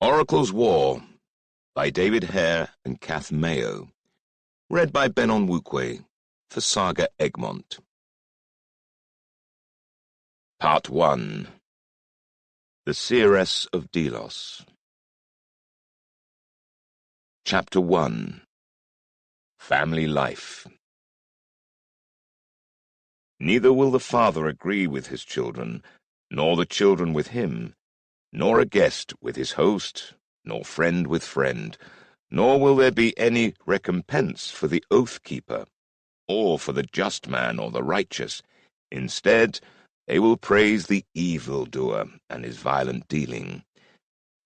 Oracle's War by David Hare and Kath Mayo. Read by Ben Onwukwe for Saga Egmont. Part 1. The Seeress of Delos. Chapter 1. Family Life. Neither will the father agree with his children, nor the children with him, nor a guest with his host, nor friend with friend, nor will there be any recompense for the oath-keeper, or for the just man or the righteous. Instead, they will praise the evildoer and his violent dealing.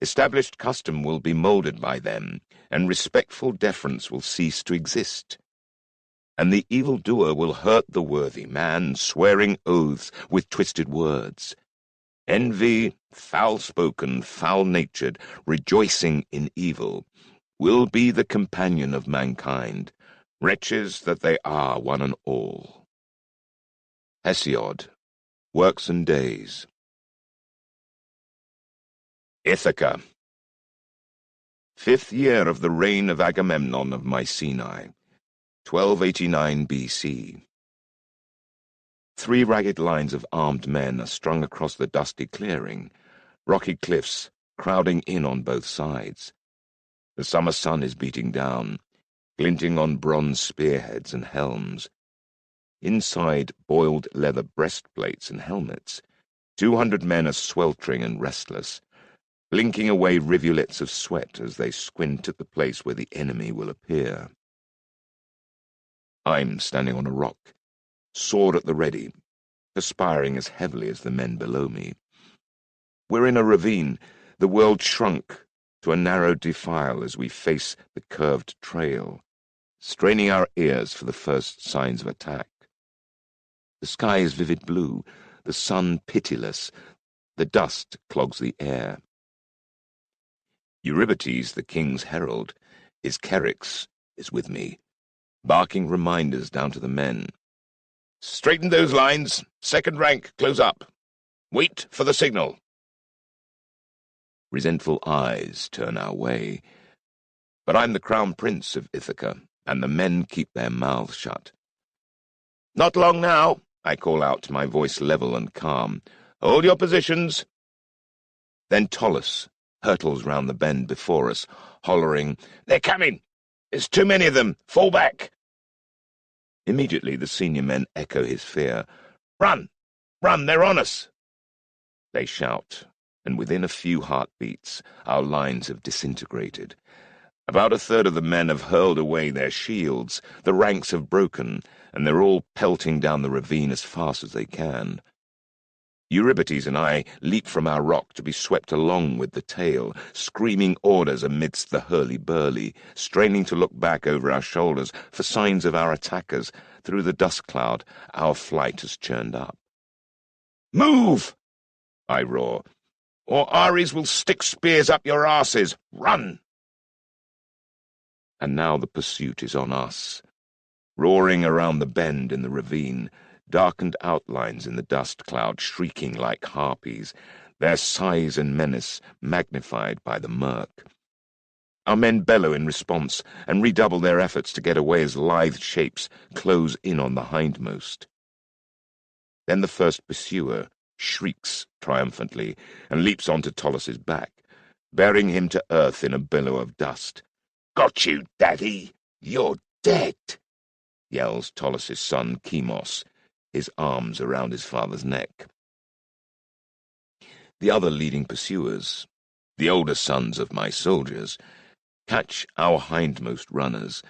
Established custom will be moulded by them, and respectful deference will cease to exist. And the evildoer will hurt the worthy man, swearing oaths with twisted words. Envy, foul-spoken, foul-natured, rejoicing in evil, will be the companion of mankind, wretches that they are one and all. Hesiod, Works and Days. Ithaca. 5th year of the reign of Agamemnon of Mycenae, 1289 BC. 3 ragged lines of armed men are strung across the dusty clearing, rocky cliffs crowding in on both sides. The summer sun is beating down, glinting on bronze spearheads and helms. Inside boiled leather breastplates and helmets, 200 men are sweltering and restless, blinking away rivulets of sweat as they squint at the place where the enemy will appear. I'm standing on a rock, sword at the ready, perspiring as heavily as the men below me. We're in a ravine, the world shrunk to a narrow defile as we face the curved trail, straining our ears for the first signs of attack. The sky is vivid blue, the sun pitiless, the dust clogs the air. Eurybates, the king's herald, his Kerix, is with me, barking reminders down to the men. Straighten those lines. 2nd rank, close up. Wait for the signal. Resentful eyes turn our way. But I'm the crown prince of Ithaca, and the men keep their mouths shut. Not long now, I call out, my voice level and calm. Hold your positions. Then Tolus hurtles round the bend before us, hollering, They're coming! There's too many of them! Fall back! Immediately the senior men echo his fear. Run! Run! They're on us! They shout, and within a few heartbeats our lines have disintegrated. About 1/3 of the men have hurled away their shields, the ranks have broken, and they're all pelting down the ravine as fast as they can. Eurybates and I leap from our rock to be swept along with the tail, screaming orders amidst the hurly-burly, straining to look back over our shoulders for signs of our attackers through the dust cloud our flight has churned up. Move! I roar, or Ares will stick spears up your asses. Run! And now the pursuit is on us. Roaring around the bend in the ravine, darkened outlines in the dust cloud shrieking like harpies, their size and menace magnified by the murk. Our men bellow in response and redouble their efforts to get away as lithe shapes close in on the hindmost. Then the first pursuer shrieks triumphantly and leaps onto Tolus's back, bearing him to earth in a billow of dust. Got you, Daddy! You're dead! Yells Tolus's son Chemos, his arms around his father's neck. The other leading pursuers, the older sons of my soldiers, catch our hindmost runners,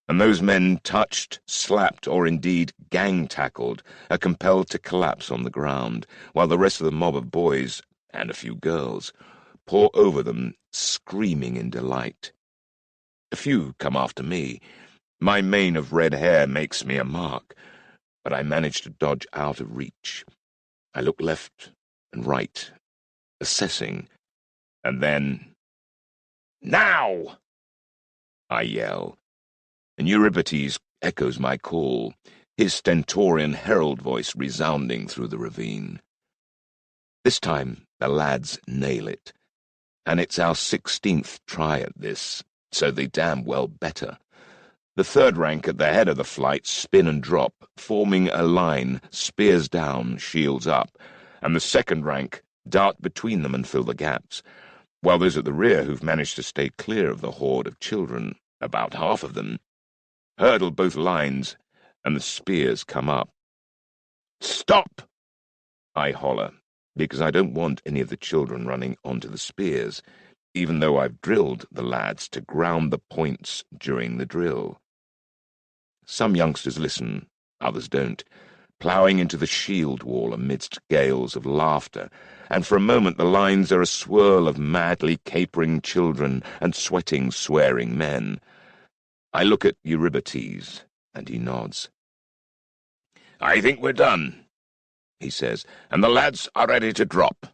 and those men touched, slapped, or indeed gang-tackled are compelled to collapse on the ground, while the rest of the mob of boys, and a few girls, pour over them, screaming in delight. A few come after me. My mane of red hair makes me a mark, but I manage to dodge out of reach. I look left and right, assessing, and then, Now! I yell, and Eurybates echoes my call, his stentorian herald voice resounding through the ravine. This time the lads nail it, and it's our 16th try at this, so they damn well better. The third rank at the head of the flight spin and drop, forming a line, spears down, shields up, and the second rank dart between them and fill the gaps, while those at the rear who've managed to stay clear of the horde of children, about half of them, hurdle both lines, and the spears come up. "Stop!" I holler, because I don't want any of the children running onto the spears, even though I've drilled the lads to ground the points during the drill. Some youngsters listen, others don't, ploughing into the shield wall amidst gales of laughter, and for a moment the lines are a swirl of madly capering children and sweating, swearing men. I look at Eurybates, and he nods. "I think we're done," he says, "and the lads are ready to drop."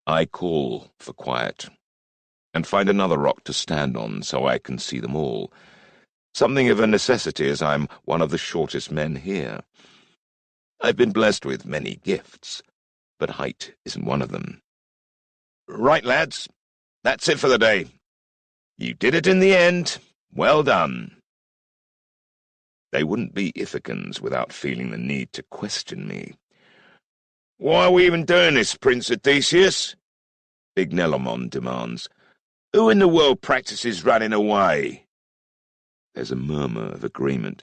I call for quiet, and find another rock to stand on so I can see them all. Something of a necessity, as I'm one of the shortest men here. I've been blessed with many gifts, but height isn't one of them. "Right, lads, that's it for the day. You did it in the end. Well done." They wouldn't be Ithacans without feeling the need to question me. "Why are we even doing this, Prince Odysseus?" Big Nelamon demands. "Who in the world practices running away?" There's a murmur of agreement.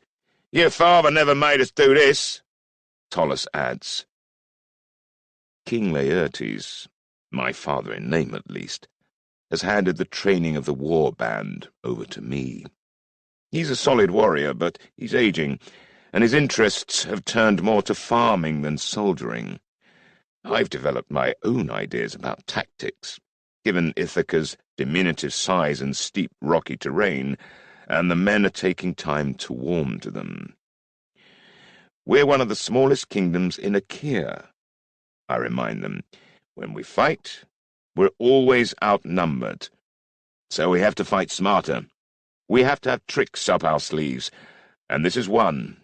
"Your father never made us do this," Tolus adds. King Laertes, my father in name at least, has handed the training of the war band over to me. He's a solid warrior, but he's aging, and his interests have turned more to farming than soldiering. I've developed my own ideas about tactics, given Ithaca's diminutive size and steep rocky terrain, and the men are taking time to warm to them. "We're one of the smallest kingdoms in Achaea," I remind them. "When we fight, we're always outnumbered. So we have to fight smarter. We have to have tricks up our sleeves, and this is one,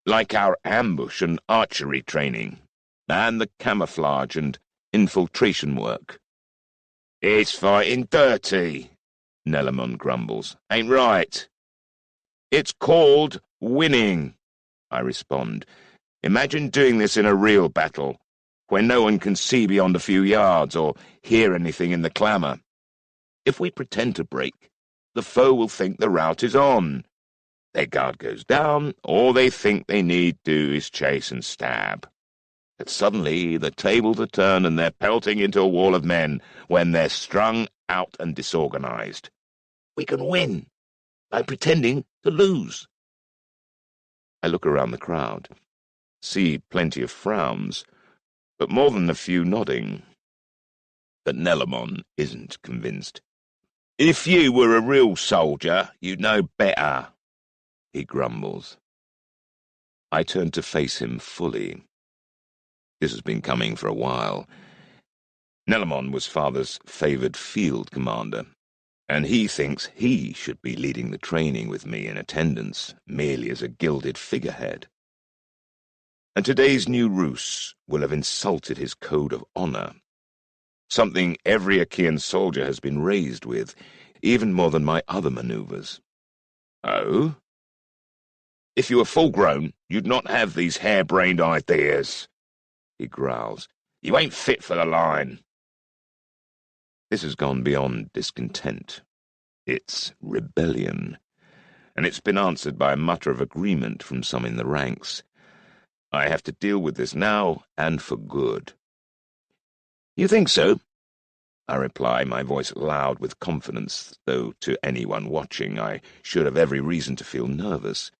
like our ambush and archery training, and the camouflage and infiltration work." "It's fighting dirty," Nelamon grumbles. "Ain't right." "It's called winning," I respond. "Imagine doing this in a real battle, where no one can see beyond a few yards or hear anything in the clamour. If we pretend to break, the foe will think the rout is on. Their guard goes down, all they think they need do is chase and stab. But suddenly the tables are turned and they're pelting into a wall of men when they're strung out and disorganized. We can win by pretending to lose." I look around the crowd, see plenty of frowns, but more than a few nodding. But Nelamon isn't convinced. "If you were a real soldier, you'd know better," he grumbles. I turn to face him fully. This has been coming for a while. Nelamon was father's favoured field commander, and he thinks he should be leading the training with me in attendance, merely as a gilded figurehead. And today's new ruse will have insulted his code of honour, something every Achaean soldier has been raised with, even more than my other manoeuvres. "Oh? If you were full-grown, you'd not have these harebrained ideas," he growls. "You ain't fit for the line." This has gone beyond discontent. It's rebellion, and it's been answered by a mutter of agreement from some in the ranks. I have to deal with this now, and for good. "You think so?" I reply, my voice loud with confidence, though to anyone watching I should have every reason to feel nervous.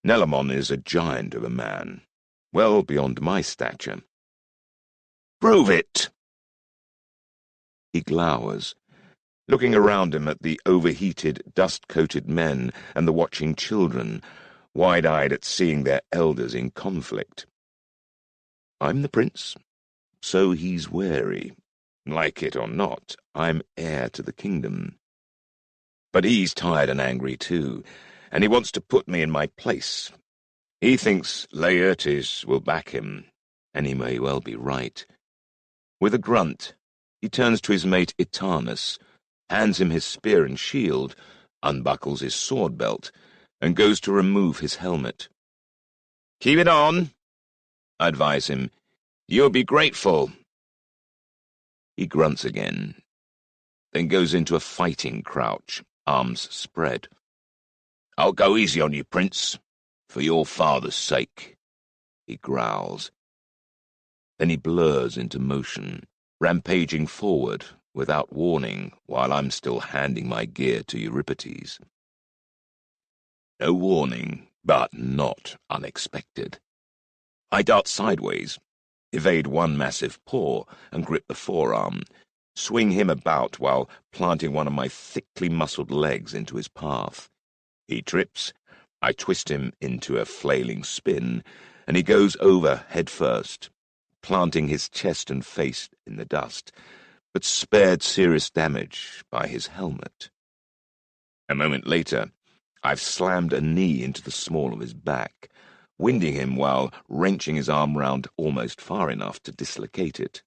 Nelamon is a giant of a man, well beyond my stature. "Prove it!" He glowers, looking around him at the overheated, dust-coated men and the watching children, wide-eyed at seeing their elders in conflict. I'm the prince, so he's wary. Like it or not, I'm heir to the kingdom. But he's tired and angry too, and he wants to put me in my place. He thinks Laertes will back him, and he may well be right. With a grunt, He turns to his mate Etanus, hands him his spear and shield, unbuckles his sword belt, and goes to remove his helmet. "Keep it on," I advise him. "You'll be grateful." He grunts again, then goes into a fighting crouch, arms spread. "I'll go easy on you, Prince, for your father's sake," he growls. Then he blurs into motion, rampaging forward without warning while I'm still handing my gear to Euripides. No warning, but not unexpected. I dart sideways, evade one massive paw and grip the forearm, swing him about while planting one of my thickly muscled legs into his path. He trips, I twist him into a flailing spin, and he goes over head first, planting his chest and face in the dust, but spared serious damage by his helmet. A moment later, I've slammed a knee into the small of his back, winding him while wrenching his arm round almost far enough to dislocate it.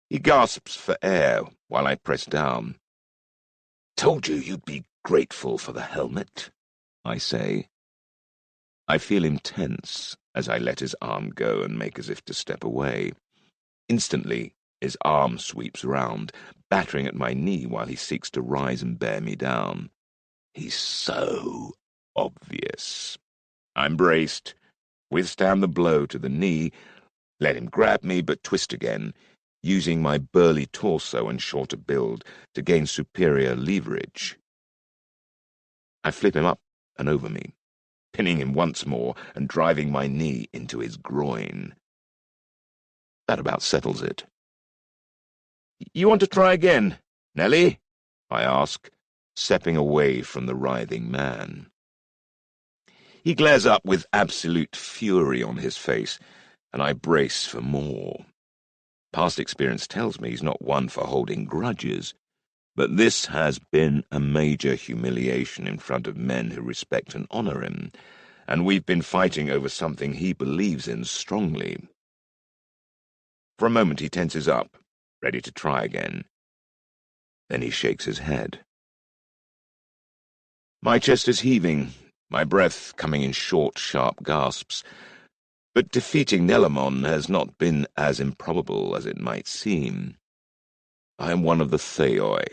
He gasps for air while I press down. "Told you you'd be grateful for the helmet," I say. I feel him tense as I let his arm go and make as if to step away. Instantly, his arm sweeps round, battering at my knee while he seeks to rise and bear me down. He's so obvious. I'm braced, withstand the blow to the knee, let him grab me but twist again, using my burly torso and shorter build to gain superior leverage. I flip him up and over me, pinning him once more and driving my knee into his groin. That about settles it. "You want to try again, Nelly?" I ask, stepping away from the writhing man. He glares up with absolute fury on his face, and I brace for more. Past experience tells me he's not one for holding grudges, but this has been a major humiliation in front of men who respect and honor him, and we've been fighting over something he believes in strongly. For a moment he tenses up, ready to try again. Then he shakes his head. My chest is heaving, my breath coming in short, sharp gasps, but defeating Nelamon has not been as improbable as it might seem. I am one of the Theoi,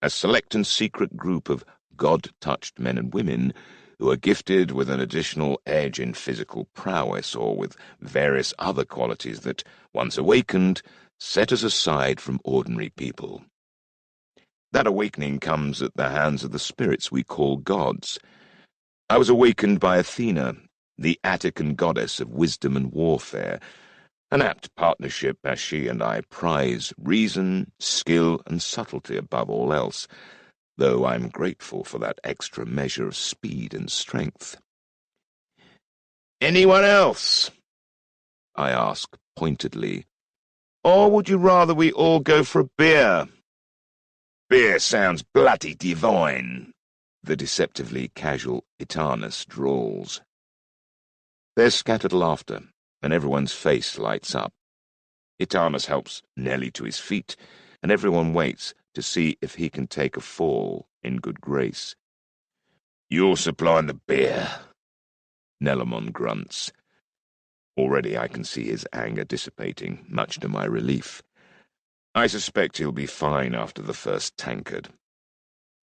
a select and secret group of God-touched men and women who are gifted with an additional edge in physical prowess or with various other qualities that, once awakened, set us aside from ordinary people. That awakening comes at the hands of the spirits we call gods. I was awakened by Athena, the Attican goddess of wisdom and warfare, an apt partnership as she and I prize reason, skill, and subtlety above all else, though I'm grateful for that extra measure of speed and strength. "Anyone else?" I ask pointedly. "Or would you rather we all go for a beer?" "Beer sounds bloody divine," the deceptively casual Etanus drawls. There's scattered laughter, and everyone's face lights up. Etanus helps Nelly to his feet, and everyone waits to see if he can take a fall in good grace. "You're supplying the beer," Nelamon grunts. Already I can see his anger dissipating, much to my relief. I suspect he'll be fine after the first tankard.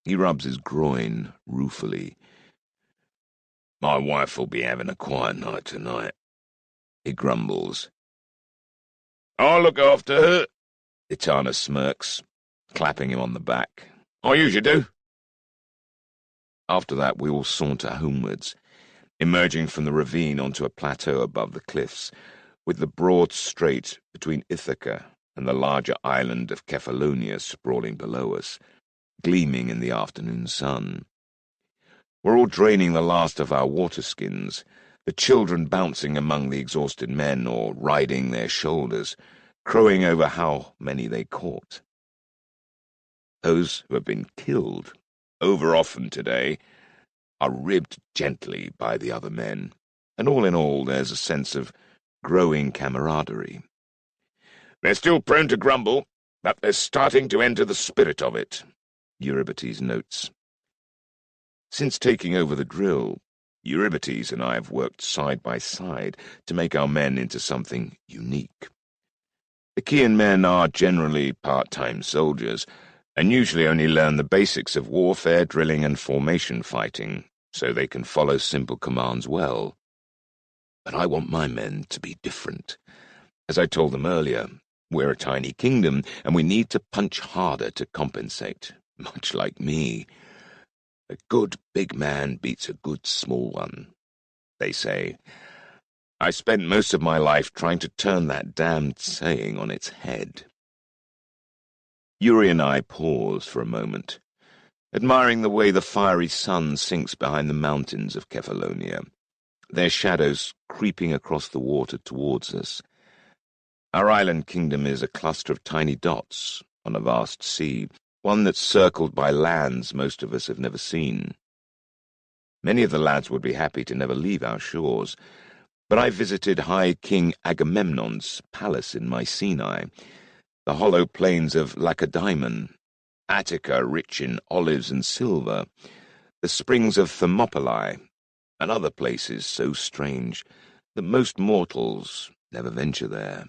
He rubs his groin ruefully. "My wife'll be having a quiet night tonight," he grumbles. "I'll look after her," Etanus smirks, clapping him on the back. "I usually do." After that we all saunter homewards, emerging from the ravine onto a plateau above the cliffs, with the broad strait between Ithaca and the larger island of Kephallonia sprawling below us, gleaming in the afternoon sun. We're all draining the last of our waterskins, the children bouncing among the exhausted men or riding their shoulders, crowing over how many they caught. Those who have been killed, over often today, are ribbed gently by the other men, and all in all there's a sense of growing camaraderie. "They're still prone to grumble," but they're starting to enter the spirit of it, Eurybates notes. Since taking over the drill, Eurybates and I have worked side by side to make our men into something unique. The Chian men are generally part-time soldiers, and usually only learn the basics of warfare, drilling, and formation fighting, so they can follow simple commands well. But I want my men to be different. As I told them earlier, we're a tiny kingdom, and we need to punch harder to compensate, much like me. A good big man beats a good small one, they say. I spent most of my life trying to turn that damned saying on its head. Yuri and I pause for a moment, admiring the way the fiery sun sinks behind the mountains of Kefalonia, their shadows creeping across the water towards us. Our island kingdom is a cluster of tiny dots on a vast sea, one that's circled by lands most of us have never seen. Many of the lads would be happy to never leave our shores, but I visited High King Agamemnon's palace in Mycenae, the hollow plains of Lacedaemon, Attica rich in olives and silver, the springs of Thermopylae, and other places so strange that most mortals never venture there.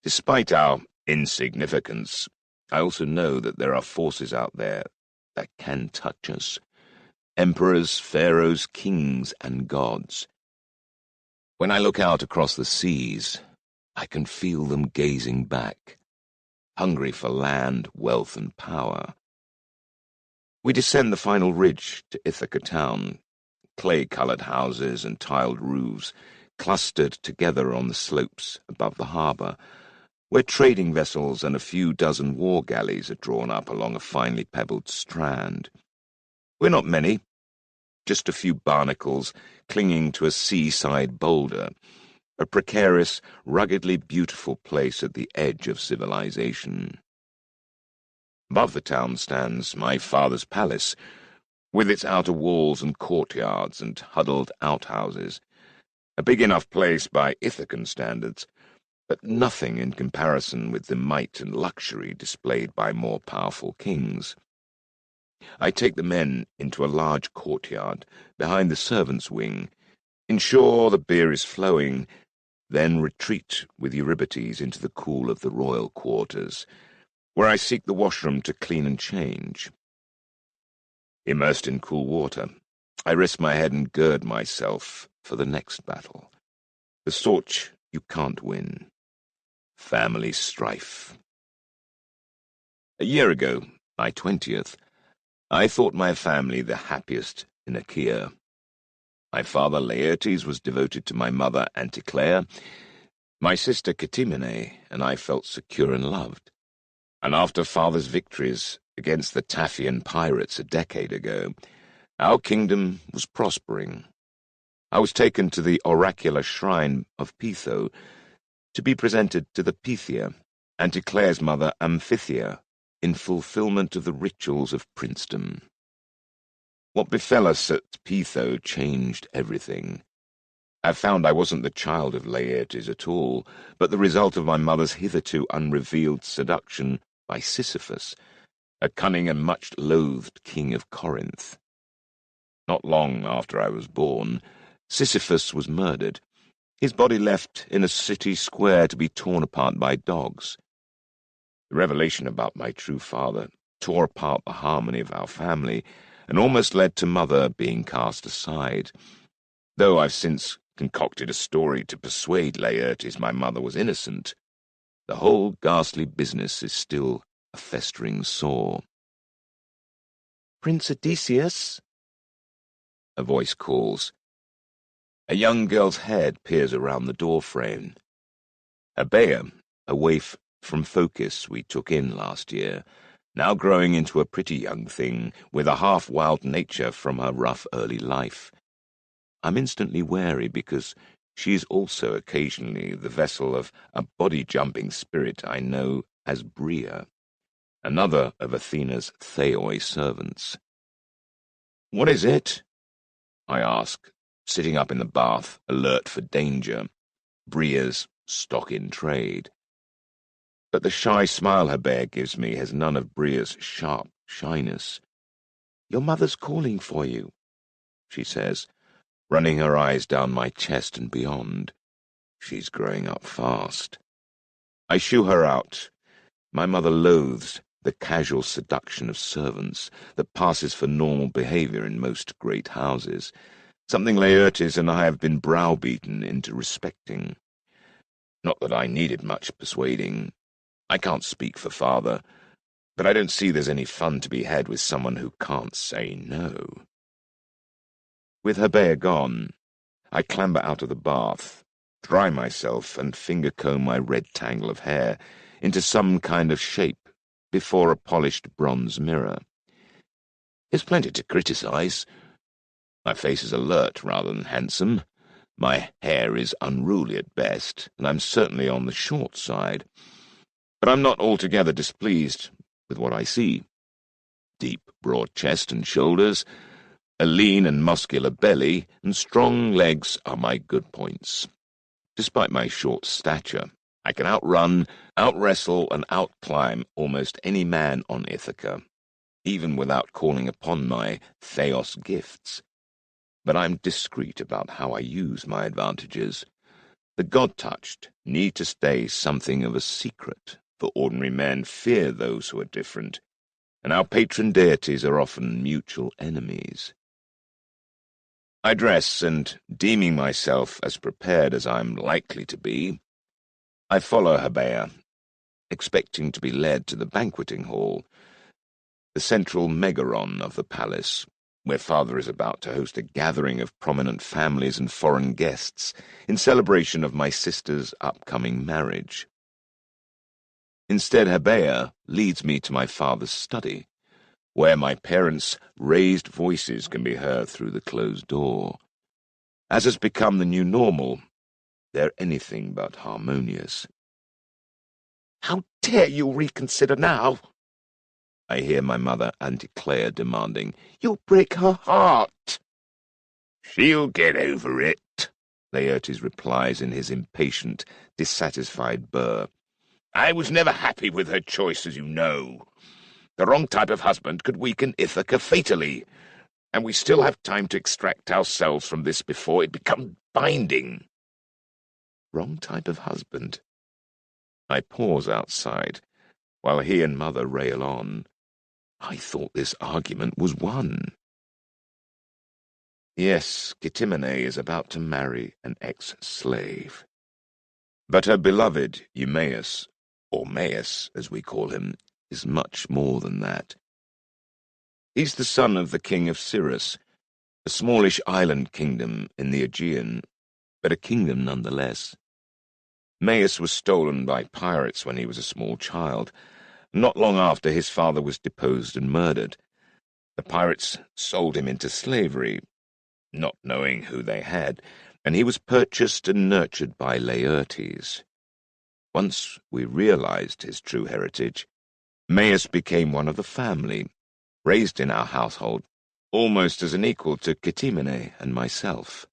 Despite our insignificance, I also know that there are forces out there that can touch us. Emperors, pharaohs, kings, and gods. When I look out across the seas, I can feel them gazing back, hungry for land, wealth, and power. We descend the final ridge to Ithaca town, clay-coloured houses and tiled roofs clustered together on the slopes above the harbour, where trading vessels and a few dozen war galleys are drawn up along a finely pebbled strand. We're not many, just a few barnacles clinging to a seaside boulder, a precarious, ruggedly beautiful place at the edge of civilization. Above the town stands my father's palace, with its outer walls and courtyards and huddled outhouses, a big enough place by Ithacan standards, but nothing in comparison with the might and luxury displayed by more powerful kings. I take the men into a large courtyard behind the servants' wing, ensure the beer is flowing, then retreat with Eurybates into the cool of the royal quarters, where I seek the washroom to clean and change. Immersed in cool water, I rest my head and gird myself for the next battle, the sort you can't win. Family strife. A year ago, my 20th, I thought my family the happiest in Achaea. My father Laertes was devoted to my mother Anticlea, my sister Ctimene, and I felt secure and loved. And after father's victories against the Taphian pirates a decade ago, our kingdom was prospering. I was taken to the oracular shrine of Pytho to be presented to the Pythia, Anticlea's mother Amphithea, in fulfillment of the rituals of princedom. What befell us at Pytho changed everything. I found I wasn't the child of Laertes at all, but the result of my mother's hitherto unrevealed seduction by Sisyphus, a cunning and much-loathed king of Corinth. Not long after I was born, Sisyphus was murdered, his body left in a city square to be torn apart by dogs. The revelation about my true father tore apart the harmony of our family and almost led to mother being cast aside, though I've since concocted a story to persuade Laertes my mother was innocent. The whole ghastly business is still a festering sore. "Prince Odysseus?" a voice calls. A young girl's head peers around the doorframe. Abea, a waif from Phocus we took in last year, now growing into a pretty young thing with a half-wild nature from her rough early life. I'm instantly wary because she is also occasionally the vessel of a body-jumping spirit I know as Bria, another of Athena's Theoi servants. "What is it?" I ask, sitting up in the bath, alert for danger, Bria's stock in trade. but the shy smile Hebea gives me has none of Bria's sharp shyness. "Your mother's calling for you," she says, running her eyes down my chest and beyond. She's growing up fast. I shoo her out. My mother loathes the casual seduction of servants that passes for normal behaviour in most great houses, something Laertes and I have been browbeaten into respecting. Not that I needed much persuading. I can't speak for father, but I don't see there's any fun to be had with someone who can't say no. With Hebea gone, I clamber out of the bath, dry myself, and finger-comb my red tangle of hair into some kind of shape before a polished bronze mirror. There's plenty to criticize. My face is alert rather than handsome. My hair is unruly at best, and I'm certainly on the short side. But I'm not altogether displeased with what I see. Deep, broad chest and shoulders, a lean and muscular belly, and strong legs are my good points. Despite my short stature, I can outrun, outwrestle, and outclimb almost any man on Ithaca, even without calling upon my Theos gifts. But I'm discreet about how I use my advantages. The God-touched need to stay something of a secret, for ordinary men fear those who are different, and our patron deities are often mutual enemies. I dress, and, deeming myself as prepared as I'm likely to be, I follow Hebea, expecting to be led to the banqueting hall, the central megaron of the palace, where father is about to host a gathering of prominent families and foreign guests in celebration of my sister's upcoming marriage. Instead, Hebea leads me to my father's study, where my parents' raised voices can be heard through the closed door. As has become the new normal, they're anything but harmonious. "How dare you reconsider now?" I hear my mother, Auntie Claire, demanding. "You'll break her heart." "She'll get over it," Laertes replies in his impatient, dissatisfied burr. "I was never happy with her choice, as you know. The wrong type of husband could weaken Ithaca fatally, and we still have time to extract ourselves from this before it becomes binding." Wrong type of husband? I pause outside, while he and mother rail on. I thought this argument was won. Yes, Ctimene is about to marry an ex-slave. But her beloved Eumaeus, or Maius as we call him, is much more than that. He's the son of the king of Cyrrhus, a smallish island kingdom in the Aegean, but a kingdom nonetheless. Maius was stolen by pirates when he was a small child, not long after his father was deposed and murdered. The pirates sold him into slavery, not knowing who they had, and he was purchased and nurtured by Laertes. Once we realized his true heritage, Maius became one of the family, raised in our household, almost as an equal to Ctimene and myself.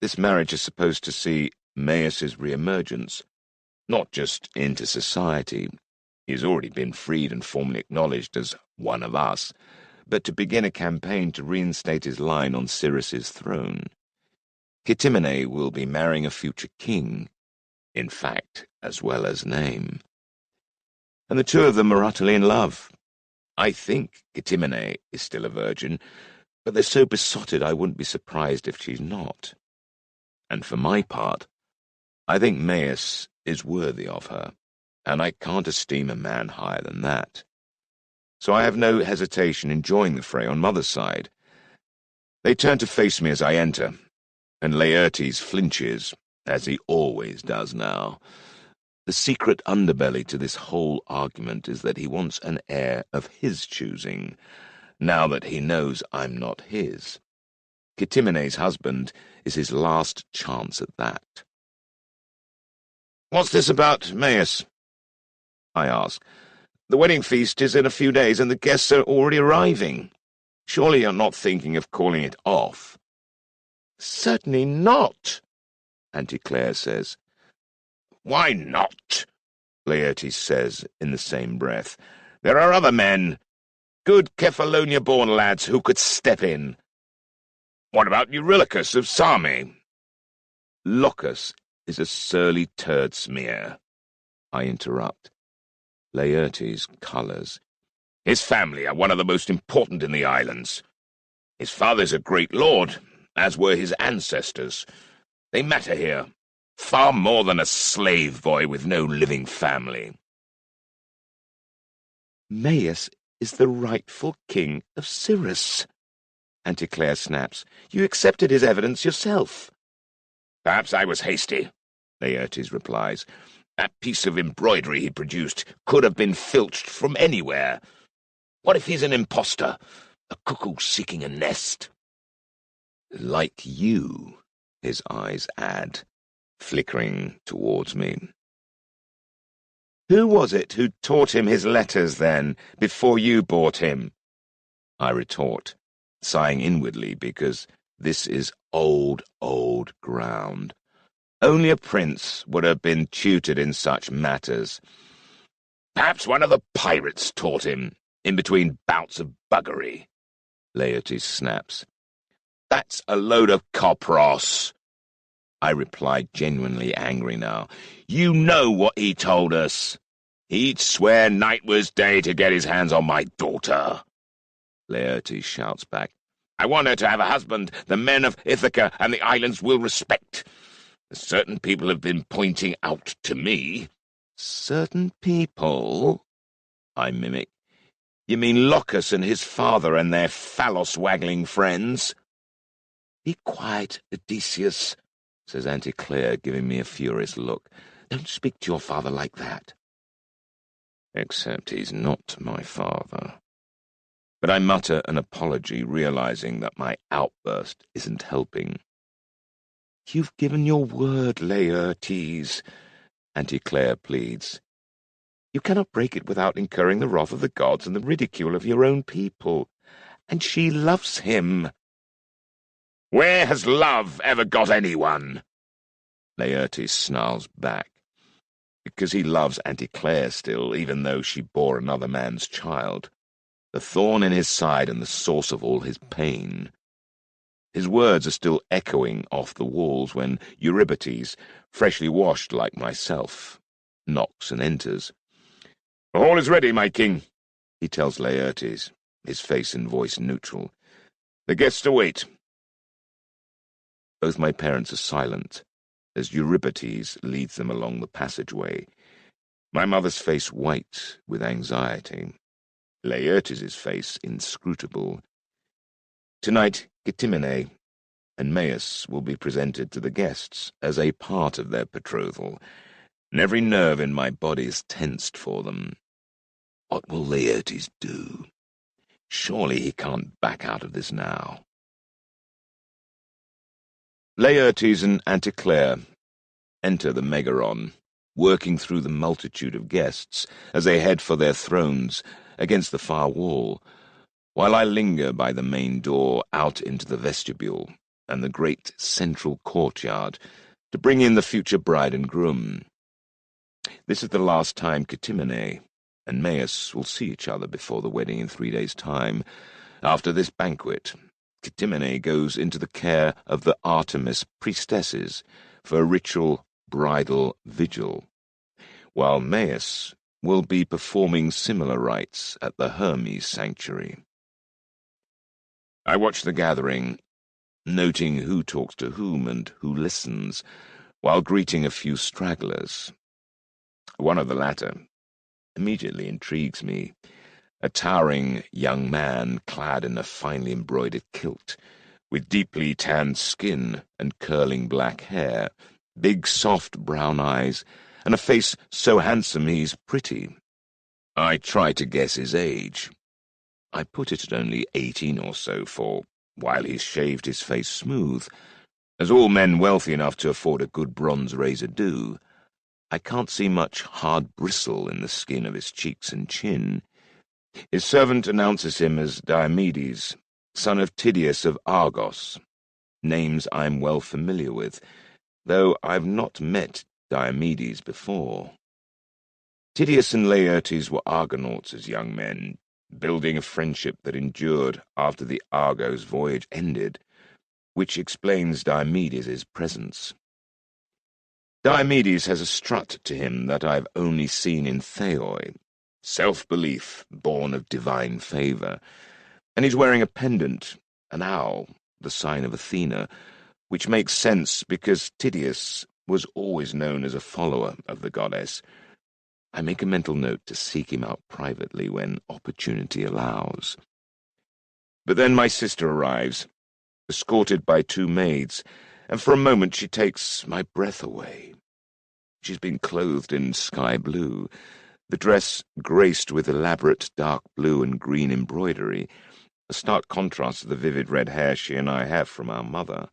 This marriage is supposed to see Maius's re-emergence, not just into society. He has already been freed and formally acknowledged as one of us, but to begin a campaign to reinstate his line on Cyrrhus's throne. Ctimene will be marrying a future king, in fact, as well as name. And the two of them are utterly in love. I think Ctimene is still a virgin, but they're so besotted I wouldn't be surprised if she's not. And for my part, I think Maius is worthy of her, and I can't esteem a man higher than that. So I have no hesitation in joining the fray on mother's side. They turn to face me as I enter, and Laertes flinches, as he always does now. The secret underbelly to this whole argument is that he wants an heir of his choosing, now that he knows I'm not his. Ctimene's husband is his last chance at that. "What's this about Maius?" I ask. "The wedding feast is in a few days, and the guests are already arriving. Surely you're not thinking of calling it off?" "Certainly not," Auntie Claire says. "Why not?" Laertes says in the same breath. There are other men, good Kephallonia-born lads who could step in. What about Eurylochus of Same? Locus is a surly turd smear, I interrupt. Laertes colours. His family are one of the most important in the islands. His father's a great lord, as were his ancestors. They matter here, far more than a slave boy with no living family. Maius is the rightful king of Cyrrhus, Anticlea snaps. You accepted his evidence yourself. Perhaps I was hasty, Laertes replies. That piece of embroidery he produced could have been filched from anywhere. What if he's an impostor, a cuckoo seeking a nest? Like you, his eyes add, flickering towards me. Who was it who taught him his letters, then, before you bought him? I retort, sighing inwardly because this is old ground. Only a prince would have been tutored in such matters. Perhaps one of the pirates taught him, in between bouts of buggery, Laertes snaps. That's a load of copros, I replied, genuinely angry now. You know what he told us. He'd swear night was day to get his hands on my daughter. Laertes shouts back. I want her to have a husband the men of Ithaca and the islands will respect. Certain people have been pointing out to me. Certain people? I mimic. You mean Locus and his father and their phallos-waggling friends? Be quiet, Odysseus, says Anticlea, giving me a furious look. Don't speak to your father like that. Except he's not my father. But I mutter an apology, realizing that my outburst isn't helping. You've given your word, Laertes, Anticlea pleads. You cannot break it without incurring the wrath of the gods and the ridicule of your own people. And she loves him. Where has love ever got anyone? Laertes snarls back. Because he loves Anticlea still, even though she bore another man's child. The thorn in his side and the source of all his pain. His words are still echoing off the walls when Eurybates, freshly washed like myself, knocks and enters. The hall is ready, my king, he tells Laertes, his face and voice neutral. The guests await. Both my parents are silent, as Eurybates leads them along the passageway, my mother's face white with anxiety, Laertes' face inscrutable. Tonight, Ctimene and Maius will be presented to the guests as a part of their betrothal, and every nerve in my body is tensed for them. What will Laertes do? Surely he can't back out of this now. Laertes and Anticlea enter the Megaron, working through the multitude of guests as they head for their thrones against the far wall, while I linger by the main door out into the vestibule and the great central courtyard to bring in the future bride and groom. This is the last time Ctimene and Maius will see each other before the wedding in 3 days' time. After this banquet, Ctimene goes into the care of the Artemis priestesses for a ritual bridal vigil, while Maius will be performing similar rites at the Hermes sanctuary. I watch the gathering, noting who talks to whom and who listens, while greeting a few stragglers. One of the latter immediately intrigues me, a towering young man clad in a finely embroidered kilt, with deeply tanned skin and curling black hair, big soft brown eyes, and a face so handsome he's pretty. I try to guess his age. I put it at only 18 or so, for, while he's shaved his face smooth, as all men wealthy enough to afford a good bronze razor do, I can't see much hard bristle in the skin of his cheeks and chin. His servant announces him as Diomedes, son of Tydeus of Argos, names I'm well familiar with, though I've not met Diomedes before. Tydeus and Laertes were Argonauts as young men, building a friendship that endured after the Argo's voyage ended, which explains Diomedes' presence. Diomedes has a strut to him that I've only seen in Theoi, self-belief born of divine favour, and he's wearing a pendant, an owl, the sign of Athena, which makes sense because Tydeus was always known as a follower of the goddess. I make a mental note to seek him out privately when opportunity allows. But then my sister arrives, escorted by 2 maids, and for a moment she takes my breath away. She's been clothed in sky blue, the dress graced with elaborate dark blue and green embroidery, a stark contrast to the vivid red hair she and I have from our mother,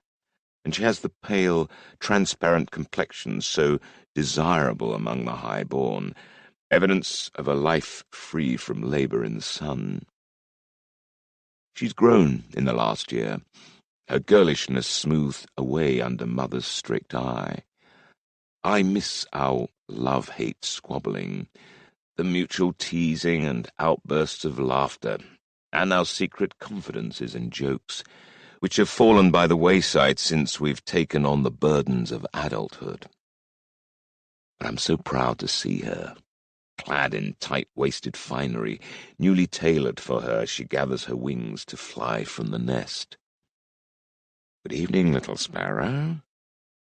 and she has the pale, transparent complexion so desirable among the high-born, evidence of a life free from labour in the sun. She's grown in the last year, her girlishness smoothed away under mother's strict eye. I miss our love-hate squabbling, the mutual teasing and outbursts of laughter, and our secret confidences and jokes, which have fallen by the wayside since we've taken on the burdens of adulthood. But I'm so proud to see her, clad in tight-waisted finery, newly tailored for her as she gathers her wings to fly from the nest. "Good evening, little sparrow,"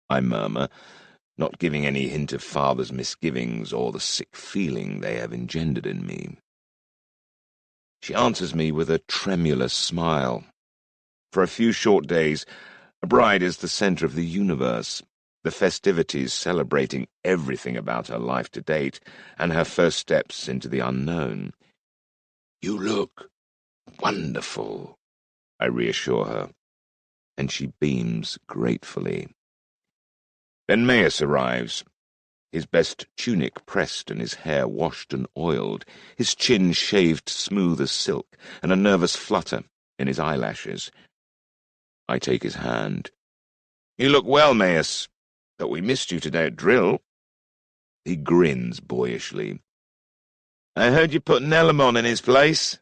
I murmur, not giving any hint of father's misgivings or the sick feeling they have engendered in me. She answers me with a tremulous smile. For a few short days, a bride is the centre of the universe, the festivities celebrating everything about her life to date and her first steps into the unknown. "You look wonderful," I reassure her, and she beams gratefully. Then Maius arrives, his best tunic pressed and his hair washed and oiled, his chin shaved smooth as silk, and a nervous flutter in his eyelashes. I take his hand. "You look well, Maius, but we missed you today at drill." He grins boyishly. "I heard you put Nelamon in his place."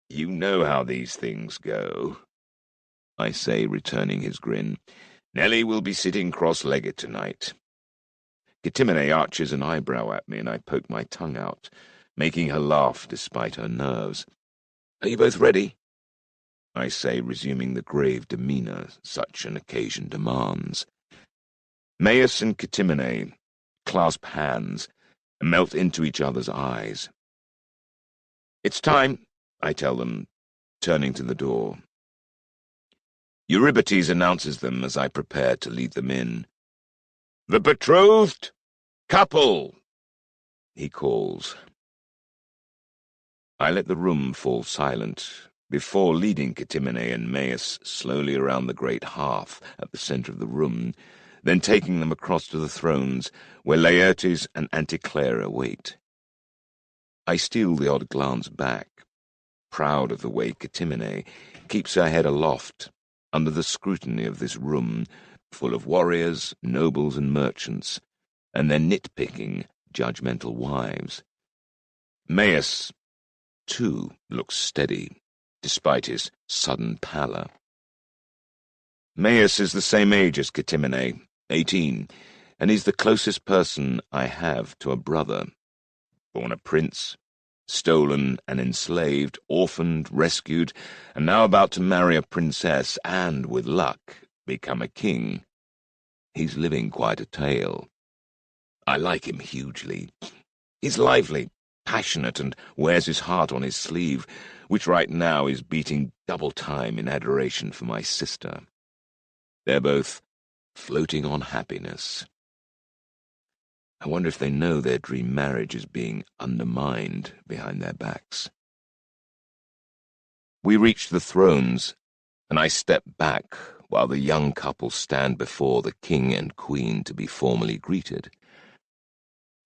"You know how these things go," I say, returning his grin. "Nellie will be sitting cross-legged tonight." Kitimene arches an eyebrow at me, and I poke my tongue out, making her laugh despite her nerves. "Are you both ready?" I say, resuming the grave demeanour such an occasion demands. Maius and Kitimene clasp hands and melt into each other's eyes. "It's time," I tell them, turning to the door. Eurybates announces them as I prepare to lead them in. "The betrothed couple," he calls. I let the room fall silent before leading Kitimene and Maius slowly around the great hearth at the centre of the room, then taking them across to the thrones where Laertes and Anticlera wait. I steal the odd glance back, proud of the way Kitimene keeps her head aloft under the scrutiny of this room full of warriors, nobles, and merchants, and their nitpicking, judgmental wives. Maius, too, looks steady, despite his sudden pallor. Maius is the same age as Kitimene, 18, and he's the closest person I have to a brother. Born a prince, stolen and enslaved, orphaned, rescued, and now about to marry a princess and, with luck, become a king. He's living quite a tale. I like him hugely. He's lively, passionate, and wears his heart on his sleeve, which right now is beating double time in adoration for my sister. They're both floating on happiness. I wonder if they know their dream marriage is being undermined behind their backs. We reach the thrones, and I step back while the young couple stand before the king and queen to be formally greeted.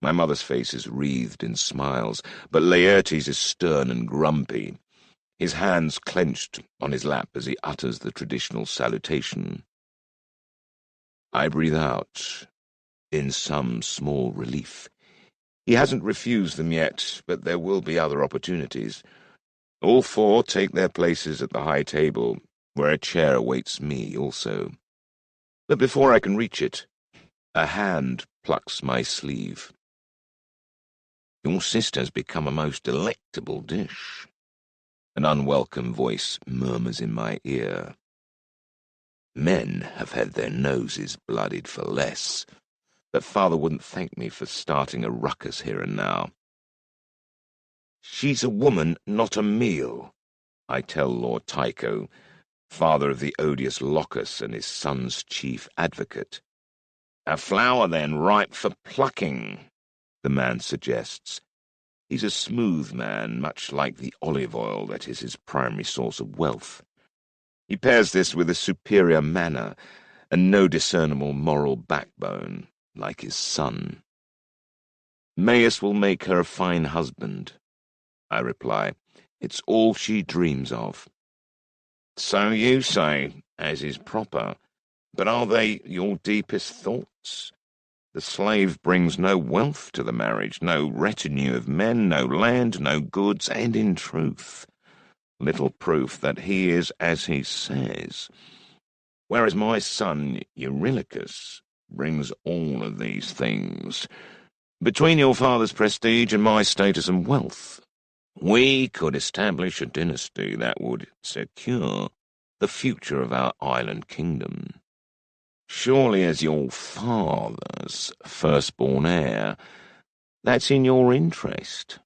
My mother's face is wreathed in smiles, but Laertes is stern and grumpy, his hands clenched on his lap as he utters the traditional salutation. I breathe out, in some small relief. He hasn't refused them yet, but there will be other opportunities. All four take their places at the high table, where a chair awaits me also. But before I can reach it, a hand plucks my sleeve. "Your sister's become a most delectable dish," an unwelcome voice murmurs in my ear. Men have had their noses blooded for less, but Father wouldn't thank me for starting a ruckus here and now. "She's a woman, not a meal," I tell Lord Tycho, father of the odious Locus and his son's chief advocate. "A flower, then, ripe for plucking," the man suggests. He's a smooth man, much like the olive oil that is his primary source of wealth. He pairs this with a superior manner and no discernible moral backbone, like his son. "Maius will make her a fine husband," I reply. "It's all she dreams of." "So you say, as is proper. But are they your deepest thoughts? The slave brings no wealth to the marriage, no retinue of men, no land, no goods, and in truth, little proof that he is as he says. Whereas my son Eurylochus brings all of these things. Between your father's prestige and my status and wealth, we could establish a dynasty that would secure the future of our island kingdom. Surely as your father's firstborn heir, that's in your interest."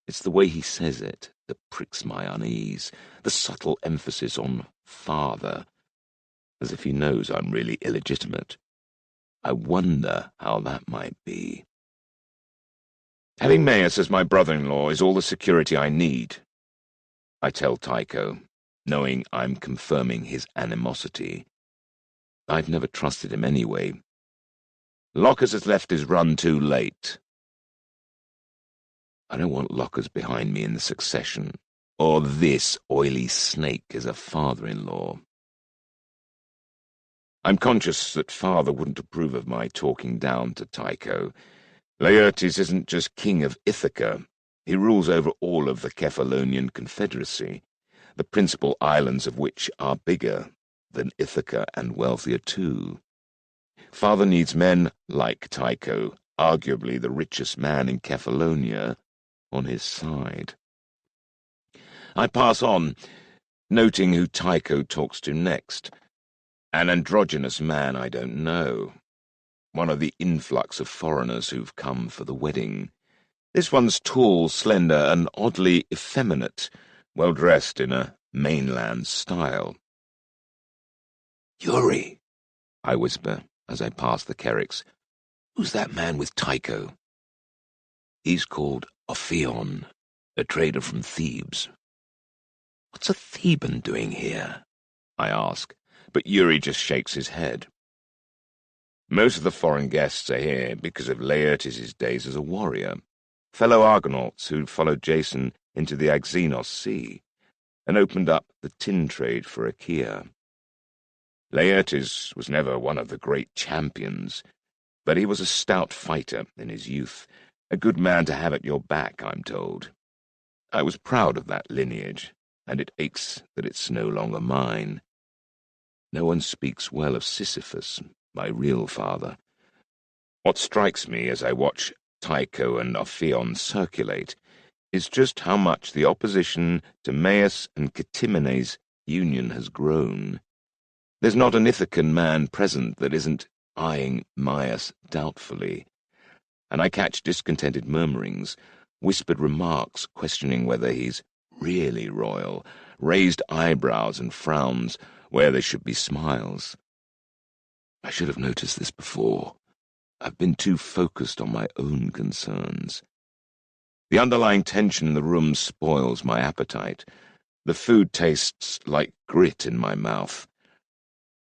It's the way he says it that pricks my unease, the subtle emphasis on father, as if he knows I'm really illegitimate. I wonder how that might be. "Having Maius as my brother-in-law is all the security I need," I tell Tycho, knowing I'm confirming his animosity. I've never trusted him anyway. Locus has left his run too late. I don't want Locus behind me in the succession, or this oily snake as a father-in-law. I'm conscious that Father wouldn't approve of my talking down to Tycho. Laertes isn't just king of Ithaca. He rules over all of the Kephalonian Confederacy, the principal islands of which are bigger than Ithaca and wealthier too. Father needs men like Tycho, arguably the richest man in Kephallonia, on his side. I pass on, noting who Tycho talks to next. An androgynous man I don't know. One of the influx of foreigners who've come for the wedding. This one's tall, slender, and oddly effeminate, well dressed in a mainland style. "Yuri," I whisper as I pass the Kerricks. "Who's that man with Tycho?" "He's called Ophion, a trader from Thebes." "What's a Theban doing here?" I ask, but Yuri just shakes his head. "Most of the foreign guests are here because of Laertes' days as a warrior, fellow Argonauts who'd followed Jason into the Axenos Sea and opened up the tin trade for Achaea. Laertes was never one of the great champions, but he was a stout fighter in his youth, a good man to have at your back, I'm told. I was proud of that lineage, and it aches that it's no longer mine. No one speaks well of Sisyphus, my real father. What strikes me as I watch Tycho and Ophion circulate is just how much the opposition to Maius and Catimene's union has grown. There's not an Ithacan man present that isn't eyeing Maius doubtfully, and I catch discontented murmurings, whispered remarks questioning whether he's really royal, raised eyebrows and frowns where there should be smiles. I should have noticed this before. I've been too focused on my own concerns. The underlying tension in the room spoils my appetite. The food tastes like grit in my mouth.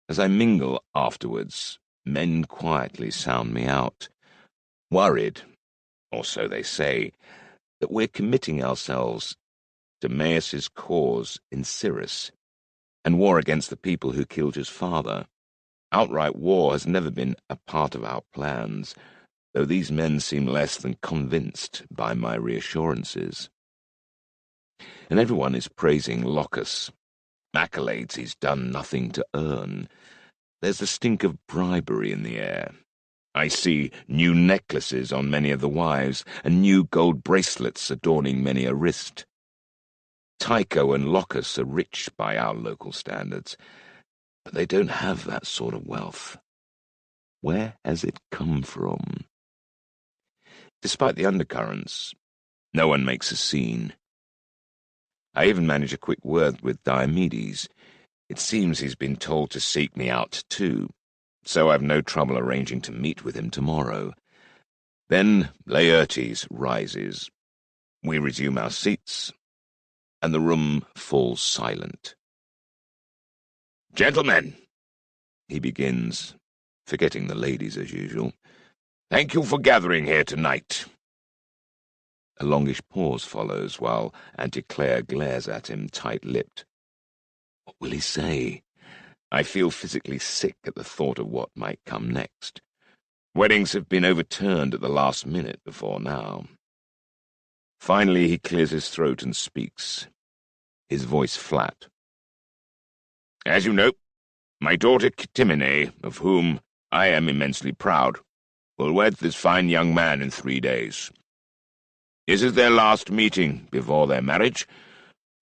As I mingle afterwards, men quietly sound me out, worried, or so they say, that we're committing ourselves to Maius's cause in Cyrrhus, and war against the people who killed his father. Outright war has never been a part of our plans, though these men seem less than convinced by my reassurances. And everyone is praising Locus, accolades he's done nothing to earn. There's the stink of bribery in the air. I see new necklaces on many of the wives, and new gold bracelets adorning many a wrist. Tycho and Locus are rich by our local standards, but they don't have that sort of wealth. Where has it come from? Despite the undercurrents, no one makes a scene. I even manage a quick word with Diomedes. It seems he's been told to seek me out too, so I've no trouble arranging to meet with him tomorrow. Then Laertes rises. We resume our seats, and the room falls silent. "Gentlemen," he begins, forgetting the ladies as usual, "thank you for gathering here tonight." A longish pause follows while Anticlea glares at him, tight-lipped. What will he say? I feel physically sick at the thought of what might come next. Weddings have been overturned at the last minute before now. Finally he clears his throat and speaks, his voice flat. "As you know, my daughter Ctimene, of whom I am immensely proud, will wed this fine young man in 3 days. This is their last meeting before their marriage,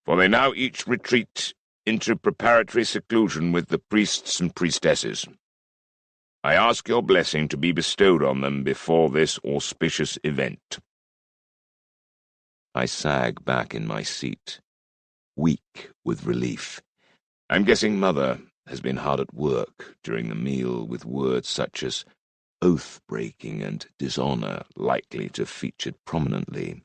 for they now each retreat into preparatory seclusion with the priests and priestesses. I ask your blessing to be bestowed on them before this auspicious event." I sag back in my seat, weak with relief. I'm guessing Mother has been hard at work during the meal with words such as oath-breaking and dishonour likely to have featured prominently.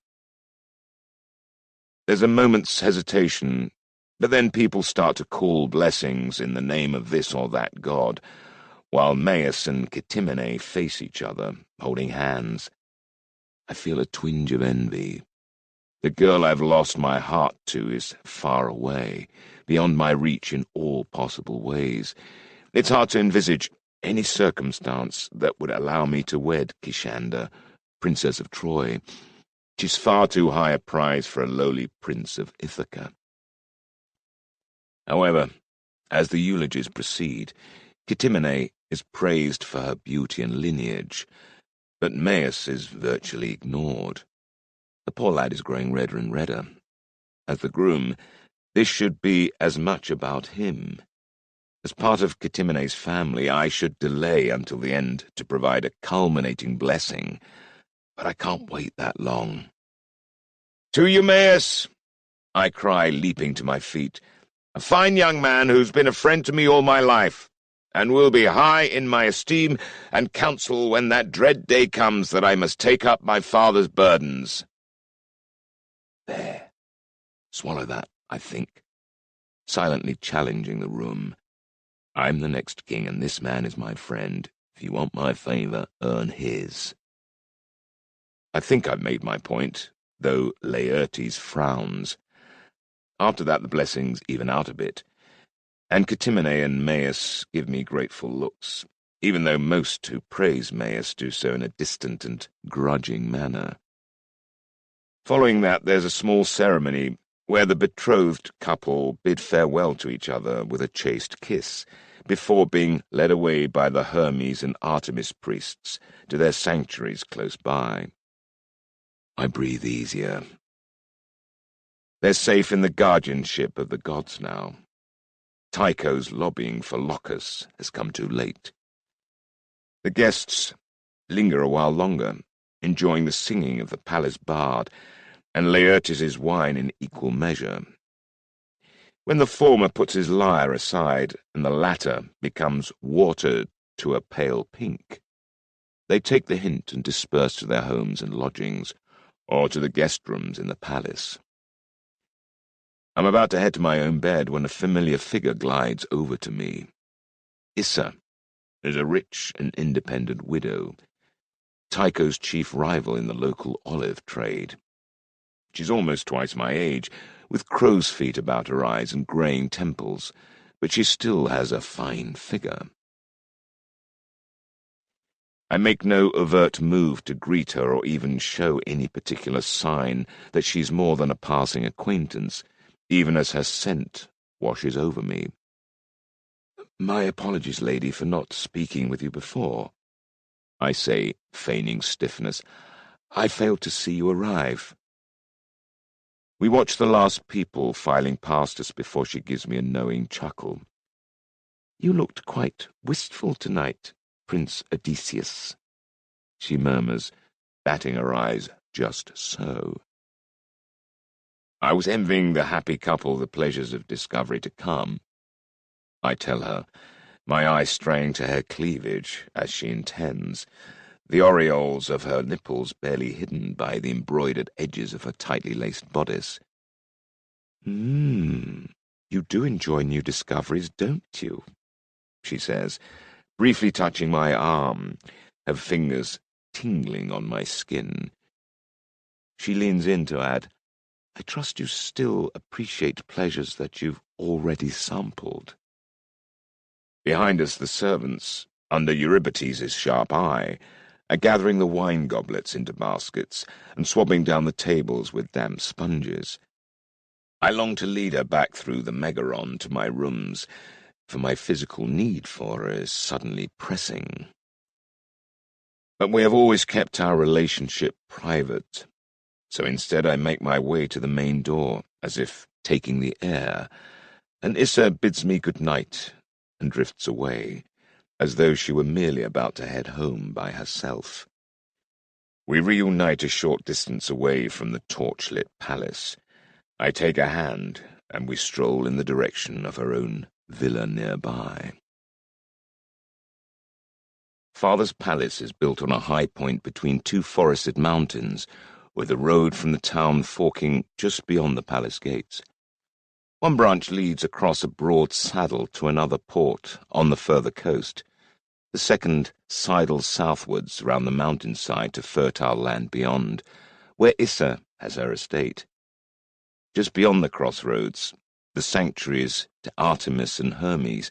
There's a moment's hesitation, but then people start to call blessings in the name of this or that god, while Maius and Ctimene face each other, holding hands. I feel a twinge of envy. The girl I've lost my heart to is far away, beyond my reach in all possible ways. It's hard to envisage any circumstance that would allow me to wed Kishanda, Princess of Troy. She's far too high a prize for a lowly prince of Ithaca. However, as the eulogies proceed, Ctimene is praised for her beauty and lineage, but Maius is virtually ignored. The poor lad is growing redder and redder. As the groom, this should be as much about him. As part of Ctimene's family, I should delay until the end to provide a culminating blessing, but I can't wait that long. "To Eumaeus!" I cry, leaping to my feet. "A fine young man who's been a friend to me all my life, and will be high in my esteem and counsel when that dread day comes that I must take up my father's burdens." There. Swallow that, I think, silently challenging the room. I'm the next king, and this man is my friend. If you want my favour, earn his. I think I've made my point, though Laertes frowns. After that the blessings even out a bit, and Ctimene and Maius give me grateful looks, even though most who praise Maius do so in a distant and grudging manner. Following that, there's a small ceremony where the betrothed couple bid farewell to each other with a chaste kiss, before being led away by the Hermes and Artemis priests to their sanctuaries close by. I breathe easier. They're safe in the guardianship of the gods now. Tycho's lobbying for Locus has come too late. The guests linger a while longer, enjoying the singing of the palace bard, and Laertes' wine in equal measure. When the former puts his lyre aside and the latter becomes watered to a pale pink, they take the hint and disperse to their homes and lodgings, or to the guest rooms in the palace. I'm about to head to my own bed when a familiar figure glides over to me. Issa is a rich and independent widow, Tycho's chief rival in the local olive trade. She's almost twice my age, with crow's feet about her eyes and greying temples, but she still has a fine figure. I make no overt move to greet her or even show any particular sign that she's more than a passing acquaintance, even as her scent washes over me. "My apologies, lady, for not speaking with you before," I say, feigning stiffness. "I failed to see you arrive." We watch the last people filing past us before she gives me a knowing chuckle. "You looked quite wistful tonight, Prince Odysseus," she murmurs, batting her eyes just so. "I was envying the happy couple the pleasures of discovery to come," I tell her, my eye straying to her cleavage, as she intends, the aureoles of her nipples barely hidden by the embroidered edges of her tightly laced bodice. You do enjoy new discoveries, don't you?" she says, briefly touching my arm, her fingers tingling on my skin. She leans in to add, "I trust you still appreciate pleasures that you've already sampled." Behind us, the servants, under Eurybates' sharp eye, are gathering the wine goblets into baskets and swabbing down the tables with damp sponges. I long to lead her back through the Megaron to my rooms, for my physical need for her is suddenly pressing. But we have always kept our relationship private, so instead I make my way to the main door, as if taking the air, and Issa bids me good night and drifts away, as though she were merely about to head home by herself. We reunite a short distance away from the torch-lit palace. I take her hand, and we stroll in the direction of her own villa nearby. Father's palace is built on a high point between two forested mountains, with a road from the town forking just beyond the palace gates. One branch leads across a broad saddle to another port on the further coast. The second sidles southwards round the mountainside to fertile land beyond, where Issa has her estate. Just beyond the crossroads, the sanctuaries to Artemis and Hermes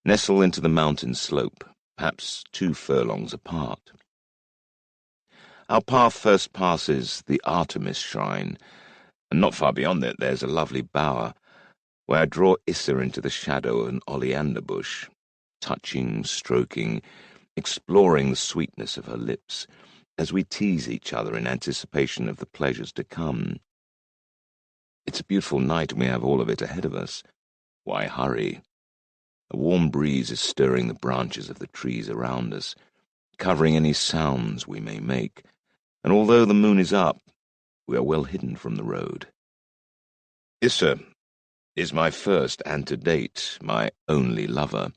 nestle into the mountain slope, perhaps 2 furlongs apart. Our path first passes the Artemis shrine, and not far beyond it there's a lovely bower, where I draw Issa into the shadow of an oleander bush, touching, stroking, exploring the sweetness of her lips, as we tease each other in anticipation of the pleasures to come. It's a beautiful night, and we have all of it ahead of us. Why hurry? A warm breeze is stirring the branches of the trees around us, covering any sounds we may make, and although the moon is up, we are well hidden from the road. Issa is my first and to date my only lover.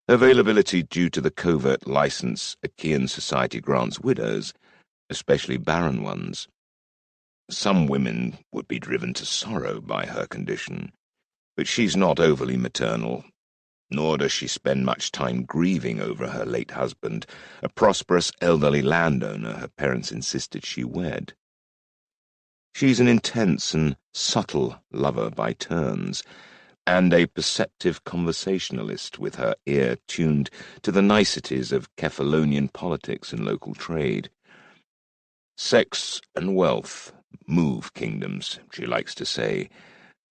Her availability due to the covert license Achaean society grants widows, especially barren ones. Some women would be driven to sorrow by her condition, but she's not overly maternal, nor does she spend much time grieving over her late husband, a prosperous elderly landowner her parents insisted she wed. She's an intense and subtle lover by turns, and a perceptive conversationalist with her ear tuned to the niceties of Kephalonian politics and local trade. Sex and wealth move kingdoms, she likes to say,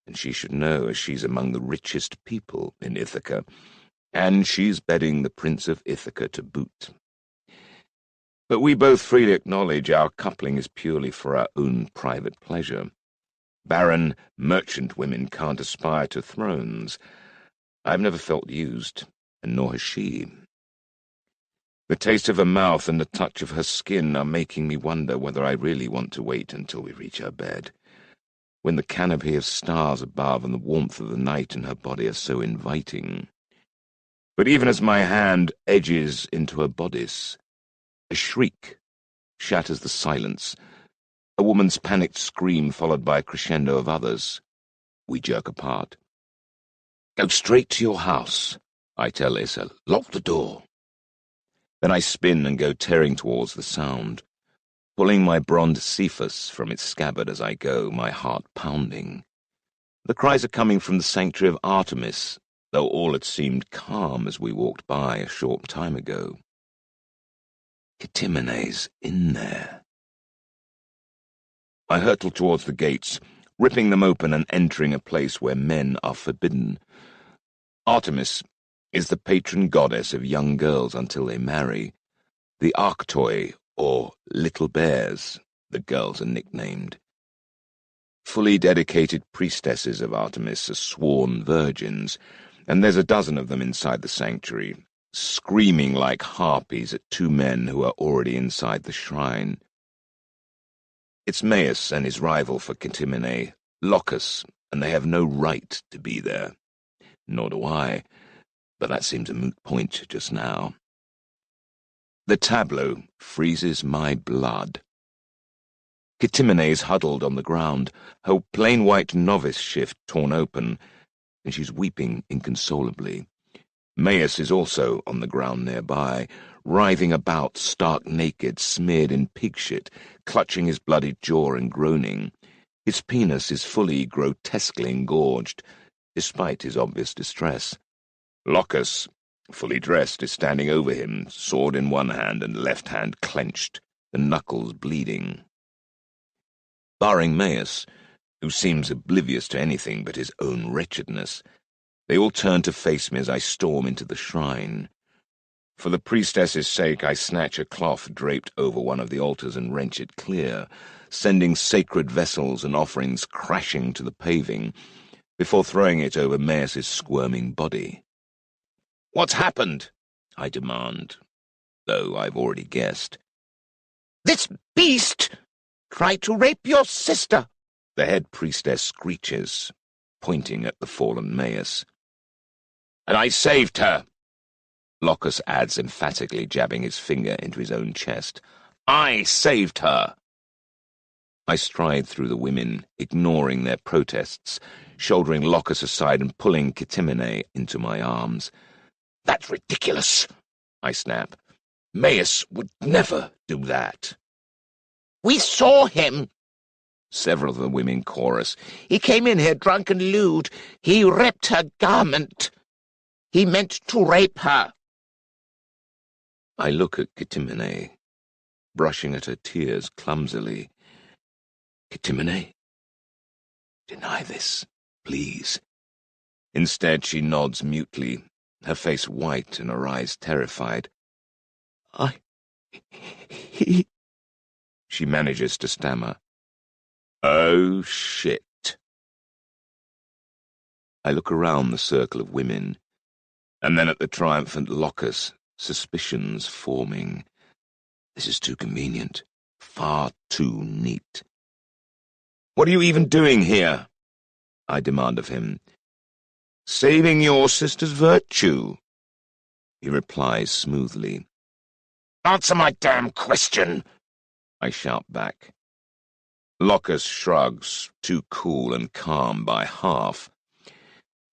and she should know, as she's among the richest people in Ithaca, and she's bedding the Prince of Ithaca to boot. But we both freely acknowledge our coupling is purely for our own private pleasure. Barren, merchant women can't aspire to thrones. I've never felt used, and nor has she. The taste of her mouth and the touch of her skin are making me wonder whether I really want to wait until we reach her bed, when the canopy of stars above and the warmth of the night in her body are so inviting. But even as my hand edges into her bodice, a shriek shatters the silence, a woman's panicked scream followed by a crescendo of others. We jerk apart. "Go straight to your house," I tell Issa. "Lock the door." Then I spin and go tearing towards the sound, pulling my bronze Cephas from its scabbard as I go, my heart pounding. The cries are coming from the sanctuary of Artemis, though all had seemed calm as we walked by a short time ago. Kitimene's in there. I hurtle towards the gates, ripping them open and entering a place where men are forbidden. Artemis is the patron goddess of young girls until they marry. The Arctoi, or Little Bears, the girls are nicknamed. Fully dedicated priestesses of Artemis are sworn virgins, and there's a dozen of them inside the sanctuary, screaming like harpies at two men who are already inside the shrine. It's Maius and his rival for Kitimene, Locus, and they have no right to be there. Nor do I, but that seems a moot point just now. The tableau freezes my blood. Kitimene is huddled on the ground, her plain white novice shift torn open, and she's weeping inconsolably. Maius is also on the ground nearby, writhing about, stark naked, smeared in pig shit, clutching his bloodied jaw and groaning. His penis is fully, grotesquely engorged, despite his obvious distress. Locus, fully dressed, is standing over him, sword in one hand and left hand clenched, the knuckles bleeding. Barring Maius, who seems oblivious to anything but his own wretchedness, they all turn to face me as I storm into the shrine. For the priestess's sake, I snatch a cloth draped over one of the altars and wrench it clear, sending sacred vessels and offerings crashing to the paving, before throwing it over Maius's squirming body. "What's happened?" I demand, though I've already guessed. "This beast tried to rape your sister," the head priestess screeches, pointing at the fallen Maius. "And I saved her," Locus adds emphatically, jabbing his finger into his own chest. "I saved her." I stride through the women, ignoring their protests, shouldering Locus aside and pulling Kitimene into my arms. "That's ridiculous," I snap. "Maius would never do that." "We saw him," several of the women chorus. "He came in here drunk and lewd. He ripped her garment. He meant to rape her." I look at Kitimene, brushing at her tears clumsily. "Kitimene, deny this, please." Instead, she nods mutely, her face white and her eyes terrified. He... She manages to stammer. "Oh, shit." I look around the circle of women, and then at the triumphant Locus, suspicions forming. This is too convenient, far too neat. "What are you even doing here?" I demand of him. "Saving your sister's virtue," he replies smoothly. "Answer my damn question," I shout back. Locus shrugs, too cool and calm by half.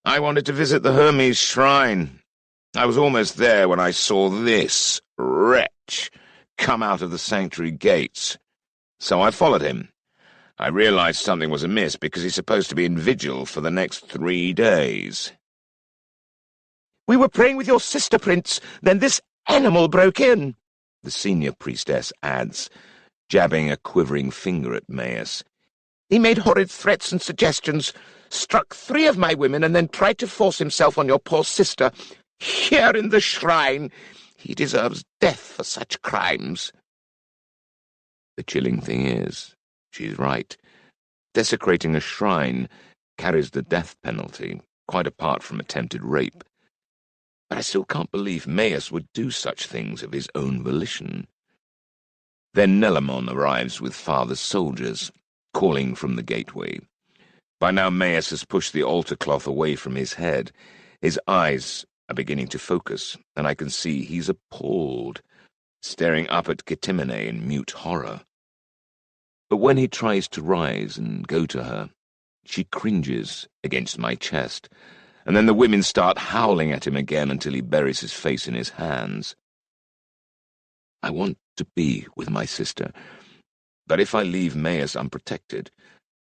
"I wanted to visit the Hermes shrine. I was almost there when I saw this wretch come out of the sanctuary gates. So I followed him. I realized something was amiss because he's supposed to be in vigil for the next 3 days." "We were praying with your sister, Prince. Then this animal broke in," the senior priestess adds, jabbing a quivering finger at Maius. "He made horrid threats and suggestions, struck 3 of my women, and then tried to force himself on your poor sister. Here in the shrine. He deserves death for such crimes." The chilling thing is, she's right. Desecrating a shrine carries the death penalty, quite apart from attempted rape. But I still can't believe Maius would do such things of his own volition. Then Nelamon arrives with father's soldiers, calling from the gateway. By now Maius has pushed the altar cloth away from his head. His eyes are beginning to focus, and I can see he's appalled, staring up at Kitimene in mute horror. But when he tries to rise and go to her, she cringes against my chest, and then the women start howling at him again until he buries his face in his hands. I want to be with my sister, but if I leave Maius unprotected,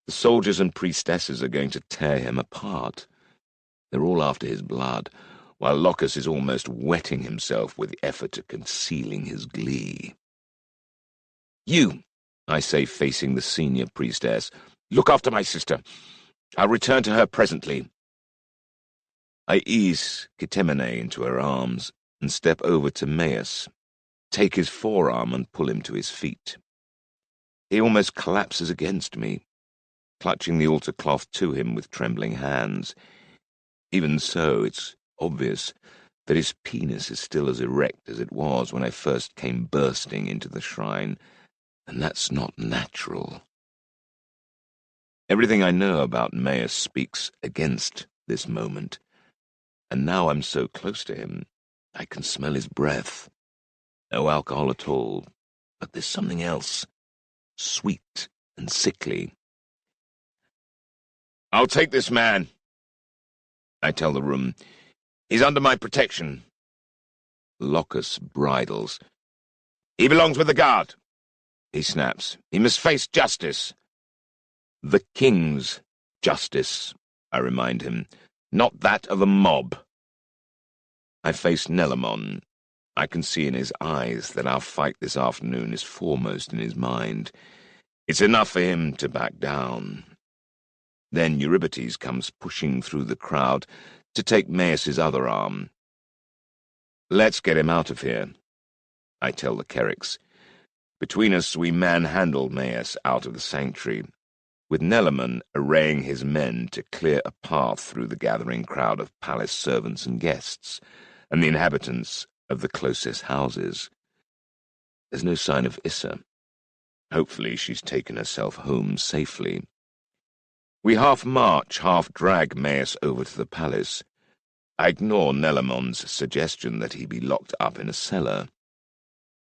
the soldiers and priestesses are going to tear him apart. They're all after his blood, while Locus is almost wetting himself with the effort at concealing his glee. You, I say, facing the senior priestess, look after my sister. I'll return to her presently. I ease Kitemene into her arms and step over to Maius, take his forearm and pull him to his feet. He almost collapses against me, clutching the altar cloth to him with trembling hands. Even so, it's obvious that his penis is still as erect as it was when I first came bursting into the shrine, and that's not natural. Everything I know about Maius speaks against this moment, and now I'm so close to him, I can smell his breath. No alcohol at all, but there's something else, sweet and sickly. I'll take this man, I tell the room. He's under my protection. Locus bridles. He belongs with the guard, he snaps. He must face justice. The king's justice, I remind him, not that of a mob. I face Nelamon. I can see in his eyes that our fight this afternoon is foremost in his mind. It's enough for him to back down. Then Eurybates comes pushing through the crowd to take Maius's other arm. Let's get him out of here, I tell the Kerriks. Between us we manhandle Maius out of the sanctuary, with Nelamon arraying his men to clear a path through the gathering crowd of palace servants and guests, and the inhabitants of the closest houses. There's no sign of Issa. Hopefully she's taken herself home safely. We half march, half drag Maius over to the palace. I ignore Nelamon's suggestion that he be locked up in a cellar.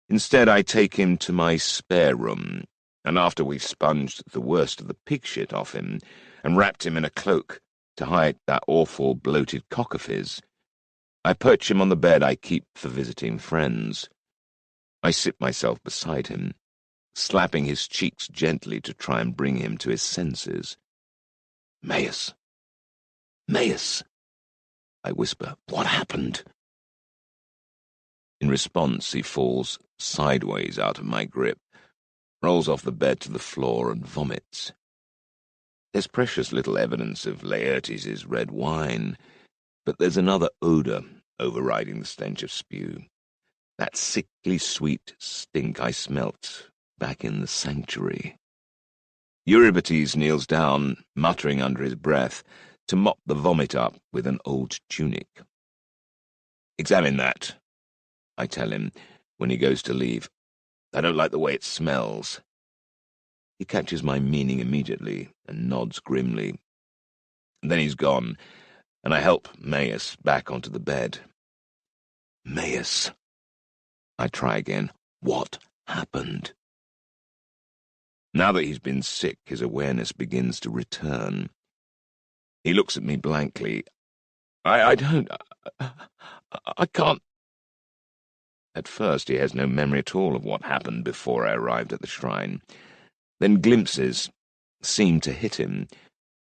Instead, I take him to my spare room, and after we've sponged the worst of the pig shit off him and wrapped him in a cloak to hide that awful bloated cock of his, I perch him on the bed I keep for visiting friends. I sit myself beside him, slapping his cheeks gently to try and bring him to his senses. Maius! Maius! I whisper, what happened? In response, he falls sideways out of my grip, rolls off the bed to the floor and vomits. There's precious little evidence of Laertes' red wine, but there's another odour overriding the stench of spew. That sickly sweet stink I smelt back in the sanctuary. Eurybates kneels down, muttering under his breath, to mop the vomit up with an old tunic. Examine that, I tell him, when he goes to leave. I don't like the way it smells. He catches my meaning immediately and nods grimly. And then he's gone, and I help Maius back onto the bed. Maius, I try again. What happened? Now that he's been sick, his awareness begins to return. He looks at me blankly. I can't... At first he has no memory at all of what happened before I arrived at the shrine. Then glimpses seem to hit him,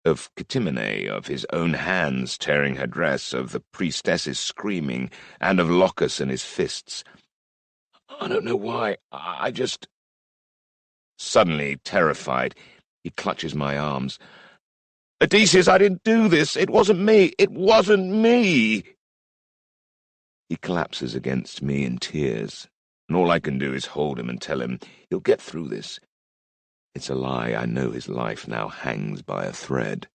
of Kitemene, of his own hands tearing her dress, of the priestesses screaming, and of Locus and his fists. I don't know why, I just... Suddenly, terrified, he clutches my arms. Odysseus, I didn't do this. It wasn't me. It wasn't me. He collapses against me in tears, and all I can do is hold him and tell him he'll get through this. It's a lie. I know his life now hangs by a thread.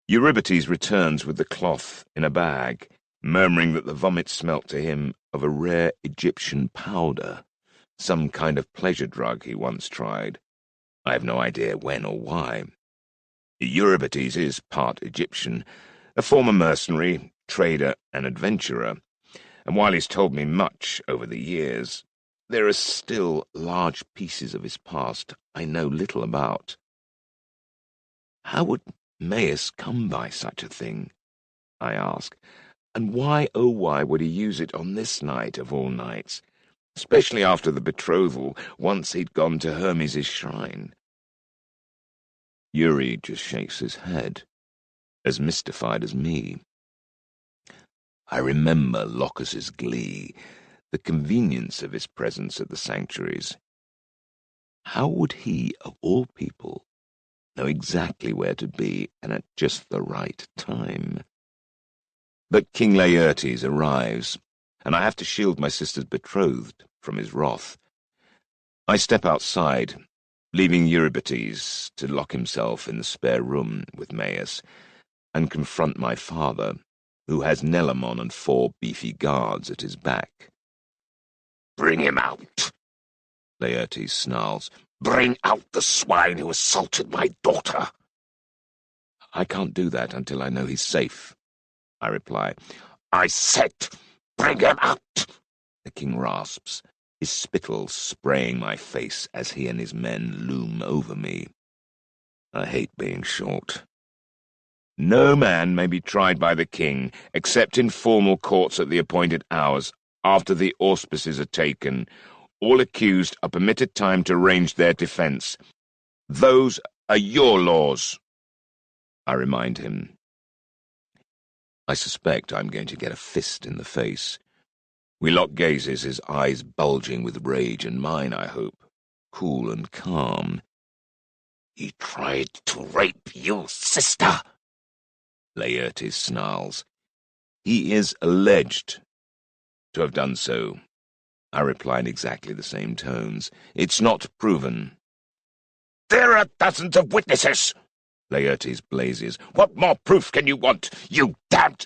Eurybates returns with the cloth in a bag, murmuring that the vomit smelt to him of a rare Egyptian powder, some kind of pleasure drug he once tried. I have no idea when or why. Eurybates is part Egyptian, a former mercenary, trader, and adventurer, and while he's told me much over the years, there are still large pieces of his past I know little about. How would Maius come by such a thing? I ask, and why, oh why, would he use it on this night of all nights, especially after the betrothal, once he'd gone to Hermes' shrine? Eury just shakes his head, as mystified as me. I remember Locus's glee, the convenience of his presence at the sanctuaries, How would he, of all people, know exactly where to be and at just the right time? But King Laertes arrives, and I have to shield my sister's betrothed from his wrath. I step outside, leaving Eurybates to lock himself in the spare room with Maius, and confront my father, who has Nelamon and 4 beefy guards at his back. "Bring him out," Laertes snarls. "Bring out the swine who assaulted my daughter." I can't do that until I know he's safe, I reply. "I said, bring him out," the king rasps, his spittle spraying my face as he and his men loom over me. I hate being short. No man may be tried by the king, except in formal courts at the appointed hours, after the auspices are taken. All accused are permitted time to arrange their defence. Those are your laws, I remind him. I suspect I'm going to get a fist in the face. We lock gazes, his eyes bulging with rage, and mine, I hope, cool and calm. "He tried to rape you, sister," Laertes snarls. He is alleged to have done so, I reply in exactly the same tones. It's not proven. "There are dozens of witnesses," Laertes blazes. "What more proof can you want, you damned—"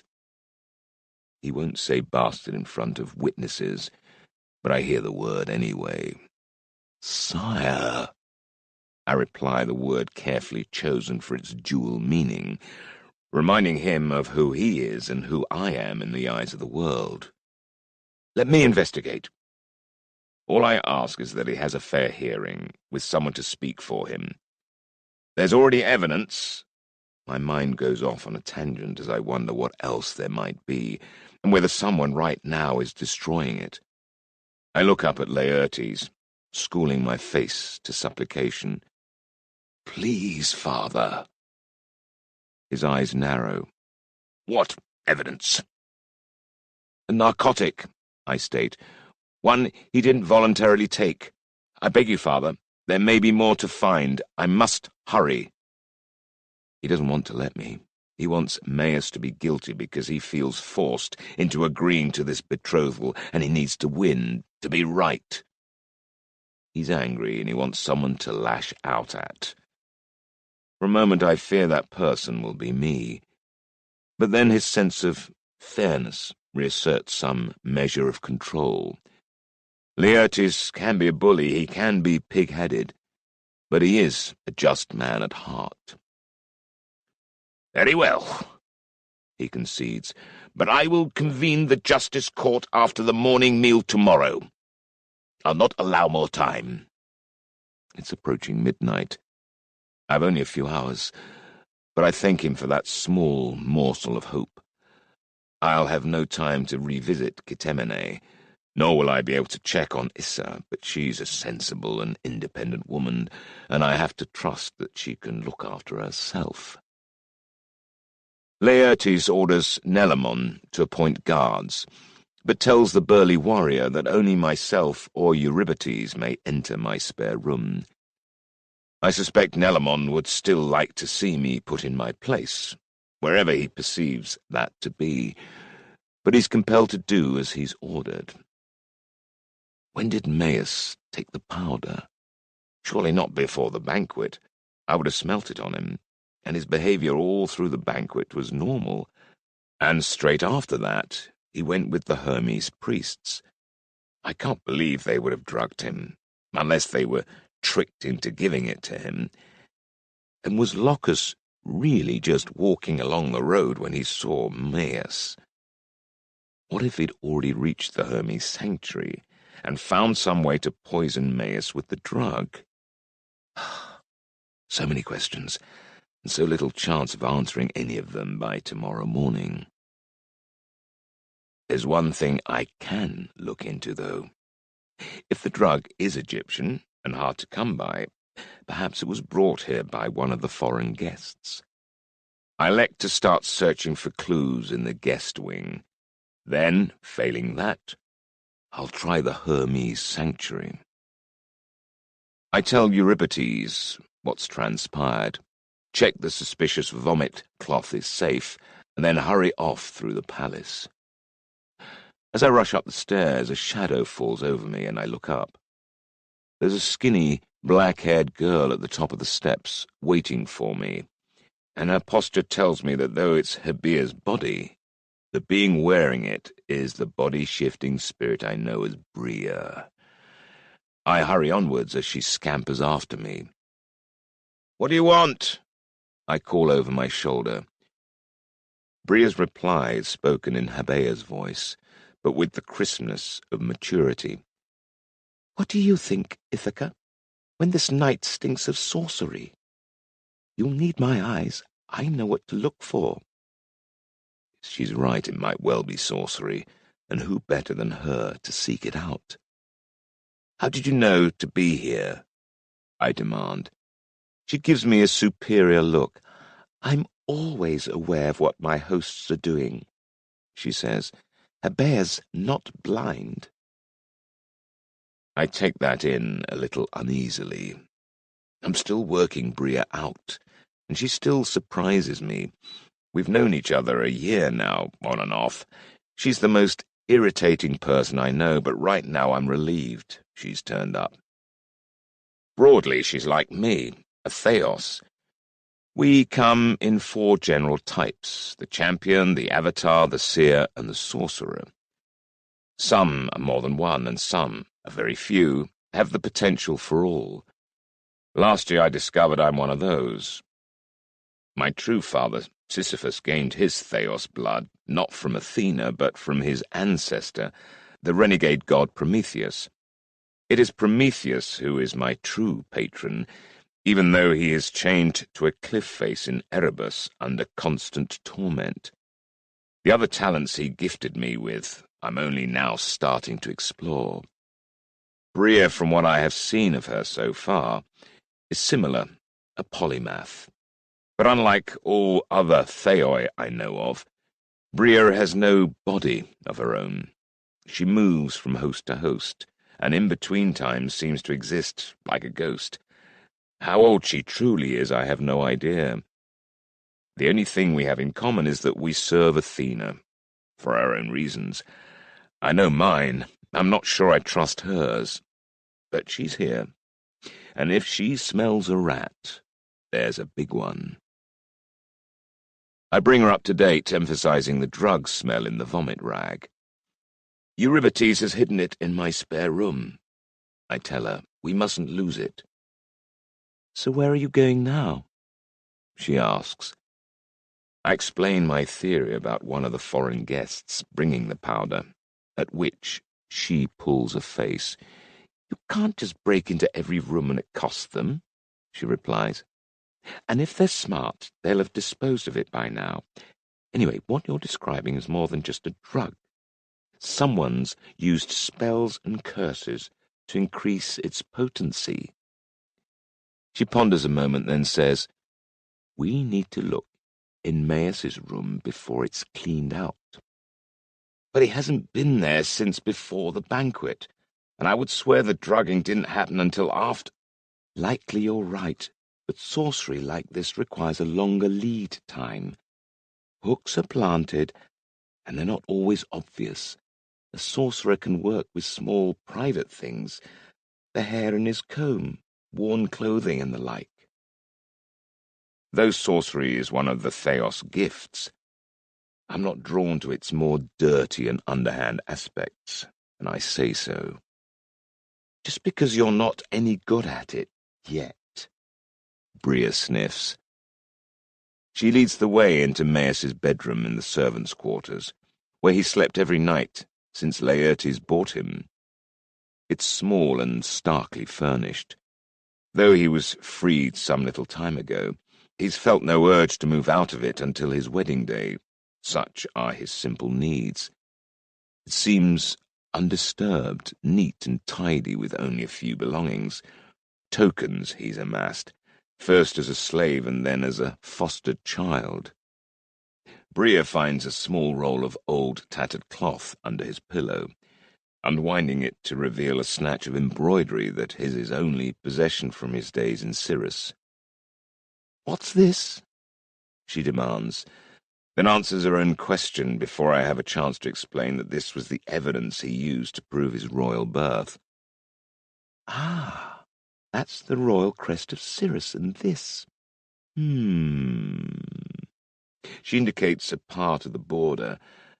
He won't say bastard in front of witnesses, but I hear the word anyway. Sire, I reply, the word carefully chosen for its dual meaning, reminding him of who he is and who I am in the eyes of the world. Let me investigate. All I ask is that he has a fair hearing, with someone to speak for him. There's already evidence. My mind goes off on a tangent as I wonder what else there might be, and whether someone right now is destroying it. I look up at Laertes, schooling my face to supplication. Please, father. His eyes narrow. "What evidence?" A narcotic, I state. One he didn't voluntarily take. I beg you, father, there may be more to find. I must hurry. He doesn't want to let me. He wants Maius to be guilty because he feels forced into agreeing to this betrothal, and he needs to win, to be right. He's angry, and he wants someone to lash out at. For a moment I fear that person will be me. But then his sense of fairness reasserts some measure of control. Laertes can be a bully, he can be pig-headed, but he is a just man at heart. "Very well," he concedes, "but I will convene the justice court after the morning meal tomorrow. I'll not allow more time." It's approaching midnight. I've only a few hours, but I thank him for that small morsel of hope. I'll have no time to revisit Kitemene, nor will I be able to check on Issa, but she's a sensible and independent woman, and I have to trust that she can look after herself. Laertes orders Nelamon to appoint guards, but tells the burly warrior that only myself or Eurybates may enter my spare room. I suspect Nelamon would still like to see me put in my place, wherever he perceives that to be, but he's compelled to do as he's ordered. When did Maius take the powder? Surely not before the banquet. I would have smelt it on him, and his behaviour all through the banquet was normal. And straight after that, he went with the Hermes priests. I can't believe they would have drugged him, unless they were tricked into giving it to him. And was Locus really just walking along the road when he saw Maius? What if he'd already reached the Hermes sanctuary and found some way to poison Maius with the drug? So many questions, and so little chance of answering any of them by tomorrow morning. There's one thing I can look into, though. If the drug is Egyptian and hard to come by, perhaps it was brought here by one of the foreign guests. I elect to start searching for clues in the guest wing. Then, failing that, I'll try the Hermes sanctuary. I tell Euripides what's transpired, check the suspicious vomit cloth is safe, and then hurry off through the palace. As I rush up the stairs, a shadow falls over me, and I look up. There's a skinny, black-haired girl at the top of the steps, waiting for me, and her posture tells me that though it's Hebea's body, the being wearing it is the body-shifting spirit I know as Bria. I hurry onwards as she scampers after me. "What do you want?" I call over my shoulder. Bria's reply is spoken in Hebea's voice, but with the crispness of maturity. "What do you think, Ithaca, when this night stinks of sorcery? You'll need my eyes. I know what to look for." She's right, it might well be sorcery, and who better than her to seek it out? "How did you know to be here?" I demand. She gives me a superior look. "I'm always aware of what my hosts are doing," she says. "Hebea's not blind." I take that in a little uneasily. I'm still working Bria out, and she still surprises me. We've known each other a year now, on and off. She's the most irritating person I know, but right now I'm relieved she's turned up. Broadly, she's like me, a Theos. We come in 4 general types: the champion, the avatar, the seer, and the sorcerer. Some are more than one, and some, a very few, have the potential for all. Last year I discovered I'm one of those. My true father, Sisyphus, gained his Theos blood, not from Athena, but from his ancestor, the renegade god Prometheus. It is Prometheus who is my true patron, even though he is chained to a cliff face in Erebus under constant torment. The other talents he gifted me with, I'm only now starting to explore. Bria, from what I have seen of her so far, is similar, a polymath. But unlike all other Theoi I know of, Bria has no body of her own. She moves from host to host, and in between times seems to exist like a ghost. How old she truly is, I have no idea. The only thing we have in common is that we serve Athena, for our own reasons. I know mine. I'm not sure I trust hers. But she's here, and if she smells a rat, there's a big one. I bring her up to date, emphasizing the drug smell in the vomit rag. "Euripides has hidden it in my spare room," I tell her. "We mustn't lose it." "So where are you going now?" she asks. I explain my theory about one of the foreign guests bringing the powder, at which she pulls a face. "You can't just break into every room and accost them," she replies. "And if they're smart, they'll have disposed of it by now. Anyway, what you're describing is more than just a drug. Someone's used spells and curses to increase its potency." She ponders a moment, then says, "We need to look in Maius's room before it's cleaned out." "But he hasn't been there since before the banquet, and I would swear the drugging didn't happen until after." "Likely you're right, but sorcery like this requires a longer lead time. Hooks are planted, and they're not always obvious. A sorcerer can work with small private things, the hair in his comb, worn clothing, and the like." Though sorcery is one of the Theos gifts, I'm not drawn to its more dirty and underhand aspects, and I say so. "Just because you're not any good at it yet," Bria sniffs. She leads the way into Maius's bedroom in the servants' quarters, where he slept every night since Laertes bought him. It's small and starkly furnished. Though he was freed some little time ago, he's felt no urge to move out of it until his wedding day. Such are his simple needs. It seems undisturbed, neat and tidy with only a few belongings. Tokens he's amassed, first as a slave and then as a fostered child. Bria finds a small roll of old tattered cloth under his pillow. unwinding it to reveal a snatch of embroidery that is his only possession from his days in Cirrus. "What's this?" she demands, then answers her own question before I have a chance to explain that this was the evidence he used to prove his royal birth. "Ah, that's the royal crest of Cirrus, and this. She indicates a part of the border,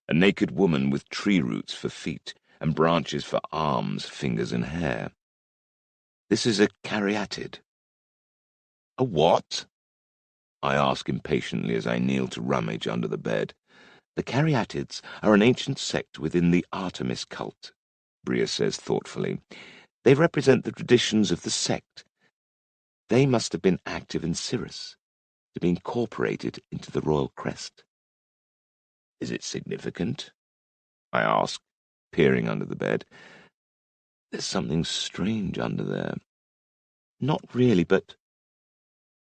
a naked woman with tree roots for feet and branches for arms, fingers, and hair. This is a caryatid." "A what?" I ask impatiently as I kneel to rummage under the bed. "The caryatids are an ancient sect within the Artemis cult," Bria says thoughtfully. "They represent the traditions of the sect. They must have been active in Cirrus to be incorporated into the royal crest." "Is it significant?" I ask, peering under the bed. "There's something strange under there." "Not really, but—"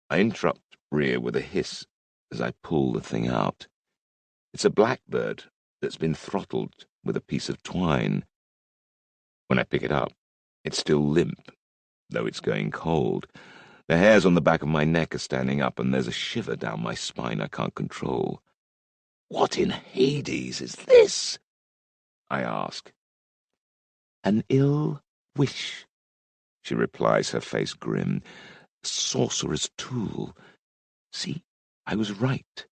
I interrupt Bria with a hiss as I pull the thing out. It's a blackbird that's been throttled with a piece of twine. When I pick it up, it's still limp, though it's going cold. The hairs on the back of my neck are standing up, and there's a shiver down my spine I can't control. "What in Hades is this?" I ask. "An ill wish," she replies, her face grim. "A sorcerer's tool. See, I was right."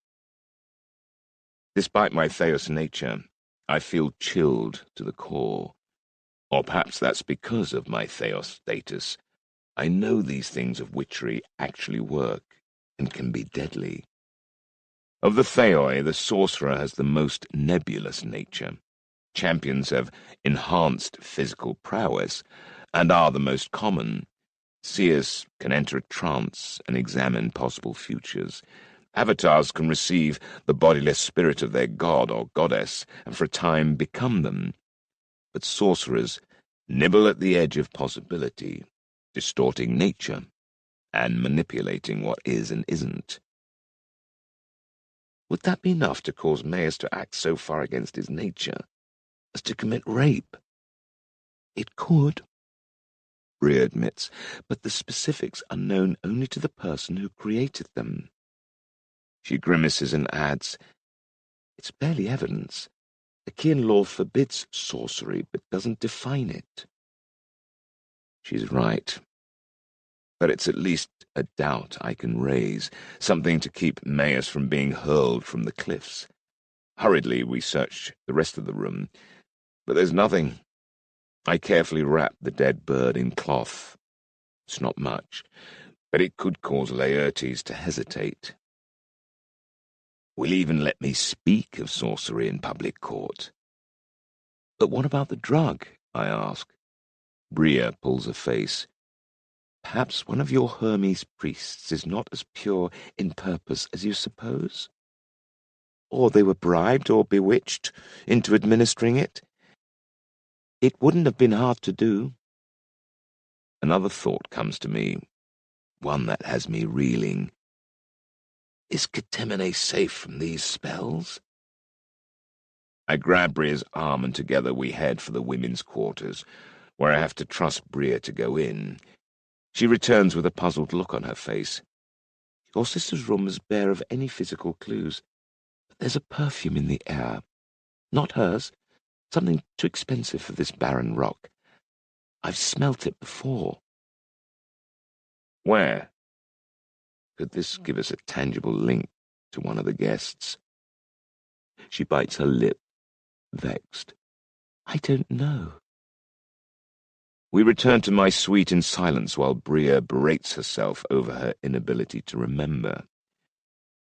Despite my Theos nature, I feel chilled to the core. Or perhaps that's because of my Theos status. I know these things of witchery actually work and can be deadly. Of the Theoi, the sorcerer has the most nebulous nature. Champions have enhanced physical prowess and are the most common. Seers can enter a trance and examine possible futures. Avatars can receive the bodiless spirit of their god or goddess and for a time become them. But sorcerers nibble at the edge of possibility, distorting nature and manipulating what is and isn't. Would that be enough to cause Maius to act so far against his nature as to commit rape? It could, Bria admits, but the specifics are known only to the person who created them. She grimaces and adds, "It's barely evidence. The Achaean law forbids sorcery, but doesn't define it." She's right. But it's at least a doubt I can raise, something to keep Maius from being hurled from the cliffs. Hurriedly, we search the rest of the room, but there's nothing. I carefully wrap the dead bird in cloth. It's not much, but it could cause Laertes to hesitate. Will even let me speak of sorcery in public court. But what about the drug? I ask. Bria pulls a face. Perhaps one of your Hermes priests is not as pure in purpose as you suppose? Or they were bribed or bewitched into administering it? It wouldn't have been hard to do. Another thought comes to me, one that has me reeling. Is Catemine safe from these spells? I grab Bria's arm and together we head for the women's quarters, where I have to trust Bria to go in. She returns with a puzzled look on her face. Your sister's room is bare of any physical clues, but there's a perfume in the air. Not hers, something too expensive for this barren rock. I've smelt it before. Where? Could this give us a tangible link to one of the guests? She bites her lip, vexed. I don't know. We return to my suite in silence while Bria berates herself over her inability to remember.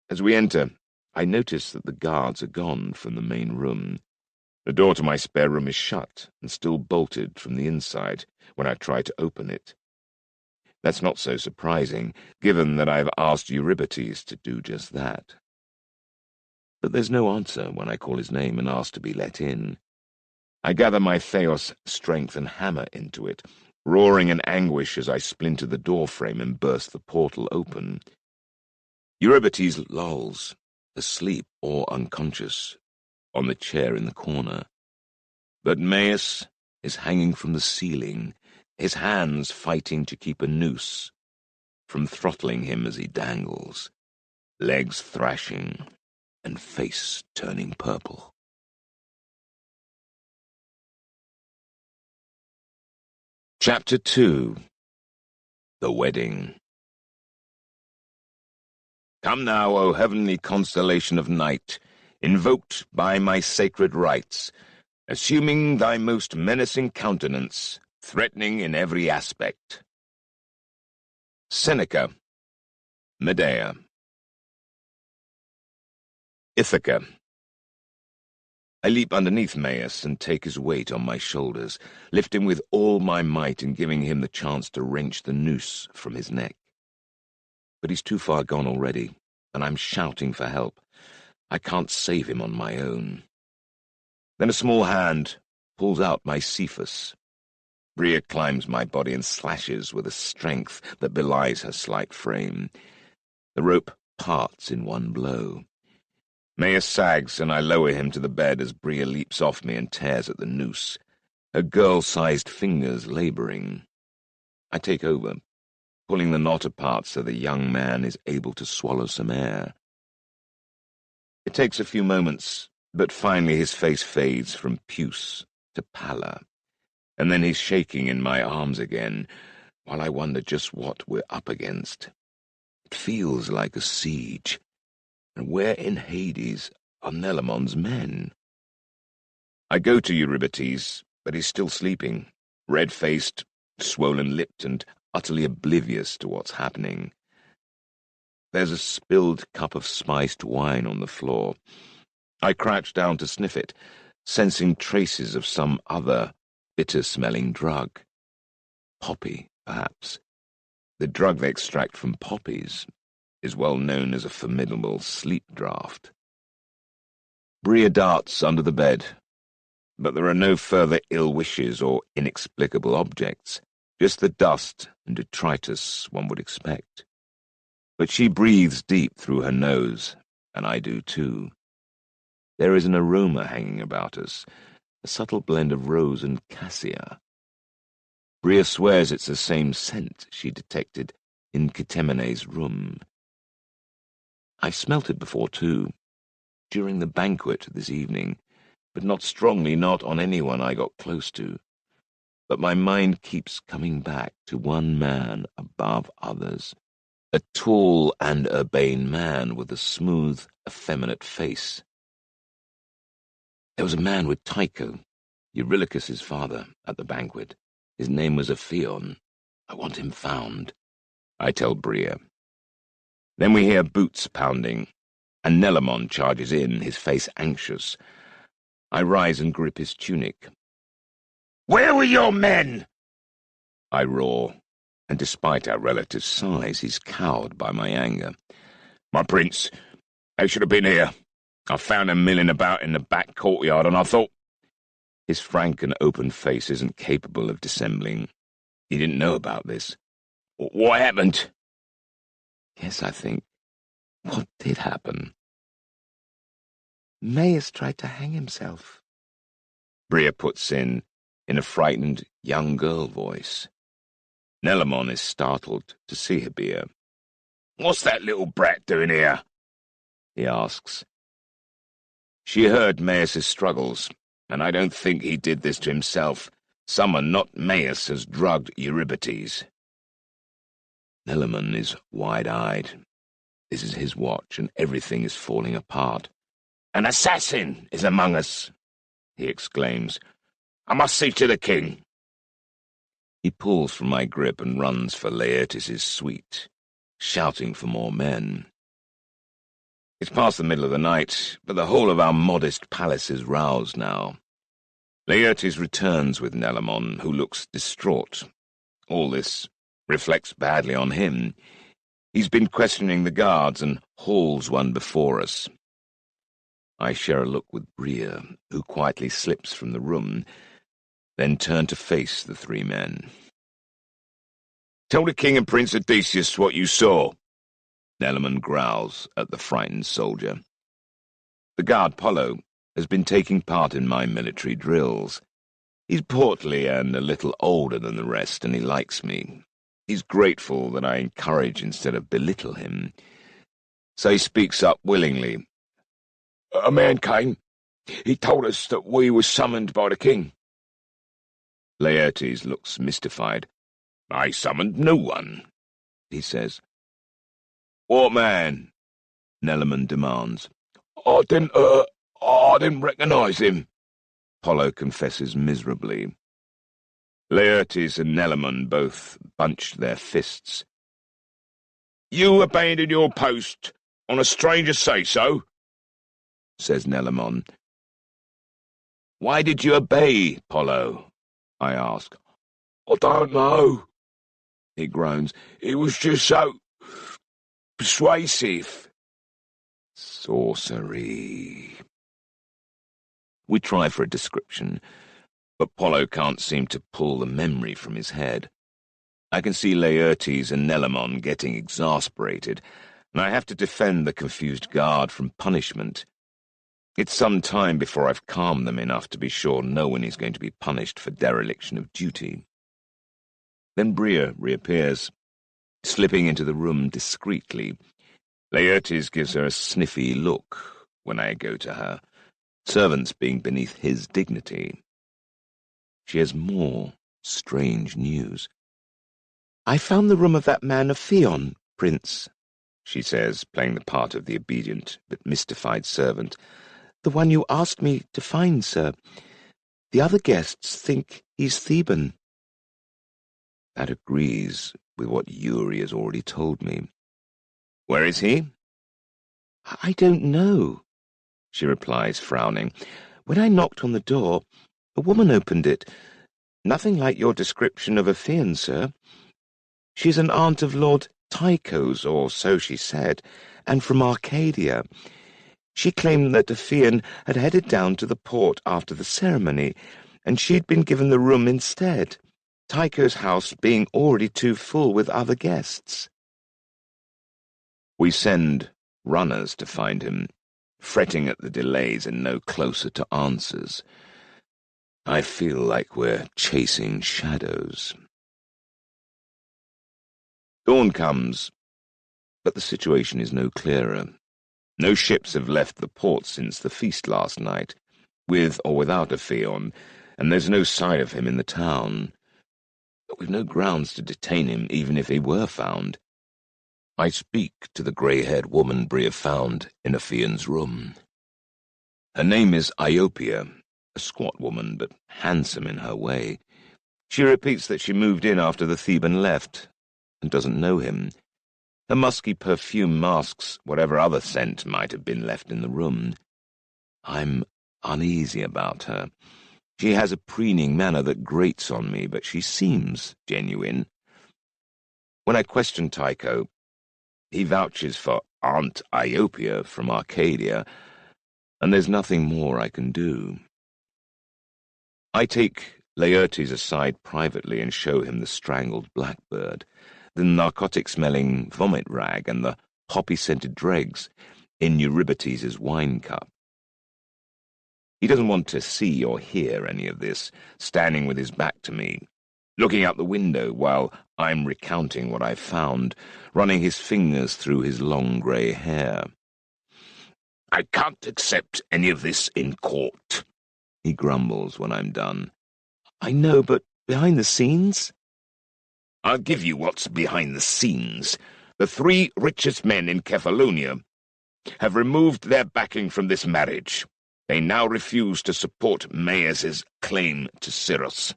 As we enter, I notice that the guards are gone from the main room. The door to my spare room is shut and still bolted from the inside when I try to open it. That's not so surprising, given that I've asked Eurybates to do just that. But there's no answer when I call his name and ask to be let in. I gather my Theos strength and hammer into it, roaring in anguish as I splinter the doorframe and burst the portal open. Eurybates lolls, asleep or unconscious, on the chair in the corner. But Maius, is hanging from the ceiling, his hands fighting to keep a noose from throttling him as he dangles, legs thrashing and face turning purple. Chapter 2. The Wedding. Come now, O heavenly constellation of night, invoked by my sacred rites, assuming thy most menacing countenance, threatening in every aspect. Seneca, Medea. Ithaca. I leap underneath Maius and take his weight on my shoulders, lift him with all my might and giving him the chance to wrench the noose from his neck. But he's too far gone already, and I'm shouting for help. I can't save him on my own. Then a small hand pulls out my Cephas. Bria climbs my body and slashes with a strength that belies her slight frame. The rope parts in one blow. Maius sags, and I lower him to the bed as Bria leaps off me and tears at the noose, her girl-sized fingers labouring. I take over, pulling the knot apart so the young man is able to swallow some air. It takes a few moments, but finally his face fades from puce to pallor, and then he's shaking in my arms again, while I wonder just what we're up against. It feels like a siege, and where in Hades are Nelamon's men? I go to Eurybates, but he's still sleeping, red-faced, swollen-lipped, and utterly oblivious to what's happening. There's a spilled cup of spiced wine on the floor. I crouch down to sniff it, sensing traces of some other bitter-smelling drug. Poppy, perhaps. The drug they extract from poppies is well known as a formidable sleep draught. Bria darts under the bed, but there are no further ill wishes or inexplicable objects, just the dust and detritus one would expect. But she breathes deep through her nose, and I do too. There is an aroma hanging about us, a subtle blend of rose and cassia. Bria swears it's the same scent she detected in Ctemene's room. I've smelt it before too, during the banquet this evening, but not strongly, not on anyone I got close to. But my mind keeps coming back to one man above others, a tall and urbane man with a smooth, effeminate face. There was a man with Tycho, Eurylochus's father, at the banquet. His name was Ophion. I want him found, I tell Bria. Then we hear boots pounding, and Nelamon charges in, his face anxious. I rise and grip his tunic. "Where were your men?" I roar, and despite our relative size, he's cowed by my anger. "My prince, they should have been here. I found them milling about in the back courtyard, and I thought—" His frank and open face isn't capable of dissembling. He didn't know about this. "What happened?" Yes, I think. What did happen? Maius tried to hang himself, Bria puts in a frightened young girl voice. Nelamon is startled to see her beer. "What's that little brat doing here?" he asks. She heard Maius's struggles, and I don't think he did this to himself. Someone, not Maius, has drugged Eurybates. Nelamon is wide-eyed. This is his watch, and everything is falling apart. "An assassin is among us," he exclaims. "I must see to the king." He pulls from my grip and runs for Laertes' suite, shouting for more men. It's past the middle of the night, but the whole of our modest palace is roused now. Laertes returns with Nelamon, who looks distraught. All this reflects badly on him. He's been questioning the guards and hauls one before us. I share a look with Bria, who quietly slips from the room, then turn to face the three men. "Tell the king and Prince Odysseus what you saw," Nelamon growls at the frightened soldier. The guard, Polo, has been taking part in my military drills. He's portly and a little older than the rest, and he likes me. He's grateful that I encourage instead of belittle him. So he speaks up willingly. A man came. He told us that we were summoned by the king. Laertes looks mystified. I summoned no one, he says. What man? Nellerman demands. I didn't recognize him, Apollo confesses miserably. Laertes and Nellerman both bunched their fists. You abandoned your post on a stranger's say-so, says Nellerman. Why did you obey, Apollo? I ask. I don't know, he groans. It was just so persuasive. Sorcery. We try for a description, but Apollo can't seem to pull the memory from his head. I can see Laertes and Nellerman getting exasperated, and I have to defend the confused guard from punishment. It's some time before I've calmed them enough to be sure no one is going to be punished for dereliction of duty. Then Bria reappears, slipping into the room discreetly. Laertes gives her a sniffy look when I go to her, servants being beneath his dignity. She has more strange news. I found the room of that man of Theon, Prince, she says, playing the part of the obedient but mystified servant. The one you asked me to find, sir. The other guests think he's Theban. That agrees with what Yuri has already told me. Where is he? I don't know, she replies, frowning. When I knocked on the door, a woman opened it. Nothing like your description of a Theon, sir. She's an aunt of Lord Tycho's, or so she said, and from Arcadia. She claimed that the Theon had headed down to the port after the ceremony, and she'd been given the room instead, Tycho's house being already too full with other guests. We send runners to find him, fretting at the delays and no closer to answers. I feel like we're chasing shadows. Dawn comes, but the situation is no clearer. No ships have left the port since the feast last night, with or without a Theon, and there's no sign of him in the town. But we've no grounds to detain him, even if he were found. I speak to the grey-haired woman Bria found in a Theon's room. Her name is Iopia, a squat woman, but handsome in her way. She repeats that she moved in after the Theban left, and doesn't know him. Her musky perfume masks whatever other scent might have been left in the room. I'm uneasy about her. She has a preening manner that grates on me, but she seems genuine. When I question Tycho, he vouches for Aunt Iopia from Arcadia, and there's nothing more I can do. I take Laertes aside privately and show him the strangled blackbird, the narcotic-smelling vomit rag, and the poppy-scented dregs in Eurybates' wine cup. He doesn't want to see or hear any of this, standing with his back to me, looking out the window while I'm recounting what I've found, running his fingers through his long grey hair. I can't accept any of this in court, he grumbles when I'm done. I know, but behind the scenes? I'll give you what's behind the scenes. The 3 richest men in Kefalonia have removed their backing from this marriage. They now refuse to support Maius' claim to Cyrus.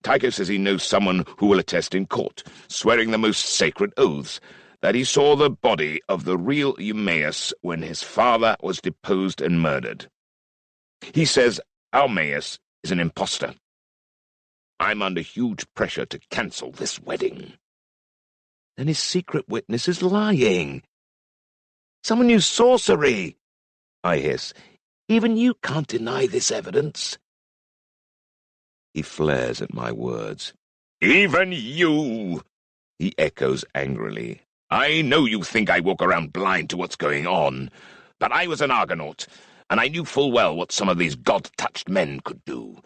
Tycho says he knows someone who will attest in court, swearing the most sacred oaths, that he saw the body of the real Eumaeus when his father was deposed and murdered. He says Eumaeus is an impostor. I'm under huge pressure to cancel this wedding. Then his secret witness is lying. Someone used sorcery, I hiss. Even you can't deny this evidence. He flares at my words. Even you, he echoes angrily. I know you think I walk around blind to what's going on, but I was an Argonaut, and I knew full well what some of these god-touched men could do.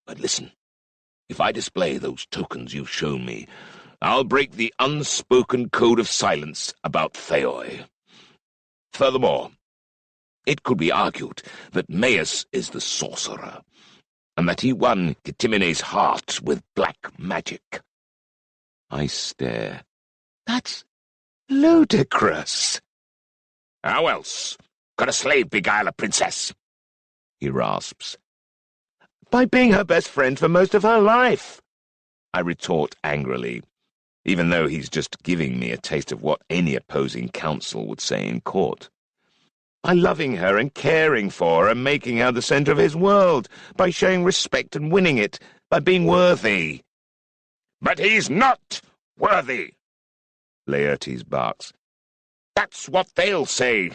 But listen, if I display those tokens you've shown me, I'll break the unspoken code of silence about Theoi. Furthermore, it could be argued that Maius is the sorcerer, and that he won Catimene's heart with black magic. I stare. That's ludicrous. How else could a slave beguile a princess? He rasps. By being her best friend for most of her life, I retort angrily, even though he's just giving me a taste of what any opposing counsel would say in court. By loving her and caring for her and making her the centre of his world, by showing respect and winning it, by being worthy. But he's not worthy, Laertes barks. That's what they'll say,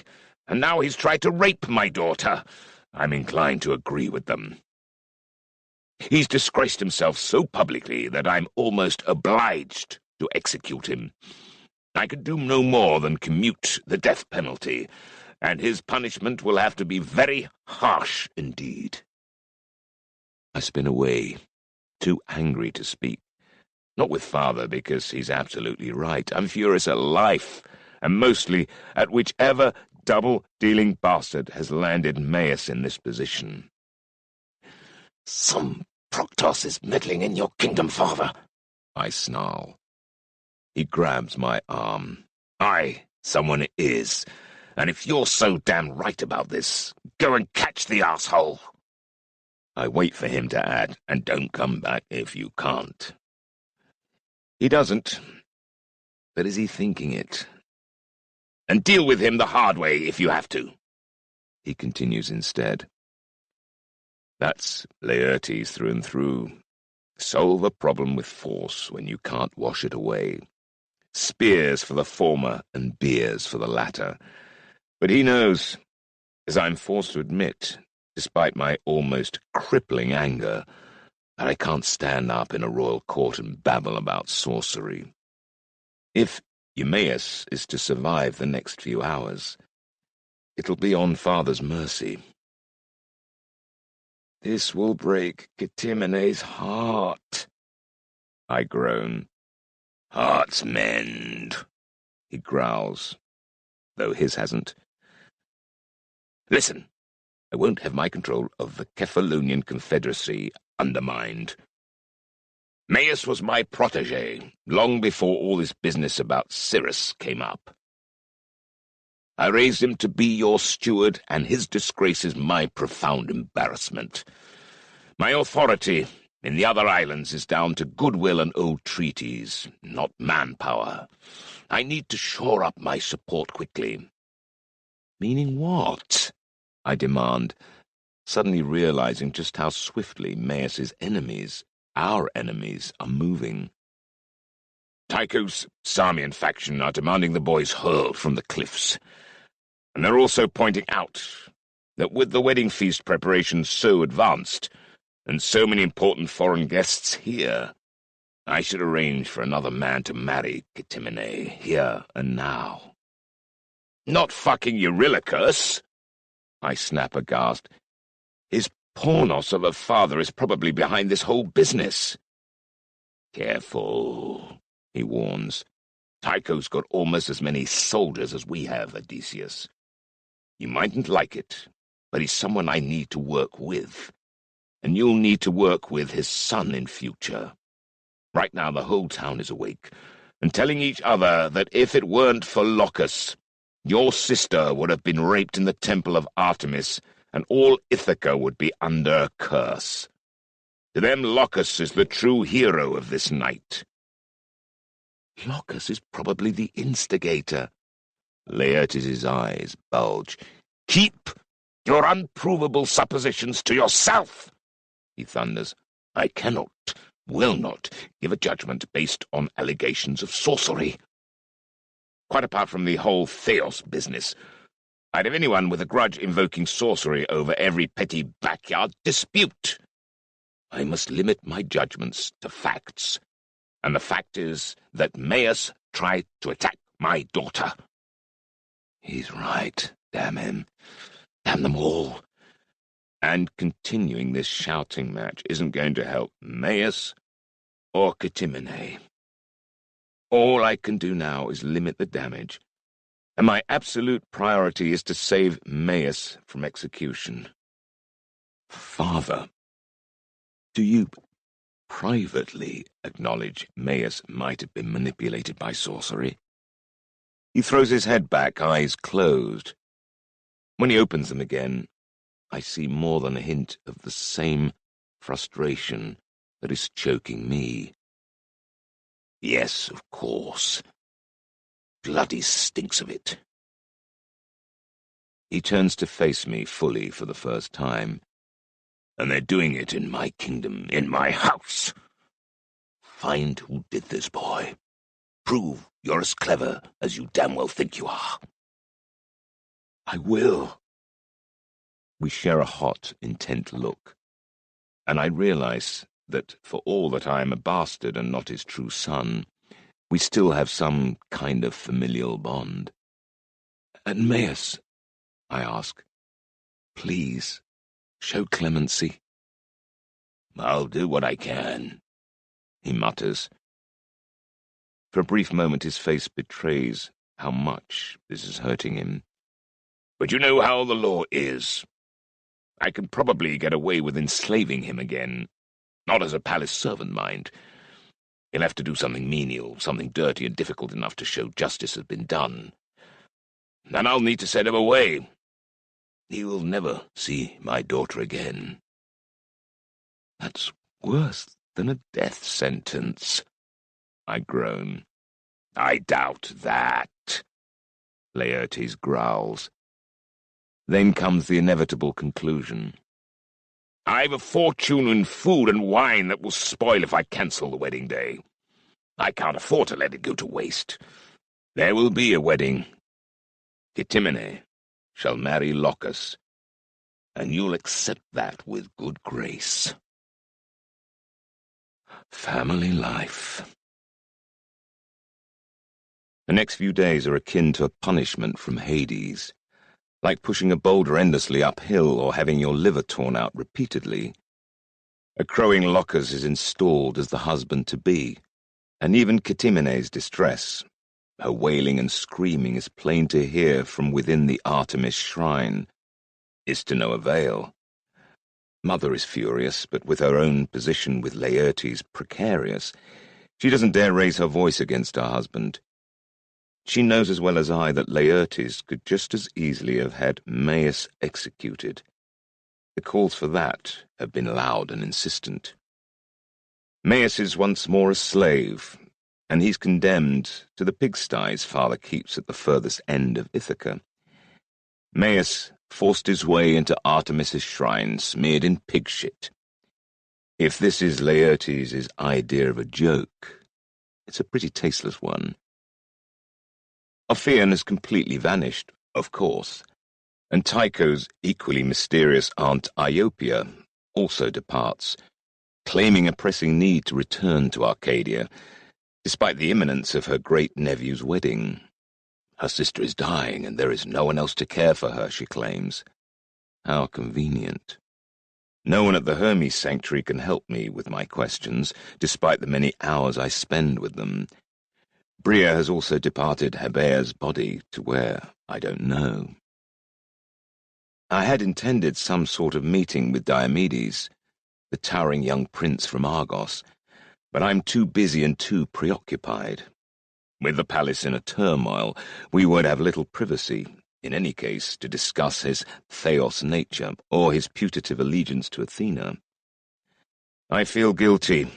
and now he's tried to rape my daughter. I'm inclined to agree with them. He's disgraced himself so publicly that I'm almost obliged to execute him. I can do no more than commute the death penalty, and his punishment will have to be very harsh indeed. I spin away, too angry to speak. Not with father, because he's absolutely right. I'm furious at life, and mostly at whichever double-dealing bastard has landed Maius in this position. Some Proctos is meddling in your kingdom, father, I snarl. He grabs my arm. Aye, someone is. And if you're so damn right about this, go and catch the asshole. I wait for him to add, and don't come back if you can't. He doesn't. But is he thinking it? And deal with him the hard way if you have to. He continues instead. That's Laertes through and through. Solve a problem with force when you can't wash it away. Spears for the former and beers for the latter. But he knows, as I'm forced to admit, despite my almost crippling anger, that I can't stand up in a royal court and babble about sorcery. If Eumaeus is to survive the next few hours, it'll be on father's mercy. This will break Catimene's heart, I groan. Hearts mend, he growls, though his hasn't. Listen, I won't have my control of the Kephalonian Confederacy undermined. Maius was my protégé, long before all this business about Cyrus came up. I raised him to be your steward, and his disgrace is my profound embarrassment. My authority in the other islands is down to goodwill and old treaties, not manpower. I need to shore up my support quickly. Meaning what? I demand, suddenly realizing just how swiftly Maius's enemies, our enemies, are moving. Tycho's Samian faction are demanding the boys hurled from the cliffs. And they're also pointing out that with the wedding feast preparations so advanced, and so many important foreign guests here, I should arrange for another man to marry Ctimene here and now. Not fucking Eurylochus, I snap aghast. His pornos of a father is probably behind this whole business. Careful, he warns. Tycho's got almost as many soldiers as we have, Odysseus. You mightn't like it, but he's someone I need to work with. And you'll need to work with his son in future. Right now the whole town is awake, and telling each other that if it weren't for Locus, your sister would have been raped in the temple of Artemis, and all Ithaca would be under a curse. To them, Locus is the true hero of this night. Locus is probably the instigator. Laertes' eyes bulge. Keep your unprovable suppositions to yourself, he thunders. I cannot, will not, give a judgment based on allegations of sorcery. Quite apart from the whole Theos business, I'd have anyone with a grudge invoking sorcery over every petty backyard dispute. I must limit my judgments to facts, and the fact is that Maius tried to attack my daughter. He's right, damn him. Damn them all. And continuing this shouting match isn't going to help Maius or Catimene. All I can do now is limit the damage, and my absolute priority is to save Maius from execution. Father, do you privately acknowledge Maius might have been manipulated by sorcery? He throws his head back, eyes closed. When he opens them again, I see more than a hint of the same frustration that is choking me. Yes, of course. Bloody stinks of it. He turns to face me fully for the first time. And they're doing it in my kingdom, in my house. Find who did this, boy. Prove you're as clever as you damn well think you are. I will. We share a hot, intent look, and I realize that for all that I am a bastard and not his true son, we still have some kind of familial bond. And Maius, I ask, please, show clemency. I'll do what I can, he mutters. For a brief moment his face betrays how much this is hurting him. But you know how the law is. I can probably get away with enslaving him again. Not as a palace servant, mind. He'll have to do something menial, something dirty and difficult enough to show justice has been done. And I'll need to send him away. He will never see my daughter again. That's worse than a death sentence, I groan. I doubt that, Laertes growls. Then comes the inevitable conclusion. I've a fortune in food and wine that will spoil if I cancel the wedding day. I can't afford to let it go to waste. There will be a wedding. Catimene shall marry Locus, and you'll accept that with good grace. Family life. The next few days are akin to a punishment from Hades, like pushing a boulder endlessly uphill or having your liver torn out repeatedly. A crowing Locus is installed as the husband-to-be, and even Catimene's distress, her wailing and screaming is plain to hear from within the Artemis shrine, is to no avail. Mother is furious, but with her own position with Laertes precarious, she doesn't dare raise her voice against her husband. She knows as well as I that Laertes could just as easily have had Maius executed. The calls for that have been loud and insistent. Maius is once more a slave, and he's condemned to the pigsties father keeps at the furthest end of Ithaca. Maius forced his way into Artemis's shrine, smeared in pig shit. If this is Laertes' idea of a joke, it's a pretty tasteless one. Ophion has completely vanished, of course, and Tycho's equally mysterious aunt Iopia also departs, claiming a pressing need to return to Arcadia, despite the imminence of her great-nephew's wedding. Her sister is dying, and there is no one else to care for her, she claims. How convenient. No one at the Hermes Sanctuary can help me with my questions, despite the many hours I spend with them. Bria has also departed Hebea's body to where, I don't know. I had intended some sort of meeting with Diomedes, the towering young prince from Argos, but I'm too busy and too preoccupied. With the palace in a turmoil, we would have little privacy, in any case, to discuss his theos nature or his putative allegiance to Athena. I feel guilty.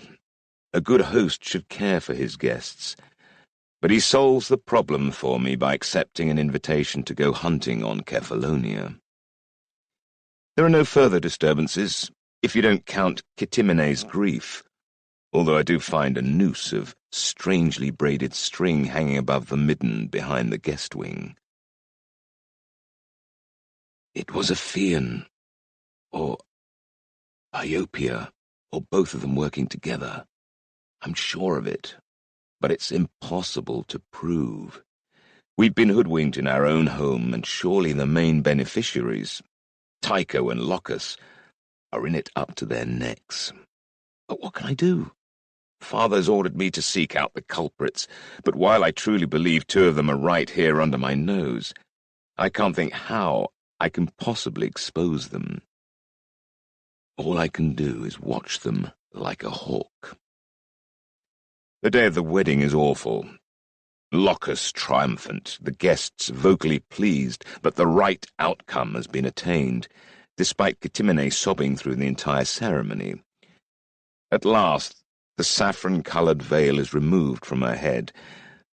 A good host should care for his guests, but he solves the problem for me by accepting an invitation to go hunting on Kephallonia. There are no further disturbances, if you don't count Catimene's grief, although I do find a noose of strangely braided string hanging above the midden behind the guest wing. It was Ophion, or Iopia, or both of them working together. I'm sure of it. But it's impossible to prove. We've been hoodwinked in our own home, and surely the main beneficiaries, Tycho and Locus, are in it up to their necks. But what can I do? Father's ordered me to seek out the culprits, but while I truly believe two of them are right here under my nose, I can't think how I can possibly expose them. All I can do is watch them like a hawk. The day of the wedding is awful. Locus triumphant, the guests vocally pleased, but the right outcome has been attained, despite Kitimene sobbing through the entire ceremony. At last, the saffron-coloured veil is removed from her head,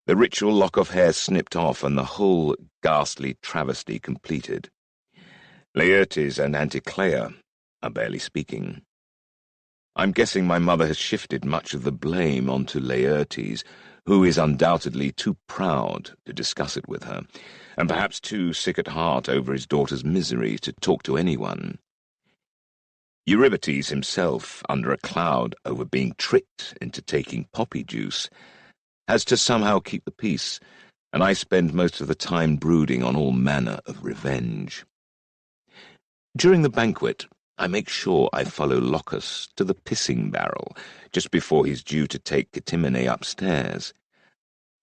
the ritual lock of hair snipped off, and the whole ghastly travesty completed. Laertes and Anticlea are barely speaking. I'm guessing my mother has shifted much of the blame onto Laertes, who is undoubtedly too proud to discuss it with her, and perhaps too sick at heart over his daughter's misery to talk to anyone. Eurybates himself, under a cloud over being tricked into taking poppy juice, has to somehow keep the peace, and I spend most of the time brooding on all manner of revenge. During the banquet, I make sure I follow Locus to the pissing barrel, just before he's due to take Kitimene upstairs.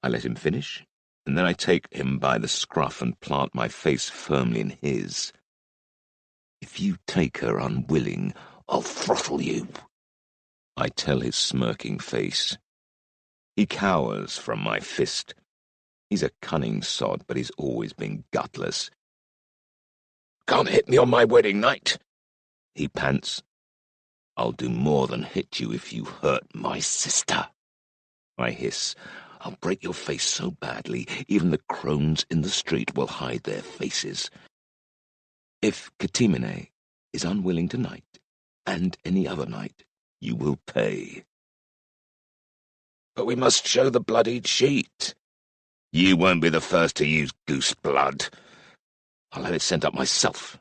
I let him finish, and then I take him by the scruff and plant my face firmly in his. "If you take her unwilling, I'll throttle you," I tell his smirking face. He cowers from my fist. He's a cunning sod, but he's always been gutless. "Can't hit me on my wedding night," he pants. "I'll do more than hit you if you hurt my sister," I hiss. "I'll break your face so badly, even the crones in the street will hide their faces. If Kitimene is unwilling tonight, and any other night, you will pay." "But we must show the bloodied sheet." "You won't be the first to use goose blood. I'll have it sent up myself."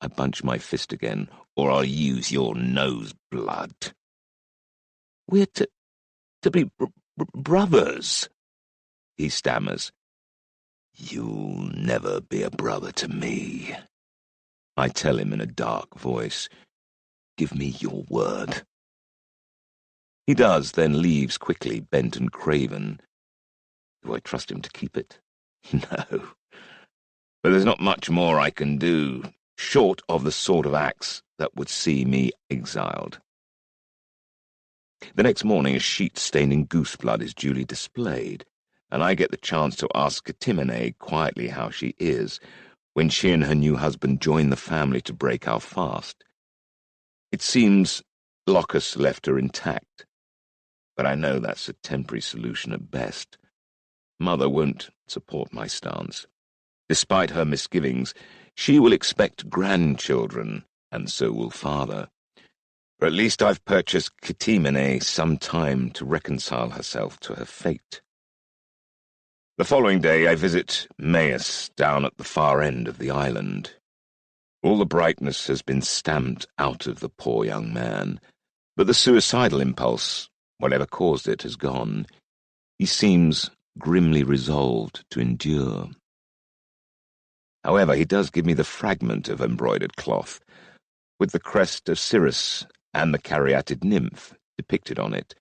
I bunch my fist again, "or I'll use your nose blood." "We're to be brothers," he stammers. "You'll never be a brother to me," I tell him in a dark voice. "Give me your word." He does, then leaves quickly, bent and craven. Do I trust him to keep it? No. But there's not much more I can do, short of the sort of acts that would see me exiled. The next morning a sheet stained in goose blood is duly displayed, and I get the chance to ask Kitimene quietly how she is, when she and her new husband join the family to break our fast. It seems Locus left her intact, but I know that's a temporary solution at best. Mother won't support my stance. Despite her misgivings, she will expect grandchildren, and so will father. For at least I've purchased Kitimene some time to reconcile herself to her fate. The following day I visit Maius down at the far end of the island. All the brightness has been stamped out of the poor young man, but the suicidal impulse, whatever caused it, has gone. He seems grimly resolved to endure. However, he does give me the fragment of embroidered cloth, with the crest of Cirrus and the caryatid nymph depicted on it,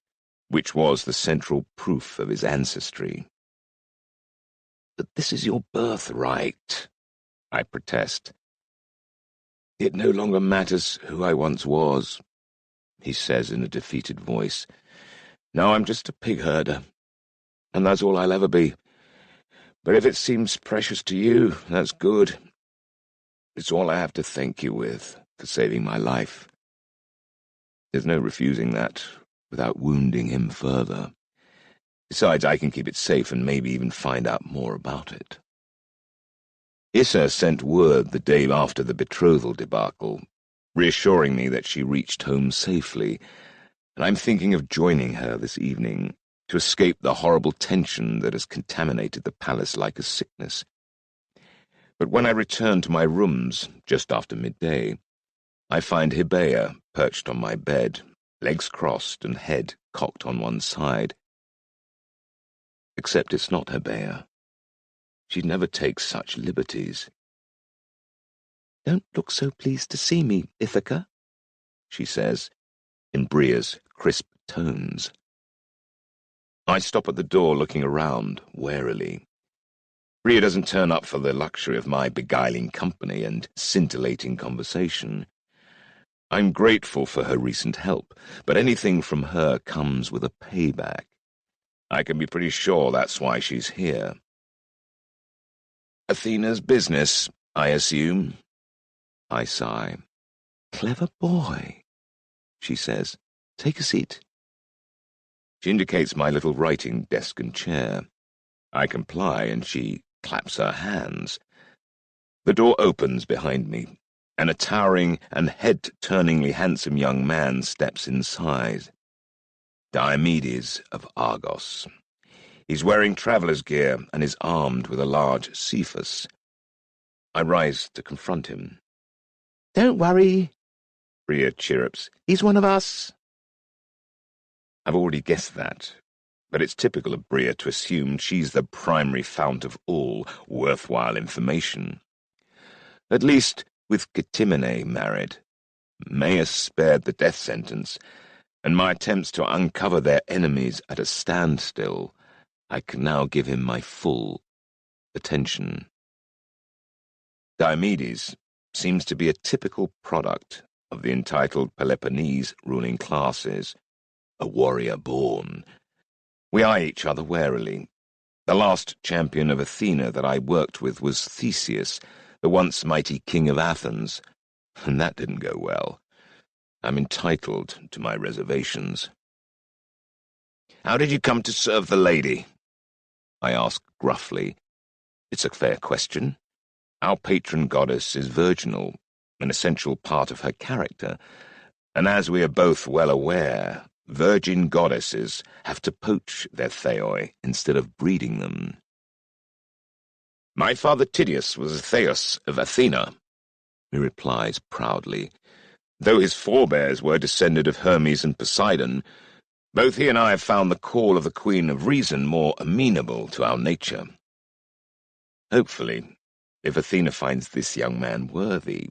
which was the central proof of his ancestry. "But this is your birthright," I protest. "It no longer matters who I once was," he says in a defeated voice. "Now I'm just a pig herder, and that's all I'll ever be. But if it seems precious to you, that's good. It's all I have to thank you with for saving my life." There's no refusing that, without wounding him further. Besides, I can keep it safe and maybe even find out more about it. Issa sent word the day after the betrothal debacle, reassuring me that she reached home safely, and I'm thinking of joining her this evening to escape the horrible tension that has contaminated the palace like a sickness. But when I return to my rooms just after midday, I find Hibea perched on my bed, legs crossed and head cocked on one side. Except it's not Hibea. She'd never take such liberties. "Don't look so pleased to see me, Ithaca," she says, in Bria's crisp tones. I stop at the door looking around, warily. Bria doesn't turn up for the luxury of my beguiling company and scintillating conversation. I'm grateful for her recent help, but anything from her comes with a payback. I can be pretty sure that's why she's here. Athena's business, I assume. I sigh. Clever boy, she says. Take a seat. She indicates my little writing desk and chair. I comply, and she claps her hands. The door opens behind me, and a towering and head-turningly handsome young man steps inside. Diomedes of Argos. He's wearing traveller's gear and is armed with a large Cephas. I rise to confront him. Don't worry, Bria chirrups. He's one of us. I've already guessed that, but it's typical of Bria to assume she's the primary fount of all worthwhile information. At least with Catimene married, Maius spared the death sentence, and my attempts to uncover their enemies at a standstill, I can now give him my full attention. Diomedes seems to be a typical product of the entitled Peloponnese ruling classes, a warrior born. We eye each other warily. The last champion of Athena that I worked with was Theseus, the once mighty king of Athens, and that didn't go well. I'm entitled to my reservations. How did you come to serve the lady? I ask gruffly. It's a fair question. Our patron goddess is virginal, an essential part of her character, and as we are both well aware, virgin goddesses have to poach their theoi instead of breeding them. My father Tydeus was a theos of Athena, he replies proudly. Though his forebears were descended of Hermes and Poseidon, both he and I have found the call of the Queen of Reason more amenable to our nature. Hopefully, if Athena finds this young man worthy,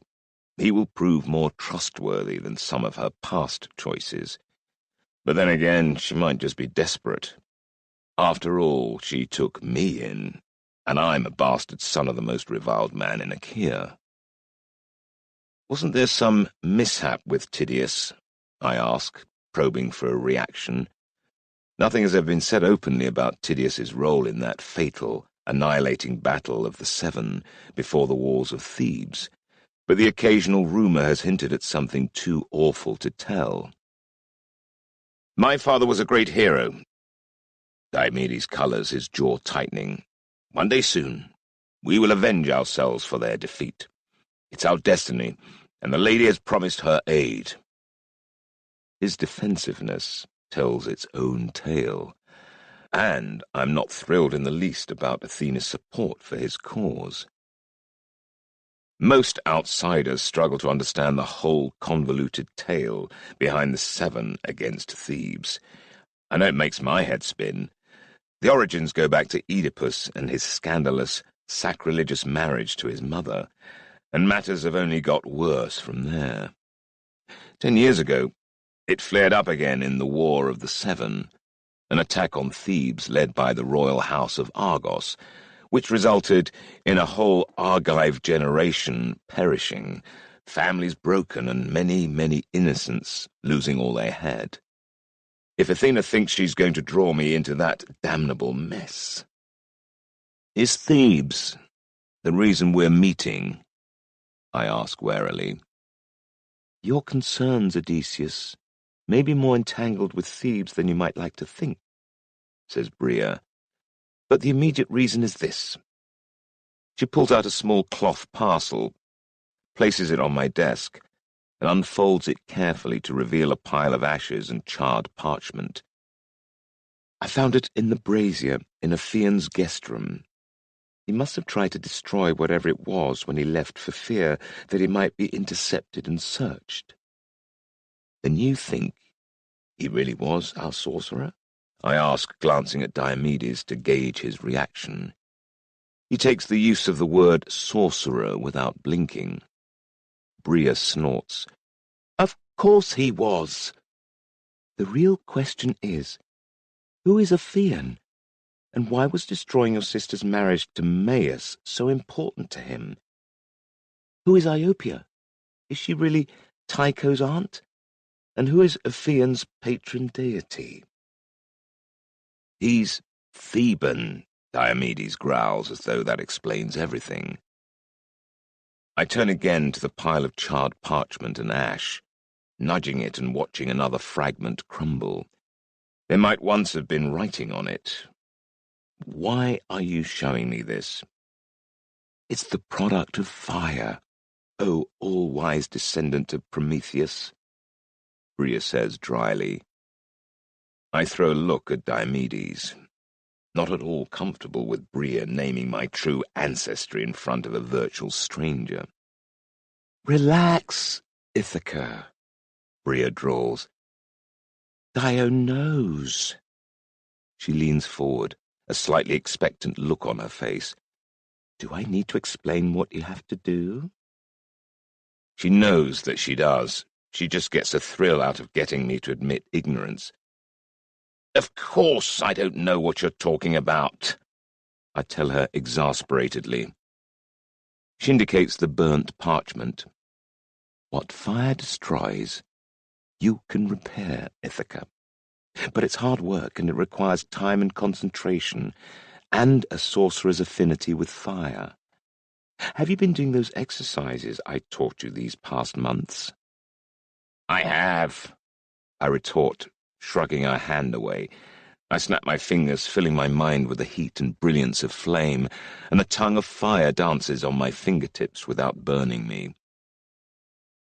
he will prove more trustworthy than some of her past choices. But then again, she might just be desperate. After all, she took me in, and I'm a bastard son of the most reviled man in Achaea. Wasn't there some mishap with Tydeus? I ask, probing for a reaction. Nothing has ever been said openly about Tydeus's role in that fatal, annihilating battle of the Seven before the walls of Thebes, but the occasional rumour has hinted at something too awful to tell. My father was a great hero. Diomedes colours, his jaw tightening. One day soon, we will avenge ourselves for their defeat. It's our destiny, and the lady has promised her aid. His defensiveness tells its own tale, and I'm not thrilled in the least about Athena's support for his cause. Most outsiders struggle to understand the whole convoluted tale behind the Seven against Thebes. I know it makes my head spin. The origins go back to Oedipus and his scandalous, sacrilegious marriage to his mother, and matters have only got worse from there. 10 years ago, it flared up again in the War of the Seven, an attack on Thebes led by the royal house of Argos, which resulted in a whole Argive generation perishing, families broken, and many, many innocents losing all they had. If Athena thinks she's going to draw me into that damnable mess. Is Thebes the reason we're meeting? I ask warily. Your concerns, Odysseus, may be more entangled with Thebes than you might like to think, says Bria, but the immediate reason is this. She pulls out a small cloth parcel, places it on my desk, and unfolds it carefully to reveal a pile of ashes and charred parchment. I found it in the brazier in a Phaeon's guest room. He must have tried to destroy whatever it was when he left for fear that he might be intercepted and searched. Then you think he really was our sorcerer? I ask, glancing at Diomedes to gauge his reaction. He takes the use of the word sorcerer without blinking. Bria snorts. Of course he was. The real question is, who is Ophion, and why was destroying your sister's marriage to Maius so important to him? Who is Iopia? Is she really Tycho's aunt? And who is Ophion's patron deity? He's Theban, Diomedes growls, as though that explains everything. I turn again to the pile of charred parchment and ash, nudging it and watching another fragment crumble. There might once have been writing on it. Why are you showing me this? It's the product of fire, O all-wise descendant of Prometheus, Bria says dryly. I throw a look at Diomedes, not at all comfortable with Bria naming my true ancestry in front of a virtual stranger. Relax, Ithaca, Bria drawls. Dio knows. She leans forward, a slightly expectant look on her face. Do I need to explain what you have to do? She knows that she does. She just gets a thrill out of getting me to admit ignorance. Of course I don't know what you're talking about, I tell her exasperatedly. She indicates the burnt parchment. What fire destroys, you can repair, Ithaca. But it's hard work, and it requires time and concentration, and a sorcerer's affinity with fire. Have you been doing those exercises I taught you these past months? I have, I retort, shrugging her hand away. I snap my fingers, filling my mind with the heat and brilliance of flame, and the tongue of fire dances on my fingertips without burning me.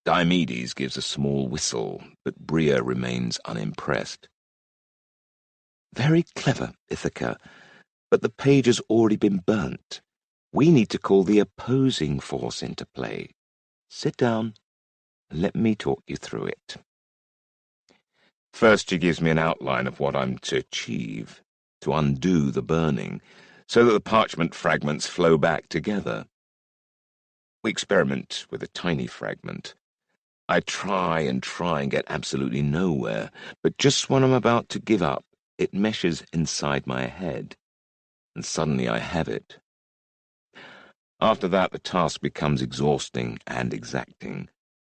Diomedes gives a small whistle, but Bria remains unimpressed. Very clever, Ithaca, but the page has already been burnt. We need to call the opposing force into play. Sit down and let me talk you through it. First, she gives me an outline of what I'm to achieve, to undo the burning, so that the parchment fragments flow back together. We experiment with a tiny fragment. I try and get absolutely nowhere, but just when I'm about to give up, it meshes inside my head, and suddenly I have it. After that, the task becomes exhausting and exacting,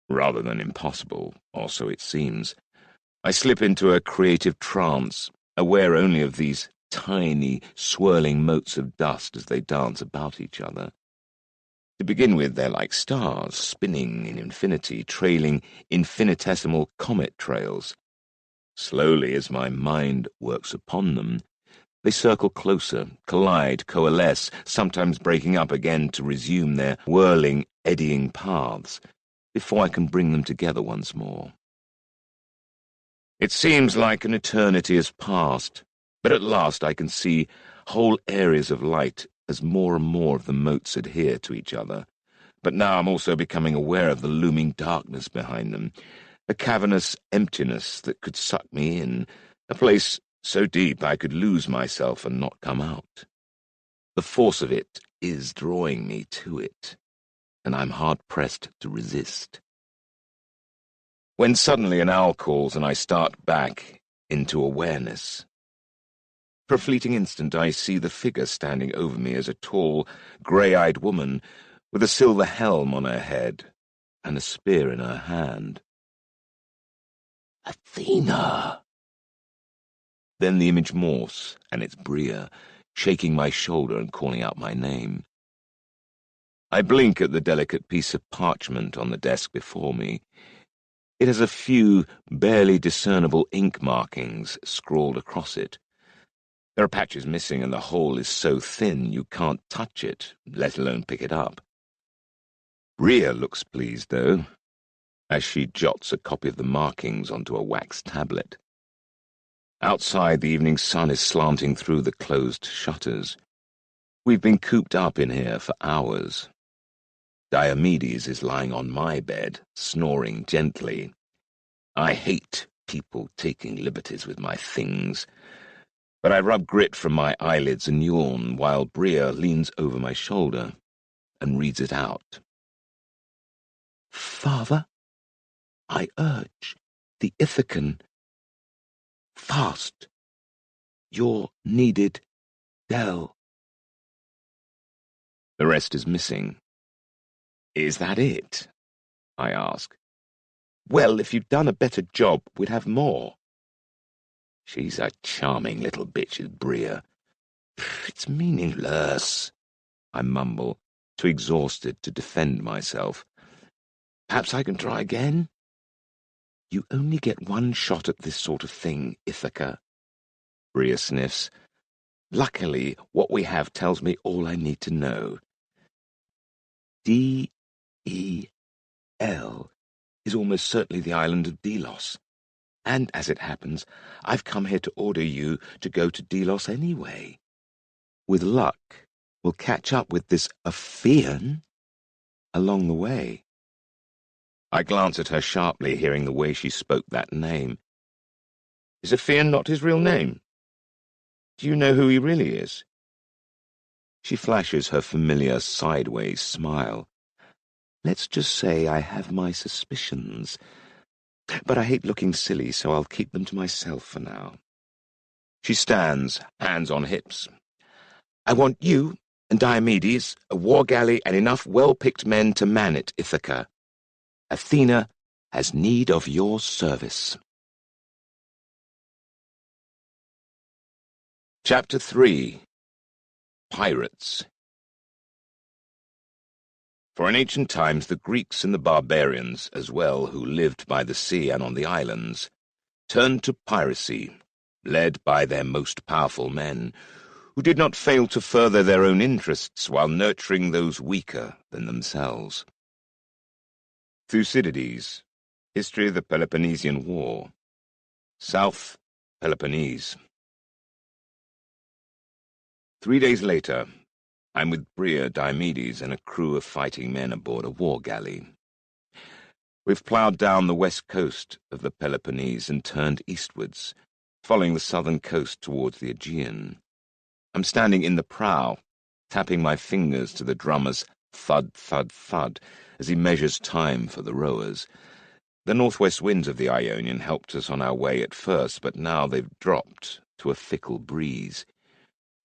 rather than impossible, or so it seems. I slip into a creative trance, aware only of these tiny, swirling motes of dust as they dance about each other. To begin with, they're like stars, spinning in infinity, trailing infinitesimal comet trails. Slowly, as my mind works upon them, they circle closer, collide, coalesce, sometimes breaking up again to resume their whirling, eddying paths, before I can bring them together once more. It seems like an eternity has passed, but at last I can see whole areas of light as more and more of the motes adhere to each other. But now I'm also becoming aware of the looming darkness behind them, a cavernous emptiness that could suck me in, a place so deep I could lose myself and not come out. The force of it is drawing me to it, and I'm hard-pressed to resist. When suddenly an owl calls and I start back into awareness. For a fleeting instant I see the figure standing over me as a tall, grey-eyed woman with a silver helm on her head and a spear in her hand. Athena! Then the image morphs, and it's Bria, shaking my shoulder and calling out my name. I blink at the delicate piece of parchment on the desk before me. It has a few barely discernible ink markings scrawled across it. There are patches missing, and the whole is so thin you can't touch it, let alone pick it up. Bria looks pleased, though, as she jots a copy of the markings onto a wax tablet. Outside, the evening sun is slanting through the closed shutters. We've been cooped up in here for hours. Diomedes is lying on my bed, snoring gently. I hate people taking liberties with my things, but I rub grit from my eyelids and yawn while Bria leans over my shoulder and reads it out. Father? I urge the Ithacan. Fast. You're needed, Del. The rest is missing. Is that it? I ask. Well, if you'd done a better job, we'd have more. She's a charming little bitch, is Bria. It's meaningless, I mumble, too exhausted to defend myself. Perhaps I can try again? You only get one shot at this sort of thing, Ithaca. Bria sniffs. Luckily, what we have tells me all I need to know. D-E-L is almost certainly the island of Delos. And, as it happens, I've come here to order you to go to Delos anyway. With luck, we'll catch up with this Ophion along the way. I glance at her sharply, hearing the way she spoke that name. Is Ophion not his real name? Do you know who he really is? She flashes her familiar sideways smile. Let's just say I have my suspicions. But I hate looking silly, so I'll keep them to myself for now. She stands, hands on hips. I want you and Diomedes, a war galley, and enough well-picked men to man it, Ithaca. Athena has need of your service. Chapter 3. Pirates. For in ancient times the Greeks and the barbarians, as well, who lived by the sea and on the islands, turned to piracy, led by their most powerful men, who did not fail to further their own interests while nurturing those weaker than themselves. Thucydides, History of the Peloponnesian War, South Peloponnese. 3 days later, I'm with Bria, Diomedes, and a crew of fighting men aboard a war galley. We've ploughed down the west coast of the Peloponnese and turned eastwards, following the southern coast towards the Aegean. I'm standing in the prow, tapping my fingers to the drummer's thud, thud, thud, as he measures time for the rowers. The northwest winds of the Ionian helped us on our way at first, but now they've dropped to a fickle breeze.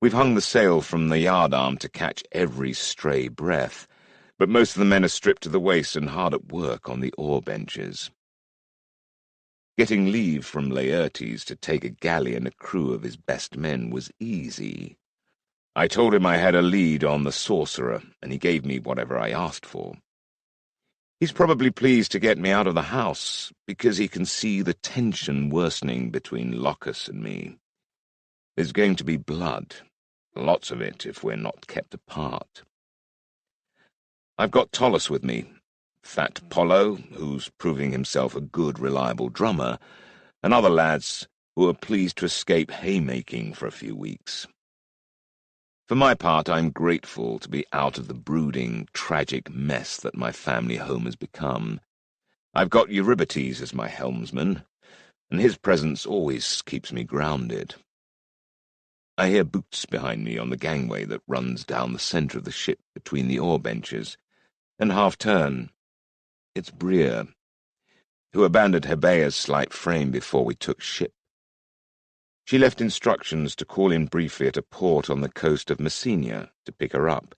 We've hung the sail from the yardarm to catch every stray breath, but most of the men are stripped to the waist and hard at work on the oar benches. Getting leave from Laertes to take a galley and a crew of his best men was easy. I told him I had a lead on the Sorcerer, and he gave me whatever I asked for. He's probably pleased to get me out of the house, because he can see the tension worsening between Locus and me. There's going to be blood, lots of it if we're not kept apart. I've got Tolus with me, Fat Polo, who's proving himself a good, reliable drummer, and other lads who are pleased to escape haymaking for a few weeks. For my part, I'm grateful to be out of the brooding, tragic mess that my family home has become. I've got Eurybates as my helmsman, and his presence always keeps me grounded. I hear boots behind me on the gangway that runs down the centre of the ship between the oar benches, and half-turn. It's Bria, who abandoned Hebea's slight frame before we took ship. She left instructions to call in briefly at a port on the coast of Messenia to pick her up,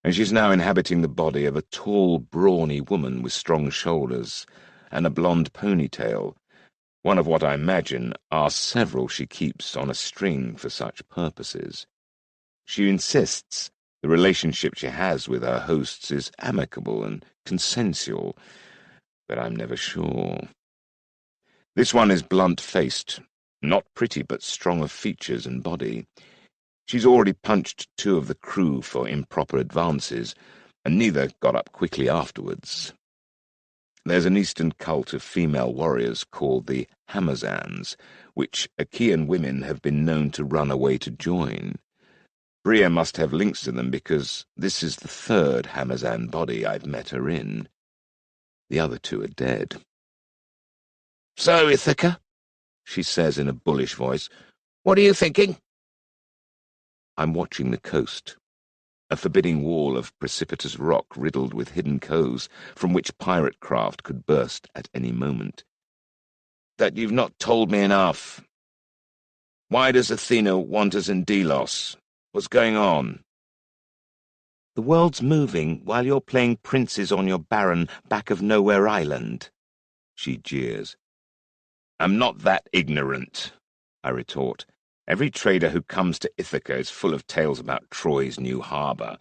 and she's now inhabiting the body of a tall, brawny woman with strong shoulders and a blonde ponytail, one of what I imagine are several she keeps on a string for such purposes. She insists the relationship she has with her hosts is amicable and consensual, but I'm never sure. This one is blunt-faced, not pretty but strong of features and body. She's already punched 2 of the crew for improper advances, and neither got up quickly afterwards. There's an Eastern cult of female warriors called the Hamazans, which Achaean women have been known to run away to join. Bria must have links to them because this is the 3rd Hamazan body I've met her in. The other 2 are dead. "So, Ithaca," she says in a bullish voice, "what are you thinking?" I'm watching the coast. a forbidding wall of precipitous rock riddled with hidden coves from which pirate craft could burst at any moment. That you've not told me enough. Why does Athena want us in Delos? What's going on? The world's moving while you're playing princes on your barren back-of-nowhere island, she jeers. I'm not that ignorant, I retort. Every trader who comes to Ithaca is full of tales about Troy's new harbour,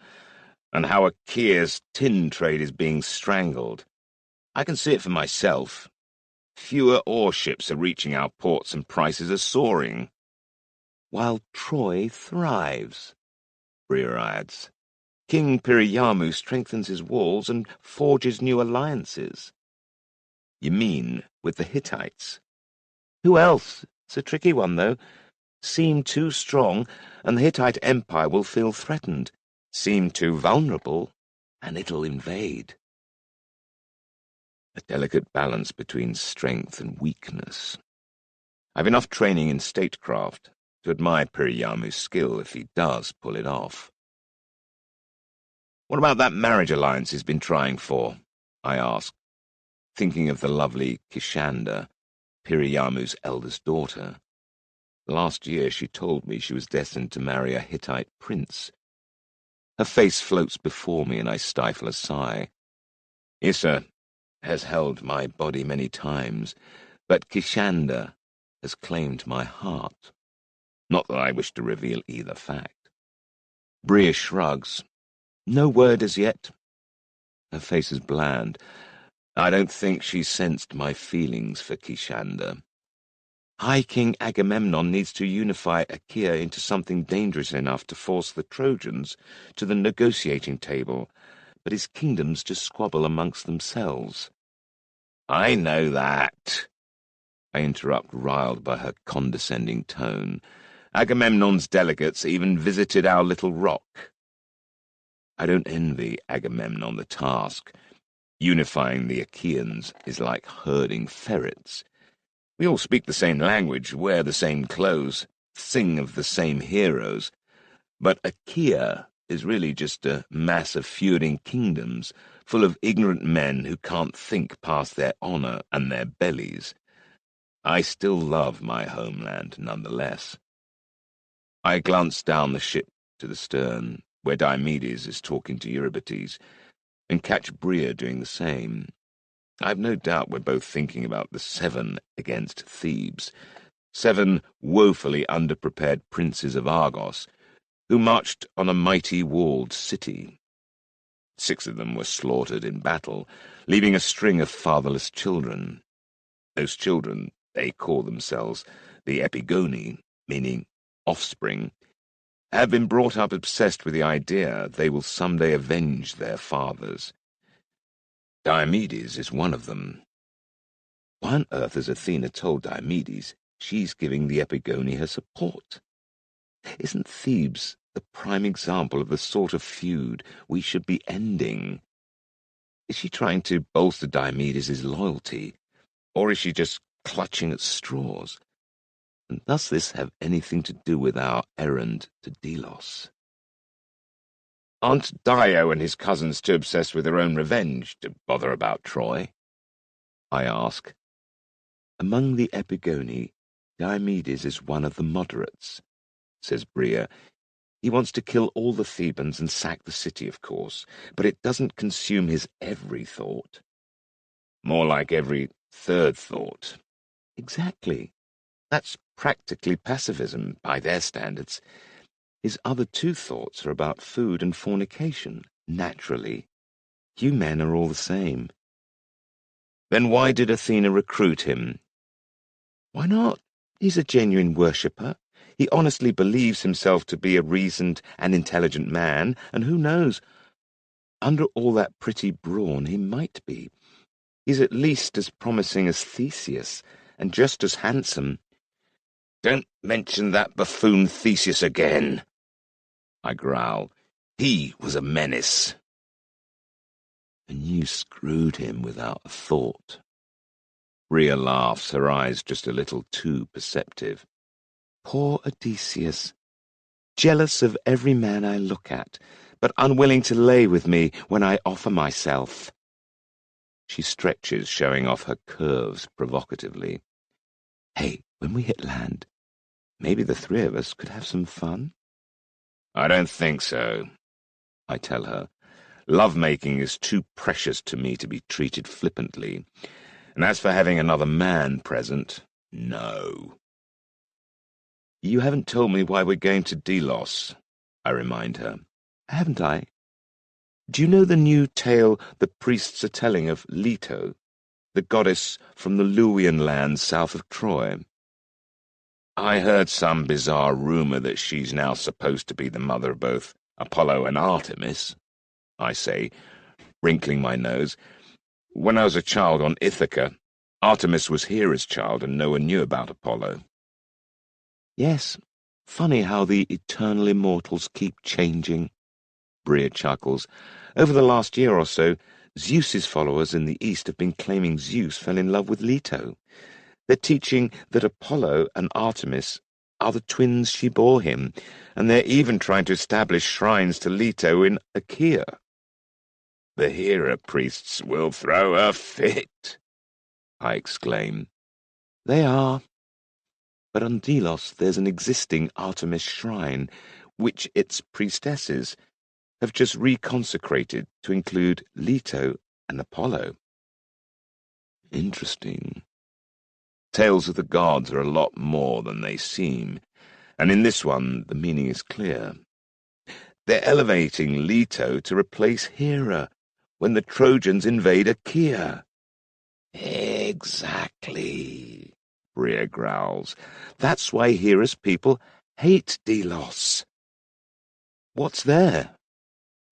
and how Achaea's tin trade is being strangled. I can see it for myself. Fewer ore ships are reaching our ports and prices are soaring. While Troy thrives, Bria adds. King Piriyamu strengthens his walls and forges new alliances. You mean with the Hittites? Who else? It's a tricky one, though. Seem too strong, and the Hittite Empire will feel threatened. Seem too vulnerable, and it'll invade. A delicate balance between strength and weakness. I've enough training in statecraft to admire Piriyamu's skill if he does pull it off. What about that marriage alliance he's been trying for? I asked, thinking of the lovely Kishanda, Piriyamu's eldest daughter. Last year she told me she was destined to marry a Hittite prince. Her face floats before me and I stifle a sigh. Issa has held my body many times, but Kishanda has claimed my heart. Not that I wish to reveal either fact. Bria shrugs. No word as yet. Her face is bland. I don't think she sensed my feelings for Kishanda. High King Agamemnon needs to unify Achaea into something dangerous enough to force the Trojans to the negotiating table, but his kingdoms just squabble amongst themselves. I know that, I interrupt, riled by her condescending tone. Agamemnon's delegates even visited our little rock. I don't envy Agamemnon the task. Unifying the Achaeans is like herding ferrets. We all speak the same language, wear the same clothes, sing of the same heroes. But Achaea is really just a mass of feuding kingdoms, full of ignorant men who can't think past their honor and their bellies. I still love my homeland nonetheless. I glance down the ship to the stern, where Diomedes is talking to Eurybates, and catch Bria doing the same. I've no doubt we're both thinking about the 7 against Thebes, 7 woefully underprepared princes of Argos, who marched on a mighty walled city. 6 of them were slaughtered in battle, leaving a string of fatherless children. Those children, they call themselves the Epigoni, meaning offspring, have been brought up obsessed with the idea they will someday avenge their fathers. Diomedes is one of them. Why on earth has Athena told Diomedes she's giving the Epigoni her support? Isn't Thebes the prime example of the sort of feud we should be ending? Is she trying to bolster Diomedes' loyalty, or is she just clutching at straws? And does this have anything to do with our errand to Delos? Aren't Dio and his cousins too obsessed with their own revenge to bother about Troy? I ask. Among the Epigoni, Diomedes is one of the moderates, says Bria. He wants to kill all the Thebans and sack the city, of course, but it doesn't consume his every thought. More like every third thought. Exactly. That's practically pacifism, by their standards. His other 2 thoughts are about food and fornication, naturally. You men are all the same. Then why did Athena recruit him? Why not? He's a genuine worshipper. He honestly believes himself to be a reasoned and intelligent man, and who knows? Under all that pretty brawn, he might be. He's at least as promising as Theseus, and just as handsome. Don't mention that buffoon Theseus again, I growl. He was a menace. And you screwed him without a thought. Bria laughs, her eyes just a little too perceptive. Poor Odysseus. Jealous of every man I look at, but unwilling to lay with me when I offer myself. She stretches, showing off her curves provocatively. Hey, when we hit land, maybe the three of us could have some fun? I don't think so, I tell her. Love-making is too precious to me to be treated flippantly. And as for having another man present, no. You haven't told me why we're going to Delos, I remind her. Haven't I? Do you know the new tale the priests are telling of Leto, the goddess from the Luwian lands south of Troy? I heard some bizarre rumor that she's now supposed to be the mother of both Apollo and Artemis, I say, wrinkling my nose. When I was a child on Ithaca, Artemis was Hera's child and no one knew about Apollo. Yes, funny how the eternal immortals keep changing, Bria chuckles. Over the last year or so, Zeus's followers in the East have been claiming Zeus fell in love with Leto. They're teaching that Apollo and Artemis are the twins she bore him, and they're even trying to establish shrines to Leto in Achaea. The Hera priests will throw a fit, I exclaim. They are. But on Delos there's an existing Artemis shrine, which its priestesses have just reconsecrated to include Leto and Apollo. Interesting. Tales of the gods are a lot more than they seem, and in this one the meaning is clear. They're elevating Leto to replace Hera when the Trojans invade Achaea. Exactly, Bria growls. That's why Hera's people hate Delos. What's there?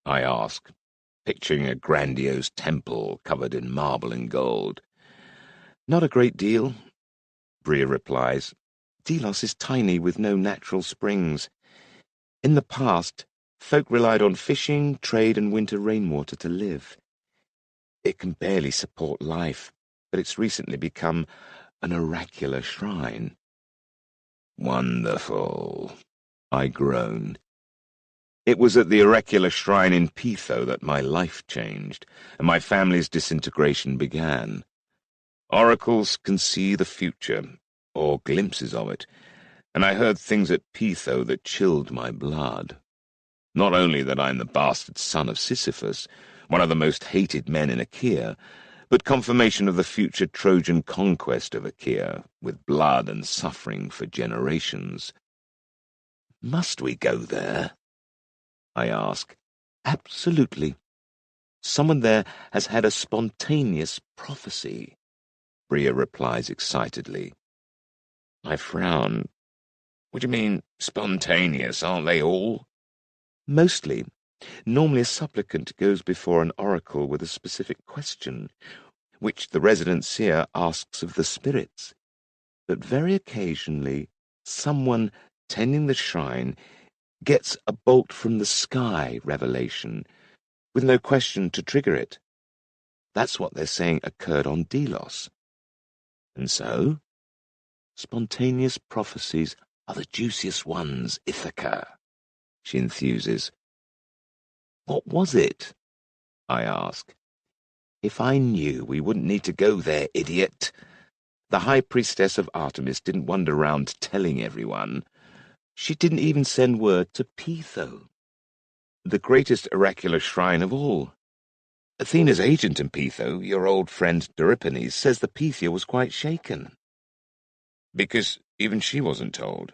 I ask, picturing a grandiose temple covered in marble and gold. Not a great deal, Bria replies. Delos is tiny with no natural springs. In the past, folk relied on fishing, trade, and winter rainwater to live. It can barely support life, but it's recently become an oracular shrine. Wonderful, I groan. It was at the oracular shrine in Pytho that my life changed, and my family's disintegration began. Oracles can see the future, or glimpses of it, and I heard things at Pytho that chilled my blood. Not only that I'm the bastard son of Sisyphus, one of the most hated men in Achaea, but confirmation of the future Trojan conquest of Achaea, with blood and suffering for generations. Must we go there? I ask. Absolutely. Someone there has had a spontaneous prophecy, Bria replies excitedly. I frown. What do you mean, spontaneous? Aren't they all? Mostly. Normally a supplicant goes before an oracle with a specific question, which the resident seer asks of the spirits. But very occasionally, someone tending the shrine gets a bolt from the sky revelation, with no question to trigger it. That's what they're saying occurred on Delos. And so? Spontaneous prophecies are the juiciest ones, Ithaca, she enthuses. What was it? I ask. If I knew, we wouldn't need to go there, idiot. The high priestess of Artemis didn't wander around telling everyone. She didn't even send word to Pytho, the greatest oracular shrine of all. Athena's agent in Pytho, your old friend Doripenes, says the Pythia was quite shaken. Because even she wasn't told.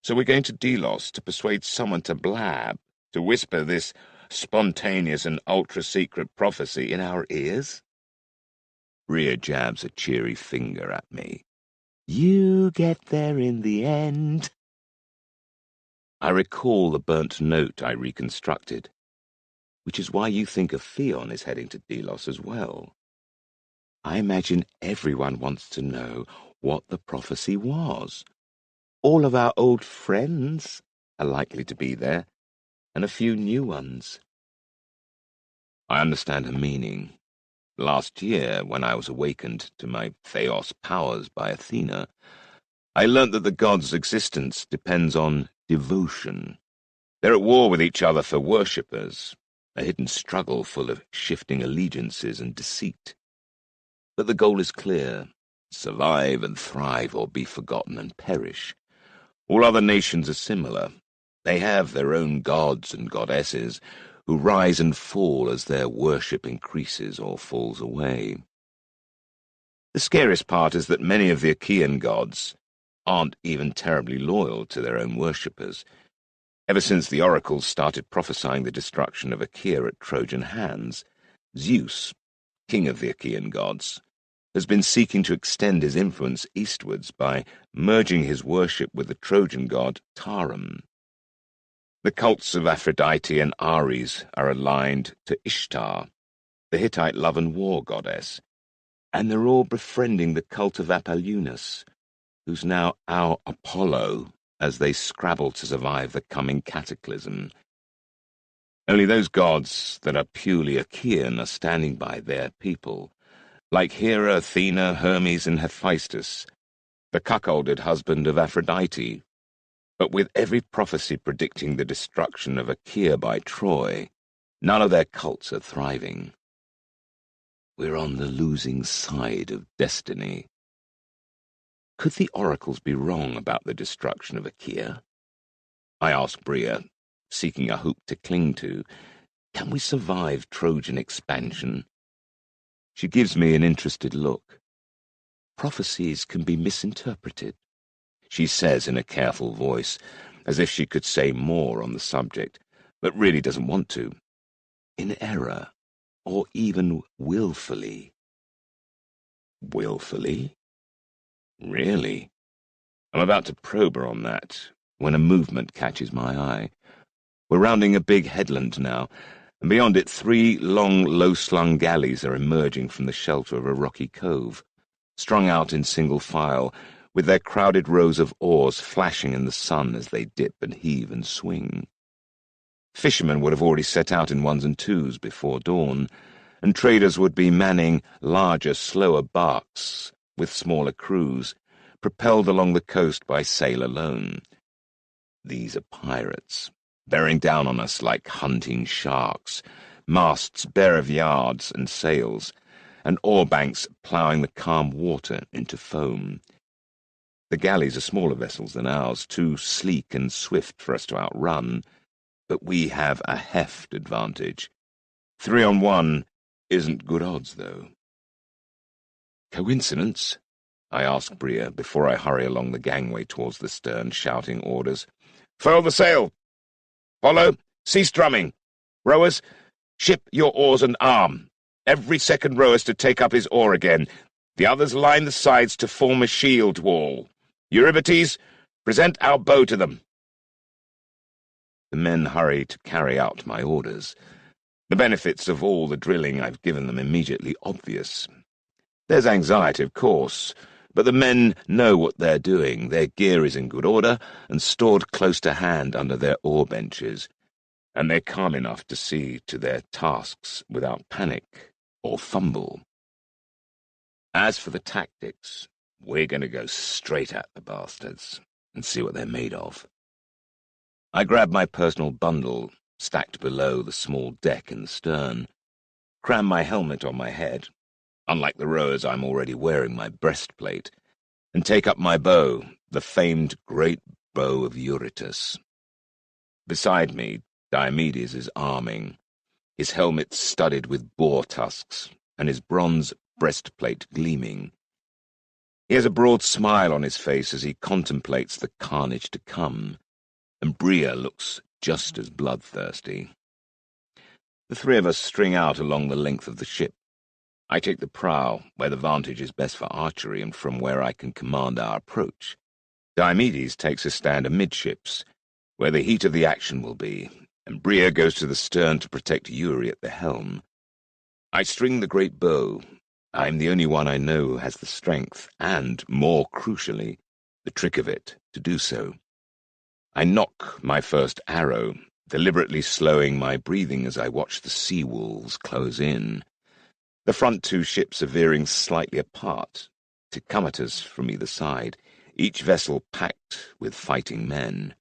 So we're going to Delos to persuade someone to blab, to whisper this spontaneous and ultra-secret prophecy in our ears? Rhea jabs a cheery finger at me. You get there in the end. I recall the burnt note I reconstructed, which is why you think a Theon is heading to Delos as well. I imagine everyone wants to know what the prophecy was. All of our old friends are likely to be there, and a few new ones. I understand her meaning. Last year, when I was awakened to my Theos powers by Athena, I learnt that the god's existence depends on devotion. They're at war with each other for worshippers, a hidden struggle full of shifting allegiances and deceit. But the goal is clear: survive and thrive, or be forgotten and perish. All other nations are similar. They have their own gods and goddesses, who rise and fall as their worship increases or falls away. The scariest part is that many of the Achaean gods aren't even terribly loyal to their own worshippers. Ever since the oracles started prophesying the destruction of Achaea at Trojan hands, Zeus, king of the Achaean gods, has been seeking to extend his influence eastwards by merging his worship with the Trojan god Taram. The cults of Aphrodite and Ares are aligned to Ishtar, the Hittite love and war goddess, and they're all befriending the cult of Apollonius, who's now our Apollo, as they scrabble to survive the coming cataclysm. Only those gods that are purely Achaean are standing by their people, like Hera, Athena, Hermes, and Hephaestus, the cuckolded husband of Aphrodite. But with every prophecy predicting the destruction of Achaea by Troy, none of their cults are thriving. We're on the losing side of destiny. Could the oracles be wrong about the destruction of Achaea? I ask Bria, seeking a hope to cling to. Can we survive Trojan expansion? She gives me an interested look. Prophecies can be misinterpreted, she says in a careful voice, as if she could say more on the subject, but really doesn't want to. In error, or even willfully. Willfully? Really? I'm about to probe her on that, when a movement catches my eye. We're rounding a big headland now, and beyond it 3 long, low-slung galleys are emerging from the shelter of a rocky cove, strung out in single file, with their crowded rows of oars flashing in the sun as they dip and heave and swing. Fishermen would have already set out in 1s and 2s before dawn, and traders would be manning larger, slower barks with smaller crews, propelled along the coast by sail alone. These are pirates, bearing down on us like hunting sharks, masts bare of yards and sails, and oar-banks ploughing the calm water into foam. The galleys are smaller vessels than ours, too sleek and swift for us to outrun, but we have a heft advantage. 3 on 1 isn't good odds, though. Coincidence? I ask Bria before I hurry along the gangway towards the stern, shouting orders. Furl the sail! Follow! Cease drumming! Rowers, ship your oars and arm. Every second rower's to take up his oar again. The others line the sides to form a shield wall. Eurybates, present our bow to them. The men hurry to carry out my orders. The benefits of all the drilling I've given them immediately obvious. There's anxiety, of course, but the men know what they're doing. Their gear is in good order and stored close to hand under their oar benches, and they're calm enough to see to their tasks without panic or fumble. As for the tactics, we're going to go straight at the bastards and see what they're made of. I grab my personal bundle, stacked below the small deck in the stern, cram my helmet on my head. Unlike the rowers, I'm already wearing my breastplate, and take up my bow, the famed great bow of Eurytus. Beside me, Diomedes is arming, his helmet studded with boar tusks, and his bronze breastplate gleaming. He has a broad smile on his face as he contemplates the carnage to come, and Bria looks just as bloodthirsty. The 3 of us string out along the length of the ship. I take the prow, where the vantage is best for archery and from where I can command our approach. Diomedes takes a stand amidships, where the heat of the action will be, and Bria goes to the stern to protect Eury at the helm. I string the great bow. I'm the only one I know who has the strength, and, more crucially, the trick of it, to do so. I nock my first arrow, deliberately slowing my breathing as I watch the sea wolves close in. The front 2 ships are veering slightly apart, decumators from either side, each vessel packed with fighting men.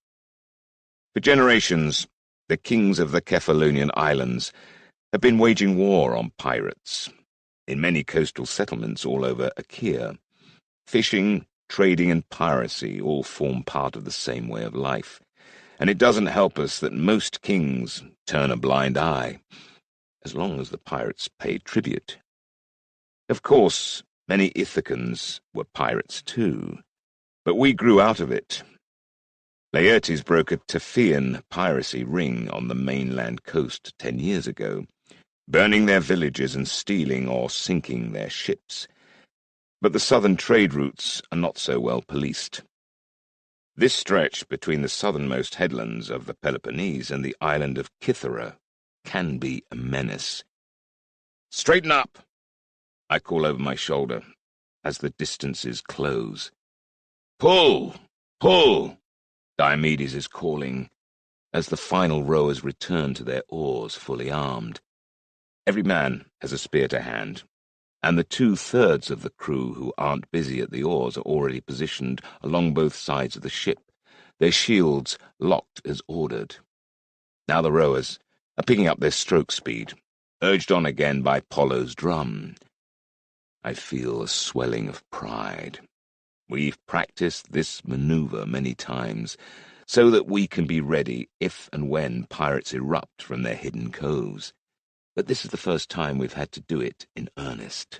For generations, the kings of the Kefalonian Islands have been waging war on pirates in many coastal settlements all over Achaea. Fishing, trading, and piracy all form part of the same way of life, and it doesn't help us that most kings turn a blind eye, as long as the pirates pay tribute. Of course, many Ithacans were pirates too, but we grew out of it. Laertes broke a Taphian piracy ring on the mainland coast 10 years ago, burning their villages and stealing or sinking their ships. But the southern trade routes are not so well policed. This stretch between the southernmost headlands of the Peloponnese and the island of Kythera can be a menace. "Straighten up!" I call over my shoulder as the distances close. "Pull! Pull!" Diomedes is calling as the final rowers return to their oars fully armed. Every man has a spear to hand, and the 2/3 of the crew who aren't busy at the oars are already positioned along both sides of the ship, their shields locked as ordered. Now the rowers are picking up their stroke speed, urged on again by Apollo's drum. I feel a swelling of pride. We've practiced this maneuver many times, so that we can be ready if and when pirates erupt from their hidden coves. But this is the first time we've had to do it in earnest.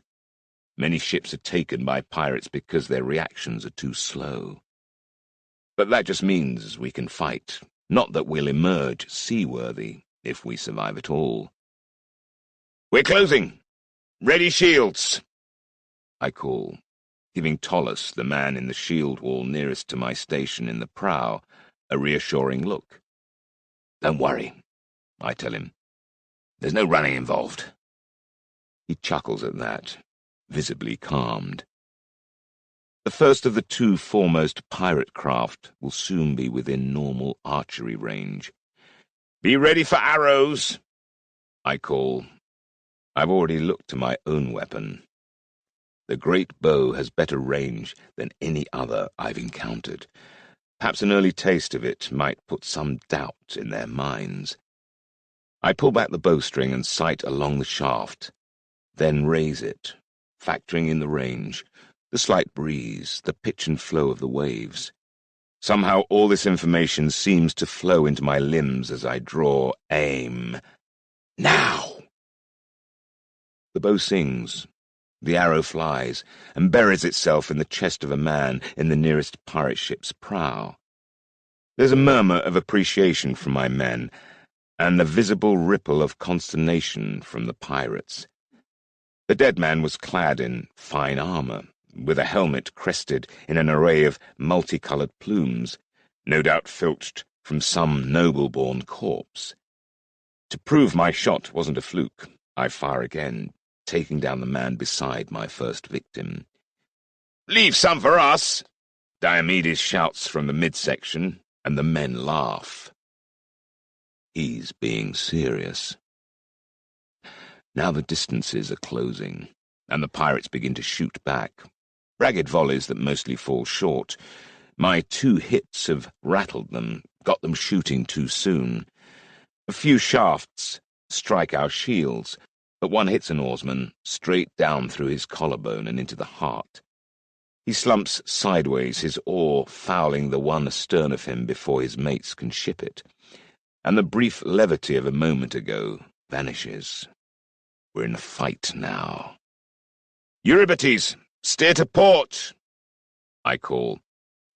Many ships are taken by pirates because their reactions are too slow. But that just means we can fight, not that we'll emerge seaworthy if we survive at all. "We're closing! Ready shields!" I call, giving Tolus, the man in the shield wall nearest to my station in the prow, a reassuring look. "Don't worry," I tell him. "There's no running involved." He chuckles at that, visibly calmed. The first of the 2 foremost pirate craft will soon be within normal archery range. "Be ready for arrows!" I call. I've already looked to my own weapon. The great bow has better range than any other I've encountered. Perhaps an early taste of it might put some doubt in their minds. I pull back the bowstring and sight along the shaft, then raise it, factoring in the range, the slight breeze, the pitch and flow of the waves. Somehow all this information seems to flow into my limbs as I draw aim. Now! The bow sings. The arrow flies and buries itself in the chest of a man in the nearest pirate ship's prow. There's a murmur of appreciation from my men, and the visible ripple of consternation from the pirates. The dead man was clad in fine armor, with a helmet crested in an array of multicolored plumes, no doubt filched from some noble-born corpse. To prove my shot wasn't a fluke, I fire again, taking down the man beside my first victim. "Leave some for us!" Diomedes shouts from the midsection, and the men laugh. He's being serious. Now the distances are closing, and the pirates begin to shoot back. Ragged volleys that mostly fall short. My 2 hits have rattled them, got them shooting too soon. A few shafts strike our shields, but one hits an oarsman straight down through his collarbone and into the heart. He slumps sideways, his oar fouling the one astern of him before his mates can ship it, and the brief levity of a moment ago vanishes. We're in a fight now. "Eurybates, steer to port!" I call.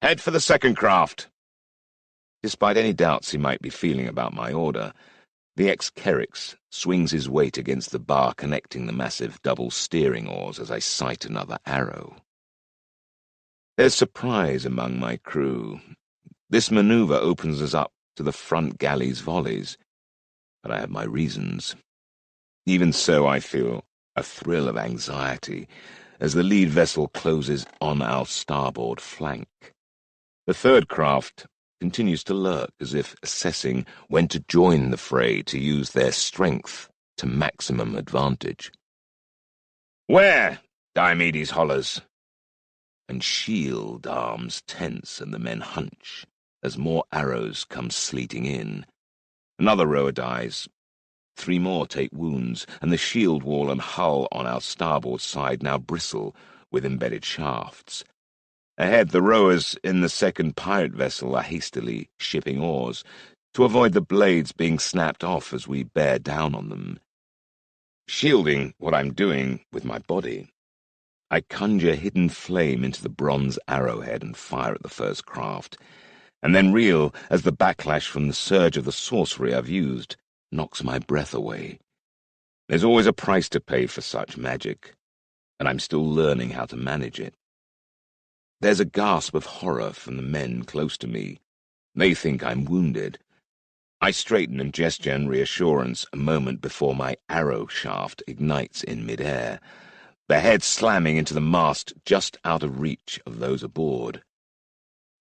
"Head for the second craft." Despite any doubts he might be feeling about my order, the ex-Kerix swings his weight against the bar connecting the massive double steering oars as I sight another arrow. There's surprise among my crew. This maneuver opens us up to the front galley's volleys, but I have my reasons. Even so, I feel a thrill of anxiety as the lead vessel closes on our starboard flank. The third craft continues to lurk as if assessing when to join the fray to use their strength to maximum advantage. "Where?" Diomedes hollers, and shield arms tense and the men hunch, as more arrows come sleeting in. Another rower dies. 3 more take wounds, and the shield wall and hull on our starboard side now bristle with embedded shafts. Ahead, the rowers in the second pirate vessel are hastily shipping oars to avoid the blades being snapped off as we bear down on them. Shielding what I'm doing with my body, I conjure hidden flame into the bronze arrowhead and fire at the first craft, and then reel as the backlash from the surge of the sorcery I've used knocks my breath away. There's always a price to pay for such magic, and I'm still learning how to manage it. There's a gasp of horror from the men close to me. They think I'm wounded. I straighten and gesture in reassurance a moment before my arrow shaft ignites in mid-air, the head slamming into the mast just out of reach of those aboard.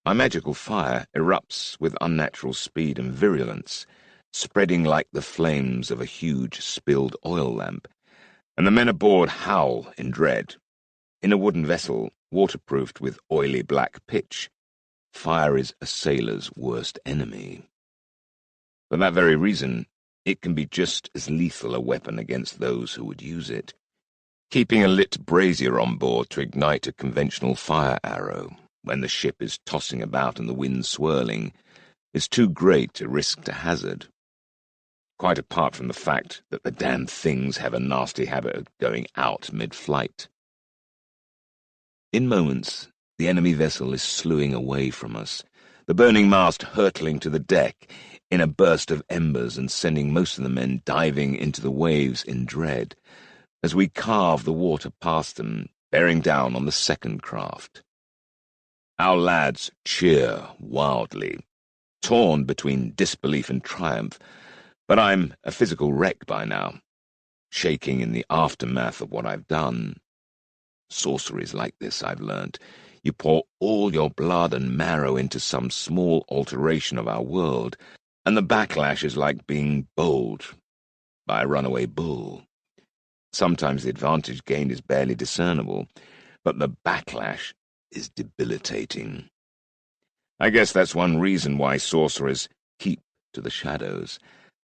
My magical fire erupts with unnatural speed and virulence, spreading like the flames of a huge spilled oil lamp, and the men aboard howl in dread. In a wooden vessel, waterproofed with oily black pitch, fire is a sailor's worst enemy. For that very reason, it can be just as lethal a weapon against those who would use it. Keeping a lit brazier on board to ignite a conventional fire arrow when the ship is tossing about and the wind swirling is too great a risk to hazard. Quite apart from the fact that the damned things have a nasty habit of going out mid-flight. In moments, the enemy vessel is slewing away from us, the burning mast hurtling to the deck in a burst of embers and sending most of the men diving into the waves in dread, as we carve the water past them, bearing down on the second craft. Our lads cheer wildly, torn between disbelief and triumph, but I'm a physical wreck by now, shaking in the aftermath of what I've done. Sorceries like this, I've learnt. You pour all your blood and marrow into some small alteration of our world, and the backlash is like being bowled by a runaway bull. Sometimes the advantage gained is barely discernible, but the backlash is debilitating. I guess that's one reason why sorcerers keep to the shadows,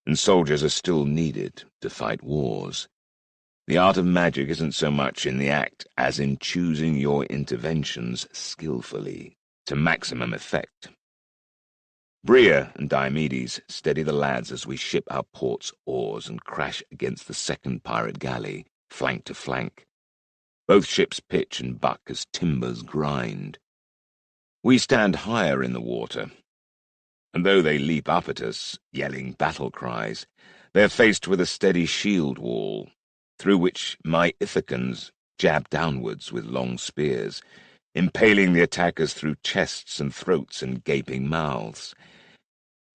and soldiers are still needed to fight wars. The art of magic isn't so much in the act as in choosing your interventions skillfully, to maximum effect. Bria and Diomedes steady the lads as we ship our port's oars and crash against the second pirate galley, flank to flank. Both ships pitch and buck as timbers grind. We stand higher in the water, and though they leap up at us, yelling battle cries, they're faced with a steady shield wall, through which my Ithacans jab downwards with long spears, impaling the attackers through chests and throats and gaping mouths.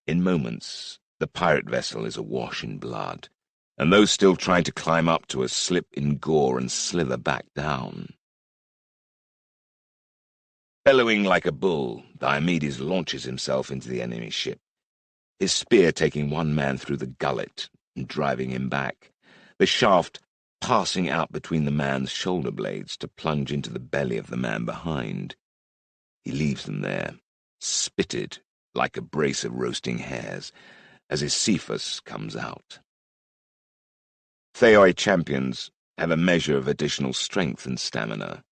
In moments, the pirate vessel is awash in blood, and those still trying to climb up to us slip in gore and slither back down. Bellowing like a bull, Diomedes launches himself into the enemy ship, his spear taking one man through the gullet and driving him back, the shaft passing out between the man's shoulder blades to plunge into the belly of the man behind. He leaves them there, spitted like a brace of roasting hares, as his Cephas comes out. Theoi champions have a measure of additional strength and stamina,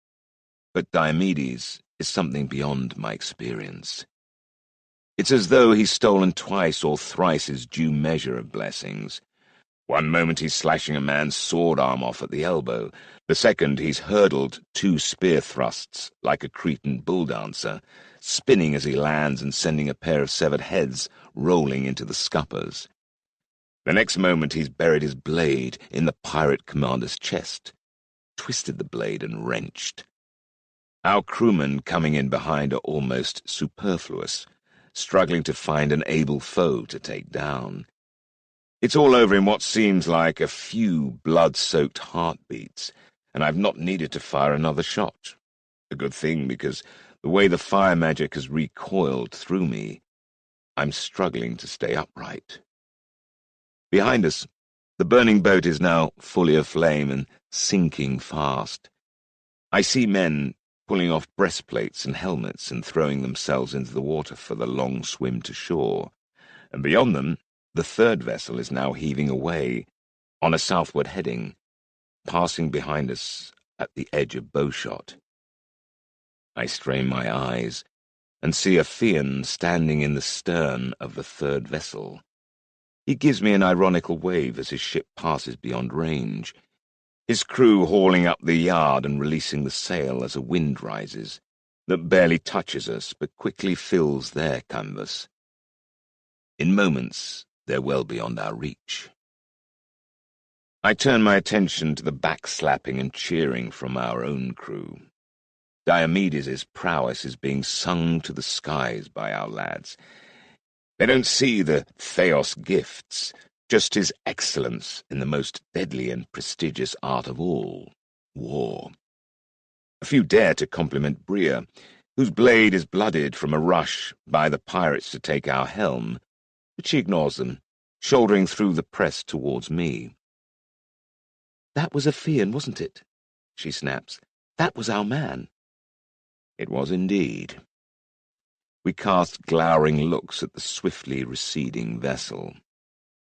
but Diomedes is something beyond my experience. It's as though he's stolen twice or thrice his due measure of blessings. One moment he's slashing a man's sword arm off at the elbow, the second he's hurdled 2 spear thrusts like a Cretan bull dancer, spinning as he lands and sending a pair of severed heads rolling into the scuppers. The next moment he's buried his blade in the pirate commander's chest, twisted the blade and wrenched. Our crewmen coming in behind are almost superfluous, struggling to find an able foe to take down. It's all over in what seems like a few blood-soaked heartbeats, and I've not needed to fire another shot. A good thing, because the way the fire magic has recoiled through me, I'm struggling to stay upright. Behind us, the burning boat is now fully aflame and sinking fast. I see men pulling off breastplates and helmets and throwing themselves into the water for the long swim to shore. And beyond them, the third vessel is now heaving away, on a southward heading, passing behind us at the edge of bowshot. I strain my eyes and see a Fian standing in the stern of the third vessel. He gives me an ironical wave as his ship passes beyond range, his crew hauling up the yard and releasing the sail as a wind rises, that barely touches us but quickly fills their canvas. In moments, they're well beyond our reach. I turn my attention to the backslapping and cheering from our own crew. Diomedes' prowess is being sung to the skies by our lads. They don't see the Theos gifts, just his excellence in the most deadly and prestigious art of all, war. A few dare to compliment Bria, whose blade is blooded from a rush by the pirates to take our helm, but she ignores them, shouldering through the press towards me. "That was a Fian, wasn't it?" she snaps. "That was our man." It was indeed. We cast glowering looks at the swiftly receding vessel.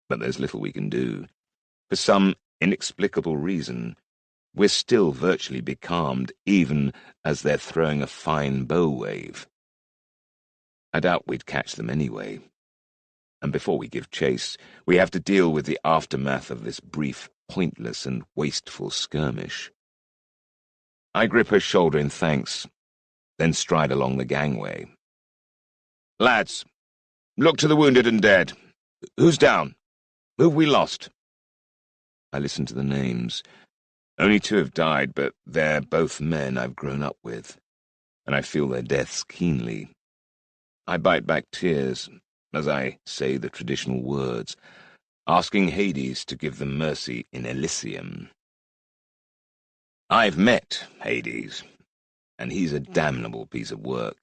But there's little we can do. For some inexplicable reason, we're still virtually becalmed, even as they're throwing a fine bow wave. I doubt we'd catch them anyway. And before we give chase, we have to deal with the aftermath of this brief, pointless and wasteful skirmish. I grip her shoulder in thanks, then stride along the gangway. "Lads, look to the wounded and dead. Who's down? Who've we lost?" I listen to the names. Only 2 have died, but they're both men I've grown up with, and I feel their deaths keenly. I bite back tears as I say the traditional words, asking Hades to give them mercy in Elysium. I've met Hades, and he's a damnable piece of work.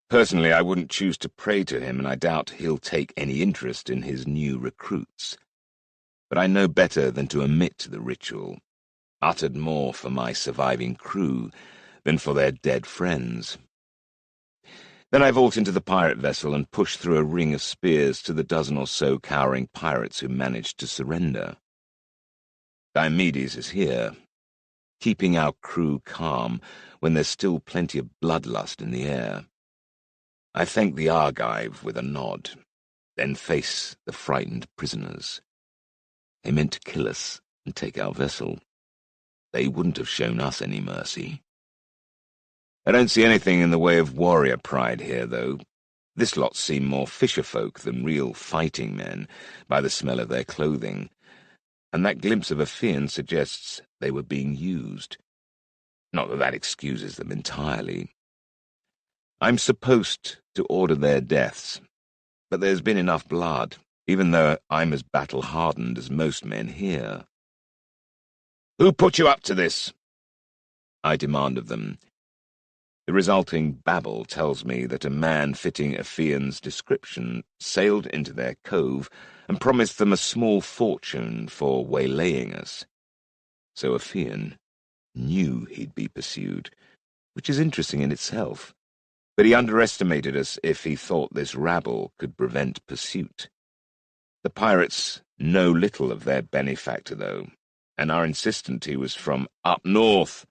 Personally, I wouldn't choose to pray to him, and I doubt he'll take any interest in his new recruits. But I know better than to omit the ritual, uttered more for my surviving crew than for their dead friends. Then I vault into the pirate vessel and push through a ring of spears to the dozen or so cowering pirates who managed to surrender. Diomedes is here, keeping our crew calm when there's still plenty of bloodlust in the air. I thank the Argive with a nod, then face the frightened prisoners. They meant to kill us and take our vessel. They wouldn't have shown us any mercy. I don't see anything in the way of warrior pride here, though. This lot seem more fisher-folk than real fighting men by the smell of their clothing, and that glimpse of a Fian suggests they were being used. Not that that excuses them entirely. I'm supposed to order their deaths, but there's been enough blood, even though I'm as battle-hardened as most men here. "Who put you up to this?" I demand of them. The resulting babble tells me that a man fitting a Fian's description sailed into their cove and promised them a small fortune for waylaying us. So a Fian knew he'd be pursued, which is interesting in itself. But he underestimated us if he thought this rabble could prevent pursuit. The pirates know little of their benefactor, though, and are insistent he was from up north,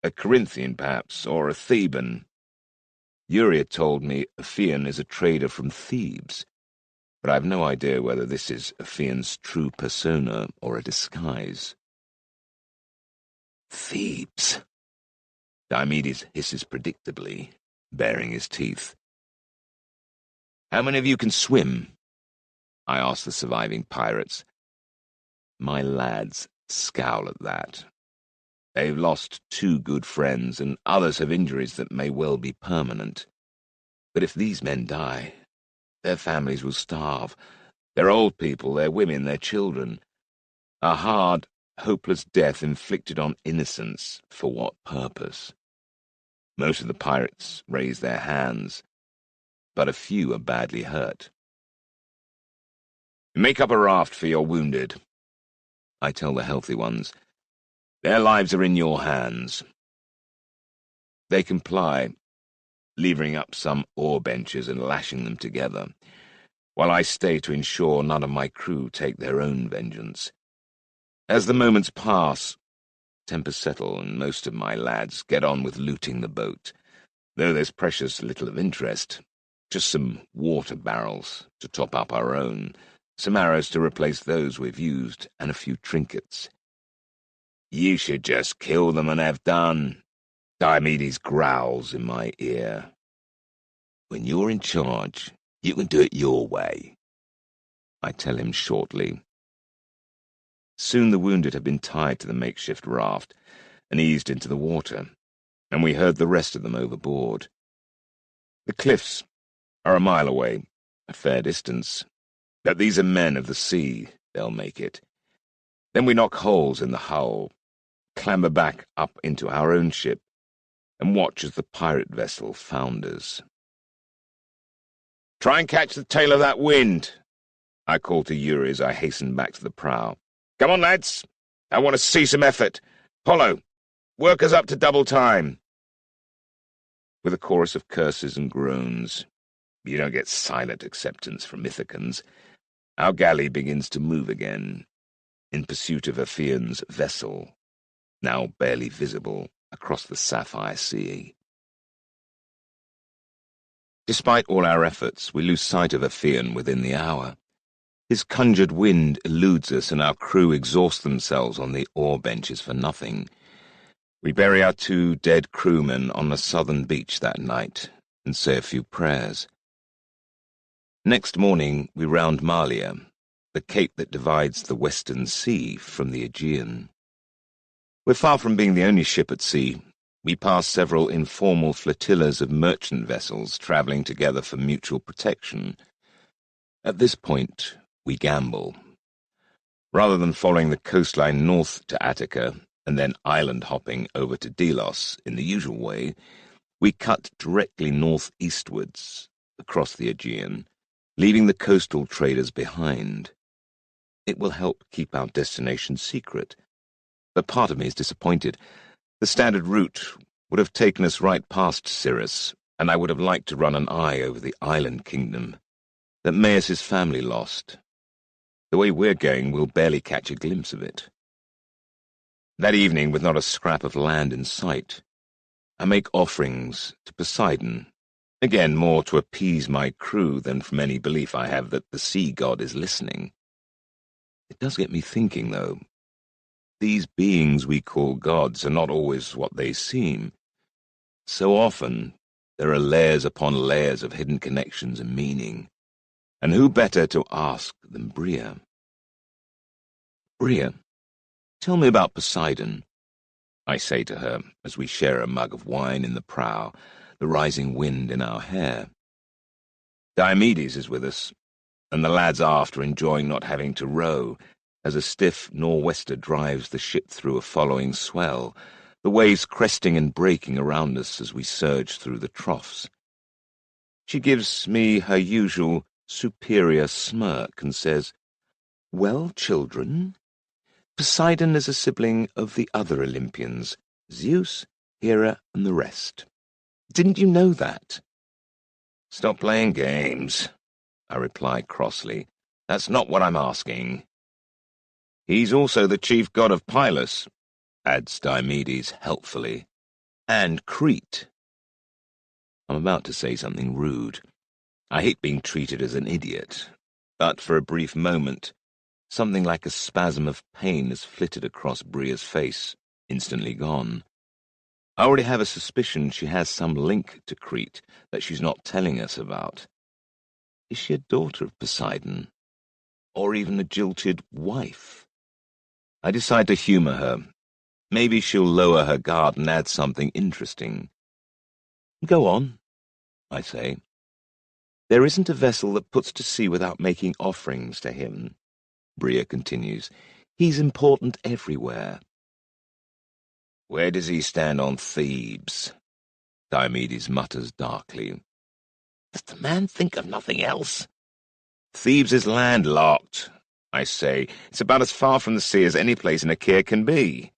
a Corinthian perhaps, or a Theban. Uria told me a Fian is a trader from Thebes, but I've no idea whether this is a Fian's true persona or a disguise. "Thebes," Diomedes hisses predictably, baring his teeth. "How many of you can swim?" I ask the surviving pirates. My lads scowl at that. They've lost 2 good friends, and others have injuries that may well be permanent. But if these men die, their families will starve. Their old people, their women, their children. A hard, hopeless death inflicted on innocents for what purpose? Most of the pirates raise their hands, but a few are badly hurt. "Make up a raft for your wounded," I tell the healthy ones. "Their lives are in your hands." They comply, levering up some oar benches and lashing them together, while I stay to ensure none of my crew take their own vengeance. As the moments pass, tempers settle, and most of my lads get on with looting the boat, though there's precious little of interest. Just some water barrels to top up our own, some arrows to replace those we've used, and a few trinkets. You should just kill them and have done, Diomedes growls in my ear. When you're in charge, you can do it your way, I tell him shortly. Soon the wounded had been tied to the makeshift raft and eased into the water, and we heard the rest of them overboard. The cliffs are a mile away, a fair distance, but these are men of the sea, they'll make it. Then we knock holes in the hull, clamber back up into our own ship, and watch as the pirate vessel founders. Try and catch the tail of that wind, I call to Yuri as I hasten back to the prow. Come on, lads. I want to see some effort. Hollow, work us up to double time. With a chorus of curses and groans, you don't get silent acceptance from Ithacans, our galley begins to move again, in pursuit of Epheon's vessel, now barely visible across the sapphire sea. Despite all our efforts, we lose sight of Epheon within the hour. His conjured wind eludes us, and our crew exhaust themselves on the oar benches for nothing. We bury our 2 dead crewmen on the southern beach that night, and say a few prayers. Next morning we round Malia, the cape that divides the Western Sea from the Aegean. We're far from being the only ship at sea. We pass several informal flotillas of merchant vessels travelling together for mutual protection. At this point, we gamble. Rather than following the coastline north to Attica and then island-hopping over to Delos in the usual way, we cut directly northeastwards across the Aegean, leaving the coastal traders behind. It will help keep our destination secret, but part of me is disappointed. The standard route would have taken us right past Cyrrhus, and I would have liked to run an eye over the island kingdom that Maius' family lost. The way we're going, we'll barely catch a glimpse of it. That evening, with not a scrap of land in sight, I make offerings to Poseidon, again more to appease my crew than from any belief I have that the sea god is listening. It does get me thinking, though. These beings we call gods are not always what they seem. So often, there are layers upon layers of hidden connections and meaning. And who better to ask than Bria? Bria, tell me about Poseidon, I say to her as we share a mug of wine in the prow, the rising wind in our hair. Diomedes is with us, and the lads aft are enjoying not having to row, as a stiff nor'wester drives the ship through a following swell, the waves cresting and breaking around us as we surge through the troughs. She gives me her usual superior smirk and says, "Well, children, Poseidon is a sibling of the other Olympians, Zeus, Hera, and the rest. Didn't you know that?" "Stop playing games," I reply crossly. "That's not what I'm asking." "He's also the chief god of Pylos," adds Diomedes helpfully, "and Crete." I'm about to say something rude. I hate being treated as an idiot, but for a brief moment, something like a spasm of pain has flitted across Bria's face, instantly gone. I already have a suspicion she has some link to Crete that she's not telling us about. Is she a daughter of Poseidon? Or even a jilted wife? I decide to humour her. Maybe she'll lower her guard and add something interesting. "Go on," I say. "There isn't a vessel that puts to sea without making offerings to him," Bria continues. "He's important everywhere." "Where does he stand on Thebes?" Diomedes mutters darkly. "Does the man think of nothing else?" "Thebes is landlocked," I say. "It's about as far from the sea as any place in Achaia can be."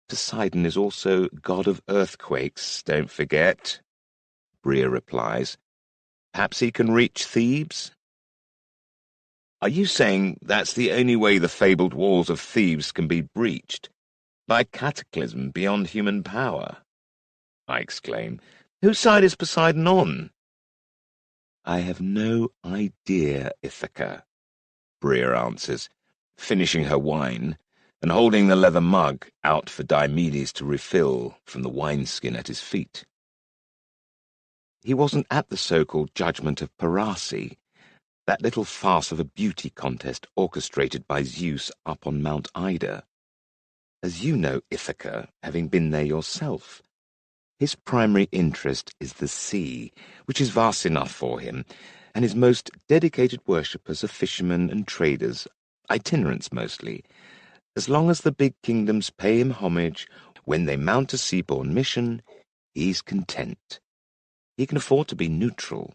Poseidon is also god of earthquakes, don't forget, Bria replies. Perhaps he can reach Thebes? Are you saying that's the only way the fabled walls of Thebes can be breached? By cataclysm beyond human power? I exclaim. Whose side is Poseidon on? I have no idea, Ithaca, Bria answers, finishing her wine and holding the leather mug out for Diomedes to refill from the wineskin at his feet. He wasn't at the so-called Judgment of Parasi, that little farce of a beauty contest orchestrated by Zeus up on Mount Ida. As you know, Ithaca, having been there yourself, his primary interest is the sea, which is vast enough for him, and his most dedicated worshippers are fishermen and traders, itinerants mostly. As long as the big kingdoms pay him homage, when they mount a seaborne mission, he's content. He can afford to be neutral.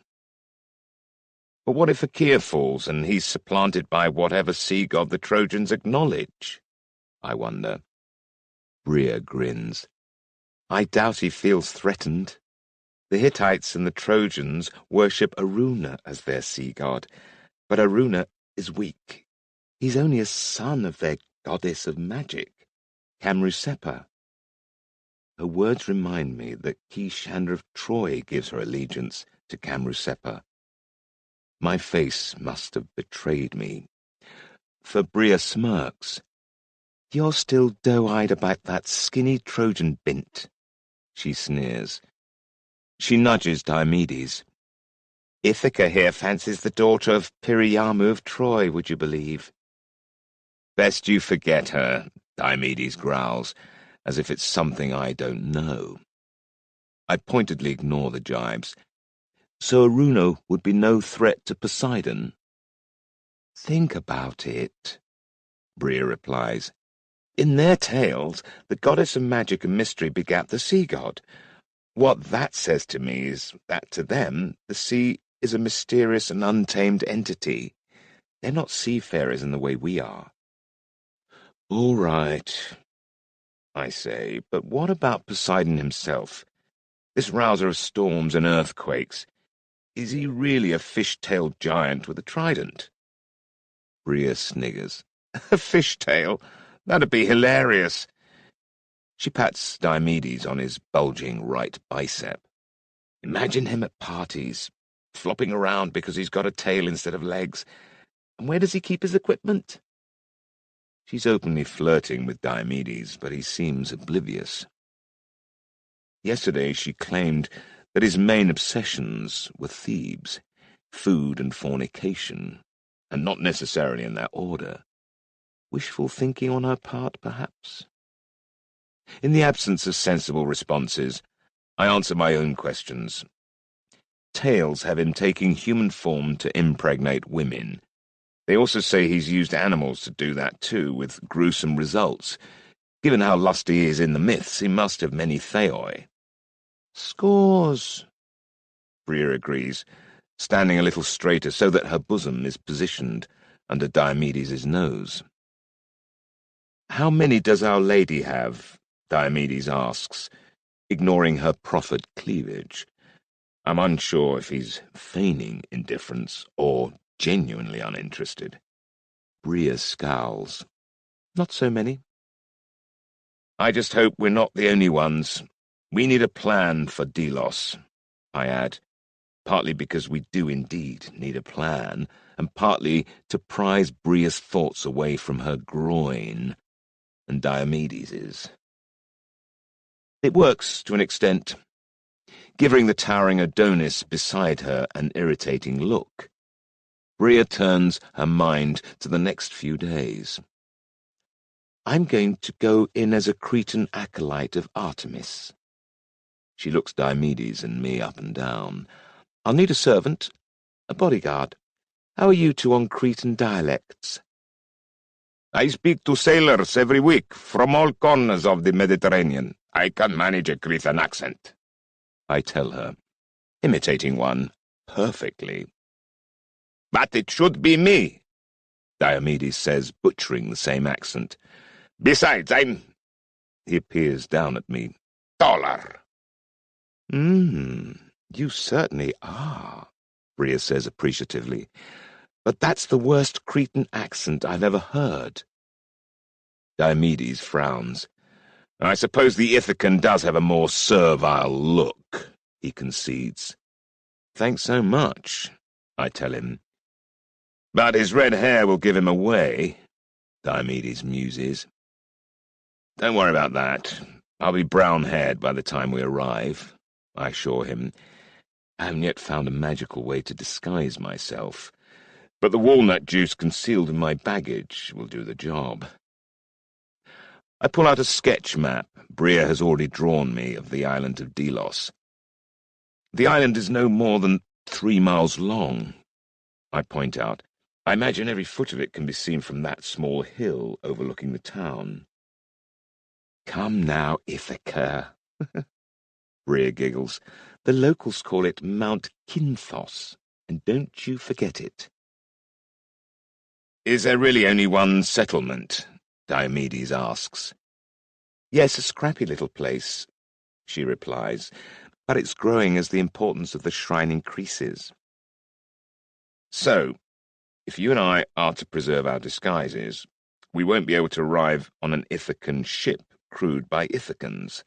But what if Achaea falls and he's supplanted by whatever sea god the Trojans acknowledge? I wonder. Bria grins. I doubt he feels threatened. The Hittites and the Trojans worship Aruna as their sea god, but Aruna is weak. He's only a son of their goddess of magic, Kamrusepa. Her words remind me that Kishandra of Troy gives her allegiance to Kamrusepa. My face must have betrayed me, for Bria smirks. You're still doe-eyed about that skinny Trojan bint, she sneers. She nudges Diomedes. Ithaca here fancies the daughter of Priamu of Troy, would you believe? Best you forget her, Diomedes growls, as if it's something I don't know. I pointedly ignore the jibes. So Aruna would be no threat to Poseidon? Think about it, Bria replies. In their tales, the goddess of magic and mystery begat the sea god. What that says to me is that to them, the sea is a mysterious and untamed entity. They're not seafarers in the way we are. All right, I say, but what about Poseidon himself? This rouser of storms and earthquakes. Is he really a fish-tailed giant with a trident? Bria sniggers. A fish-tail? That'd be hilarious. She pats Diomedes on his bulging right bicep. Imagine him at parties, flopping around because he's got a tail instead of legs. And where does he keep his equipment? She's openly flirting with Diomedes, but he seems oblivious. Yesterday she claimed that his main obsessions were Thebes, food and fornication, and not necessarily in that order. Wishful thinking on her part, perhaps? In the absence of sensible responses, I answer my own questions. Tales have him taking human form to impregnate women. They also say he's used animals to do that too, with gruesome results. Given how lusty he is in the myths, he must have many theoi. Scores, Bria agrees, standing a little straighter so that her bosom is positioned under Diomedes' nose. How many does Our Lady have? Diomedes asks, ignoring her proffered cleavage. I'm unsure if he's feigning indifference or genuinely uninterested. Bria scowls. Not so many. I just hope we're not the only ones. We need a plan for Delos, I add, partly because we do indeed need a plan, and partly to prise Bria's thoughts away from her groin and Diomedes's. It works to an extent, giving the towering Adonis beside her an irritating look. Bria turns her mind to the next few days. I'm going to go in as a Cretan acolyte of Artemis. She looks Diomedes and me up and down. I'll need a servant, a bodyguard. How are you two on Cretan dialects? I speak to sailors every week from all corners of the Mediterranean. I can manage a Cretan accent, I tell her, imitating one perfectly. But it should be me, Diomedes says, butchering the same accent. Besides, I'm... He peers down at me. $1. You certainly are, Bria says appreciatively. But that's the worst Cretan accent I've ever heard. Diomedes frowns. I suppose the Ithacan does have a more servile look, he concedes. Thanks so much, I tell him. But his red hair will give him away, Diomedes muses. Don't worry about that. I'll be brown-haired by the time we arrive, I assure him. I haven't yet found a magical way to disguise myself, but the walnut juice concealed in my baggage will do the job. I pull out a sketch map Bria has already drawn me of the island of Delos. The island is no more than 3 miles long, I point out. I imagine every foot of it can be seen from that small hill overlooking the town. Come now, Ithaca. Bria giggles. The locals call it Mount Kinthos, and don't you forget it. Is there really only one settlement? Diomedes asks. Yes, a scrappy little place, she replies, but it's growing as the importance of the shrine increases. So, if you and I are to preserve our disguises, we won't be able to arrive on an Ithacan ship crewed by Ithacans,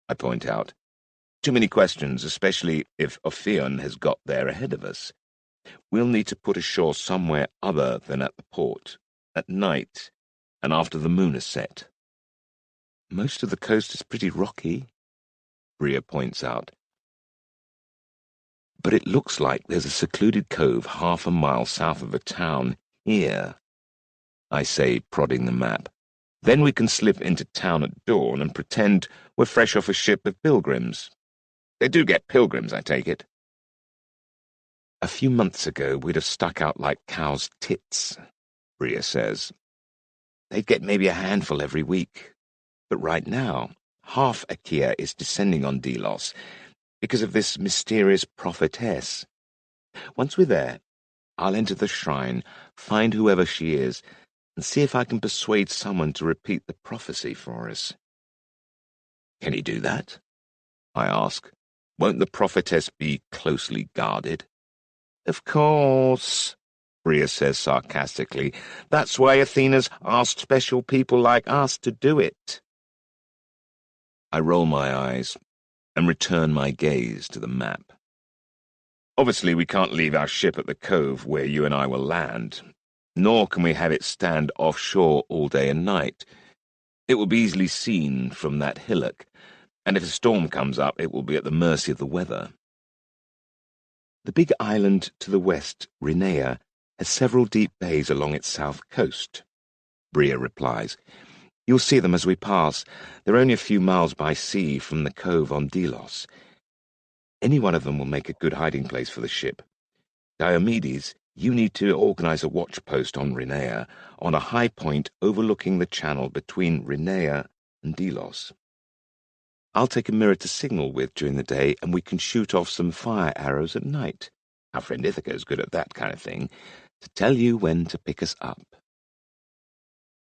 I point out. Too many questions, especially if Ophion has got there ahead of us. We'll need to put ashore somewhere other than at the port, at night, and after the moon has set. Most of the coast is pretty rocky, Bria points out. But it looks like there's a secluded cove 1/2 a mile south of the town, here, I say, prodding the map. Then we can slip into town at dawn and pretend we're fresh off a ship of pilgrims. They do get pilgrims, I take it. A few months ago, we'd have stuck out like cows' tits, Bria says. They'd get maybe a handful every week. But right now, half Achaia is descending on Delos because of this mysterious prophetess. Once we're there, I'll enter the shrine, find whoever she is, and see if I can persuade someone to repeat the prophecy for us. Can he do that? I ask. Won't the prophetess be closely guarded? Of course, Bria says sarcastically. That's why Athena's asked special people like us to do it. I roll my eyes and return my gaze to the map. Obviously, we can't leave our ship at the cove where you and I will land, nor can we have it stand offshore all day and night. It will be easily seen from that hillock, and if a storm comes up, it will be at the mercy of the weather. The big island to the west, Rinea, has several deep bays along its south coast, Bria replies. You'll see them as we pass. They're only a few miles by sea from the cove on Delos. Any one of them will make a good hiding place for the ship. Diomedes, you need to organize a watch post on Rinea, on a high point overlooking the channel between Rinea and Delos. I'll take a mirror to signal with during the day, and we can shoot off some fire arrows at night. Our friend Ithaca is good at that kind of thing, to tell you when to pick us up.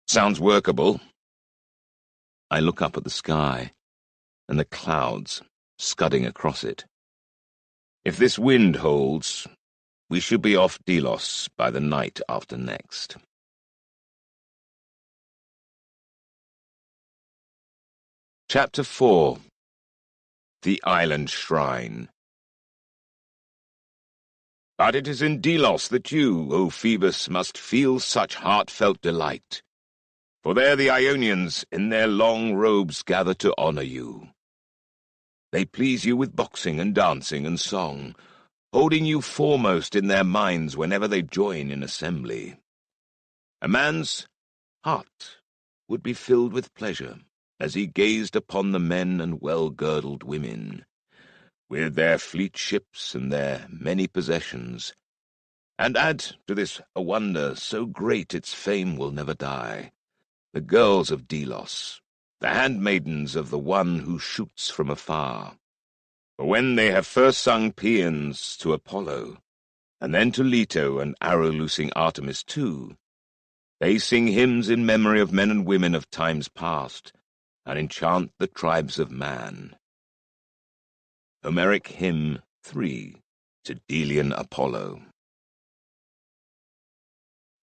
Sounds workable. I look up at the sky, and the clouds scudding across it. If this wind holds, we should be off Delos by the night after next. Chapter 4. The Island Shrine. But it is in Delos that you, O Phoebus, must feel such heartfelt delight. For there the Ionians in their long robes gather to honor you. They please you with boxing and dancing and song, holding you foremost in their minds whenever they join in assembly. A man's heart would be filled with pleasure as he gazed upon the men and well-girdled women, with their fleet ships and their many possessions, and add to this a wonder so great its fame will never die, the girls of Delos, the handmaidens of the one who shoots from afar. For when they have first sung paeans to Apollo, and then to Leto and arrow-loosing Artemis too, they sing hymns in memory of men and women of times past, and enchant the tribes of man. Homeric Hymn 3 to Delian Apollo.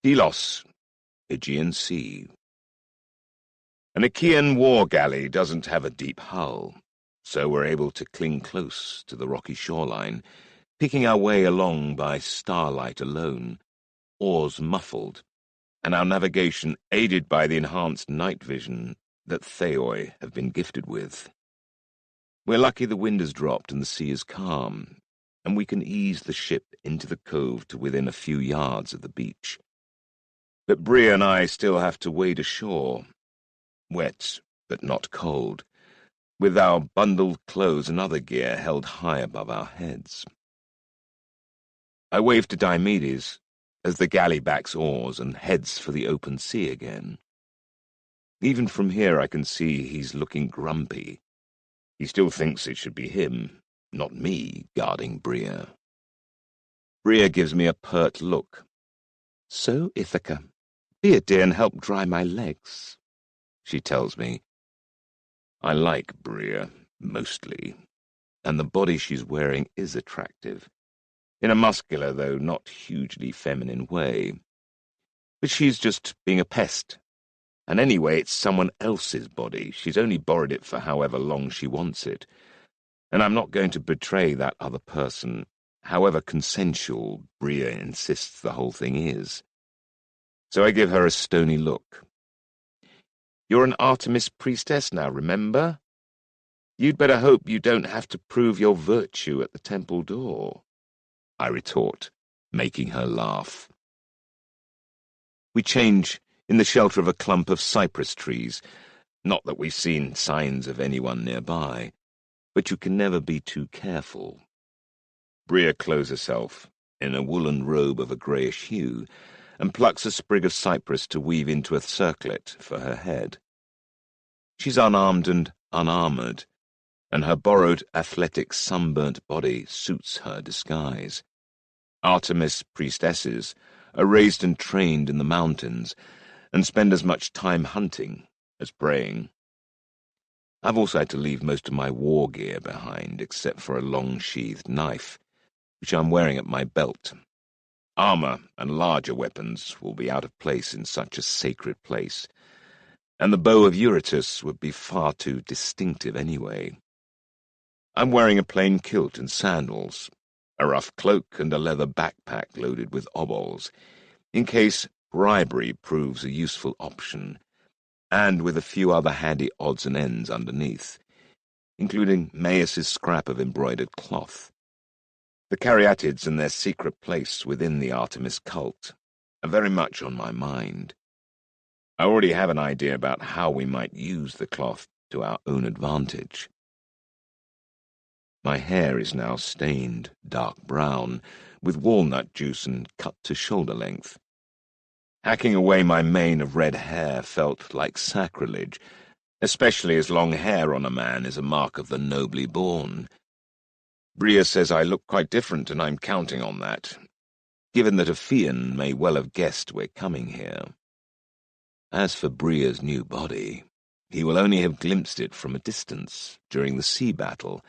Delos, Aegean Sea. An Achaean war galley doesn't have a deep hull, so we're able to cling close to the rocky shoreline, picking our way along by starlight alone, oars muffled, and our navigation aided by the enhanced night vision that Theoi have been gifted with. We're lucky the wind has dropped and the sea is calm, and we can ease the ship into the cove to within a few yards of the beach. But Bria and I still have to wade ashore, wet but not cold, with our bundled clothes and other gear held high above our heads. I wave to Diomedes as the galley backs oars and heads for the open sea again. Even from here I can see he's looking grumpy. He still thinks it should be him, not me, guarding Bria. Bria gives me a pert look. "So, Ithaca, be a dear and help dry my legs," she tells me. I like Bria, mostly, and the body she's wearing is attractive, in a muscular, though not hugely feminine way. But she's just being a pest. And anyway, it's someone else's body. She's only borrowed it for however long she wants it. And I'm not going to betray that other person, however consensual Bria insists the whole thing is. So I give her a stony look. "You're an Artemis priestess now, remember? You'd better hope you don't have to prove your virtue at the temple door," I retort, making her laugh. We change in the shelter of a clump of cypress trees. Not that we've seen signs of anyone nearby, but you can never be too careful. Bria clothes herself in a woolen robe of a greyish hue, and plucks a sprig of cypress to weave into a circlet for her head. She's unarmed and unarmoured, and her borrowed athletic sunburnt body suits her disguise. Artemis priestesses are raised and trained in the mountains, and spend as much time hunting as praying. I've also had to leave most of my war gear behind, except for a long-sheathed knife, which I'm wearing at my belt. Armour and larger weapons will be out of place in such a sacred place, and the bow of Eurytus would be far too distinctive anyway. I'm wearing a plain kilt and sandals, a rough cloak and a leather backpack loaded with obols, in case bribery proves a useful option, and with a few other handy odds and ends underneath, including Maius's scrap of embroidered cloth. The Caryatids and their secret place within the Artemis cult are very much on my mind. I already have an idea about how we might use the cloth to our own advantage. My hair is now stained dark brown, with walnut juice and cut to shoulder length. Hacking away my mane of red hair felt like sacrilege, especially as long hair on a man is a mark of the nobly born. Bria says I look quite different, and I'm counting on that, given that a Phaeon may well have guessed we're coming here. As for Bria's new body, he will only have glimpsed it from a distance during the sea battle,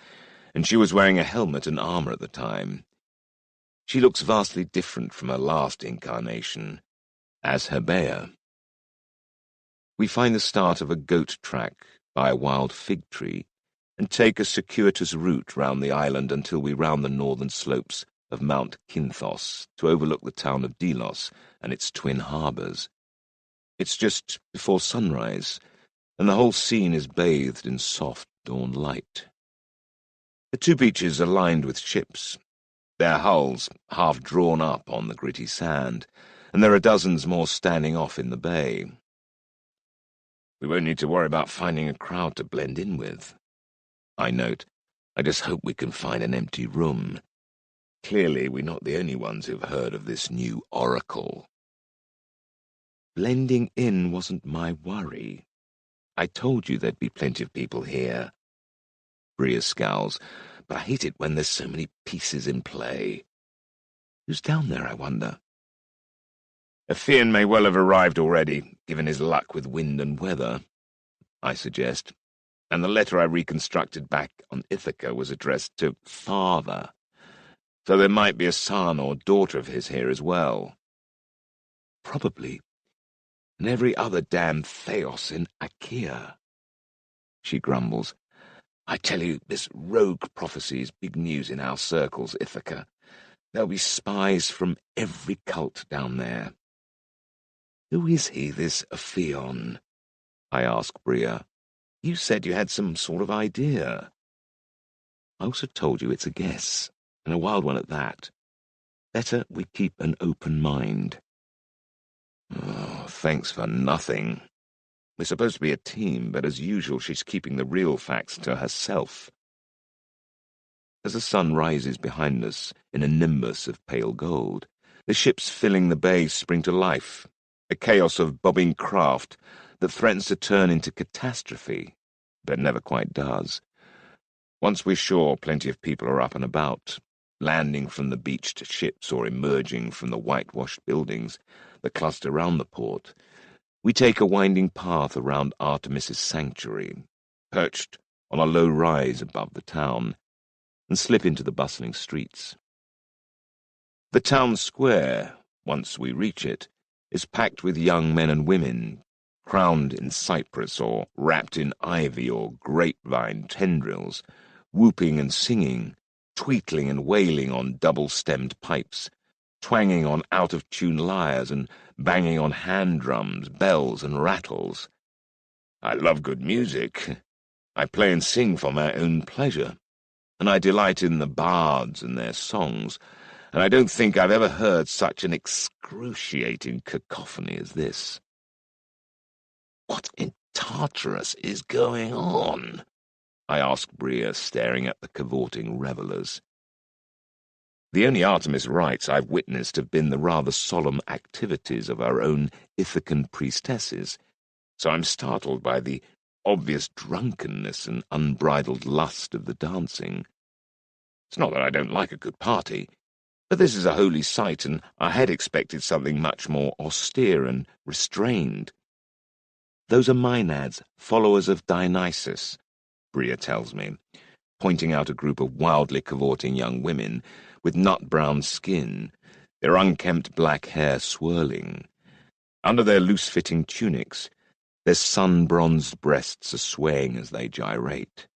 and she was wearing a helmet and armour at the time. She looks vastly different from her last incarnation, as Herbaea. We find the start of a goat track by a wild fig tree, and take a circuitous route round the island until we round the northern slopes of Mount Kynthos to overlook the town of Delos and its twin harbours. It's just before sunrise, and the whole scene is bathed in soft dawn light. The two beaches are lined with ships, their hulls half drawn up on the gritty sand, and there are dozens more standing off in the bay. We won't need to worry about finding a crowd to blend in with. I note, I just hope we can find an empty room. Clearly, we're not the only ones who've heard of this new oracle. Blending in wasn't my worry. I told you there'd be plenty of people here. Bria scowls, but I hate it when there's so many pieces in play. Who's down there, I wonder? A Phaeon may well have arrived already, given his luck with wind and weather, I suggest, and the letter I reconstructed back on Ithaca was addressed to Father, so there might be a son or daughter of his here as well. Probably, and every other damn Theos in Achaea. She grumbles. I tell you, this rogue prophecy is big news in our circles, Ithaca. There'll be spies from every cult down there. Who is he, this Ophion? I ask Bria. You said you had some sort of idea. I also told you it's a guess, and a wild one at that. Better we keep an open mind. Oh, thanks for nothing. We're supposed to be a team, but as usual she's keeping the real facts to herself. As the sun rises behind us in a nimbus of pale gold, the ships filling the bay spring to life, a chaos of bobbing craft that threatens to turn into catastrophe, but never quite does. Once we're sure plenty of people are up and about, landing from the beached ships or emerging from the whitewashed buildings that cluster round the port, we take a winding path around Artemis's sanctuary, perched on a low rise above the town, and slip into the bustling streets. The town square, once we reach it, is packed with young men and women, crowned in cypress or wrapped in ivy or grapevine tendrils, whooping and singing, tweetling and wailing on double-stemmed pipes, twanging on out-of-tune lyres and banging on hand drums, bells and rattles. I love good music. I play and sing for my own pleasure, and I delight in the bards and their songs, and I don't think I've ever heard such an excruciating cacophony as this. What in Tartarus is going on? I ask Bria, staring at the cavorting revellers. The only Artemis rites I've witnessed have been the rather solemn activities of our own Ithacan priestesses, so I'm startled by the obvious drunkenness and unbridled lust of the dancing. It's not that I don't like a good party, but this is a holy site, and I had expected something much more austere and restrained. Those are Maenads, followers of Dionysus, Bria tells me, pointing out a group of wildly cavorting young women with nut-brown skin, their unkempt black hair swirling. Under their loose-fitting tunics, their sun-bronzed breasts are swaying as they gyrate.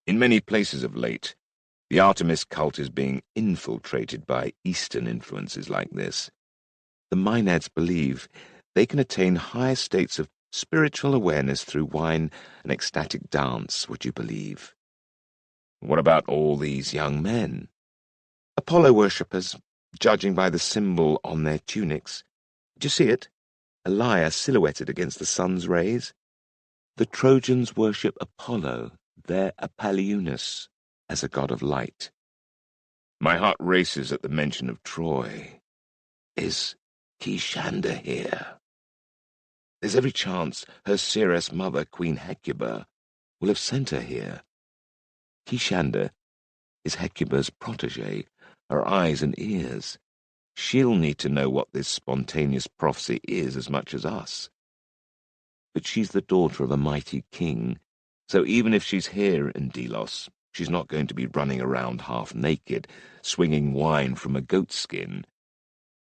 In many places of late, the Artemis cult is being infiltrated by Eastern influences like this. The Maenads believe they can attain higher states of spiritual awareness through wine and ecstatic dance, would you believe? What about all these young men? Apollo worshippers, judging by the symbol on their tunics. Do you see it? A lyre silhouetted against the sun's rays. The Trojans worship Apollo, their Apollonius, as a god of light. My heart races at the mention of Troy. Is Kishanda here? There's every chance her seeress mother, Queen Hecuba, will have sent her here. Kishanda is Hecuba's protégé, her eyes and ears. She'll need to know what this spontaneous prophecy is as much as us. But she's the daughter of a mighty king, so even if she's here in Delos, she's not going to be running around half naked, swinging wine from a goat skin.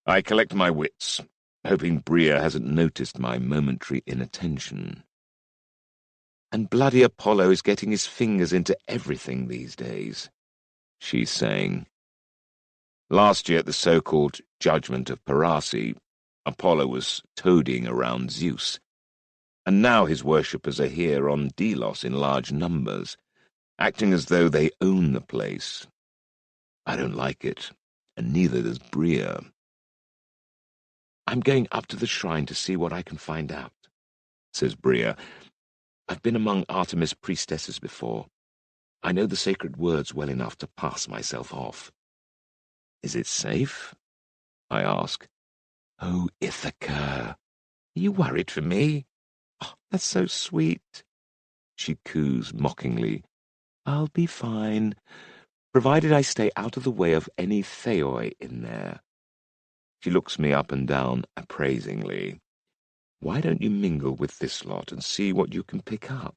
I collect my wits, hoping Bria hasn't noticed my momentary inattention. And bloody Apollo is getting his fingers into everything these days, she's saying. Last year at the so-called Judgment of Parasi, Apollo was toadying around Zeus, and now his worshippers are here on Delos in large numbers, acting as though they own the place. I don't like it, and neither does Bria. I'm going up to the shrine to see what I can find out, says Bria. I've been among Artemis priestesses before. I know the sacred words well enough to pass myself off. Is it safe? I ask. Oh, Ithaca, are you worried for me? Oh, that's so sweet. She coos mockingly. I'll be fine, provided I stay out of the way of any Theoi in there. She looks me up and down appraisingly. Why don't you mingle with this lot and see what you can pick up?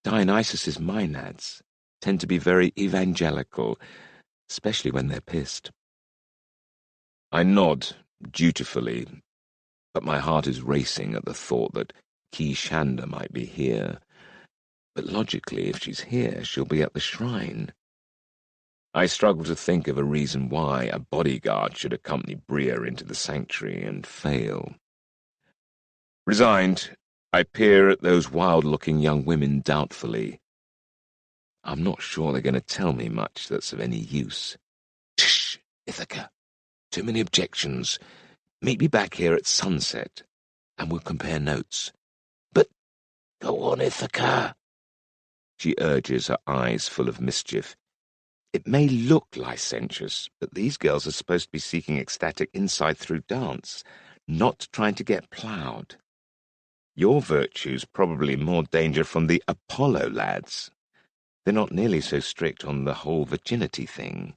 Dionysus's maenads tend to be very evangelical, especially when they're pissed. I nod dutifully, but my heart is racing at the thought that Ki Shanda might be here. But logically, if she's here, she'll be at the shrine. I struggle to think of a reason why a bodyguard should accompany Bria into the sanctuary and fail. Resigned, I peer at those wild-looking young women doubtfully. I'm not sure they're going to tell me much that's of any use. Shh, Ithaca. Too many objections. Meet me back here at sunset, and we'll compare notes. But go on, Ithaca, she urges, her eyes full of mischief. It may look licentious, but these girls are supposed to be seeking ecstatic insight through dance, not trying to get ploughed. Your virtue's probably more danger from the Apollo lads. They're not nearly so strict on the whole virginity thing.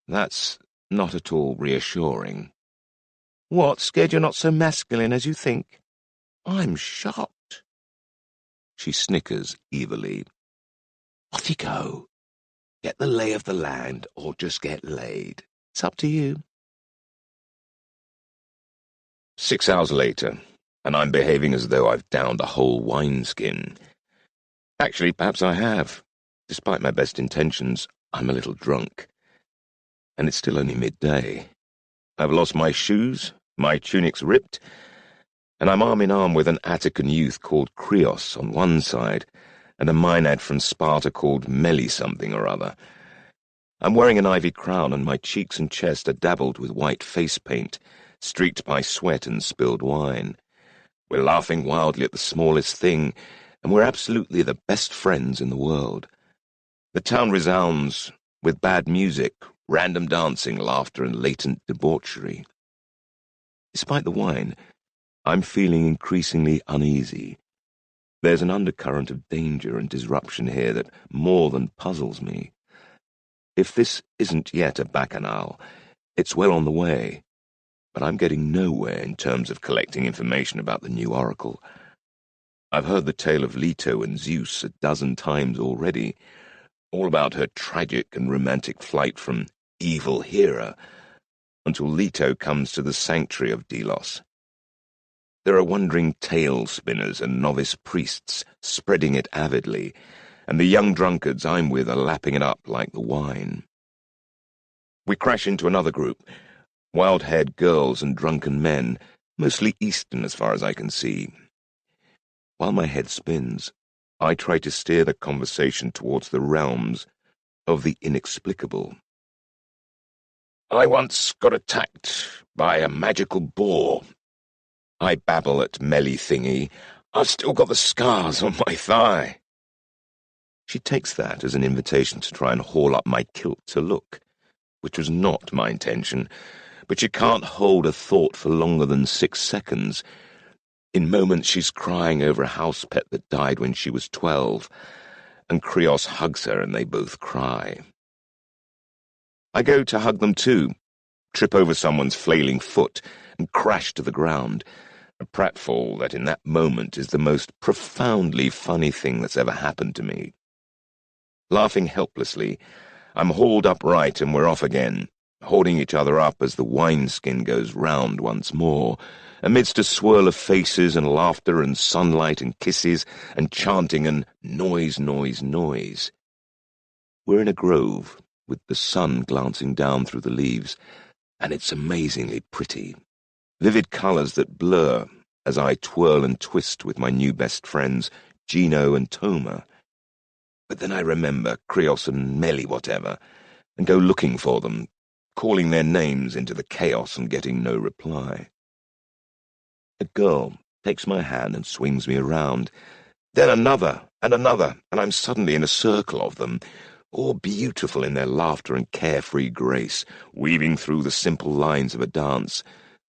That's not at all reassuring. What, scared you're not so masculine as you think? I'm shocked. She snickers evilly. Off you go. Get the lay of the land or just get laid. It's up to you. 6 hours later, and I'm behaving as though I've downed a whole wineskin. Actually, perhaps I have. Despite my best intentions, I'm a little drunk. And it's still only midday. I've lost my shoes, my tunic's ripped, and I'm arm in arm with an Attican youth called Krios on one side, and a Maenad from Sparta called Meli something or other. I'm wearing an ivy crown, and my cheeks and chest are dabbled with white face paint, streaked by sweat and spilled wine. We're laughing wildly at the smallest thing, and we're absolutely the best friends in the world. The town resounds with bad music, random dancing, laughter, and latent debauchery. Despite the wine, I'm feeling increasingly uneasy. There's an undercurrent of danger and disruption here that more than puzzles me. If this isn't yet a bacchanal, it's well on the way, but I'm getting nowhere in terms of collecting information about the new oracle. I've heard the tale of Leto and Zeus a dozen times already, all about her tragic and romantic flight from evil Hera, until Leto comes to the sanctuary of Delos. There are wondering tale spinners and novice priests spreading it avidly, and the young drunkards I'm with are lapping it up like the wine. We crash into another group, wild-haired girls and drunken men, mostly Eastern as far as I can see. While my head spins, I try to steer the conversation towards the realms of the inexplicable. I once got attacked by a magical boar. I babble at Melly Thingy. I've still got the scars on my thigh. She takes that as an invitation to try and haul up my kilt to look, which was not my intention, but she can't hold a thought for longer than 6 seconds. In moments she's crying over a house pet that died when she was 12, and Krios hugs her and they both cry. I go to hug them too, trip over someone's flailing foot, and crash to the ground, a pratfall that in that moment is the most profoundly funny thing that's ever happened to me. Laughing helplessly, I'm hauled upright and we're off again, holding each other up as the wineskin goes round once more, amidst a swirl of faces and laughter and sunlight and kisses and chanting and noise, noise, noise. We're in a grove, with the sun glancing down through the leaves, and it's amazingly pretty. Vivid colours that blur as I twirl and twist with my new best friends, Gino and Toma. But then I remember Krios and Melly whatever, and go looking for them, calling their names into the chaos and getting no reply. A girl takes my hand and swings me around, then another, and I'm suddenly in a circle of them, all beautiful in their laughter and carefree grace, weaving through the simple lines of a dance,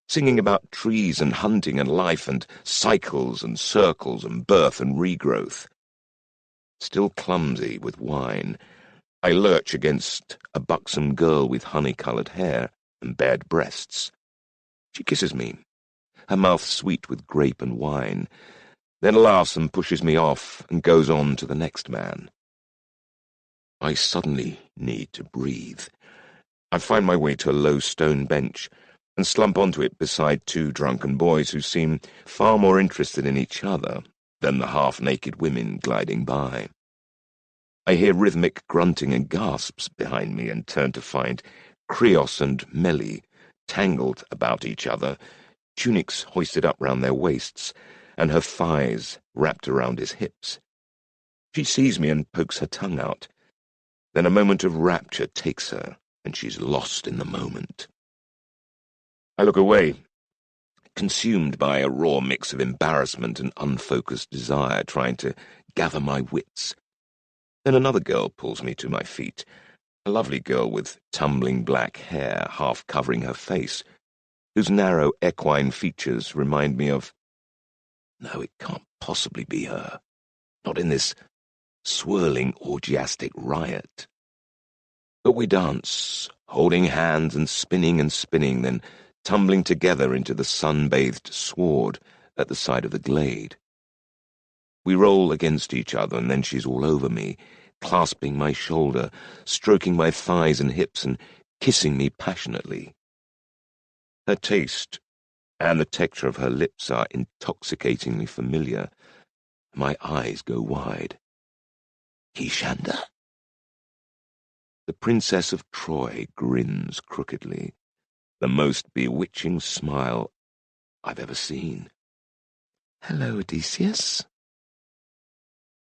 singing about trees and hunting and life and cycles and circles and birth and regrowth. Still clumsy with wine, I lurch against a buxom girl with honey-coloured hair and bared breasts. She kisses me, her mouth sweet with grape and wine, then laughs and pushes me off and goes on to the next man. I suddenly need to breathe. I find my way to a low stone bench and slump onto it beside two drunken boys who seem far more interested in each other than the half-naked women gliding by. I hear rhythmic grunting and gasps behind me and turn to find Krios and Melly tangled about each other, tunics hoisted up round their waists, and her thighs wrapped around his hips. She sees me and pokes her tongue out. Then a moment of rapture takes her, and she's lost in the moment. I look away, consumed by a raw mix of embarrassment and unfocused desire, trying to gather my wits. Then another girl pulls me to my feet, a lovely girl with tumbling black hair half covering her face, whose narrow equine features remind me of... No, it can't possibly be her. Not in this swirling orgiastic riot. But we dance, holding hands and spinning, then tumbling together into the sun-bathed sward at the side of the glade. We roll against each other, and then she's all over me, clasping my shoulder, stroking my thighs and hips, and kissing me passionately. Her taste and the texture of her lips are intoxicatingly familiar. My eyes go wide. Kishanda? The Princess of Troy grins crookedly, the most bewitching smile I've ever seen. Hello, Odysseus.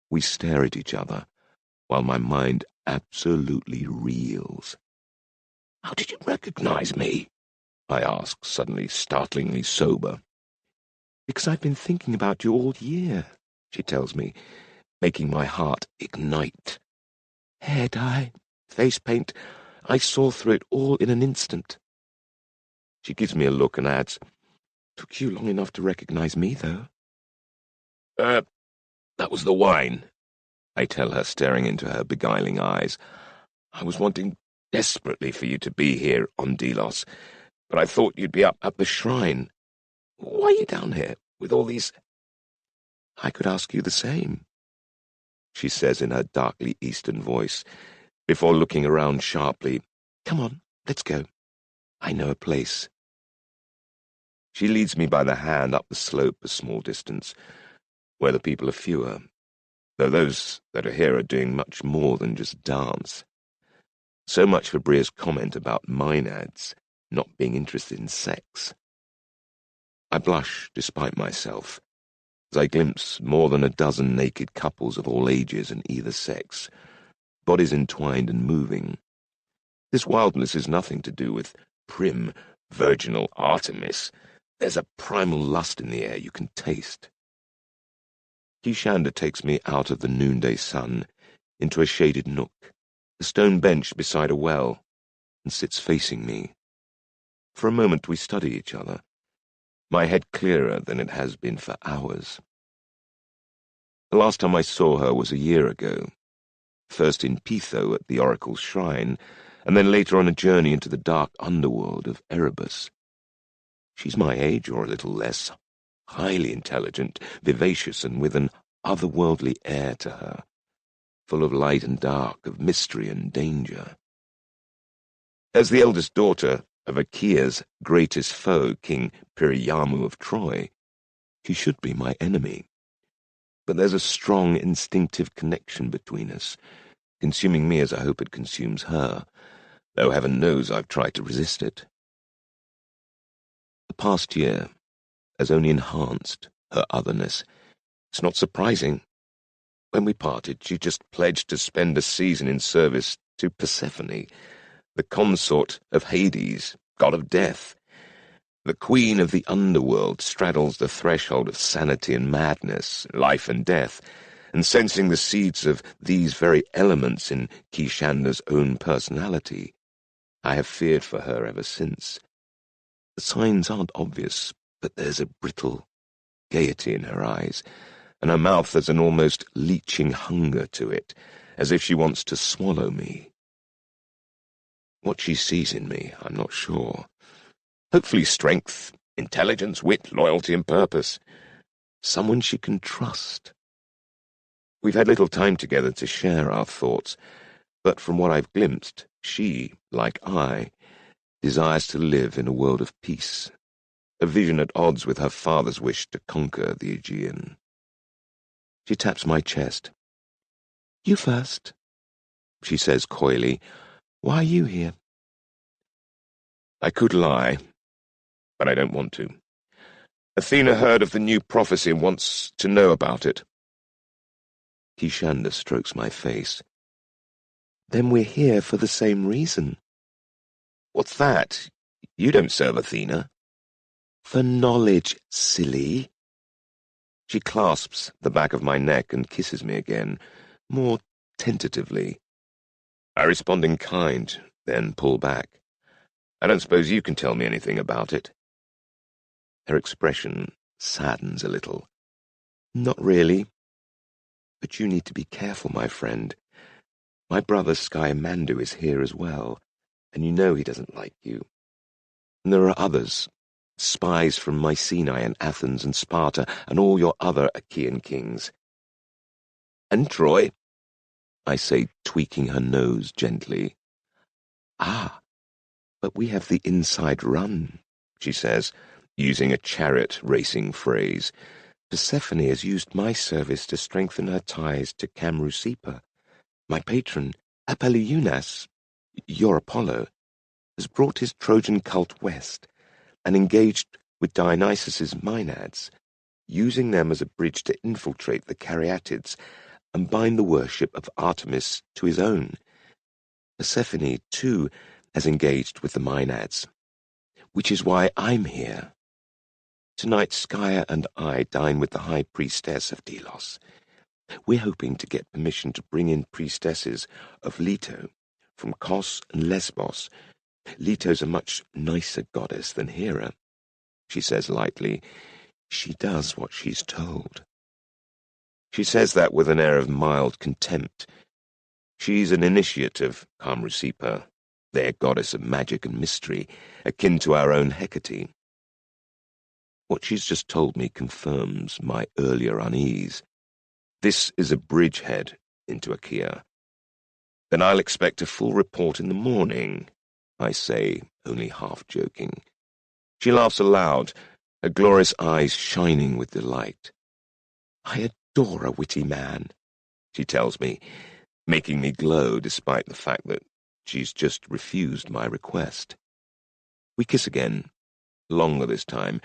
We stare at each other, while my mind absolutely reels. How did you recognize me? I ask, suddenly startlingly sober. Because I've been thinking about you all year, she tells me, making my heart ignite. Hair dye, face paint, I saw through it all in an instant. She gives me a look and adds, Took you long enough to recognize me, though. That was the wine, I tell her, staring into her beguiling eyes. I was wanting desperately for you to be here on Delos, but I thought you'd be up at the shrine. Why are you down here with all these... I could ask you the same, she says in her darkly eastern voice, before looking around sharply. Come on, let's go. I know a place. She leads me by the hand up the slope a small distance, where the people are fewer, though those that are here are doing much more than just dance. So much for Bria's comment about Maenads not being interested in sex. I blush despite myself, as I glimpse more than a dozen naked couples of all ages and either sex, bodies entwined and moving. This wildness is nothing to do with prim, virginal Artemis. There's a primal lust in the air you can taste. Kishanda takes me out of the noonday sun into a shaded nook, a stone bench beside a well, and sits facing me. For a moment we study each other, my head clearer than it has been for hours. The last time I saw her was a year ago, first in Pytho at the Oracle's shrine, and then later on a journey into the dark underworld of Erebus. She's my age or a little less, highly intelligent, vivacious, and with an otherworldly air to her, full of light and dark, of mystery and danger. As the eldest daughter of Achaea's greatest foe, King Priamu of Troy, she should be my enemy. But there's a strong instinctive connection between us, consuming me as I hope it consumes her, though heaven knows I've tried to resist it. The past year has only enhanced her otherness. It's not surprising. When we parted, she just pledged to spend a season in service to Persephone, the consort of Hades, god of death. The queen of the underworld straddles the threshold of sanity and madness, life and death, and sensing the seeds of these very elements in Kishanda's own personality, I have feared for her ever since. The signs aren't obvious, but there's a brittle gaiety in her eyes, and her mouth has an almost leeching hunger to it, as if she wants to swallow me. What she sees in me, I'm not sure. Hopefully strength, intelligence, wit, loyalty, and purpose. someone she can trust. We've had little time together to share our thoughts, but from what I've glimpsed, she, like I, desires to live in a world of peace, a vision at odds with her father's wish to conquer the Aegean. She taps my chest. "You first," she says coyly. "Why are you here?" I could lie, but I don't want to. Athena heard of the new prophecy and wants to know about it. Kishanda strokes my face. "Then we're here for the same reason." "What's that? You don't serve Athena." "For knowledge, silly." She clasps the back of my neck and kisses me again, more tentatively. I respond in kind, then pull back. "I don't suppose you can tell me anything about it." Her expression saddens a little. "Not really. But you need to be careful, my friend. My brother Skymandu is here as well, and you know he doesn't like you. And there are others, spies from Mycenae and Athens and Sparta and all your other Achaean kings." "And Troy?" I say, tweaking her nose gently. "Ah, but we have the inside run," she says, using a chariot racing phrase. "Persephone has used my service to strengthen her ties to Kamrusepa. My patron, Apollonius, your Apollo, has brought his Trojan cult west and engaged with Dionysus's Maenads, using them as a bridge to infiltrate the Caryatids and bind the worship of Artemis to his own. Persephone, too, has engaged with the Maenads, which is why I'm here. Tonight Skya and I dine with the high priestess of Delos. We're hoping to get permission to bring in priestesses of Leto from Kos and Lesbos. Leto's a much nicer goddess than Hera," she says lightly. "She does what she's told." She says that with an air of mild contempt. She's an initiate of Kamrusepa, their goddess of magic and mystery, akin to our own Hecate. What she's just told me confirms my earlier unease. This is a bridgehead into Achaea. "Then I'll expect a full report in the morning," I say, only half joking. She laughs aloud, her glorious eyes shining with delight. "I adore a witty man," she tells me, making me glow despite the fact that she's just refused my request. We kiss again, longer this time,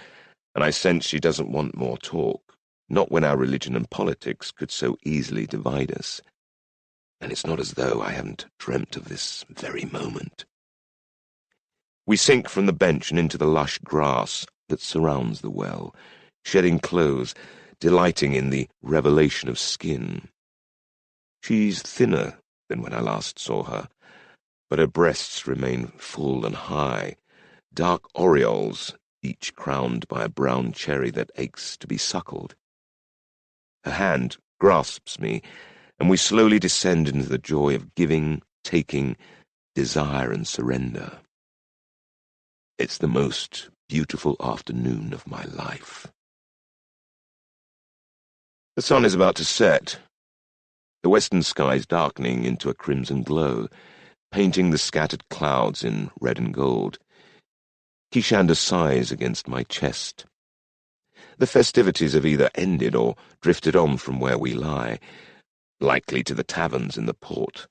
and I sense she doesn't want more talk, not when our religion and politics could so easily divide us. And it's not as though I haven't dreamt of this very moment. We sink from the bench and into the lush grass that surrounds the well, shedding clothes, delighting in the revelation of skin. She's thinner than when I last saw her, but her breasts remain full and high, dark aureoles, each crowned by a brown cherry that aches to be suckled. Her hand grasps me, and we slowly descend into the joy of giving, taking, desire and surrender. It's the most beautiful afternoon of my life. The sun is about to set. The western sky is darkening into a crimson glow, painting the scattered clouds in red and gold. Kishanda sighs against my chest. The festivities have either ended or drifted on from where we lie, likely to the taverns in the port.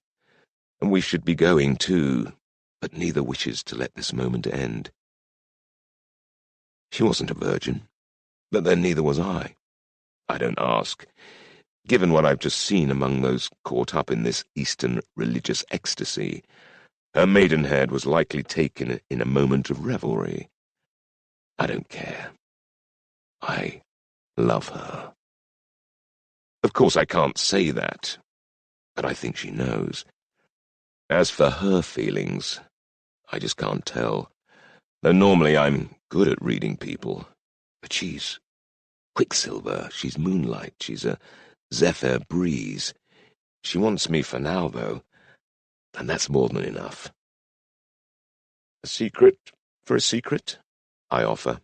And we should be going too, but neither wishes to let this moment end. She wasn't a virgin, but then neither was I. I don't ask, given what I've just seen among those caught up in this Eastern religious ecstasy. Her maidenhead was likely taken in a moment of revelry. I don't care. I love her. Of course I can't say that, but I think she knows. As for her feelings, I just can't tell, though normally I'm good at reading people. But she's quicksilver, she's moonlight, she's a zephyr breeze. She wants me for now, though, and that's more than enough. "A secret for a secret?" I offer.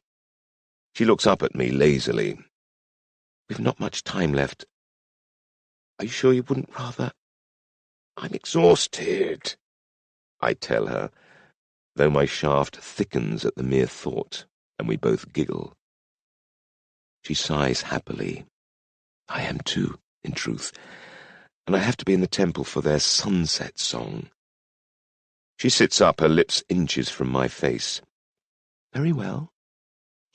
She looks up at me lazily. We've not much time left. Are you sure you wouldn't rather? I'm exhausted, I tell her, though my shaft thickens at the mere thought, and we both giggle. She sighs happily. I am too, in truth, and I have to be in the temple for their sunset song. She sits up, her lips inches from my face. Very well.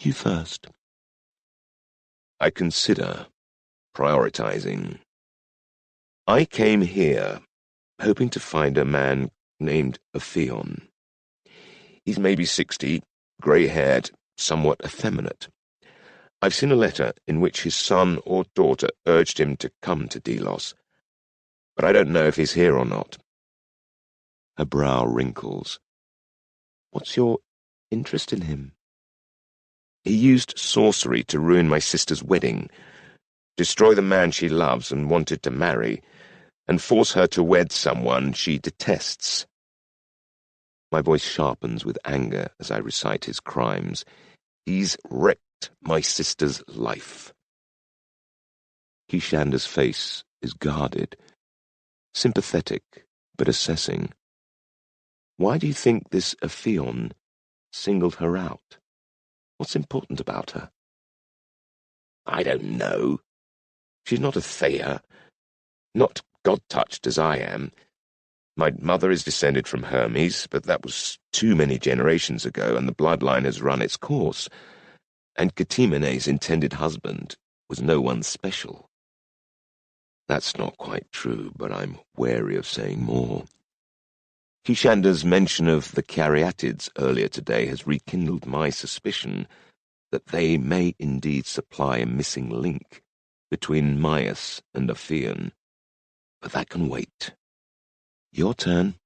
You first. I consider prioritizing. I came here hoping to find a man named Ophion. He's maybe 60, grey-haired, somewhat effeminate. I've seen a letter in which his son or daughter urged him to come to Delos, but I don't know if he's here or not. Her brow wrinkles. What's your interest in him? He used sorcery to ruin my sister's wedding, destroy the man she loves and wanted to marry, and force her to wed someone she detests. My voice sharpens with anger as I recite his crimes. He's wrecked my sister's life. Kishander's face is guarded, sympathetic but assessing. Why do you think this Ophion singled her out? What's important about her? I don't know. She's not a Thea, not God-touched as I am. My mother is descended from Hermes, but that was too many generations ago, and the bloodline has run its course. And Catimene's intended husband was no one special. That's not quite true, but I'm wary of saying more. Kishander's mention of the Caryatids earlier today has rekindled my suspicion that they may indeed supply a missing link between Maius and Ophion. But that can wait. Your turn.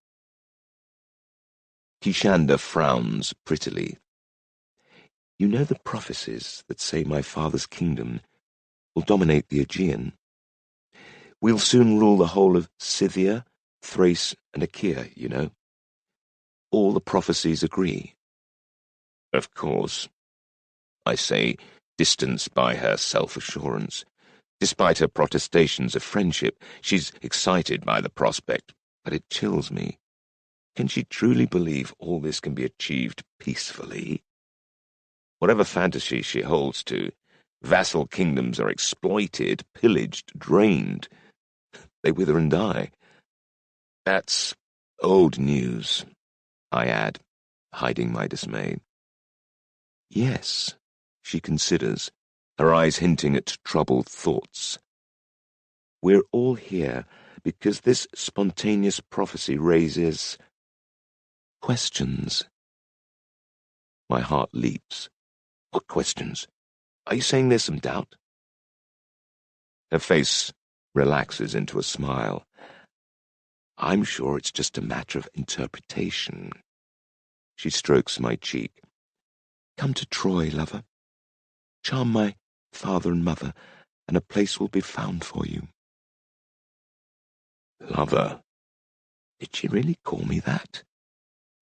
Kishander frowns prettily. You know the prophecies that say my father's kingdom will dominate the Aegean? We'll soon rule the whole of Scythia, Thrace, and Achaea, you know. All the prophecies agree. Of course, I say, distanced by her self-assurance. Despite her protestations of friendship, she's excited by the prospect, but it chills me. Can she truly believe all this can be achieved peacefully? Whatever fantasy she holds to, vassal kingdoms are exploited, pillaged, drained. They wither and die. That's old news, I add, hiding my dismay. Yes, she considers, her eyes hinting at troubled thoughts. We're all here because this spontaneous prophecy raises questions. My heart leaps. What questions? Are you saying there's some doubt? Her face relaxes into a smile. I'm sure it's just a matter of interpretation. She strokes my cheek. Come to Troy, lover. Charm my father and mother, and a place will be found for you. Lover? Did she really call me that?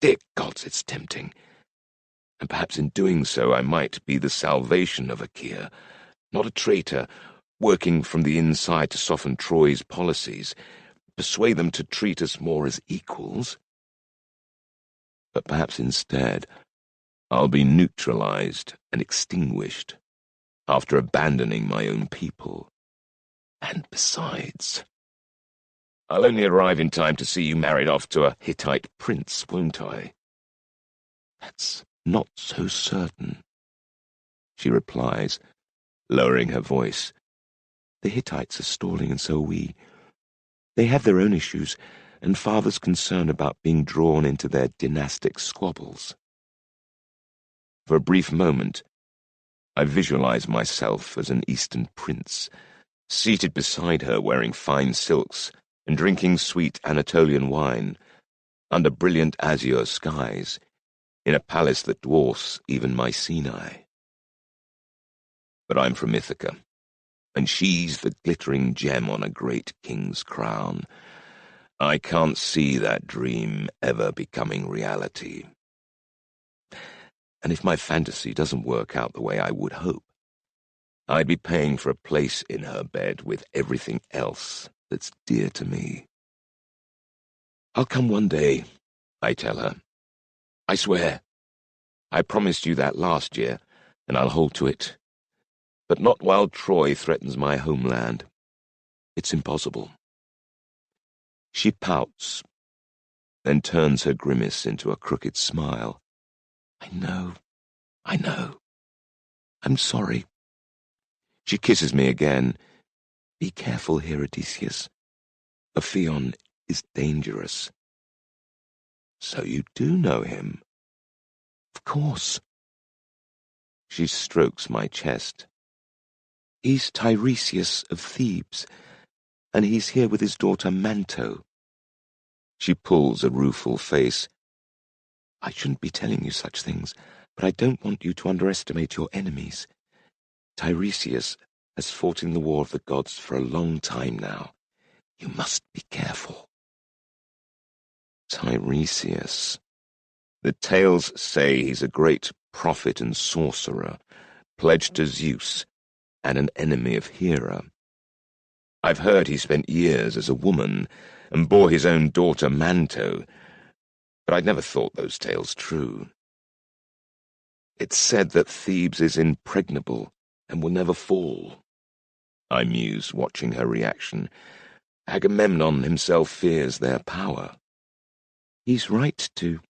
Dear gods, it's tempting. And perhaps in doing so I might be the salvation of Achaea, not a traitor, working from the inside to soften Troy's policies, persuade them to treat us more as equals. But perhaps instead I'll be neutralized and extinguished after abandoning my own people. And besides, I'll only arrive in time to see you married off to a Hittite prince, won't I? That's not so certain, she replies, lowering her voice. The Hittites are stalling, and so are we. They have their own issues, and father's concern about being drawn into their dynastic squabbles. For a brief moment, I visualize myself as an Eastern prince, seated beside her wearing fine silks and drinking sweet Anatolian wine, under brilliant azure skies, in a palace that dwarfs even Mycenae. But I'm from Ithaca, and she's the glittering gem on a great king's crown. I can't see that dream ever becoming reality. And if my fantasy doesn't work out the way I would hope, I'd be paying for a place in her bed with everything else that's dear to me. I'll come one day, I tell her. I swear. I promised you that last year, and I'll hold to it. But not while Troy threatens my homeland. It's impossible. She pouts, then turns her grimace into a crooked smile. I know. I'm sorry. She kisses me again. Be careful here, Odysseus. A Phaeon is dangerous. So you do know him? Of course. She strokes my chest. He's Tiresias of Thebes, and he's here with his daughter Manto. She pulls a rueful face. I shouldn't be telling you such things, but I don't want you to underestimate your enemies. Tiresias has fought in the War of the Gods for a long time now. You must be careful. Tiresias. The tales say he's a great prophet and sorcerer, pledged to Zeus, and an enemy of Hera. I've heard he spent years as a woman and bore his own daughter Manto, but I'd never thought those tales true. It's said that Thebes is impregnable and will never fall. I muse, watching her reaction. Agamemnon himself fears their power. He's right to.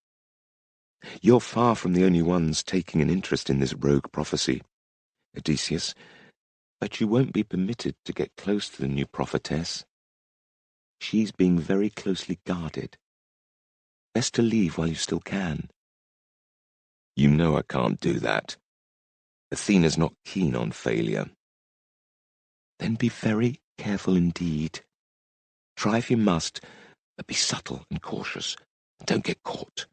You're far from the only ones taking an interest in this rogue prophecy, Odysseus, but you won't be permitted to get close to the new prophetess. She's being very closely guarded. Best to leave while you still can. You know I can't do that. Athena's not keen on failure. Then be very careful indeed. Try if you must, but be subtle and cautious. Don't get caught.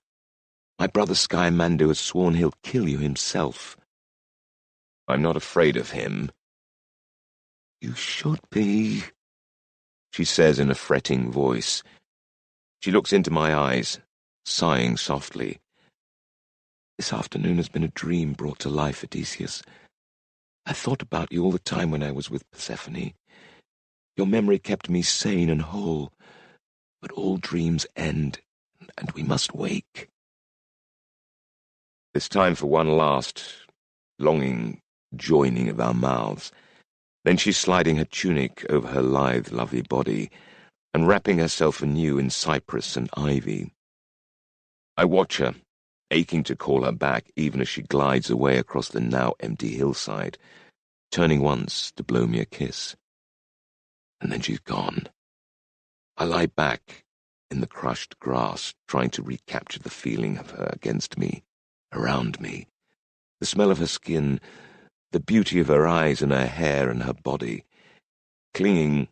My brother Skymandu has sworn he'll kill you himself. I'm not afraid of him. You should be, she says in a fretting voice. She looks into my eyes, sighing softly. This afternoon has been a dream brought to life, Odysseus. I thought about you all the time when I was with Persephone. Your memory kept me sane and whole, but all dreams end, and we must wake. It's time for one last, longing joining of our mouths. Then she's sliding her tunic over her lithe, lovely body and wrapping herself anew in cypress and ivy. I watch her, aching to call her back even as she glides away across the now empty hillside, turning once to blow me a kiss. And then she's gone. I lie back in the crushed grass, trying to recapture the feeling of her against me, around me, the smell of her skin, the beauty of her eyes and her hair and her body, clinging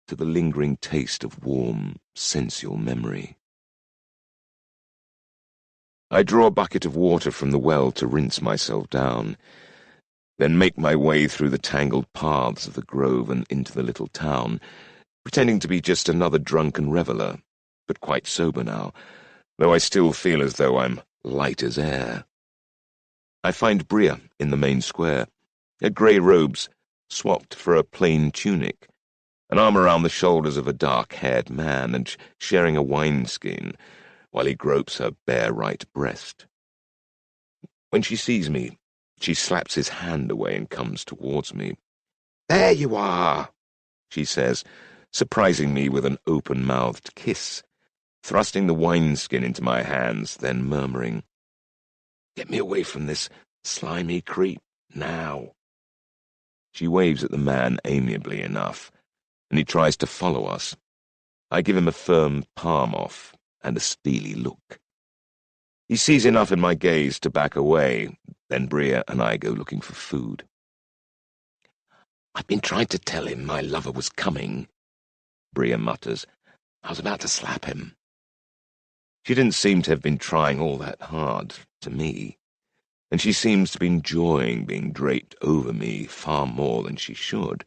to the lingering taste of warm, sensual memory. I draw a bucket of water from the well to rinse myself down, then make my way through the tangled paths of the grove and into the little town, pretending to be just another drunken reveller, but quite sober now, though I still feel as though I'm light as air. I find Bria in the main square, her grey robes swapped for a plain tunic, an arm around the shoulders of a dark-haired man and sharing a wineskin while he gropes her bare right breast. When she sees me, she slaps his hand away and comes towards me. "There you are," she says, surprising me with an open-mouthed kiss, thrusting the wineskin into my hands, then murmuring, "Get me away from this slimy creep, now." She waves at the man amiably enough, and he tries to follow us. I give him a firm palm-off and a steely look. He sees enough in my gaze to back away, then Bria and I go looking for food. "I've been trying to tell him my lover was coming," Bria mutters. "I was about to slap him." She didn't seem to have been trying all that hard, to me, and she seems to be enjoying being draped over me far more than she should.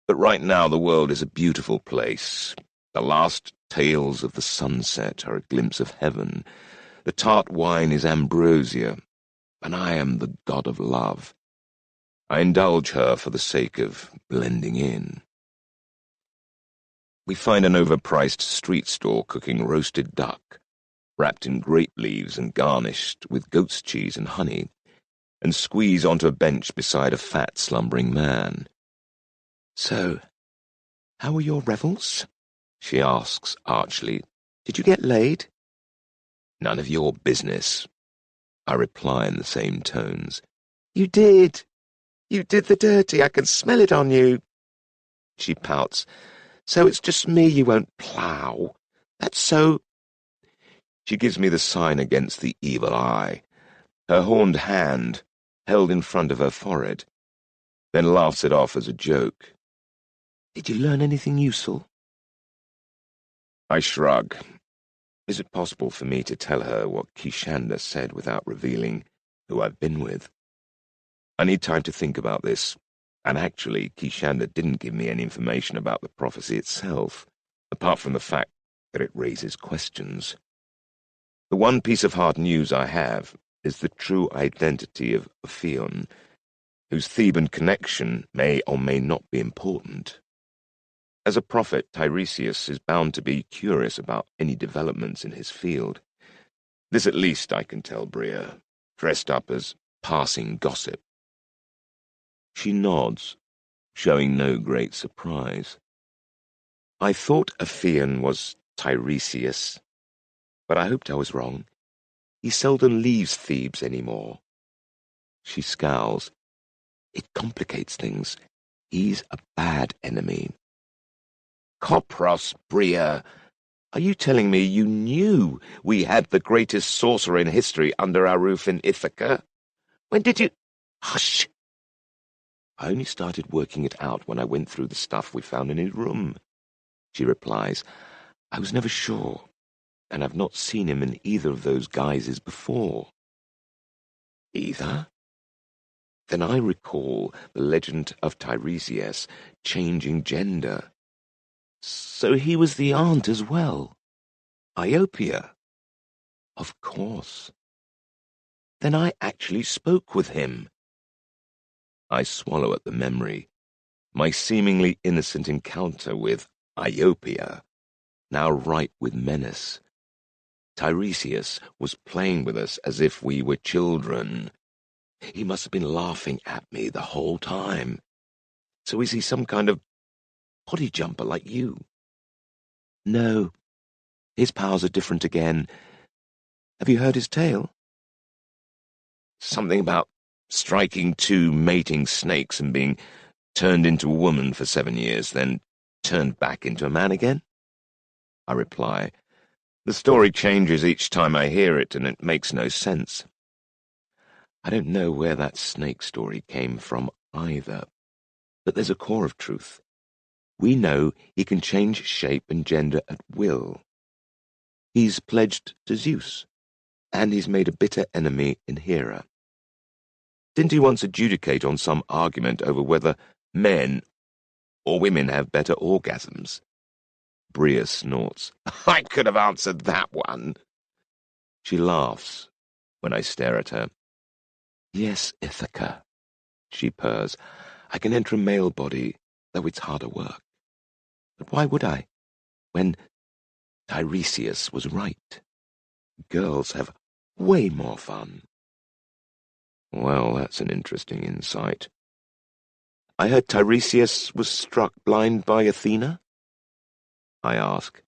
But right now the world is a beautiful place. The last tales of the sunset are a glimpse of heaven. The tart wine is ambrosia, and I am the god of love. I indulge her for the sake of blending in. We find an overpriced street stall cooking roasted duck, wrapped in grape leaves and garnished with goat's cheese and honey, and squeeze onto a bench beside a fat, slumbering man. "So, how were your revels?" she asks archly. "Did you get laid?" "None of your business," I reply in the same tones. "You did. You did the dirty. I can smell it on you." She pouts. "So it's just me you won't plough. That's so—" She gives me the sign against the evil eye, her horned hand held in front of her forehead, then laughs it off as a joke. "Did you learn anything useful?" I shrug. Is it possible for me to tell her what Kishanda said without revealing who I've been with? I need time to think about this, and actually Kishanda didn't give me any information about the prophecy itself, apart from the fact that it raises questions. The one piece of hard news I have is the true identity of Ophion, whose Theban connection may or may not be important. As a prophet, Tiresias is bound to be curious about any developments in his field. This at least I can tell Bria, dressed up as passing gossip. She nods, showing no great surprise. "I thought Ophion was Tiresias, but I hoped I was wrong. He seldom leaves Thebes anymore." She scowls. "It complicates things. He's a bad enemy." "Kopros, Bria, are you telling me you knew we had the greatest sorcerer in history under our roof in Ithaca? When did you—" "Hush! I only started working it out when I went through the stuff we found in his room," she replies. "I was never sure, and I've not seen him in either of those guises before." "Either?" Then I recall the legend of Tiresias changing gender. So he was the aunt as well. Iopia. Of course. Then I actually spoke with him. I swallow at the memory. My seemingly innocent encounter with Iopia, now ripe with menace. Tiresias was playing with us as if we were children. He must have been laughing at me the whole time. So is he some kind of body jumper like you? No. His powers are different again. Have you heard his tale? Something about striking two mating snakes and being turned into a woman for 7 years, then turned back into a man again? I reply. The story changes each time I hear it, and it makes no sense. I don't know where that snake story came from either, but there's a core of truth. We know he can change shape and gender at will. He's pledged to Zeus, and he's made a bitter enemy in Hera. Didn't he once adjudicate on some argument over whether men or women have better orgasms? Bria snorts. I could have answered that one. She laughs when I stare at her. Yes, Ithaca, she purrs. I can enter a male body, though it's harder work. But why would I, when Tiresias was right? Girls have way more fun. Well, that's an interesting insight. I heard Tiresias was struck blind by Athena? I ask.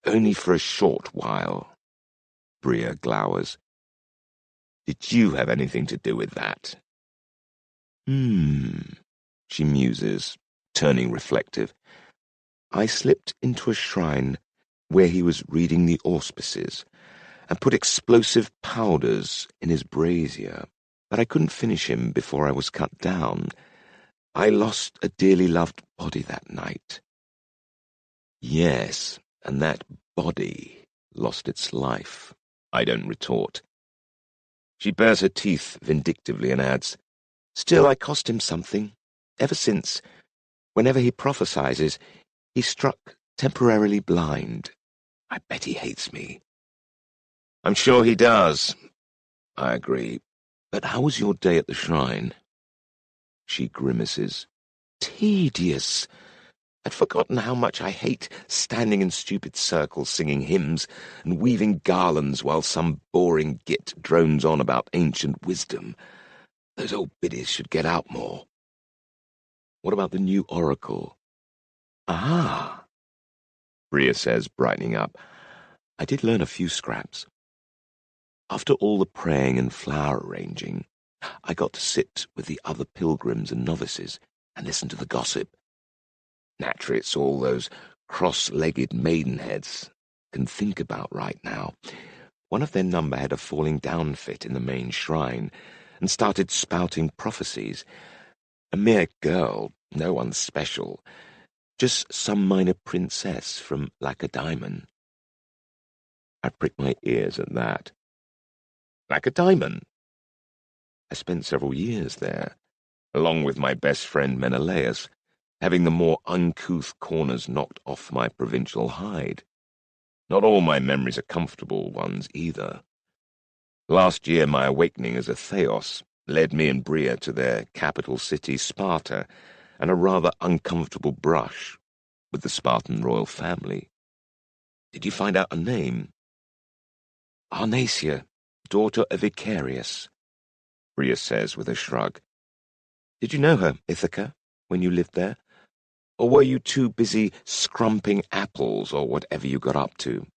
Only for a short while. Bria glowers. Did you have anything to do with that? She muses, turning reflective. I slipped into a shrine where he was reading the auspices and put explosive powders in his brazier, but I couldn't finish him before I was cut down. I lost a dearly loved body that night. Yes, and that body lost its life. I don't retort. She bares her teeth vindictively and adds, Still, I cost him something. Ever since, whenever he prophesizes, he's struck temporarily blind. I bet he hates me. I'm sure he does. I agree. But how was your day at the shrine? She grimaces. Tedious. I'd forgotten how much I hate standing in stupid circles singing hymns and weaving garlands while some boring git drones on about ancient wisdom. Those old biddies should get out more. What about the new oracle? Ah, Bria says, brightening up. I did learn a few scraps. After all the praying and flower arranging, I got to sit with the other pilgrims and novices and listen to the gossip. Naturally, it's all those cross-legged maidenheads can think about right now. One of their number had a falling down fit in the main shrine and started spouting prophecies. A mere girl, no one special, just some minor princess from Lacedaemon. I pricked my ears at that. Lacedaemon? I spent several years there, along with my best friend Menelaus, having the more uncouth corners knocked off my provincial hide. Not all my memories are comfortable ones either. Last year my awakening as a Theos led me and Bria to their capital city, Sparta, and a rather uncomfortable brush with the Spartan royal family. Did you find out a name? Arnacia, daughter of Icarius, Bria says with a shrug. Did you know her, Ithaca, when you lived there? Or were you too busy scrumping apples or whatever you got up to?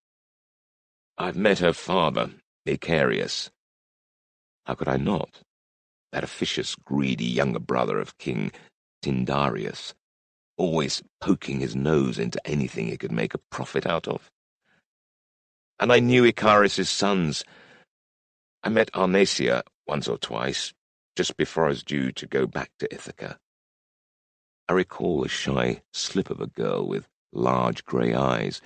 I've met her father, Icarius. How could I not? That officious, greedy younger brother of King Tyndareus, always poking his nose into anything he could make a profit out of. And I knew Icarius's sons. I met Arnacia once or twice, just before I was due to go back to Ithaca. I recall a shy slip of a girl with large grey eyes,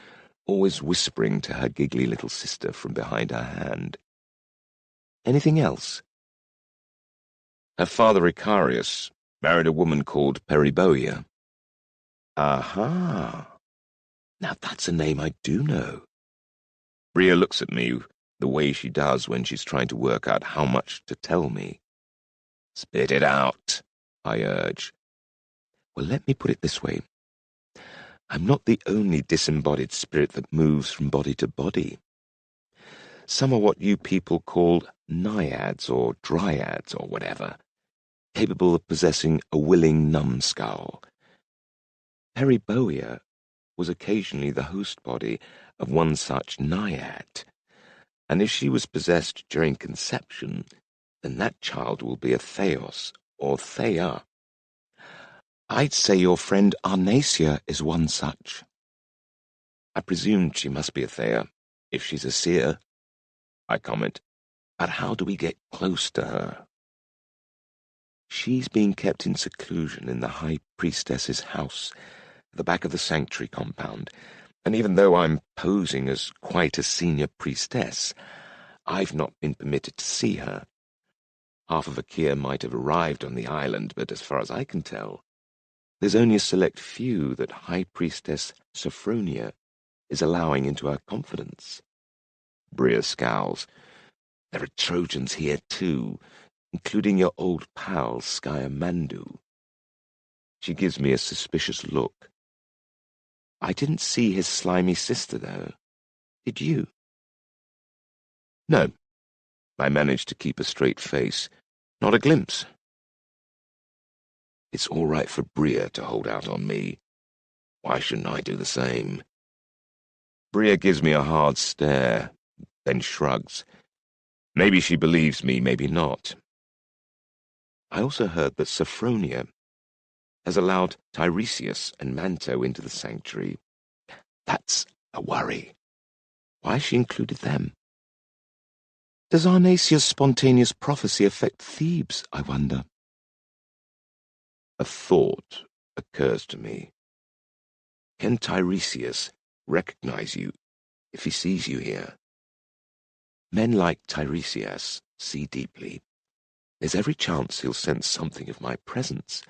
always whispering to her giggly little sister from behind her hand. Anything else? Her father, Icarius, married a woman called Periboia. Aha! Now that's a name I do know. Bria looks at me the way she does when she's trying to work out how much to tell me. Spit it out, I urge. Well, let me put it this way. I'm not the only disembodied spirit that moves from body to body. Some are what you people call naiads or dryads or whatever, capable of possessing a willing numbskull. Periboia was occasionally the host body of one such naiad, and if she was possessed during conception, then that child will be a Theos or Thea. I'd say your friend Arnacia is one such. I presumed she must be a Thea, if she's a seer, I comment. But how do we get close to her? She's being kept in seclusion in the High Priestess's house, at the back of the sanctuary compound, and even though I'm posing as quite a senior priestess, I've not been permitted to see her. Half of Achaea might have arrived on the island, but as far as I can tell, there's only a select few that High Priestess Sophronia is allowing into her confidence. Bria scowls. There are Trojans here too, including your old pal Scaemandu. She gives me a suspicious look. I didn't see his slimy sister, though. Did you? No. I managed to keep a straight face. Not a glimpse. It's all right for Bria to hold out on me. Why shouldn't I do the same? Bria gives me a hard stare, then shrugs. Maybe she believes me, maybe not. I also heard that Sophronia has allowed Tiresias and Manto into the sanctuary. That's a worry. Why has she included them? Does Arnacia's spontaneous prophecy affect Thebes, I wonder? A thought occurs to me. Can Tiresias recognize you if he sees you here? Men like Tiresias see deeply. There's every chance he'll sense something of my presence.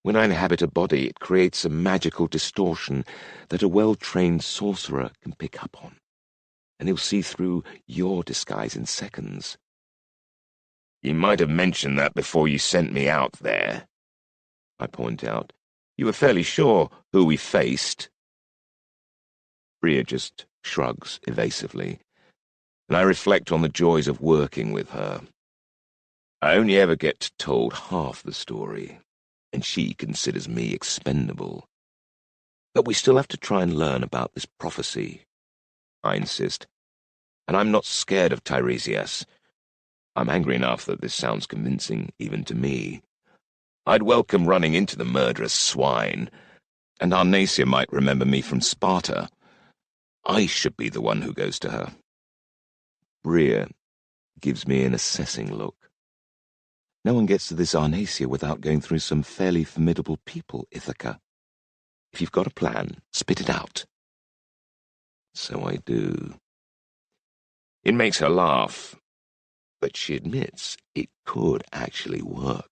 When I inhabit a body, it creates a magical distortion that a well-trained sorcerer can pick up on, and he'll see through your disguise in seconds. You might have mentioned that before you sent me out there, I point out. You were fairly sure who we faced. Bria just shrugs evasively, and I reflect on the joys of working with her. I only ever get told half the story, and she considers me expendable. But we still have to try and learn about this prophecy, I insist. And I'm not scared of Tiresias. I'm angry enough that this sounds convincing even to me. I'd welcome running into the murderous swine, and Arnacia might remember me from Sparta. I should be the one who goes to her. Bria gives me an assessing look. No one gets to this Arnacia without going through some fairly formidable people, Ithaca. If you've got a plan, spit it out. So I do. It makes her laugh, but she admits it could actually work.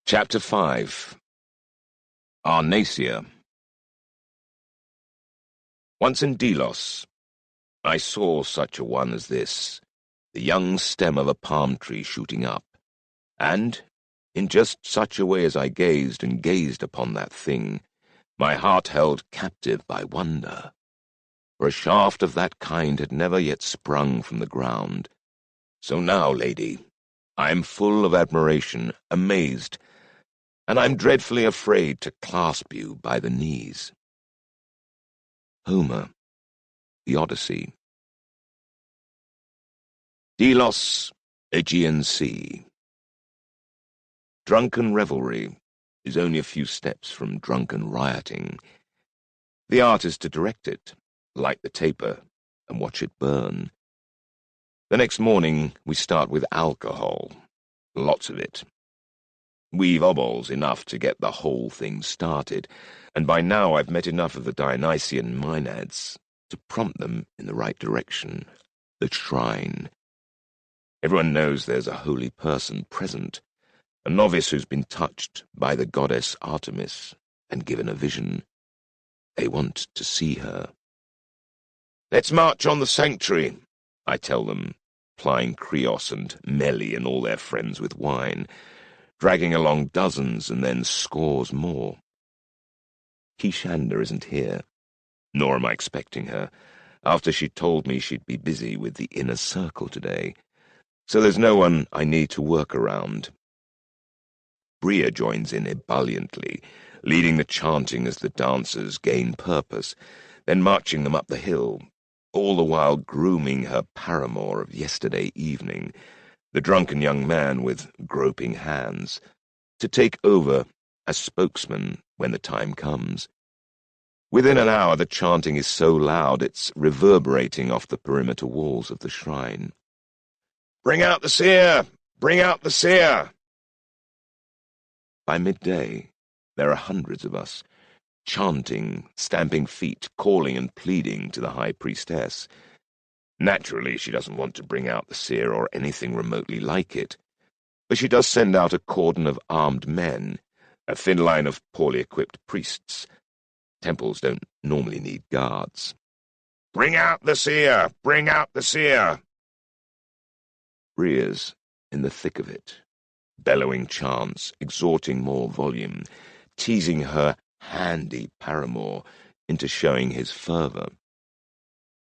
Chapter 5. Arnacia. Once in Delos, I saw such a one as this, the young stem of a palm tree shooting up, and, in just such a way as I gazed and gazed upon that thing, my heart held captive by wonder, for a shaft of that kind had never yet sprung from the ground. So now, lady, I am full of admiration, amazed, and I'm dreadfully afraid to clasp you by the knees. Homer, the Odyssey. Delos, Aegean Sea. Drunken revelry is only a few steps from drunken rioting. The art is to direct it, light the taper, and watch it burn. The next morning we start with alcohol, lots of it. We've obols enough to get the whole thing started, and by now I've met enough of the Dionysian Maenads to prompt them in the right direction, the shrine. Everyone knows there's a holy person present, a novice who's been touched by the goddess Artemis and given a vision. They want to see her. Let's march on the sanctuary, I tell them, plying Krios and Meli and all their friends with wine, dragging along dozens and then scores more. Kishanda isn't here, nor am I expecting her, after she told me she'd be busy with the inner circle today, so there's no one I need to work around. Bria joins in ebulliently, leading the chanting as the dancers gain purpose, then marching them up the hill, all the while grooming her paramour of yesterday evening, the drunken young man with groping hands, to take over as spokesman when the time comes. Within an hour the chanting is so loud it's reverberating off the perimeter walls of the shrine. "Bring out the seer! Bring out the seer!" By midday, there are hundreds of us, chanting, stamping feet, calling and pleading to the high priestess. Naturally, she doesn't want to bring out the seer or anything remotely like it, but she does send out a cordon of armed men, a thin line of poorly equipped priests. Temples don't normally need guards. "Bring out the seer! Bring out the seer!" Bria's in the thick of it, bellowing chants, exhorting more volume, teasing her handy paramour into showing his fervour.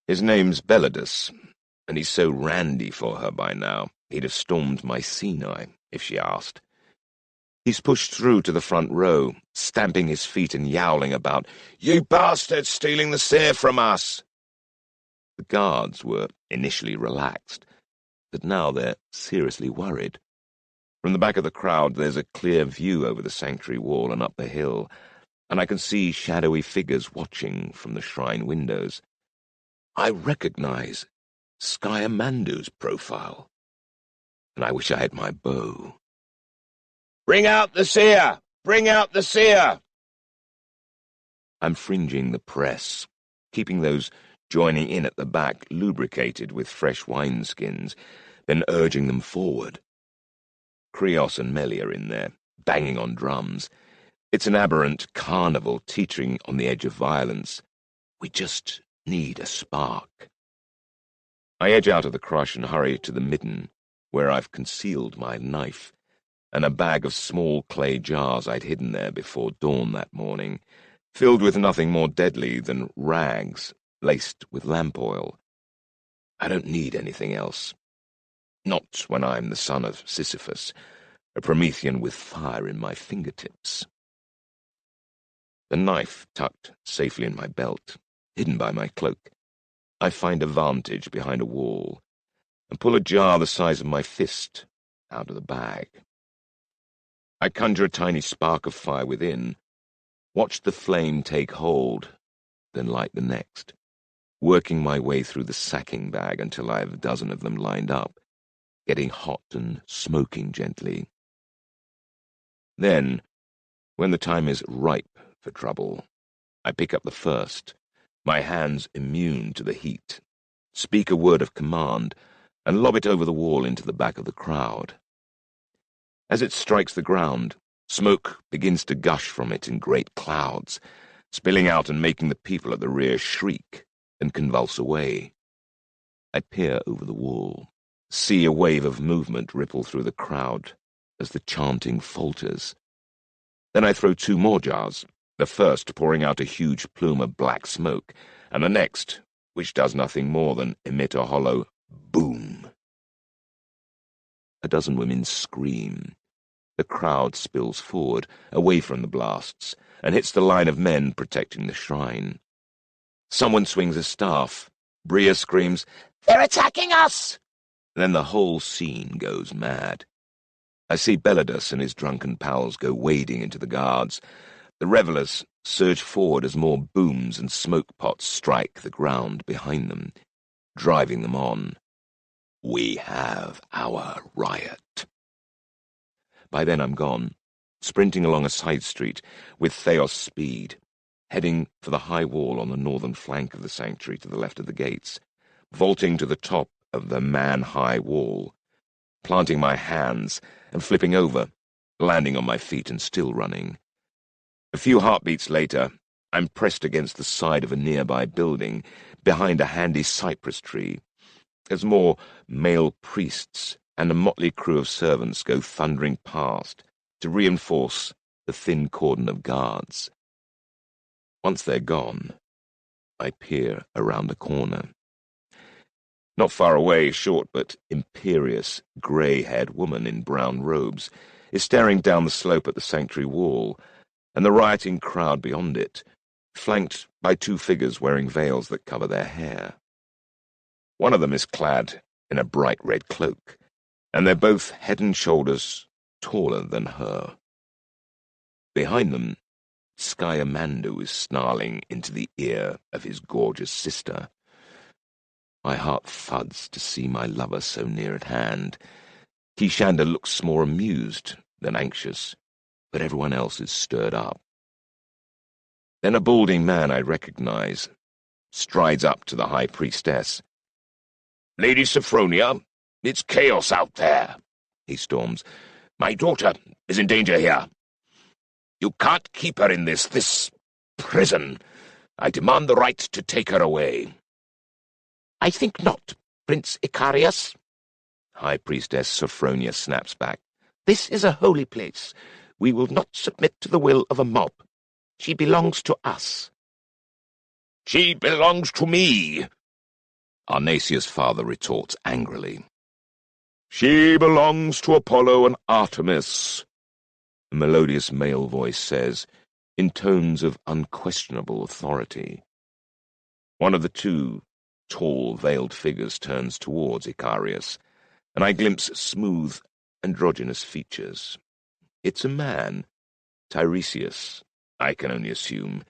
His name's Belladus, and he's so randy for her by now, he'd have stormed Mycenae if she asked. He's pushed through to the front row, stamping his feet and yowling about, "You bastards stealing the seer from us!" The guards were initially relaxed, but now they're seriously worried. From the back of the crowd there's a clear view over the sanctuary wall and up the hill, and I can see shadowy figures watching from the shrine windows. I recognize Sciamandu's profile, and I wish I had my bow. "Bring out the seer! Bring out the seer!" I'm fringing the press, keeping those joining in at the back lubricated with fresh wineskins, then urging them forward. Krios and Meli are in there, banging on drums. It's an aberrant carnival teetering on the edge of violence. We just need a spark. I edge out of the crush and hurry to the midden, where I've concealed my knife, and a bag of small clay jars I'd hidden there before dawn that morning, filled with nothing more deadly than rags laced with lamp oil. I don't need anything else. Not when I'm the son of Sisyphus, a Promethean with fire in my fingertips. The knife tucked safely in my belt, hidden by my cloak, I find a vantage behind a wall and pull a jar the size of my fist out of the bag. I conjure a tiny spark of fire within, watch the flame take hold, then light the next, working my way through the sacking bag until I have a dozen of them lined up, getting hot and smoking gently. Then, when the time is ripe for trouble, I pick up the first, my hands immune to the heat, speak a word of command, and lob it over the wall into the back of the crowd. As it strikes the ground, smoke begins to gush from it in great clouds, spilling out and making the people at the rear shriek and convulse away. I peer over the wall, see a wave of movement ripple through the crowd as the chanting falters. Then I throw 2 more jars, the first pouring out a huge plume of black smoke, and the next, which does nothing more than emit a hollow boom. A dozen women scream. The crowd spills forward, away from the blasts, and hits the line of men protecting the shrine. Someone swings a staff. Bria screams, "They're attacking us!" And then the whole scene goes mad. I see Belladus and his drunken pals go wading into the guards. The revellers surge forward as more booms and smoke pots strike the ground behind them, driving them on. We have our riot. By then I'm gone, sprinting along a side street with Theos speed, heading for the high wall on the northern flank of the sanctuary to the left of the gates, vaulting to the top of the man-high wall, planting my hands and flipping over, landing on my feet and still running. A few heartbeats later, I'm pressed against the side of a nearby building, behind a handy cypress tree, as more male priests and a motley crew of servants go thundering past to reinforce the thin cordon of guards. Once they're gone, I peer around a corner. Not far away, a short but imperious, grey-haired woman in brown robes is staring down the slope at the sanctuary wall, and the rioting crowd beyond it, flanked by 2 figures wearing veils that cover their hair. One of them is clad in a bright red cloak, and they're both head and shoulders taller than her. Behind them, Scayamandu is snarling into the ear of his gorgeous sister. My heart thuds to see my lover so near at hand. Kishanda looks more amused than anxious, but everyone else is stirred up. Then a balding man I recognize strides up to the high priestess. "Lady Sophronia, it's chaos out there," he storms. "My daughter is in danger here. You can't keep her in this prison. I demand the right to take her away." "I think not, Prince Icarius," High Priestess Sophronia snaps back. "This is a holy place. We will not submit to the will of a mob. She belongs to us." "She belongs to me," Arnasia's father retorts angrily. "She belongs to Apollo and Artemis," a melodious male voice says, in tones of unquestionable authority. One of the 2 tall, veiled figures turns towards Icarius, and I glimpse smooth, androgynous features. It's a man, Tiresias, I can only assume,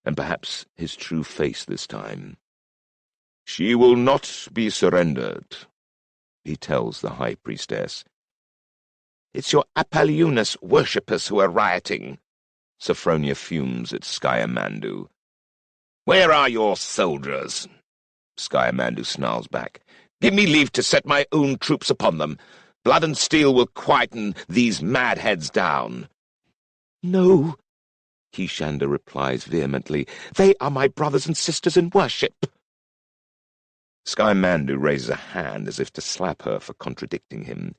and perhaps his true face this time. "She will not be surrendered," he tells the high priestess. "It's your Apollonius worshippers who are rioting," Sophronia fumes at Scayamandu. "Where are your soldiers?" Scayamandu snarls back. "Give me leave to set my own troops upon them. Blood and steel will quieten these mad heads down." "No," Kishanda replies vehemently. "They are my brothers and sisters in worship." Skymandu raises a hand as if to slap her for contradicting him,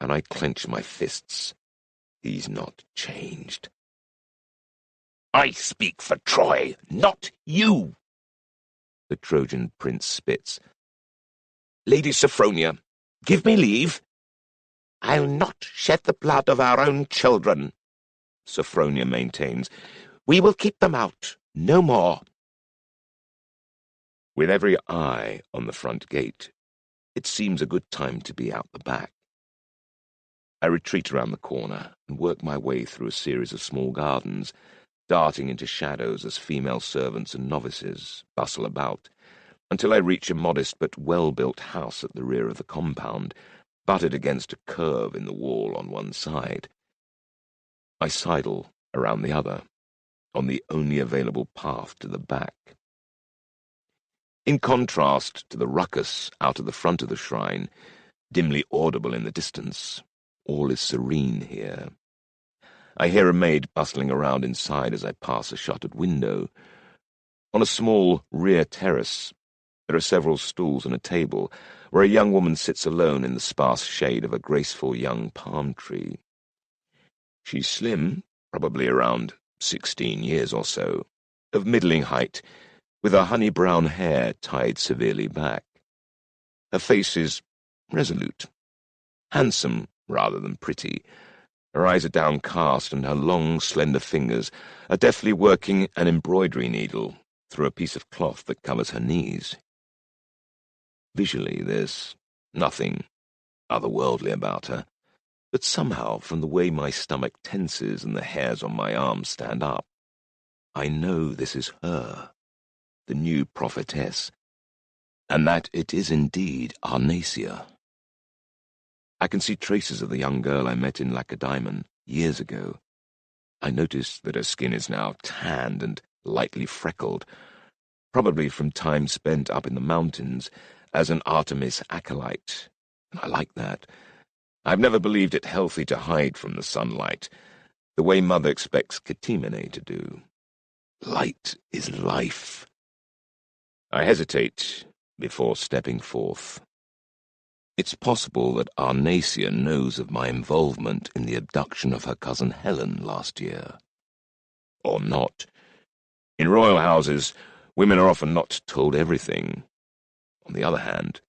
and I clench my fists. He's not changed. I speak for Troy, not you, the Trojan prince spits. Lady Sophronia, give me leave. I'll not shed the blood of our own children, Sophronia maintains. We will keep them out, no more. With every eye on the front gate, it seems a good time to be out the back. I retreat around the corner and work my way through a series of small gardens, darting into shadows as female servants and novices bustle about, until I reach a modest but well-built house at the rear of the compound, butted against a curve in the wall on one side. I sidle around the other, on the only available path to the back. In contrast to the ruckus out of the front of the shrine, dimly audible in the distance, all is serene here. I hear a maid bustling around inside as I pass a shuttered window. On a small rear terrace, there are several stools and a table, where a young woman sits alone in the sparse shade of a graceful young palm tree. She's slim, probably around 16 years or so, of middling height, with her honey-brown hair tied severely back. Her face is resolute, handsome rather than pretty. Her eyes are downcast, and her long, slender fingers are deftly working an embroidery needle through a piece of cloth that covers her knees. Visually, there's nothing otherworldly about her, but somehow, from the way my stomach tenses and the hairs on my arms stand up, I know this is her, the new prophetess, and that it is indeed Arnacia. I can see traces of the young girl I met in Lacedaemon years ago. I notice that her skin is now tanned and lightly freckled, probably from time spent up in the mountains as an Artemis acolyte. I like that. I've never believed it healthy to hide from the sunlight, the way Mother expects Catimene to do. Light is life. I hesitate before stepping forth. It's possible that Arnacia knows of my involvement in the abduction of her cousin Helen last year. Or not. In royal houses, women are often not told everything. On the other hand,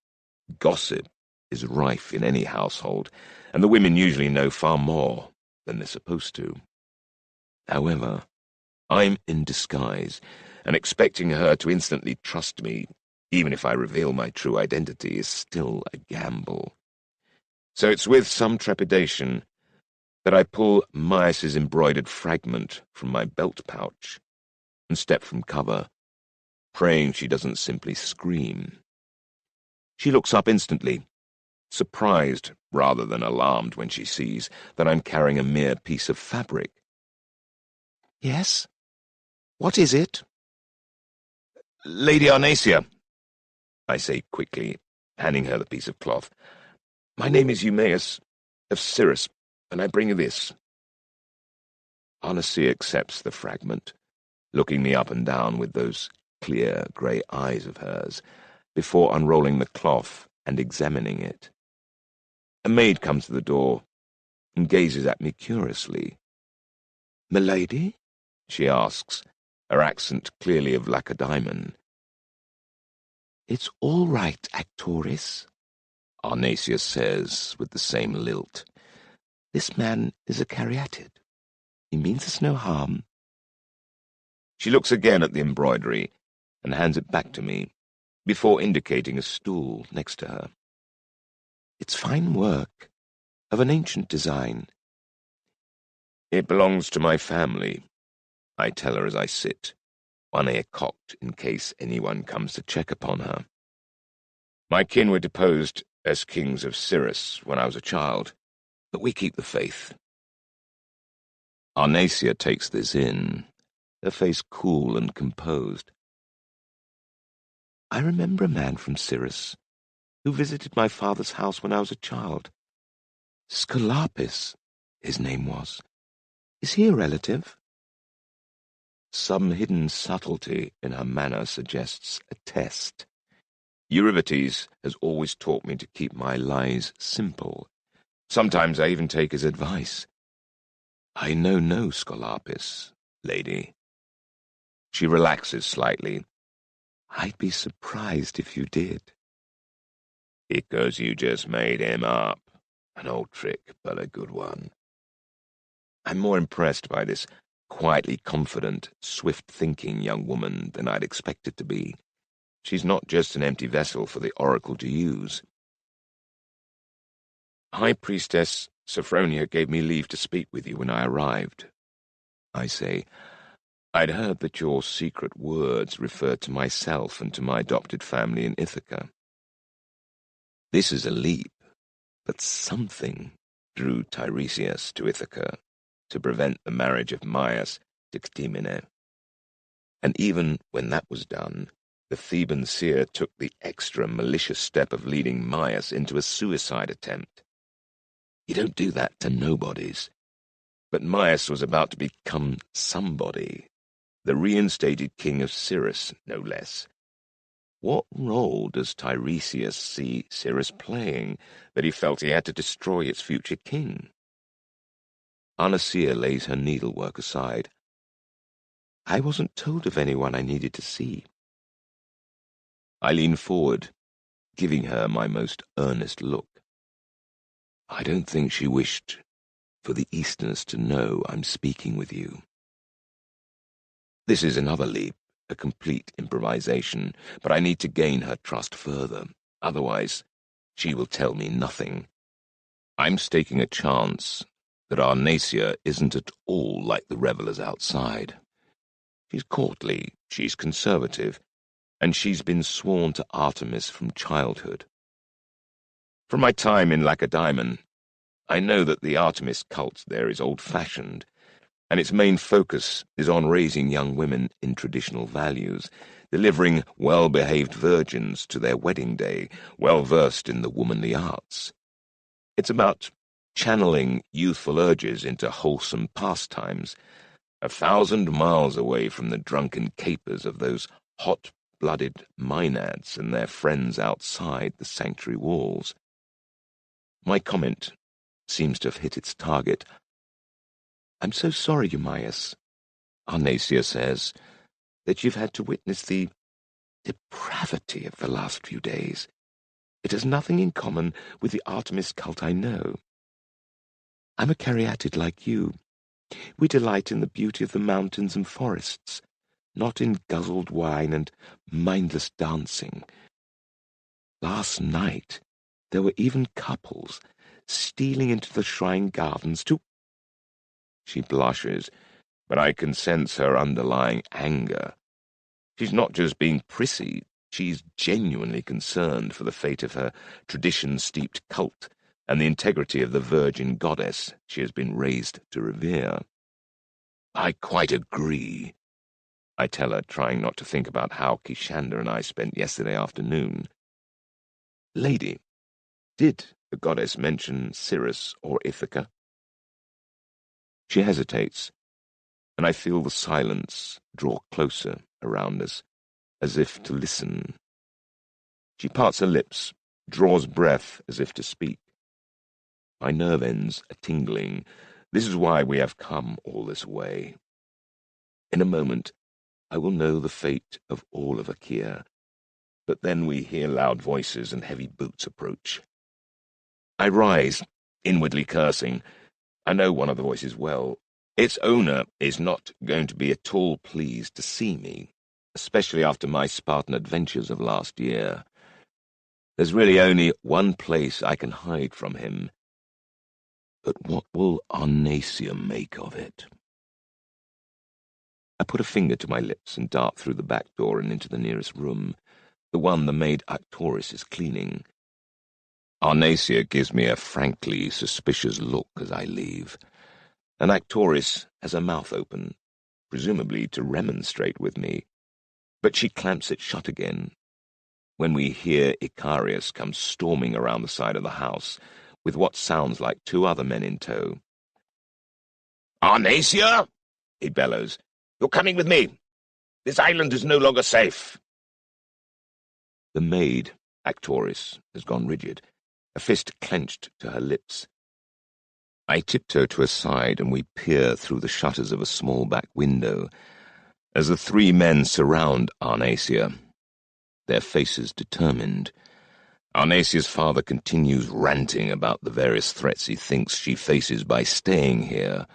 gossip is rife in any household, and the women usually know far more than they're supposed to. However, I'm in disguise, and expecting her to instantly trust me, even if I reveal my true identity, is still a gamble. So it's with some trepidation that I pull Maius's embroidered fragment from my belt pouch and step from cover, praying she doesn't simply scream. She looks up instantly, surprised rather than alarmed when she sees that I'm carrying a mere piece of fabric. "Yes? What is it?" "Lady Arnacia," I say quickly, handing her the piece of cloth. "My name is Eumaeus, of Cyrrhus, and I bring you this." Arnacia accepts the fragment, looking me up and down with those clear grey eyes of hers, before unrolling the cloth and examining it. A maid comes to the door and gazes at me curiously. "Milady?" she asks, her accent clearly of Lacedaemon. "It's all right, Actoris," Arnacia says with the same lilt. "This man is a caryatid. He means us no harm." She looks again at the embroidery and hands it back to me, before indicating a stool next to her. "It's fine work, of an ancient design." "It belongs to my family," I tell her as I sit, one ear cocked in case anyone comes to check upon her. "My kin were deposed as kings of Cyrrhus when I was a child, but we keep the faith." Arnacia takes this in, her face cool and composed. "I remember a man from Cyrrhus who visited my father's house when I was a child. Scolapis, his name was. Is he a relative?" Some hidden subtlety in her manner suggests a test. Eurybates has always taught me to keep my lies simple. Sometimes I even take his advice. I know no Scolapis, lady. She relaxes slightly. I'd be surprised if you did. Because you just made him up. An old trick, but a good one. I'm more impressed by this quietly confident, swift-thinking young woman than I'd expected to be. She's not just an empty vessel for the oracle to use. High Priestess Sophronia gave me leave to speak with you when I arrived. I say, I'd heard that your secret words referred to myself and to my adopted family in Ithaca. This is a leap, but something drew Tiresias to Ithaca to prevent the marriage of Maias to Ctymene. And even when that was done, the Theban seer took the extra malicious step of leading Maias into a suicide attempt. You don't do that to nobodies. But Maias was about to become somebody, the reinstated king of Cyrrhus, no less. What role does Tiresias see Cyrrhus playing that he felt he had to destroy its future king? Arnesia lays her needlework aside. I wasn't told of anyone I needed to see. I lean forward, giving her my most earnest look. I don't think she wished for the Easterners to know I'm speaking with you. This is another leap, a complete improvisation, but I need to gain her trust further. Otherwise, she will tell me nothing. I'm staking a chance that Arnesia isn't at all like the revelers outside. She's courtly, she's conservative, and she's been sworn to Artemis from childhood. From my time in Lacedaemon, I know that the Artemis cult there is old-fashioned, and its main focus is on raising young women in traditional values, delivering well-behaved virgins to their wedding day, well-versed in the womanly arts. It's about channeling youthful urges into wholesome pastimes, 1,000 miles away from the drunken capers of those hot-blooded maenads and their friends outside the sanctuary walls. My comment seems to have hit its target. I'm so sorry, Eumaeus, Arnesia says, that you've had to witness the depravity of the last few days. It has nothing in common with the Artemis cult I know. I'm a caryatid like you. We delight in the beauty of the mountains and forests, not in guzzled wine and mindless dancing. Last night there were even couples stealing into the shrine gardens to— She blushes, but I can sense her underlying anger. She's not just being prissy, she's genuinely concerned for the fate of her tradition-steeped cult and the integrity of the virgin goddess she has been raised to revere. I quite agree, I tell her, trying not to think about how Kishanda and I spent yesterday afternoon. Lady, did the goddess mention Cyrrhus or Ithaca? She hesitates, and I feel the silence draw closer around us, as if to listen. She parts her lips, draws breath as if to speak. My nerve ends are tingling. This is why we have come all this way. In a moment, I will know the fate of all of Achaea, but then we hear loud voices and heavy boots approach. I rise, inwardly cursing. I know one of the voices well. Its owner is not going to be at all pleased to see me, especially after my Spartan adventures of last year. There's really only one place I can hide from him. But what will Arnesia make of it? I put a finger to my lips and dart through the back door and into the nearest room, the one the maid Actoris is cleaning. Arnesia gives me a frankly suspicious look as I leave, and Actoris has her mouth open, presumably to remonstrate with me, but she clamps it shut again when we hear Icarius come storming around the side of the house, with what sounds like 2 other men in tow. "Arnesia!" he bellows. "You're coming with me. This island is no longer safe." The maid, Actoris has gone rigid, a fist clenched to her lips. I tiptoe to a side and we peer through the shutters of a small back window as the three men surround Arnacia, their faces determined. Arnacia's father continues ranting about the various threats he thinks she faces by staying here,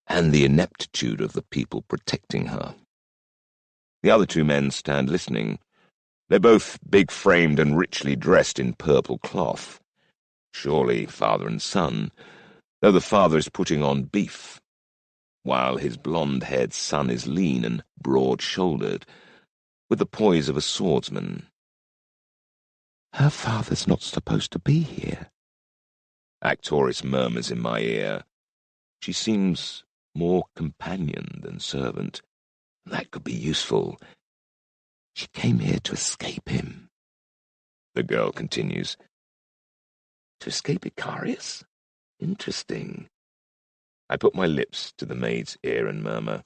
and the ineptitude of the people protecting her. The other two men stand listening. They're both big-framed and richly dressed in purple cloth. Surely father and son, though the father is putting on beef, while his blonde-haired son is lean and broad-shouldered, with the poise of a swordsman. Her father's not supposed to be here, Actoris murmurs in my ear. She seems more companion than servant. That could be useful. She came here to escape him, the girl continues. To escape Icarius? Interesting. I put my lips to the maid's ear and murmur,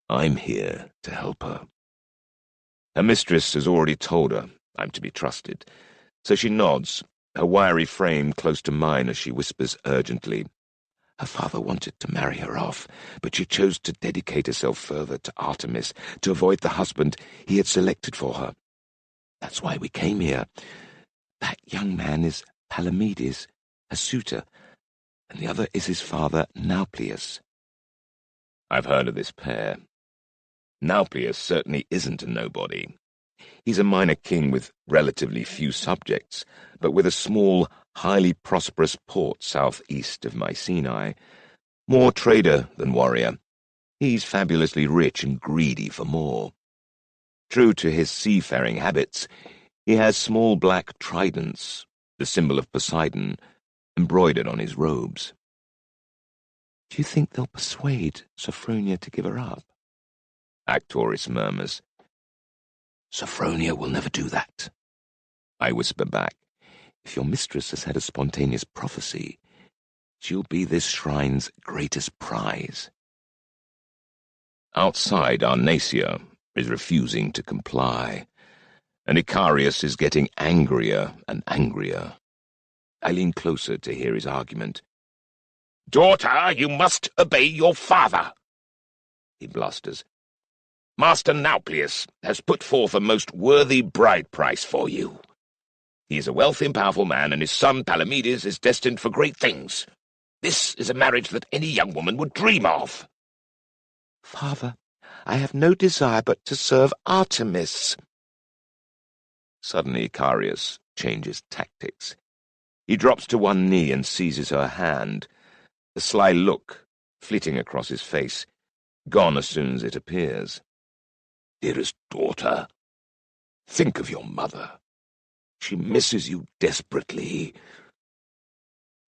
I'm here to help her. Her mistress has already told her I'm to be trusted, so she nods, her wiry frame close to mine as she whispers urgently, Her father wanted to marry her off, but she chose to dedicate herself further to Artemis to avoid the husband he had selected for her. That's why we came here. That young man is Palamedes, her suitor, and the other is his father, Nauplius. I've heard of this pair. Nauplius certainly isn't a nobody. He's a minor king with relatively few subjects, but with a small, highly prosperous port southeast of Mycenae. More trader than warrior. He's fabulously rich and greedy for more. True to his seafaring habits, he has small black tridents, the symbol of Poseidon, embroidered on his robes. Do you think they'll persuade Sophronia to give her up? Actoris murmurs. Sophronia will never do that, I whisper back. If your mistress has had a spontaneous prophecy, she'll be this shrine's greatest prize. Outside, Arnacia is refusing to comply, and Icarius is getting angrier and angrier. I lean closer to hear his argument. Daughter, you must obey your father, he blusters. Master Nauplius has put forth a most worthy bride price for you. He is a wealthy and powerful man, and his son Palamedes is destined for great things. This is a marriage that any young woman would dream of. Father, I have no desire but to serve Artemis. Suddenly Icarius changes tactics. He drops to one knee and seizes her hand, the sly look flitting across his face, gone as soon as it appears. Dearest daughter, think of your mother. She misses you desperately.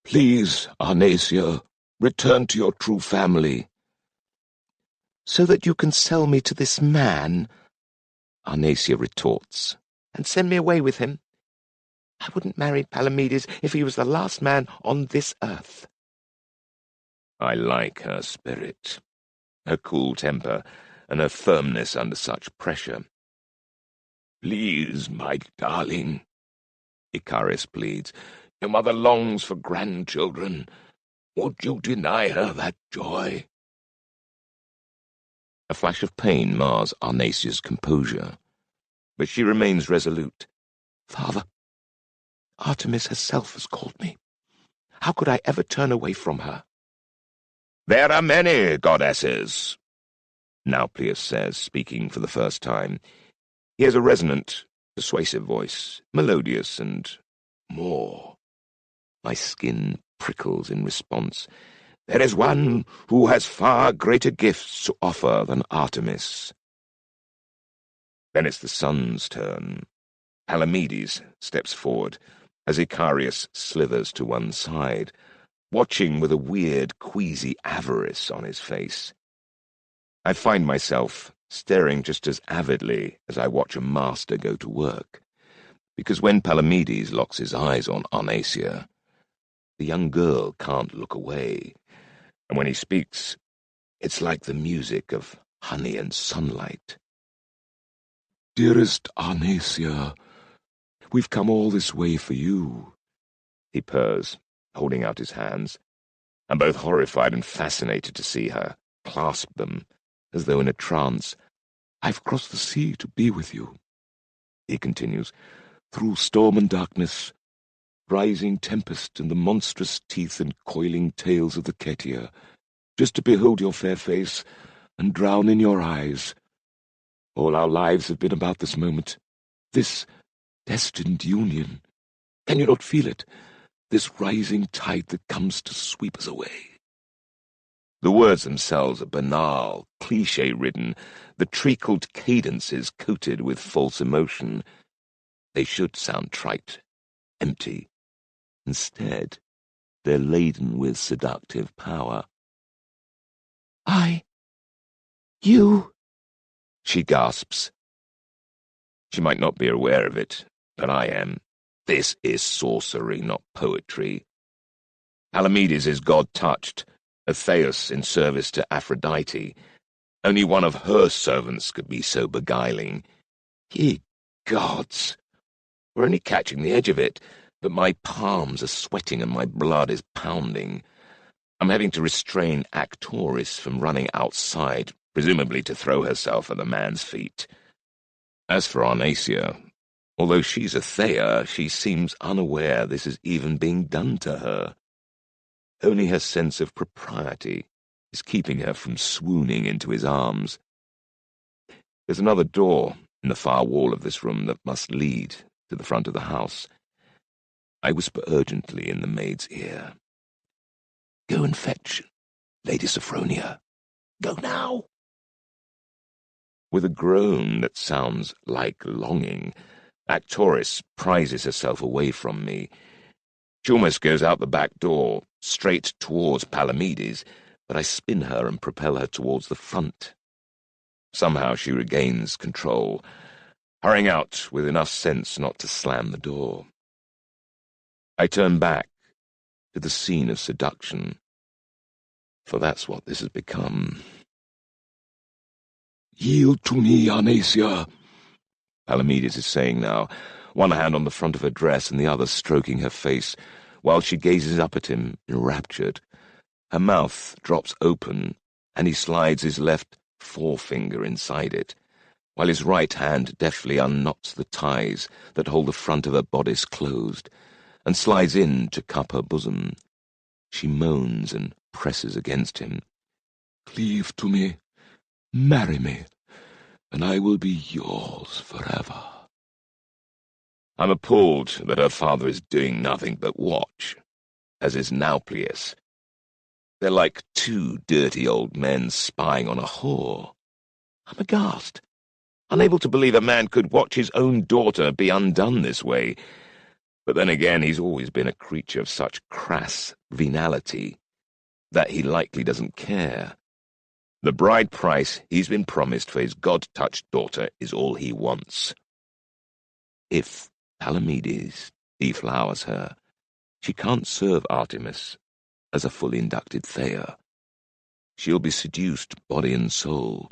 Please, Arnacia, return to your true family. So that you can sell me to this man, Arnacia retorts, and send me away with him. I wouldn't marry Palamedes if he was the last man on this earth. I like her spirit, her cool temper, and her firmness under such pressure. Please, my darling, Icarius pleads. Your mother longs for grandchildren. Would you deny her that joy? A flash of pain mars Arnacia's composure, but she remains resolute. Father, Artemis herself has called me. How could I ever turn away from her? There are many goddesses, Nauplius says, speaking for the first time. He has a resonant, persuasive voice, melodious and more. My skin prickles in response. There is one who has far greater gifts to offer than Artemis. Then it's the sun's turn. Palamedes steps forward as Icarius slithers to one side, watching with a weird, queasy avarice on his face. I find myself staring just as avidly as I watch a master go to work, because when Palamedes locks his eyes on Arnacia, the young girl can't look away, and when he speaks, it's like the music of honey and sunlight. Dearest Arnacia, We've come all this way for you." He purrs, holding out his hands. I'm both horrified and fascinated to see her clasp them, as though in a trance. "I've crossed the sea to be with you," he continues, "through storm and darkness, rising tempest and the monstrous teeth and coiling tails of the Ketia, just to behold your fair face and drown in your eyes. All our lives have been about this moment, this destined union. Can you not feel it? This rising tide that comes to sweep us away." The words themselves are banal, cliché-ridden, the treacled cadences coated with false emotion. They should sound trite, empty. Instead, they're laden with seductive power. You, she gasps. She might not be aware of it, but I am. This is sorcery, not poetry. Palamedes is God-touched, a theos in service to Aphrodite. Only one of her servants could be so beguiling. Ye gods! We're only catching the edge of it, but my palms are sweating and my blood is pounding. I'm having to restrain Actoris from running outside, presumably to throw herself at the man's feet. As for Arnacia, although she's a Thea, she seems unaware this is even being done to her. Only her sense of propriety is keeping her from swooning into his arms. There's another door in the far wall of this room that must lead to the front of the house. I whisper urgently in the maid's ear. "Go and fetch Lady Sophronia. Go now." With a groan that sounds like longing, Actoris prizes herself away from me. She almost goes out the back door, straight towards Palamedes, but I spin her and propel her towards the front. Somehow she regains control, hurrying out with enough sense not to slam the door. I turn back to the scene of seduction, for that's what this has become. "Yield to me, Arnacia," Palamedes is saying now, one hand on the front of her dress and the other stroking her face, while she gazes up at him, enraptured. Her mouth drops open, and he slides his left forefinger inside it, while his right hand deftly unknots the ties that hold the front of her bodice closed, and slides in to cup her bosom. She moans and presses against him. "Cleave to me, marry me, and I will be yours forever." I'm appalled that her father is doing nothing but watch, as is Nauplius. They're like two dirty old men spying on a whore. I'm aghast, unable to believe a man could watch his own daughter be undone this way. But then again, he's always been a creature of such crass venality that he likely doesn't care. The bride price he's been promised for his god-touched daughter is all he wants. If Palamedes deflowers her, she can't serve Artemis as a fully inducted Thea. She'll be seduced body and soul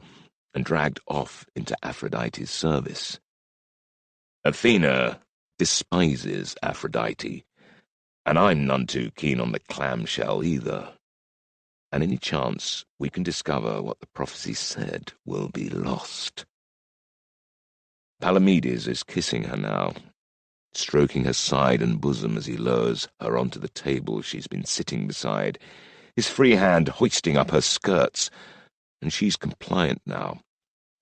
and dragged off into Aphrodite's service. Athena despises Aphrodite, and I'm none too keen on the clamshell either. And any chance we can discover what the prophecy said will be lost. Palamedes is kissing her now, stroking her side and bosom as he lowers her onto the table she's been sitting beside, his free hand hoisting up her skirts, and she's compliant now,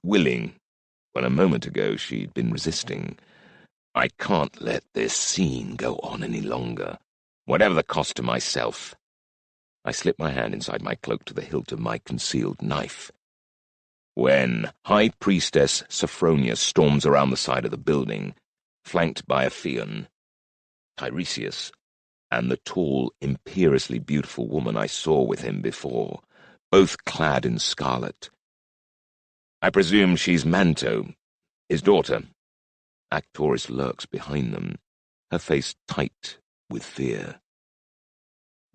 willing, when a moment ago she'd been resisting. I can't let this scene go on any longer, whatever the cost to myself. I slip my hand inside my cloak to the hilt of my concealed knife. When High Priestess Sophronia storms around the side of the building, flanked by a Phaeon, Tiresias, and the tall, imperiously beautiful woman I saw with him before, both clad in scarlet. I presume she's Manto, his daughter. Actoris lurks behind them, her face tight with fear.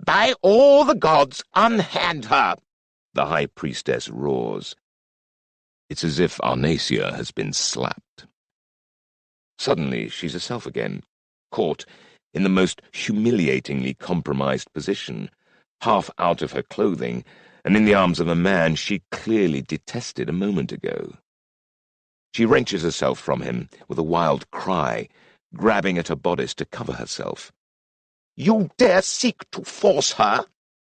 "By all the gods, unhand her!" the High Priestess roars. It's as if Arnacia has been slapped. Suddenly she's herself again, caught in the most humiliatingly compromised position, half out of her clothing, and in the arms of a man she clearly detested a moment ago. She wrenches herself from him with a wild cry, grabbing at her bodice to cover herself. You dare seek to force her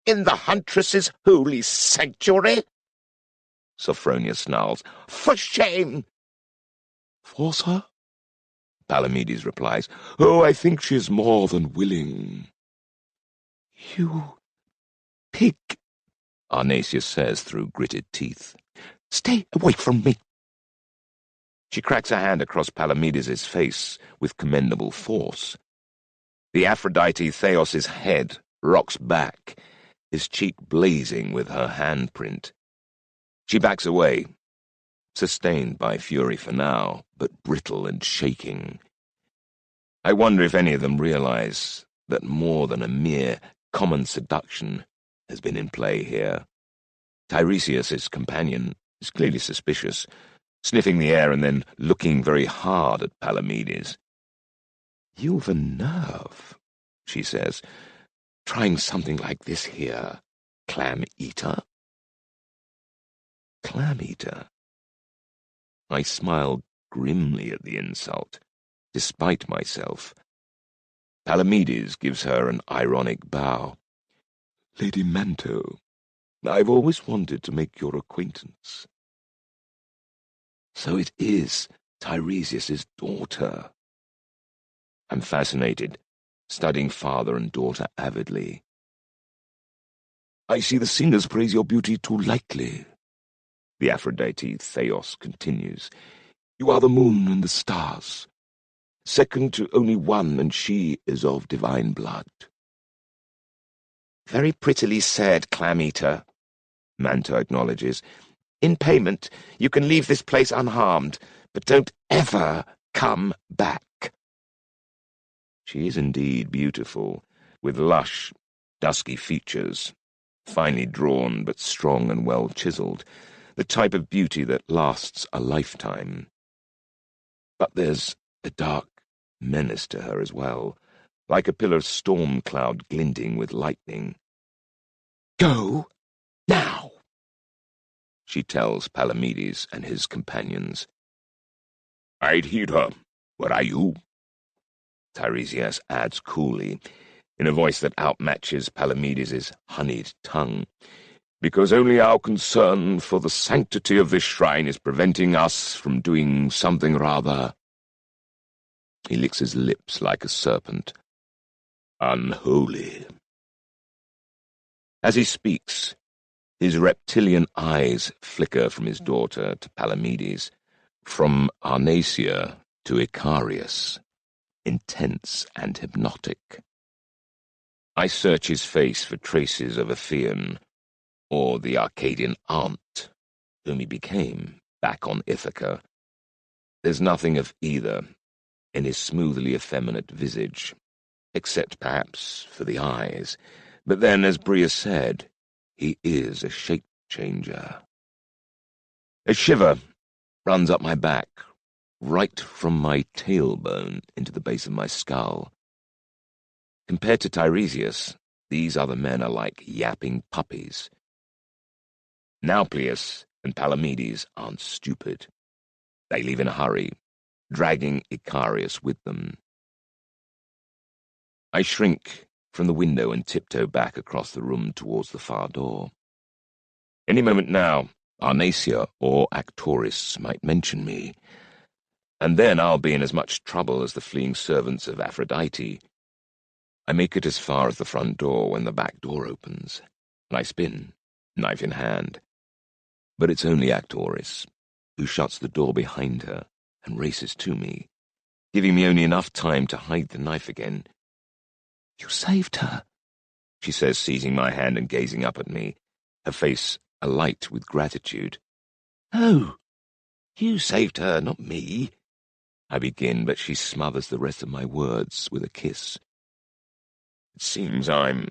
in the huntress's holy sanctuary? Sophronia snarls. For shame! Force her? Palamedes replies. Oh, I think she is more than willing. You pig, Arnasius says through gritted teeth. Stay away from me. She cracks her hand across Palamedes' face with commendable force. The Aphrodite Theos's head rocks back, his cheek blazing with her handprint. She backs away, sustained by fury for now, but brittle and shaking. I wonder if any of them realize that more than a mere common seduction has been in play here. Tiresias's companion is clearly suspicious, sniffing the air and then looking very hard at Palamedes. You've a nerve, she says, trying something like this here, clam-eater. Clam-eater? I smile grimly at the insult, despite myself. Palamedes gives her an ironic bow. Lady Manto, I've always wanted to make your acquaintance. So it is Tiresias's daughter. I'm fascinated, studying father and daughter avidly. I see the singers praise your beauty too lightly, the Aphrodite Theos continues. You are the moon and the stars, second to only one, and she is of divine blood. Very prettily said, clam-eater, Manto acknowledges. In payment, you can leave this place unharmed, but don't ever come back. She is indeed beautiful, with lush, dusky features, finely drawn but strong and well chiseled, the type of beauty that lasts a lifetime. But there's a dark menace to her as well, like a pillar of storm cloud glinting with lightning. Go now, she tells Palamedes and his companions. I'd heed her. Where are you? Tiresias adds coolly, in a voice that outmatches Palamedes' honeyed tongue, because only our concern for the sanctity of this shrine is preventing us from doing something rather— He licks his lips like a serpent. Unholy. As he speaks, his reptilian eyes flicker from his daughter to Palamedes, from Arnasia to Icarius, intense and hypnotic. I search his face for traces of a Theon, or the Arcadian aunt, whom he became back on Ithaca. There's nothing of either in his smoothly effeminate visage, except perhaps for the eyes. But then, as Bria said, he is a shape-changer. A shiver runs up my back, right from my tailbone into the base of my skull. Compared to Tiresias, these other men are like yapping puppies. Nauplius and Palamedes aren't stupid. They leave in a hurry, dragging Icarius with them. I shrink from the window and tiptoe back across the room towards the far door. Any moment now, Arnasia or Actoris might mention me, and then I'll be in as much trouble as the fleeing servants of Aphrodite. I make it as far as the front door when the back door opens, and I spin, knife in hand. But it's only Actoris, who shuts the door behind her and races to me, giving me only enough time to hide the knife again. You saved her, she says, seizing my hand and gazing up at me, her face alight with gratitude. Oh, you saved her, not me. I begin, but she smothers the rest of my words with a kiss. It seems I'm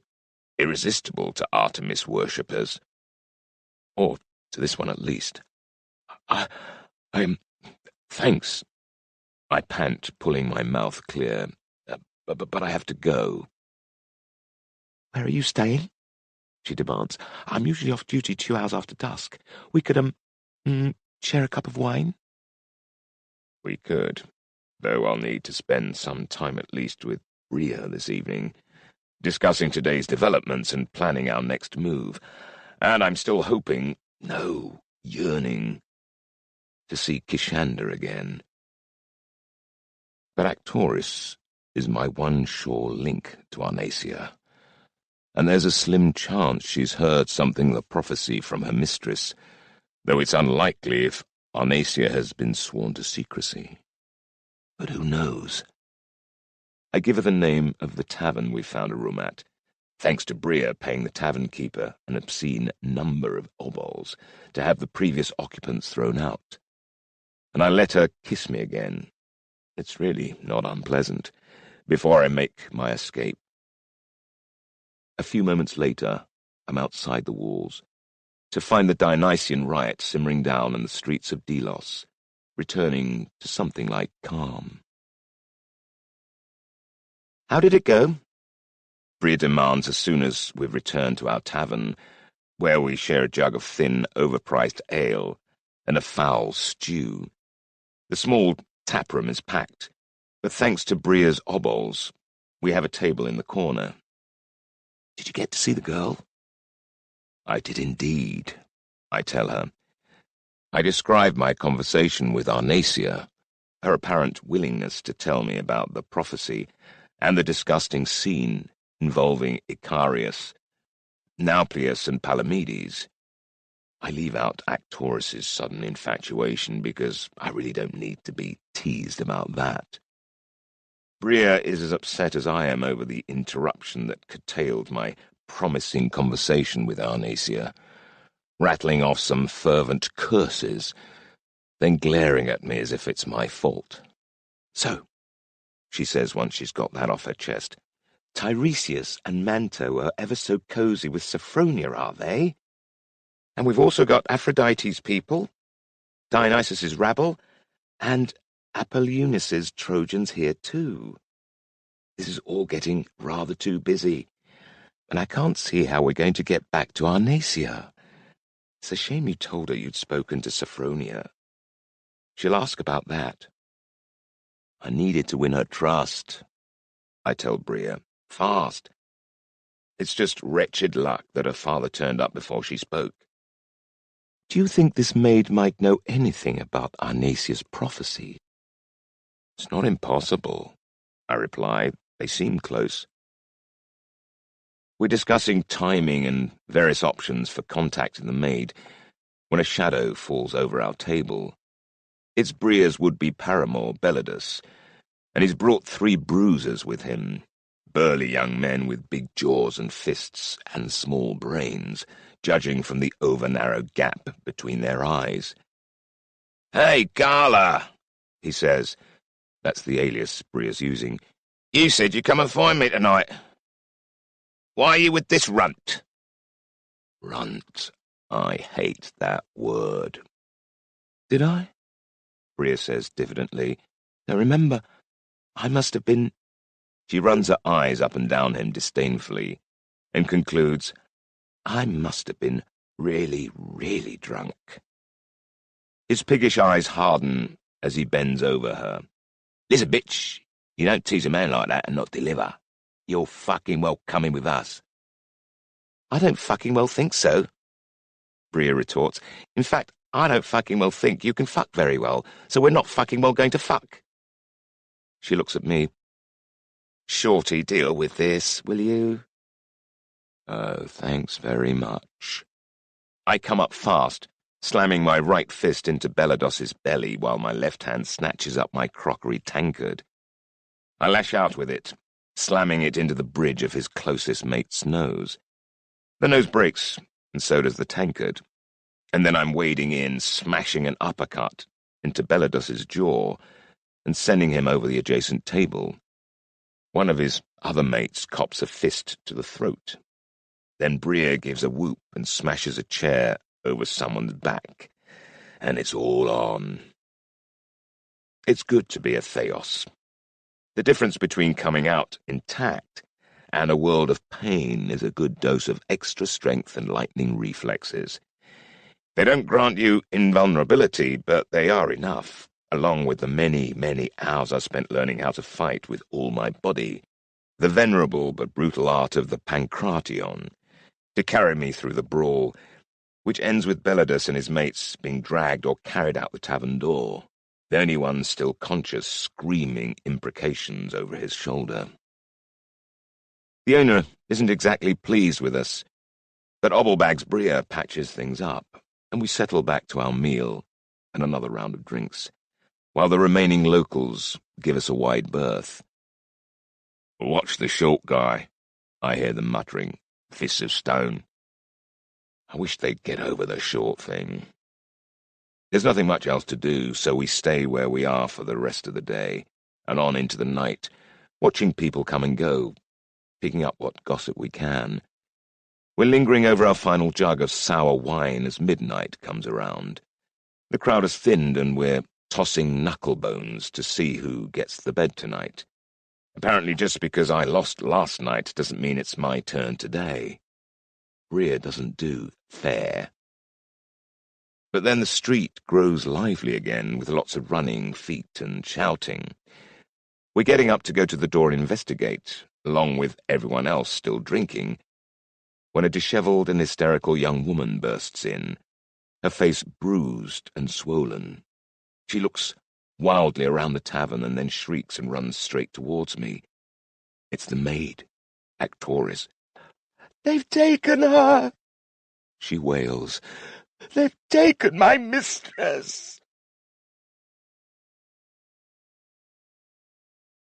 irresistible to Artemis worshippers. Or to this one at least. I'm... Thanks. I pant, pulling my mouth clear. But I have to go. Where are you staying? She demands. I'm usually off duty 2 hours after dusk. We could, share a cup of wine? We could, though I'll need to spend some time at least with Bria this evening, discussing today's developments and planning our next move. And I'm still hoping, no, yearning, to see Kishander again. But Actoris is my one sure link to Arnacia, and there's a slim chance she's heard something of the prophecy from her mistress, though it's unlikely if Arnacia has been sworn to secrecy. But who knows? I give her the name of the tavern we found a room at, thanks to Bria paying the tavern keeper an obscene number of obols to have the previous occupants thrown out. And I let her kiss me again. It's really not unpleasant, before I make my escape. A few moments later, I'm outside the walls, to find the Dionysian riot simmering down in the streets of Delos, returning to something like calm. How did it go? Bria demands as soon as we've returned to our tavern, where we share a jug of thin, overpriced ale and a foul stew. The small taproom is packed, but thanks to Bria's obols, we have a table in the corner. Did you get to see the girl? I did indeed, I tell her. I describe my conversation with Arnacia, her apparent willingness to tell me about the prophecy, and the disgusting scene involving Icarius, Nauplius, and Palamedes. I leave out Actoris's sudden infatuation because I really don't need to be teased about that. Bria is as upset as I am over the interruption that curtailed my promising conversation with Arnacia, rattling off some fervent curses, then glaring at me as if it's my fault. So, she says once she's got that off her chest, Tiresias and Manto are ever so cosy with Sophronia, are they? And we've also got Aphrodite's people, Dionysus's rabble, and Apollonius's Trojans here too. This is all getting rather too busy, and I can't see how we're going to get back to Arnacia. It's a shame you told her you'd spoken to Sophronia. She'll ask about that. I needed to win her trust, I tell Bria, fast. It's just wretched luck that her father turned up before she spoke. Do you think this maid might know anything about Arnacia's prophecy? It's not impossible, I reply. They seem close. We're discussing timing and various options for contacting the maid when a shadow falls over our table. It's Bria's would-be paramour, Belladus, and he's brought 3 bruisers with him, burly young men with big jaws and fists and small brains, judging from the over-narrow gap between their eyes. "Hey, Gala," he says. That's the alias Bria's using. "You said you'd come and find me tonight. Why are you with this runt?" Runt. I hate that word. Did I? Bria says diffidently. Now remember, I must have been... She runs her eyes up and down him disdainfully, and concludes, I must have been really, really drunk. His piggish eyes harden as he bends over her. Listen, bitch, you don't tease a man like that and not deliver. You're fucking well coming with us. I don't fucking well think so, Bria retorts. In fact, I don't fucking well think you can fuck very well, so we're not fucking well going to fuck. She looks at me. Shorty, deal with this, will you? Oh, thanks very much. I come up fast, slamming my right fist into Bellados's belly while my left hand snatches up my crockery tankard. I lash out with it, slamming it into the bridge of his closest mate's nose. The nose breaks, and so does the tankard, and then I'm wading in, smashing an uppercut into Bellados's jaw and sending him over the adjacent table. One of his other mates cops a fist to the throat. Then Bria gives a whoop and smashes a chair over someone's back, and it's all on. It's good to be a Theos. The difference between coming out intact and a world of pain is a good dose of extra strength and lightning reflexes. They don't grant you invulnerability, but they are enough, along with the many, many hours I spent learning how to fight with all my body, the venerable but brutal art of the pankration, to carry me through the brawl, which ends with Belladus and his mates being dragged or carried out the tavern door, the only one still conscious screaming imprecations over his shoulder. The owner isn't exactly pleased with us, but Obelbag's Bria patches things up, and we settle back to our meal and another round of drinks, while the remaining locals give us a wide berth. "Watch the short guy," I hear them muttering, fists of stone. I wish they'd get over the short thing. There's nothing much else to do, so we stay where we are for the rest of the day, and on into the night, watching people come and go, picking up what gossip we can. We're lingering over our final jug of sour wine as midnight comes around. The crowd has thinned, and we're tossing knucklebones to see who gets the bed tonight. Apparently just because I lost last night doesn't mean it's my turn today. Bria doesn't do fair. But then the street grows lively again, with lots of running feet and shouting. We're getting up to go to the door and investigate, along with everyone else still drinking, when a dishevelled and hysterical young woman bursts in, her face bruised and swollen. She looks wildly around the tavern and then shrieks and runs straight towards me. It's the maid, Actoris. "They've taken her!" she wails. "They've taken my mistress!"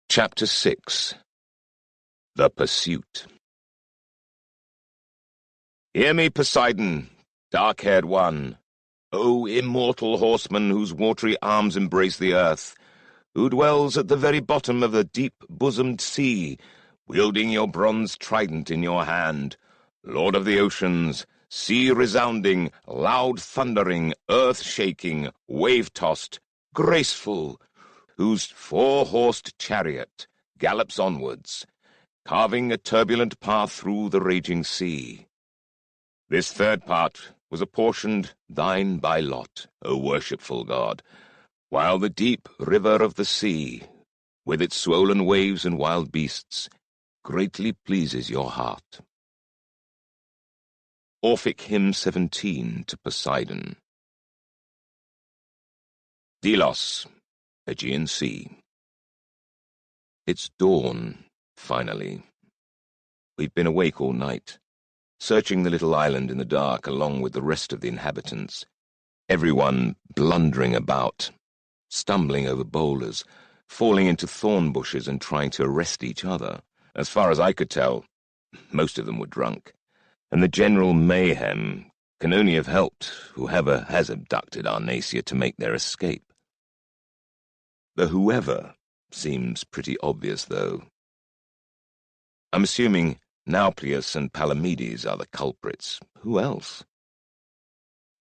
Chapter 6. The Pursuit. "Hear me, Poseidon, dark-haired one, O immortal horseman whose watery arms embrace the earth, who dwells at the very bottom of the deep-bosomed sea, wielding your bronze trident in your hand, Lord of the oceans, sea-resounding, loud-thundering, earth-shaking, wave-tossed, graceful, whose four-horsed chariot gallops onwards, carving a turbulent path through the raging sea. This third part was apportioned thine by lot, O worshipful god, while the deep river of the sea, with its swollen waves and wild beasts, greatly pleases your heart." Orphic Hymn 17 to Poseidon. Delos, Aegean Sea. It's dawn, finally. We've been awake all night, searching the little island in the dark along with the rest of the inhabitants, everyone blundering about, stumbling over boulders, falling into thorn bushes and trying to arrest each other. As far as I could tell, most of them were drunk, and the general mayhem can only have helped whoever has abducted Arnacia to make their escape. The whoever seems pretty obvious, though. I'm assuming Nauplius and Palamedes are the culprits. Who else?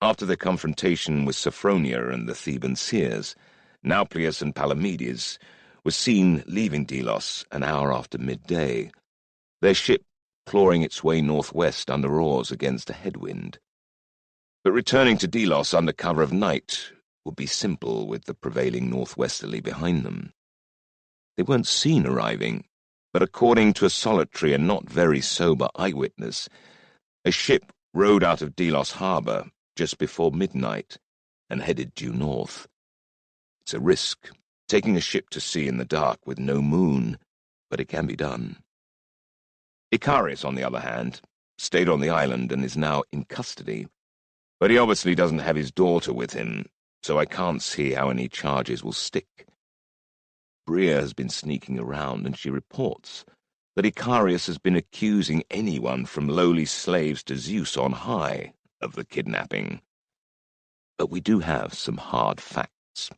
After the confrontation with Sophronia and the Theban seers, Nauplius and Palamedes were seen leaving Delos an hour after midday, their ship clawing its way northwest under oars against a headwind. But returning to Delos under cover of night would be simple with the prevailing northwesterly behind them. They weren't seen arriving, but according to a solitary and not very sober eyewitness, a ship rode out of Delos harbour just before midnight and headed due north. It's a risk, taking a ship to sea in the dark with no moon, but it can be done. Icarius, on the other hand, stayed on the island and is now in custody, but he obviously doesn't have his daughter with him, so I can't see how any charges will stick. Bria has been sneaking around, and she reports that Icarius has been accusing anyone from lowly slaves to Zeus on high of the kidnapping. But we do have some hard facts.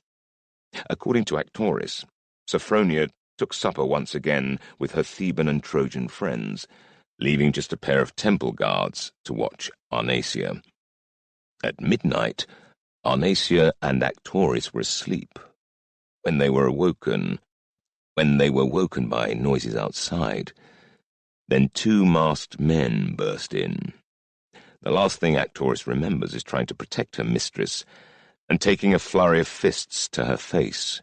According to Actoris, Sophronia took supper once again with her Theban and Trojan friends, leaving just a pair of temple guards to watch Arnacia. At midnight, Arnacia and Actoris were asleep, when they were woken by noises outside. Then 2 masked men burst in. The last thing Actoris remembers is trying to protect her mistress and taking a flurry of fists to her face.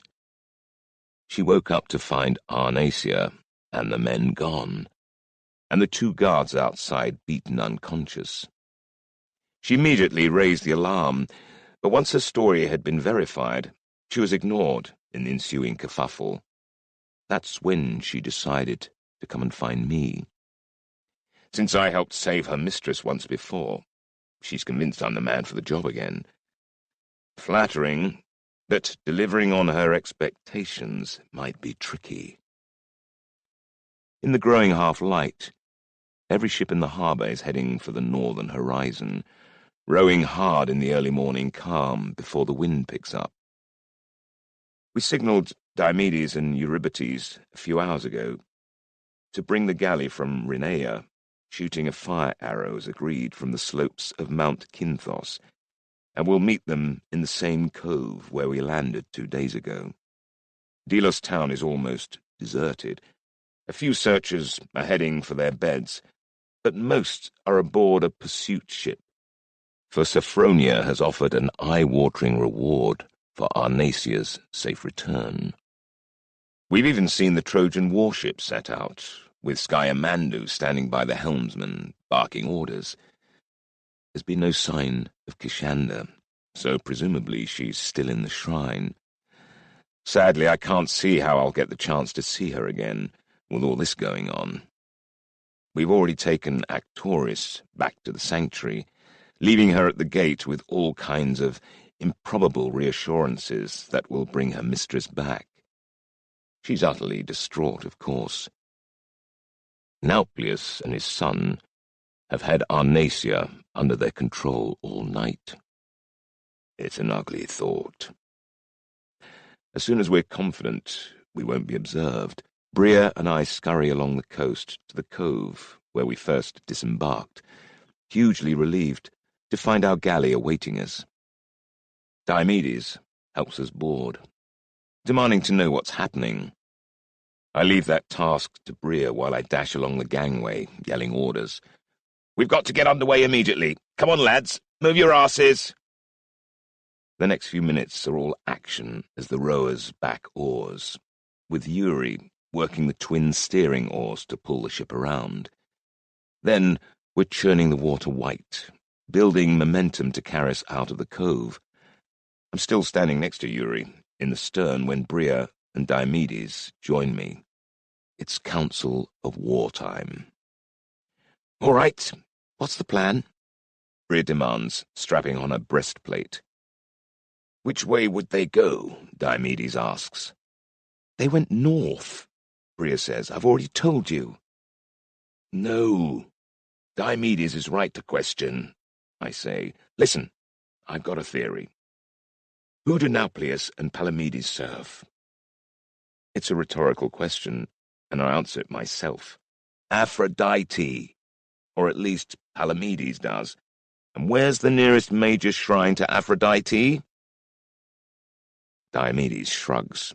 She woke up to find Arnacia and the men gone, and the 2 guards outside beaten unconscious. She immediately raised the alarm, but once her story had been verified, she was ignored in the ensuing kerfuffle. That's when she decided to come and find me. Since I helped save her mistress once before, she's convinced I'm the man for the job again. Flattering, but delivering on her expectations might be tricky. In the growing half-light, every ship in the harbour is heading for the northern horizon, rowing hard in the early morning calm before the wind picks up. We signalled Diomedes and Eurybates a few hours ago to bring the galley from Rhenea, shooting a fire arrow as agreed from the slopes of Mount Kinthos, and we'll meet them in the same cove where we landed 2 days ago. Delos town is almost deserted. A few searchers are heading for their beds, but most are aboard a pursuit ship, for Sophronia has offered an eye-watering reward for Arnacia's safe return. We've even seen the Trojan warship set out, with Sciamandu standing by the helmsman, barking orders. There's been no sign of Kishanda, so presumably she's still in the shrine. Sadly, I can't see how I'll get the chance to see her again, with all this going on. We've already taken Actoris back to the sanctuary, leaving her at the gate with all kinds of improbable reassurances that will bring her mistress back. She's utterly distraught, of course. Nauplius and his son have had Arnacia under their control all night. It's an ugly thought. As soon as we're confident we won't be observed, Bria and I scurry along the coast to the cove where we first disembarked, hugely relieved to find our galley awaiting us. Diomedes helps us board, demanding to know what's happening. I leave that task to Bria while I dash along the gangway, yelling orders. "We've got to get underway immediately. Come on, lads, move your asses." The next few minutes are all action as the rowers back oars, with Yuri working the twin steering oars to pull the ship around. Then we're churning the water white, building momentum to carry us out of the cove. I'm still standing next to Yuri, in the stern, when Bria and Diomedes join me. It's council of wartime. "All right, what's the plan?" Bria demands, strapping on her breastplate. "Which way would they go?" Diomedes asks. "They went north," Bria says. "I've already told you." "No, Diomedes is right to question," I say. "Listen, I've got a theory. Who do Nauplius and Palamedes serve?" It's a rhetorical question, and I answer it myself. Aphrodite, or at least Palamedes does. And where's the nearest major shrine to Aphrodite? Diomedes shrugs.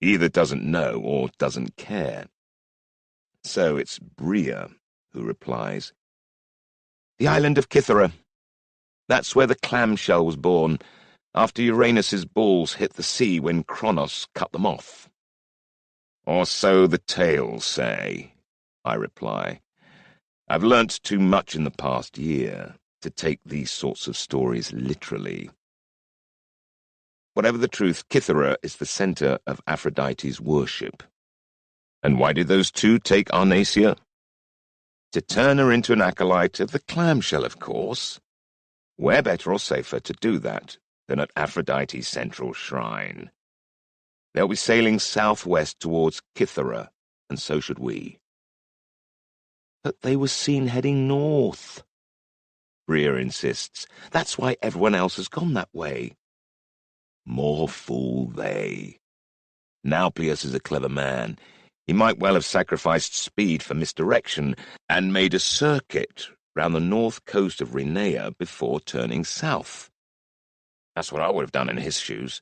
He either doesn't know or doesn't care. So it's Bria who replies. "The island of Cythera. That's where the clamshell was born, after Uranus's balls hit the sea when Kronos cut them off." "Or so the tales say," I reply. "I've learnt too much in the past year to take these sorts of stories literally." Whatever the truth, Cythera is the centre of Aphrodite's worship. And why did those 2 take Arnacia? To turn her into an acolyte of the clamshell, of course. Where better or safer to do that than at Aphrodite's central shrine? They'll be sailing southwest towards Cythera, and so should we. "But they were seen heading north," Bria insists. "That's why everyone else has gone that way." More fool they. Nauplius is a clever man. He might well have sacrificed speed for misdirection and made a circuit round the north coast of Rhenea before turning south. That's what I would have done in his shoes.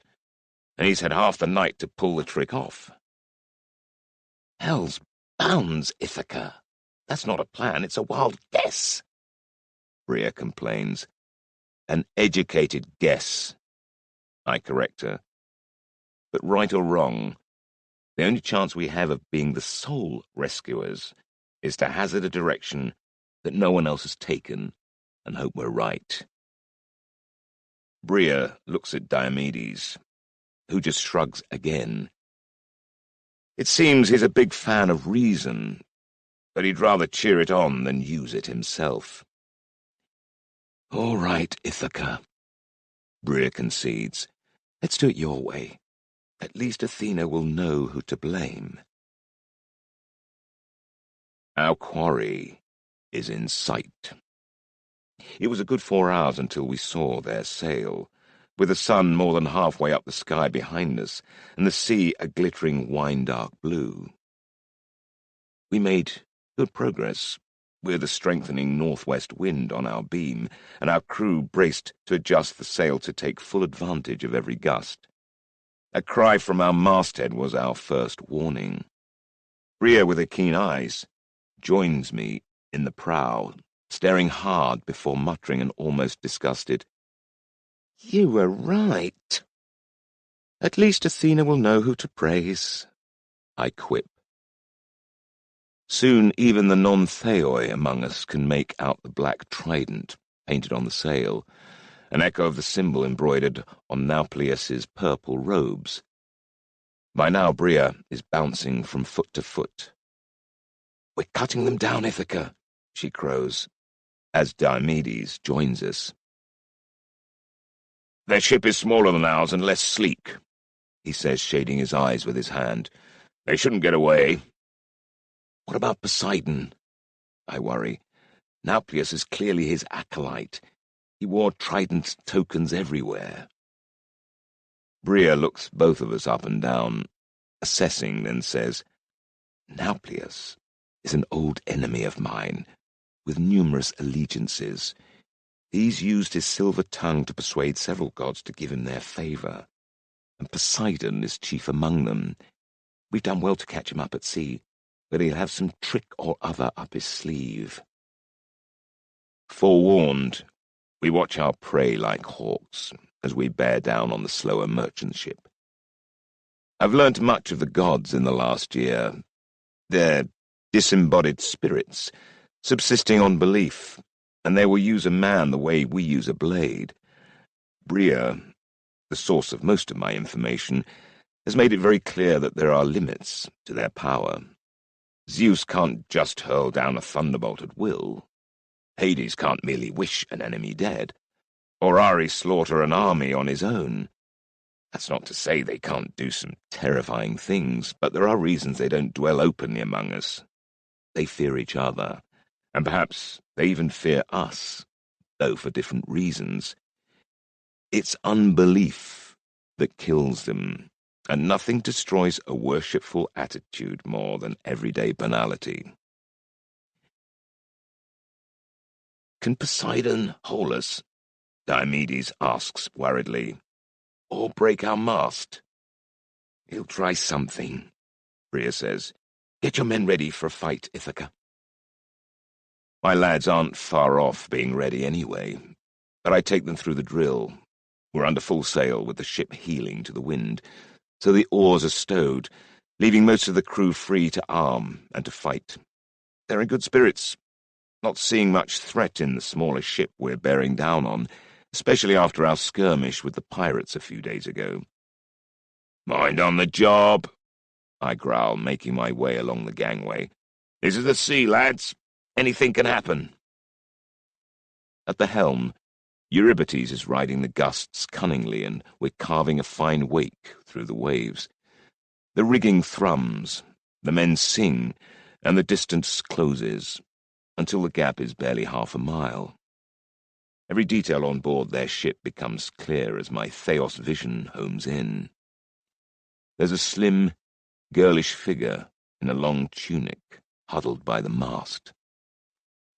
and he's had half the night to pull the trick off. Hell's bounds, Ithaca. That's not a plan, it's a wild guess, Bria complains. An educated guess, I correct her. But right or wrong, the only chance we have of being the sole rescuers is to hazard a direction that no one else has taken and hope we're right. Bria looks at Diomedes, who just shrugs again. It seems he's a big fan of reason, but he'd rather cheer it on than use it himself. All right, Ithaca, Bria concedes. let's do it your way. At least Athena will know who to blame. Our quarry is in sight. It was a good 4 hours until we saw their sail, with the sun more than halfway up the sky behind us, and the sea a glittering wine-dark blue. We made good progress, with a strengthening northwest wind on our beam, and our crew braced to adjust the sail to take full advantage of every gust. A cry from our masthead was our first warning. Bria, with her keen eyes, joins me in the prow, staring hard before muttering an almost disgusted, You were right. At least Athena will know who to praise, I quip. Soon even the non-theoi among us can make out the black trident painted on the sail, an echo of the symbol embroidered on Nauplius's purple robes. By now Bria is bouncing from foot to foot. We're cutting them down, Ithaca, she crows, as Diomedes joins us. Their ship is smaller than ours and less sleek, he says, shading his eyes with his hand. They shouldn't get away. What about Poseidon? I worry. Nauplius is clearly his acolyte. He wore trident tokens everywhere. Bria looks both of us up and down, assessing, then says, Nauplius is an old enemy of mine, with numerous allegiances. He's used his silver tongue to persuade several gods to give him their favor, and Poseidon is chief among them. We've done well to catch him up at sea, but he'll have some trick or other up his sleeve. Forewarned, we watch our prey like hawks as we bear down on the slower merchant ship. I've learnt much of the gods in the last year. They're disembodied spirits, subsisting on belief, and they will use a man the way we use a blade. Bria, the source of most of my information, has made it very clear that there are limits to their power. Zeus can't just hurl down a thunderbolt at will. Hades can't merely wish an enemy dead, or Ares slaughter an army on his own. That's not to say they can't do some terrifying things, but there are reasons they don't dwell openly among us. They fear each other, and perhaps they even fear us, though for different reasons. It's unbelief that kills them, and nothing destroys a worshipful attitude more than everyday banality. Can Poseidon hold us? Diomedes asks worriedly. Or break our mast? He'll try something, Bria says. Get your men ready for a fight, Ithaca. My lads aren't far off being ready anyway, but I take them through the drill. We're under full sail with the ship heeling to the wind, so the oars are stowed, leaving most of the crew free to arm and to fight. They're in good spirits, not seeing much threat in the smaller ship we're bearing down on, especially after our skirmish with the pirates a few days ago. Mind on the job, I growl, making my way along the gangway. This is the sea, lads. Anything can happen. At the helm, Eurybates is riding the gusts cunningly, and we're carving a fine wake through the waves. The rigging thrums, the men sing, and the distance closes, until the gap is barely half a mile. Every detail on board their ship becomes clear as my Theos vision homes in. There's a slim, girlish figure in a long tunic, huddled by the mast.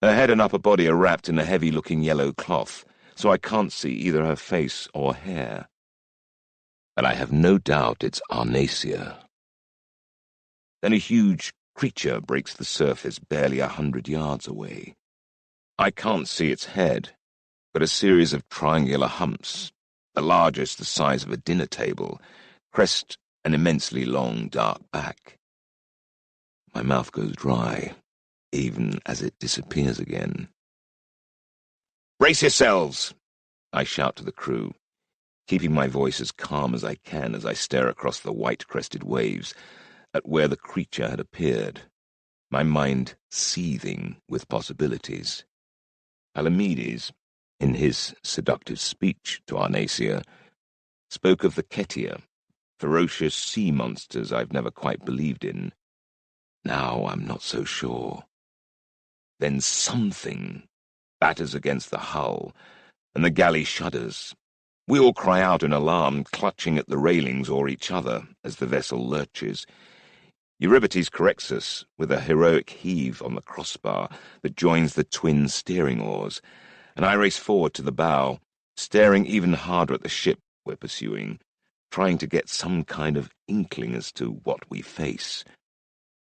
Her head and upper body are wrapped in a heavy-looking yellow cloth, so I can't see either her face or hair. but I have no doubt it's Arnacia. Then a huge creature breaks the surface barely 100 yards away. I can't see its head, but a series of triangular humps, the largest the size of a dinner table, crest an immensely long, dark back. My mouth goes dry, even as it disappears again. "Brace yourselves!" I shout to the crew, keeping my voice as calm as I can as I stare across the white-crested waves at where the creature had appeared, my mind seething with possibilities. Palamedes, in his seductive speech to Arnacia, spoke of the Ketia, ferocious sea monsters I've never quite believed in. Now I'm not so sure. Then something batters against the hull, and the galley shudders. We all cry out in alarm, clutching at the railings or each other as the vessel lurches. Eurybates corrects us with a heroic heave on the crossbar that joins the twin steering oars, and I race forward to the bow, staring even harder at the ship we're pursuing, trying to get some kind of inkling as to what we face.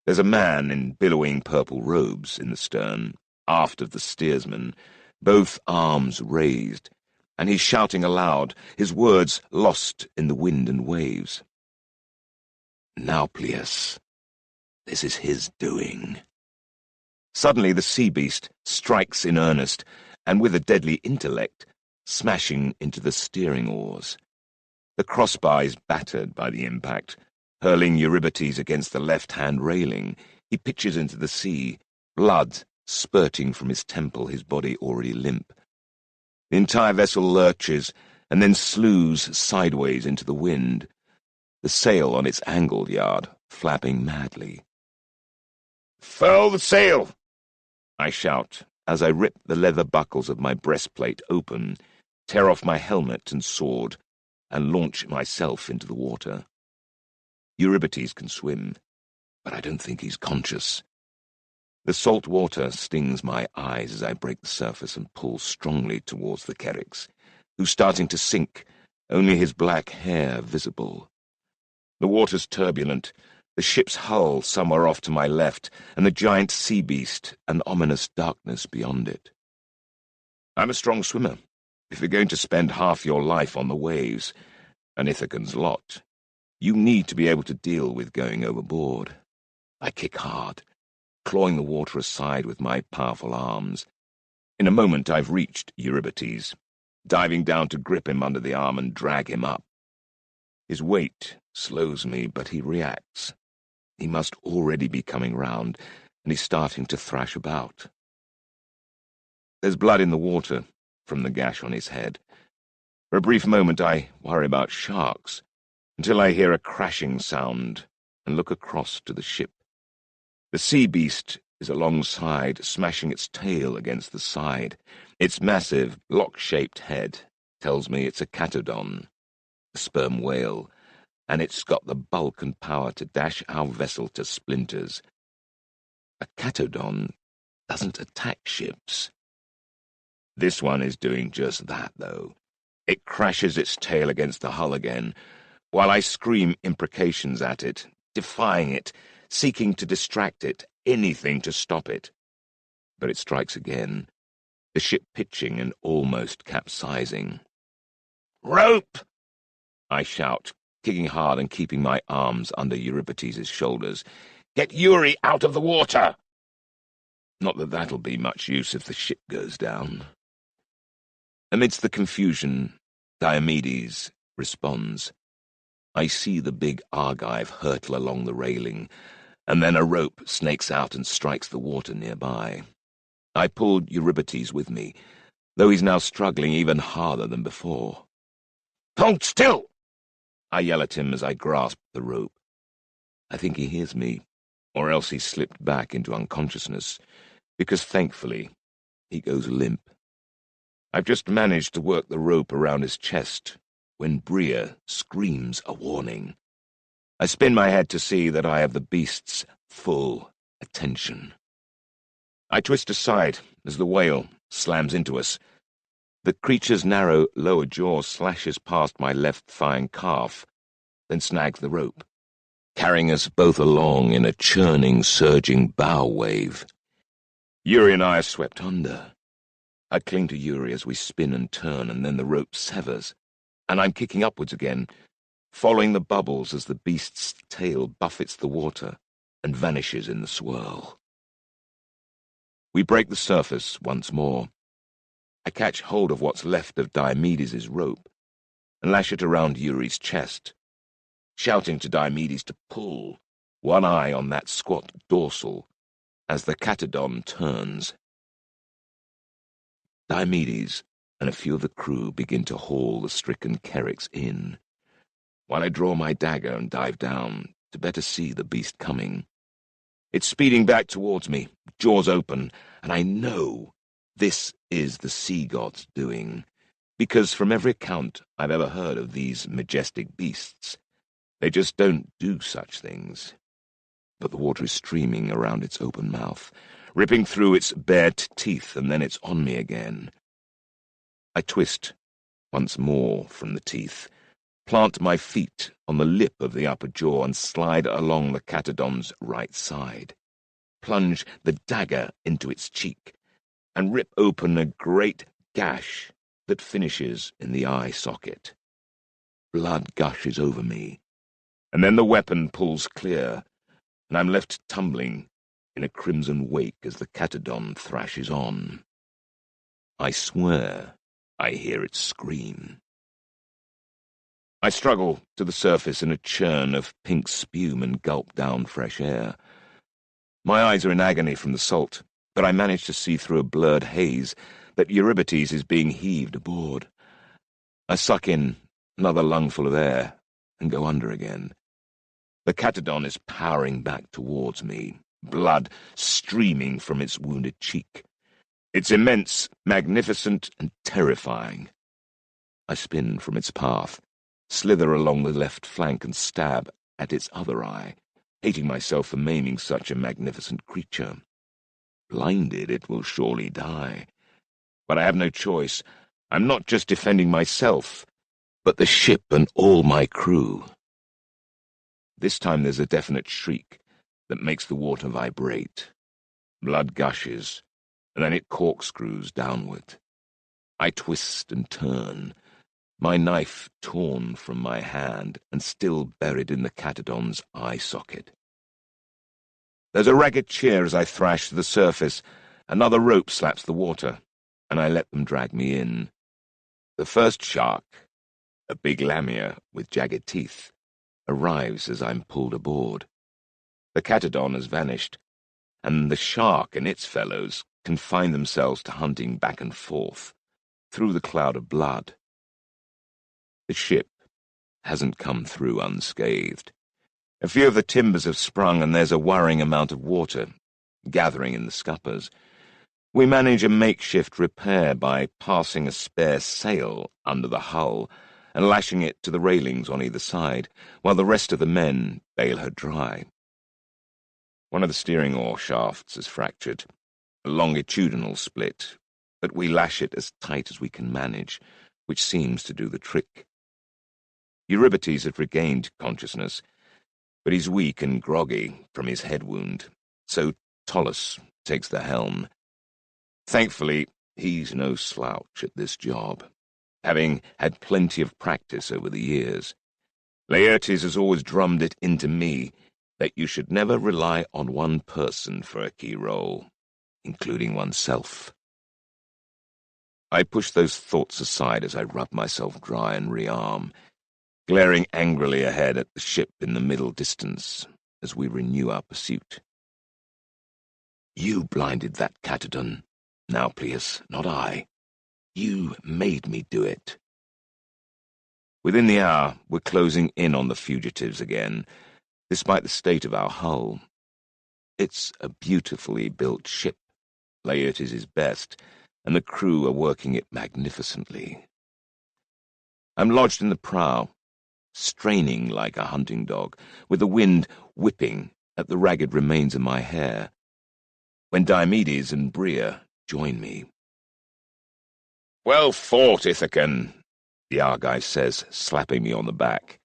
There's a man in billowing purple robes in the stern, aft of the steersman, both arms raised, and he's shouting aloud, his words lost in the wind and waves. Nauplius. This is his doing. Suddenly the sea beast strikes in earnest, and with a deadly intellect, smashing into the steering oars. The crossbar is battered by the impact. Hurling Eurybates against the left-hand railing, he pitches into the sea, blood spurting from his temple, his body already limp. The entire vessel lurches, and then slews sideways into the wind, the sail on its angled yard flapping madly. "Furl the sail!" I shout, as I rip the leather buckles of my breastplate open, tear off my helmet and sword, and launch myself into the water. Eurybates can swim, but I don't think he's conscious. The salt water stings my eyes as I break the surface and pull strongly towards the Kerix, who's starting to sink, only his black hair visible. The water's turbulent, the ship's hull somewhere off to my left, and the giant sea beast and ominous darkness beyond it. I'm a strong swimmer. If you're going to spend half your life on the waves, an Ithacan's lot, you need to be able to deal with going overboard. I kick hard, clawing the water aside with my powerful arms. In a moment I've reached Eurybates, diving down to grip him under the arm and drag him up. His weight slows me, but he reacts. He must already be coming round, and he's starting to thrash about. There's blood in the water from the gash on his head. For a brief moment I worry about sharks, until I hear a crashing sound and look across to the ship. The sea beast is alongside, smashing its tail against the side. Its massive, lock-shaped head tells me it's a catodon, a sperm whale, and it's got the bulk and power to dash our vessel to splinters. A catodon doesn't attack ships. This one is doing just that, though. It crashes its tail against the hull again, while I scream imprecations at it, defying it, seeking to distract it, anything to stop it. But it strikes again, the ship pitching and almost capsizing. "Rope!" I shout, kicking hard and keeping my arms under Eurybates' shoulders. "Get Eury out of the water!" Not that that'll be much use if the ship goes down. Amidst the confusion, Diomedes responds. I see the big Argive hurtle along the railing, and then a rope snakes out and strikes the water nearby. I pulled Eurybates with me, though he's now struggling even harder than before. "Hold still!" I yell at him as I grasp the rope. I think he hears me, or else he's slipped back into unconsciousness, because thankfully he goes limp. I've just managed to work the rope around his chest when Bria screams a warning. I spin my head to see that I have the beast's full attention. I twist aside as the whale slams into us. The creature's narrow lower jaw slashes past my left thigh and calf, then snagged the rope, carrying us both along in a churning, surging bow wave. Yuri and I are swept under. I cling to Yuri as we spin and turn, and then the rope severs, and I'm kicking upwards again, following the bubbles as the beast's tail buffets the water and vanishes in the swirl. We break the surface once more. I catch hold of what's left of Diomedes' rope and lash it around Yuri's chest, shouting to Diomedes to pull, one eye on that squat dorsal, as the catadon turns. Diomedes and a few of the crew begin to haul the stricken Kerricks in, while I draw my dagger and dive down to better see the beast coming. It's speeding back towards me, jaws open, and I know this is the sea god's doing, because from every account I've ever heard of these majestic beasts, they just don't do such things. But the water is streaming around its open mouth, ripping through its bared teeth, and then it's on me again. I twist once more from the teeth, plant my feet on the lip of the upper jaw and slide along the catadon's right side, plunge the dagger into its cheek, and rip open a great gash that finishes in the eye socket. Blood gushes over me, and then the weapon pulls clear, and I'm left tumbling in a crimson wake as the catadon thrashes on. I swear I hear it scream. I struggle to the surface in a churn of pink spume and gulp down fresh air. My eyes are in agony from the salt, but I manage to see through a blurred haze that Eurybates is being heaved aboard. I suck in another lungful of air and go under again. The catadon is powering back towards me, blood streaming from its wounded cheek. It's immense, magnificent, and terrifying. I spin from its path, slither along the left flank and stab at its other eye, hating myself for maiming such a magnificent creature. Blinded, it will surely die. But I have no choice. I'm not just defending myself, but the ship and all my crew. This time there's a definite shriek that makes the water vibrate. Blood gushes, and then it corkscrews downward. I twist and turn, my knife torn from my hand and still buried in the catadon's eye socket. There's a ragged cheer as I thrash to the surface. Another rope slaps the water, and I let them drag me in. The first shark, a big lamia with jagged teeth, arrives as I'm pulled aboard. The catadon has vanished, and the shark and its fellows confine themselves to hunting back and forth through the cloud of blood. The ship hasn't come through unscathed. A few of the timbers have sprung, and there's a worrying amount of water gathering in the scuppers. We manage a makeshift repair by passing a spare sail under the hull and lashing it to the railings on either side, while the rest of the men bail her dry. One of the steering oar shafts is fractured, a longitudinal split, but we lash it as tight as we can manage, which seems to do the trick. Eurybates had regained consciousness, but he's weak and groggy from his head wound, so Tolus takes the helm. Thankfully, he's no slouch at this job, having had plenty of practice over the years. Laertes has always drummed it into me that you should never rely on one person for a key role, including oneself. I push those thoughts aside as I rub myself dry and rearm, glaring angrily ahead at the ship in the middle distance as we renew our pursuit. You blinded that catadon, Nauplius, not I. You made me do it. Within the hour, we're closing in on the fugitives again, despite the state of our hull. It's a beautifully built ship. Laertes is best, and the crew are working it magnificently. I'm lodged in the prow, straining like a hunting dog, with the wind whipping at the ragged remains of my hair, when Diomedes and Bria join me. "Well fought, Ithacan," the Argive says, slapping me on the back.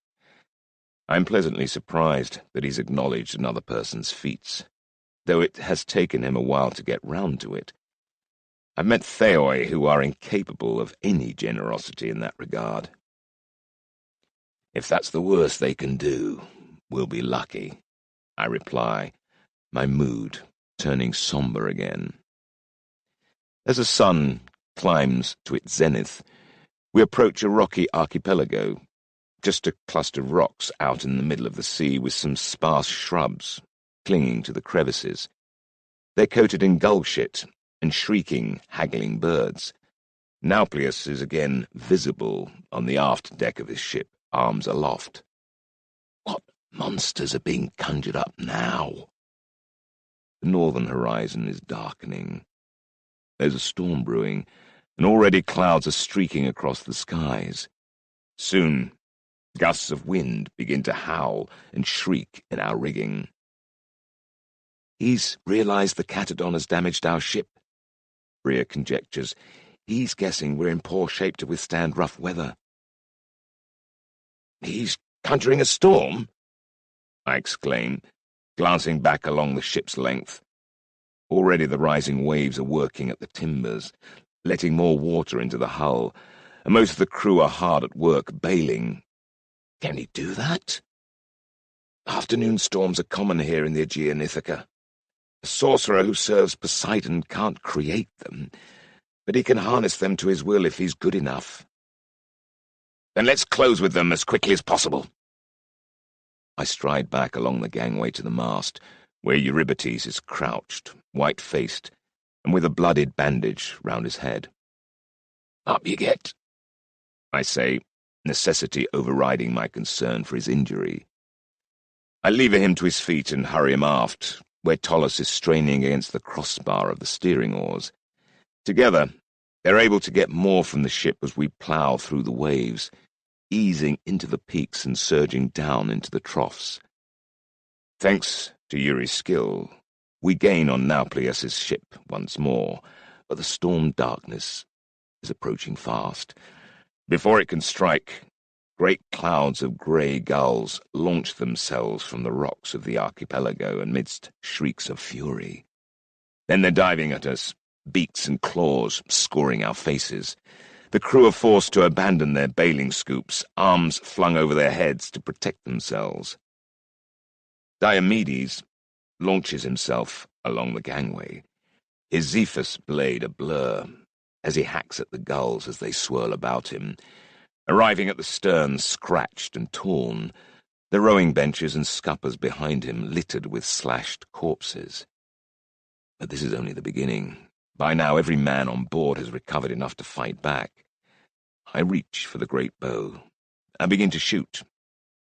I'm pleasantly surprised that he's acknowledged another person's feats, though it has taken him a while to get round to it. I've met Theoi who are incapable of any generosity in that regard. If that's the worst they can do, we'll be lucky, I reply, my mood turning somber again. As the sun climbs to its zenith, we approach a rocky archipelago, just a cluster of rocks out in the middle of the sea with some sparse shrubs clinging to the crevices. They're coated in gull shit and shrieking, haggling birds. Nauplius is again visible on the aft deck of his ship, arms aloft. What monsters are being conjured up now? The northern horizon is darkening. There's a storm brewing, and already clouds are streaking across the skies. Soon, gusts of wind begin to howl and shriek in our rigging. He's realized the Catadon has damaged our ship, Bria conjectures. He's guessing we're in poor shape to withstand rough weather. He's conjuring a storm? I exclaim, glancing back along the ship's length. Already the rising waves are working at the timbers, letting more water into the hull, and most of the crew are hard at work bailing. Can he do that? Afternoon storms are common here in the Aegean Ithaca. A sorcerer who serves Poseidon can't create them, but he can harness them to his will if he's good enough. Then let's close with them as quickly as possible. I stride back along the gangway to the mast, where Eurybates is crouched, white-faced, and with a blooded bandage round his head. Up you get, I say, necessity overriding my concern for his injury. I lever him to his feet and hurry him aft, where Tolus is straining against the crossbar of the steering oars. Together, they're able to get more from the ship as we plough through the waves, easing into the peaks and surging down into the troughs. Thanks to Yuri's skill, we gain on Nauplius's ship once more, but the storm darkness is approaching fast. Before it can strike, great clouds of grey gulls launch themselves from the rocks of the archipelago amidst shrieks of fury. Then they're diving at us, beaks and claws scoring our faces. The crew are forced to abandon their bailing scoops, arms flung over their heads to protect themselves. Diomedes launches himself along the gangway, his Zephyrus blade a blur, as he hacks at the gulls as they swirl about him, arriving at the stern scratched and torn, the rowing benches and scuppers behind him littered with slashed corpses. But this is only the beginning. By now every man on board has recovered enough to fight back. I reach for the great bow. I begin to shoot.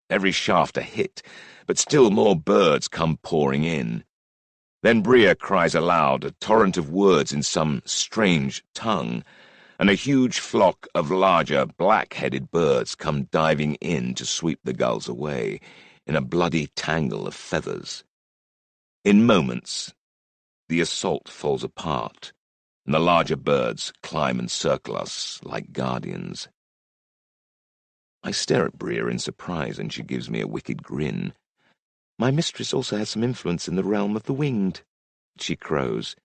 Every shaft a hit, but still more birds come pouring in. Then Bria cries aloud, a torrent of words in some strange tongue, and a huge flock of larger, black-headed birds come diving in to sweep the gulls away, in a bloody tangle of feathers. In moments, the assault falls apart, and the larger birds climb and circle us like guardians. I stare at Bria in surprise, and she gives me a wicked grin. My mistress also has some influence in the realm of the winged, she crows.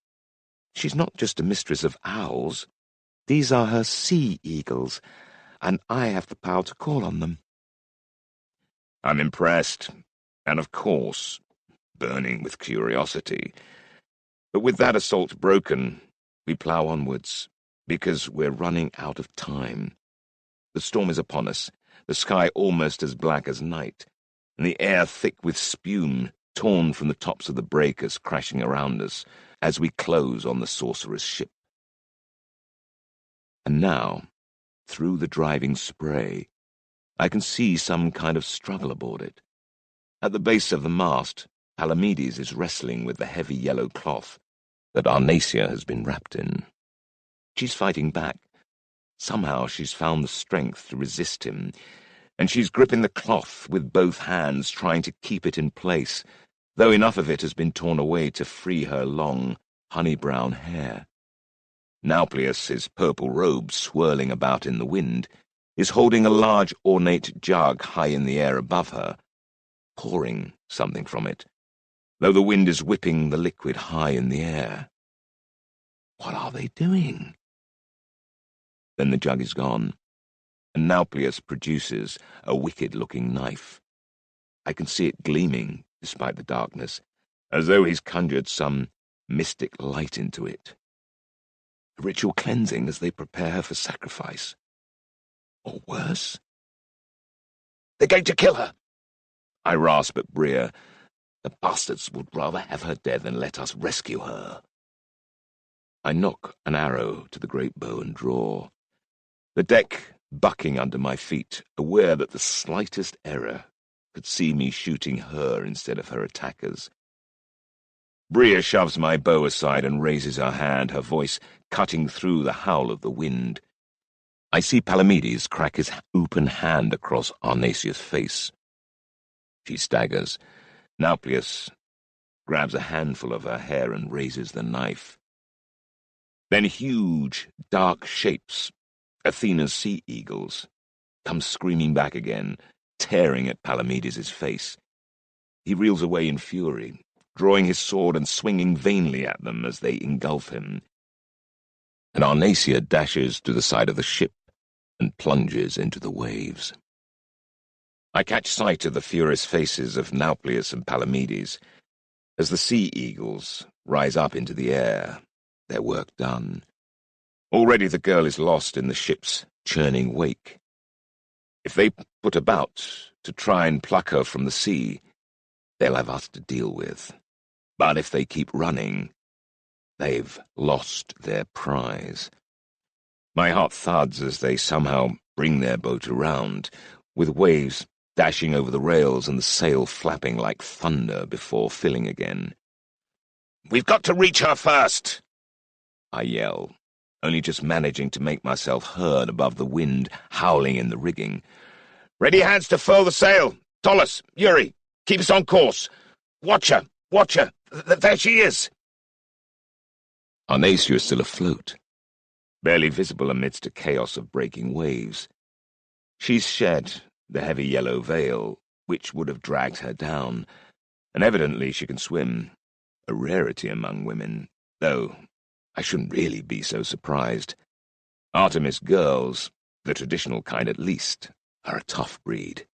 She's not just a mistress of owls. These are her sea-eagles, and I have the power to call on them. I'm impressed, and of course, burning with curiosity. But with that assault broken, we plough onwards, because we're running out of time. The storm is upon us, the sky almost as black as night, and the air thick with spume torn from the tops of the breakers crashing around us as we close on the sorcerer's ship. And now, through the driving spray, I can see some kind of struggle aboard it. At the base of the mast, Palamedes is wrestling with the heavy yellow cloth that Arnacia has been wrapped in. She's fighting back. Somehow she's found the strength to resist him, and she's gripping the cloth with both hands, trying to keep it in place, though enough of it has been torn away to free her long, honey-brown hair. Nauplius, his purple robe swirling about in the wind, is holding a large ornate jug high in the air above her, pouring something from it, though the wind is whipping the liquid high in the air. What are they doing? Then the jug is gone, and Nauplius produces a wicked-looking knife. I can see it gleaming, despite the darkness, as though he's conjured some mystic light into it. A ritual cleansing as they prepare her for sacrifice. Or worse. They're going to kill her! I rasp at Bria. The bastards would rather have her dead than let us rescue her. I knock an arrow to the great bow and draw. The deck bucking under my feet, aware that the slightest error could see me shooting her instead of her attackers. Bria shoves my bow aside and raises her hand, her voice cutting through the howl of the wind. I see Palamedes crack his open hand across Arnasia's face. She staggers. Nauplius grabs a handful of her hair and raises the knife. Then huge, dark shapes, Athena's sea eagles, come screaming back again, tearing at Palamedes' face. He reels away in fury, drawing his sword and swinging vainly at them as they engulf him. And Arnasia dashes to the side of the ship and plunges into the waves. I catch sight of the furious faces of Nauplius and Palamedes as the sea eagles rise up into the air, their work done. Already the girl is lost in the ship's churning wake. If they put about to try and pluck her from the sea, they'll have us to deal with. But if they keep running, they've lost their prize. My heart thuds as they somehow bring their boat around, with waves dashing over the rails and the sail flapping like thunder before filling again. "We've got to reach her first!" I yell, only just managing to make myself heard above the wind howling in the rigging. "Ready hands to furl the sail! Tolus, Yuri, keep us on course! Watch her! Watch her! There she is!" Arnasia is still afloat, barely visible amidst a chaos of breaking waves. She's shed the heavy yellow veil, which would have dragged her down, and evidently she can swim, a rarity among women, though I shouldn't really be so surprised. Artemis girls, the traditional kind at least, are a tough breed.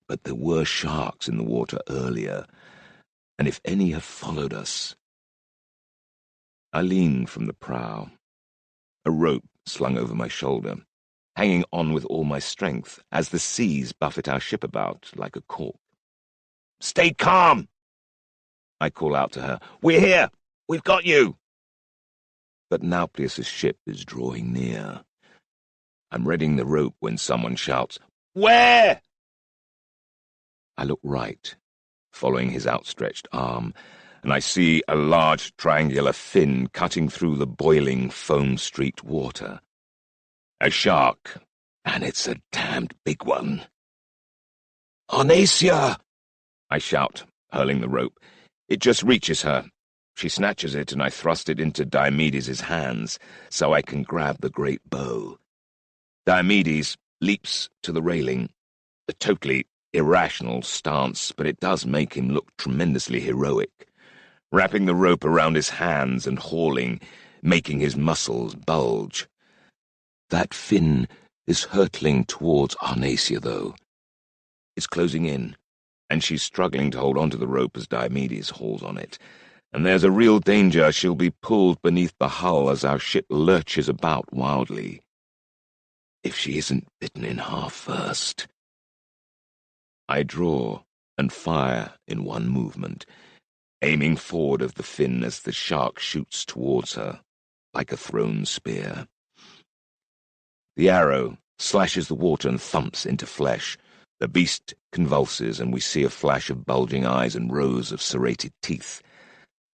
But there were sharks in the water earlier, and if any have followed us... I lean from the prow, a rope slung over my shoulder, hanging on with all my strength as the seas buffet our ship about like a cork. "Stay calm!" I call out to her. "We're here! We've got you!" But Nauplius' ship is drawing near. I'm readying the rope when someone shouts, "Where?" I look right, following his outstretched arm, and I see a large triangular fin cutting through the boiling, foam-streaked water. A shark, and it's a damned big one. "Arnasia!" I shout, hurling the rope. It just reaches her. She snatches it, and I thrust it into Diomedes' hands so I can grab the great bow. Diomedes leaps to the railing, a totally irrational stance, but it does make him look tremendously heroic, wrapping the rope around his hands and hauling, making his muscles bulge. That fin is hurtling towards Arnasia, though. It's closing in, and she's struggling to hold onto the rope as Diomedes hauls on it, and there's a real danger she'll be pulled beneath the hull as our ship lurches about wildly. If she isn't bitten in half first. I draw and fire in one movement, aiming forward of the fin as the shark shoots towards her, like a thrown spear. The arrow slashes the water and thumps into flesh. The beast convulses, and we see a flash of bulging eyes and rows of serrated teeth.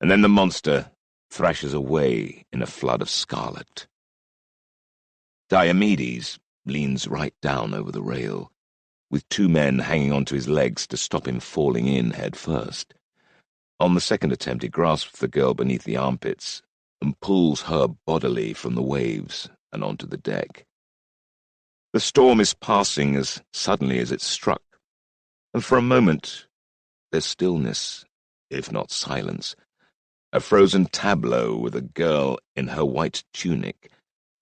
And then the monster thrashes away in a flood of scarlet. Diomedes leans right down over the rail, with two men hanging onto his legs to stop him falling in head first. On the second attempt, he grasps the girl beneath the armpits and pulls her bodily from the waves and onto the deck. The storm is passing as suddenly as it struck. and for a moment there's stillness, if not silence, a frozen tableau with a girl in her white tunic,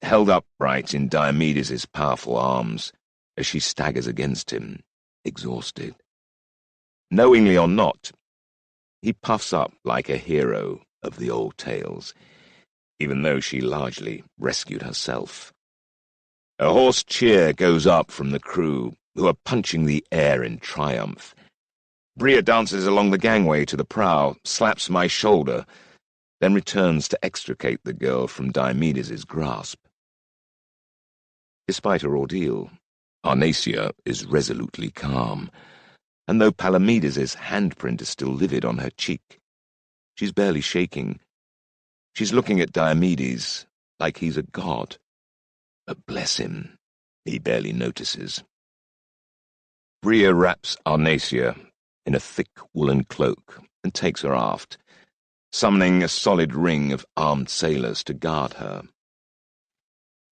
held upright in Diomedes' powerful arms as she staggers against him, exhausted. Knowingly or not, he puffs up like a hero of the old tales, even though she largely rescued herself. A hoarse cheer goes up from the crew, who are punching the air in triumph. Bria dances along the gangway to the prow, slaps my shoulder, then returns to extricate the girl from Diomedes' grasp. Despite her ordeal, Arnacia is resolutely calm, and though Palamedes' handprint is still livid on her cheek, she's barely shaking. She's looking at Diomedes like he's a god. But bless him, he barely notices. Bria wraps Arnacia in a thick woolen cloak and takes her aft, summoning a solid ring of armed sailors to guard her.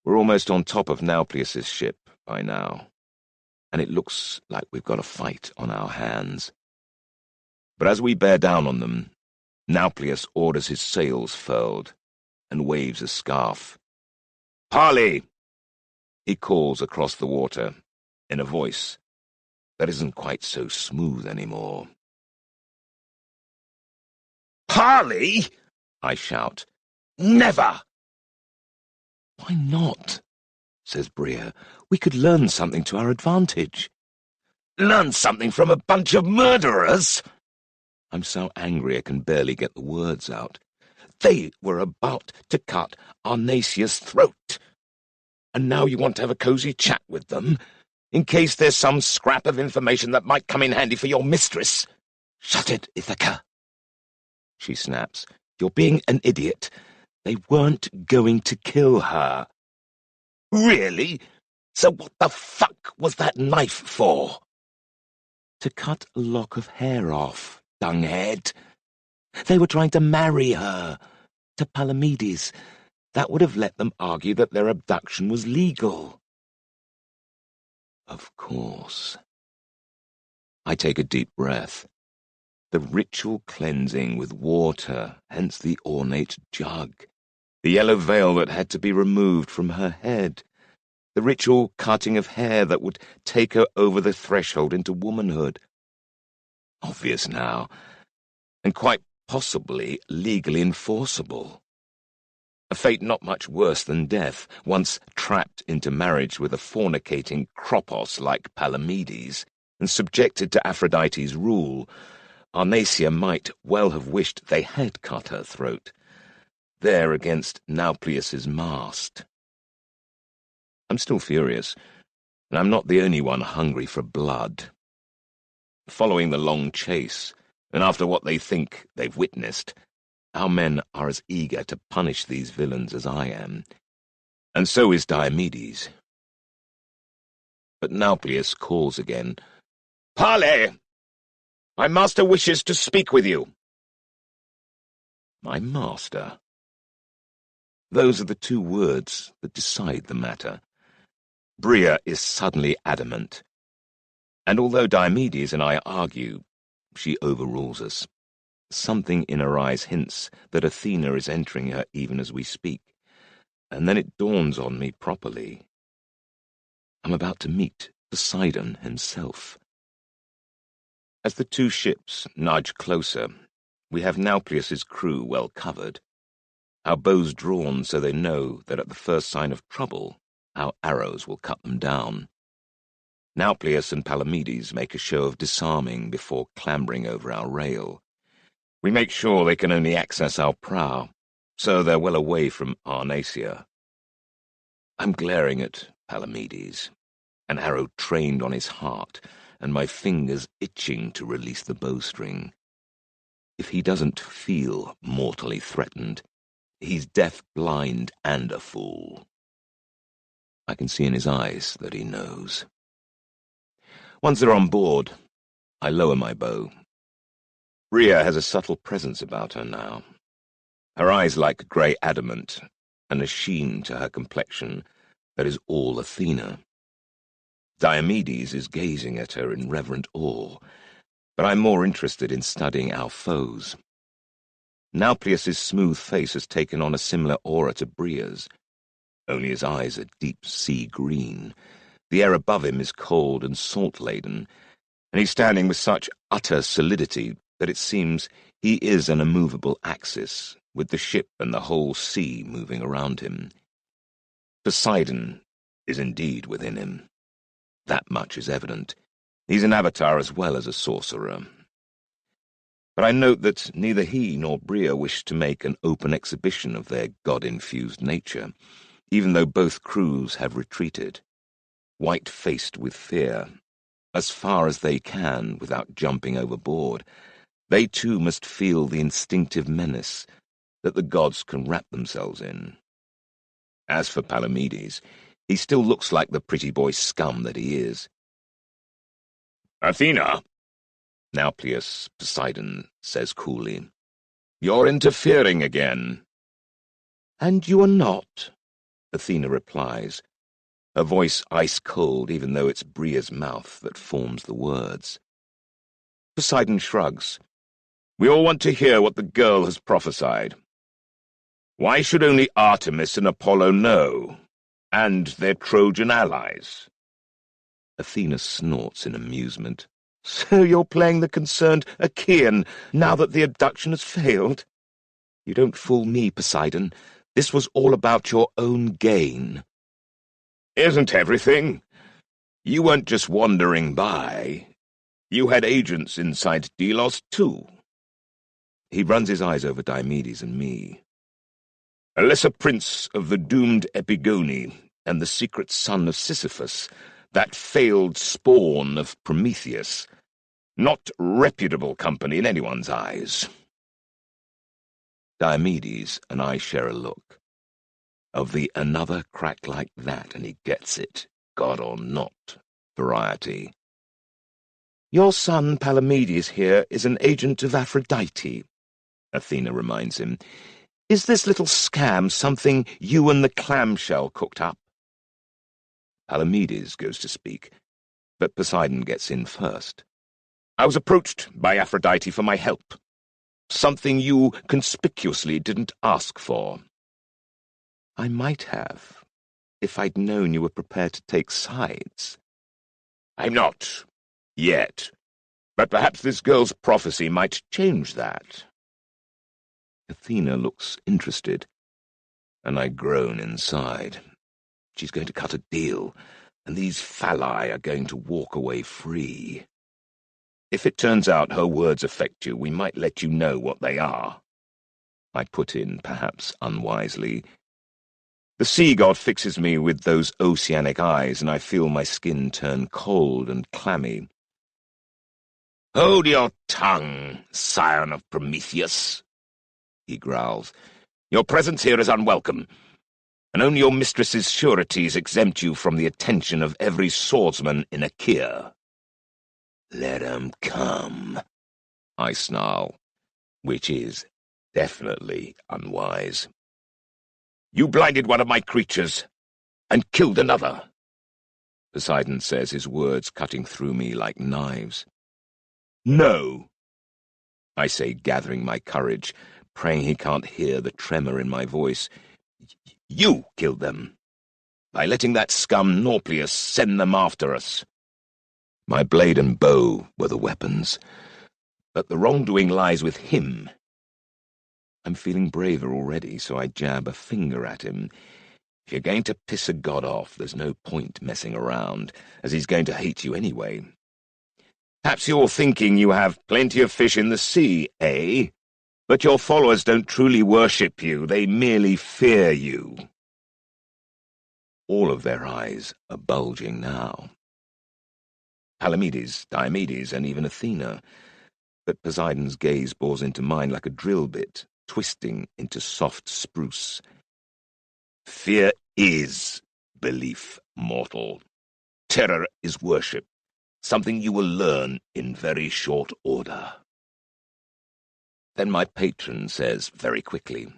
We're almost on top of Nauplius' ship by now, and it looks like we've got a fight on our hands. But as we bear down on them, Nauplius orders his sails furled and waves a scarf. "Parley!" he calls across the water in a voice that isn't quite so smooth anymore. "Parley?" I shout. "Never!" "Why not?" says Bria. "We could learn something to our advantage." "Learn something from a bunch of murderers?" I'm so angry I can barely get the words out. They were about to cut Arnacia's throat. And now you want to have a cozy chat with them, in case there's some scrap of information that might come in handy for your mistress. "Shut it, Ithaca," she snaps. "You're being an idiot. They weren't going to kill her." "Really? So what the fuck was that knife for?" "To cut a lock of hair off, dunghead. They were trying to marry her to Palamedes. That would have let them argue that their abduction was legal." Of course. I take a deep breath. The ritual cleansing with water, hence the ornate jug. The yellow veil that had to be removed from her head. The ritual cutting of hair that would take her over the threshold into womanhood. Obvious now, and quite possibly legally enforceable. A fate not much worse than death, once trapped into marriage with a fornicating Kropos like Palamedes, and subjected to Aphrodite's rule. Arnacia might well have wished they had cut her throat, there against Nauplius's mast. I'm still furious, and I'm not the only one hungry for blood. Following the long chase, and after what they think they've witnessed, our men are as eager to punish these villains as I am, and so is Diomedes. But Nauplius calls again. "Parley! My master wishes to speak with you." My master? Those are the two words that decide the matter. Bria is suddenly adamant, and although Diomedes and I argue, she overrules us. Something in her eyes hints that Athena is entering her even as we speak, and then it dawns on me properly. I'm about to meet Poseidon himself. As the two ships nudge closer, we have Nauplius's crew well covered, our bows drawn so they know that at the first sign of trouble, our arrows will cut them down. Nauplius and Palamedes make a show of disarming before clambering over our rail. We make sure they can only access our prow, so they're well away from Arnacia. I'm glaring at Palamedes, an arrow trained on his heart, and my fingers itching to release the bowstring. If he doesn't feel mortally threatened, he's deaf-blind and a fool. I can see in his eyes that he knows. Once they're on board, I lower my bow. Bria has a subtle presence about her now. Her eyes like grey adamant, and a sheen to her complexion that is all Athena. Diomedes is gazing at her in reverent awe, but I'm more interested in studying our foes. Nauplius's smooth face has taken on a similar aura to Bria's, only his eyes are deep sea green. The air above him is cold and salt-laden, and he's standing with such utter solidity that it seems he is an immovable axis, with the ship and the whole sea moving around him. Poseidon is indeed within him. That much is evident. He's an avatar as well as a sorcerer. But I note that neither he nor Bria wish to make an open exhibition of their god-infused nature, even though both crews have retreated, white-faced with fear. As far as they can, without jumping overboard, they too must feel the instinctive menace that the gods can wrap themselves in. As for Palamedes, he still looks like the pretty boy scum that he is. "Athena," Nauplius Poseidon says coolly, "you're interfering again." "And you are not," Athena replies, her voice ice-cold even though it's Bria's mouth that forms the words. Poseidon shrugs. "We all want to hear what the girl has prophesied. Why should only Artemis and Apollo know, and their Trojan allies?" Athena snorts in amusement. "So you're playing the concerned Achaean now that the abduction has failed? You don't fool me, Poseidon. This was all about your own gain." "Isn't everything? You weren't just wandering by. You had agents inside Delos, too." He runs his eyes over Diomedes and me. "A lesser prince of the doomed Epigone, And the secret son of Sisyphus, that failed spawn of Prometheus. Not reputable company in anyone's eyes." Diomedes and I share a look. Of the another crack like that and he gets it, god or not, variety. "Your son Palamedes here is an agent of Aphrodite," Athena reminds him. "Is this little scam something you and the clamshell cooked up?" Palamedes goes to speak, but Poseidon gets in first. "I was approached by Aphrodite for my help. Something you conspicuously didn't ask for." "I might have, if I'd known you were prepared to take sides." "I'm not. Yet. But perhaps this girl's prophecy might change that." Athena looks interested, and I groan inside. She's going to cut a deal, and these phalli are going to walk away free. "If it turns out her words affect you, we might let you know what they are," I put in, perhaps unwisely. "The sea god fixes me with those oceanic eyes, and I feel my skin turn cold and clammy." "Hold your tongue, scion of Prometheus," he growls. "Your presence here is unwelcome, and only your mistress's sureties exempt you from the attention of every swordsman in Achaea." "Let 'em come," I snarl, which is definitely unwise. "You blinded one of my creatures, and killed another," Poseidon says, his words cutting through me like knives. "No," I say, gathering my courage, praying he can't hear the tremor in my voice. "You killed them, by letting that scum Nauplius send them after us." My blade and bow were the weapons, "But the wrongdoing lies with him." I'm feeling braver already, so I jab a finger at him. If you're going to piss a god off, there's no point messing around, as he's going to hate you anyway. "Perhaps you're thinking you have plenty of fish in the sea, eh? But your followers don't truly worship you, they merely fear you." All of their eyes are bulging now. Palamedes, Diomedes, and even Athena. But Poseidon's gaze bores into mine like a drill bit, twisting into soft spruce. "Fear is belief, mortal. Terror is worship, something you will learn in very short order." Then my patron says very quickly,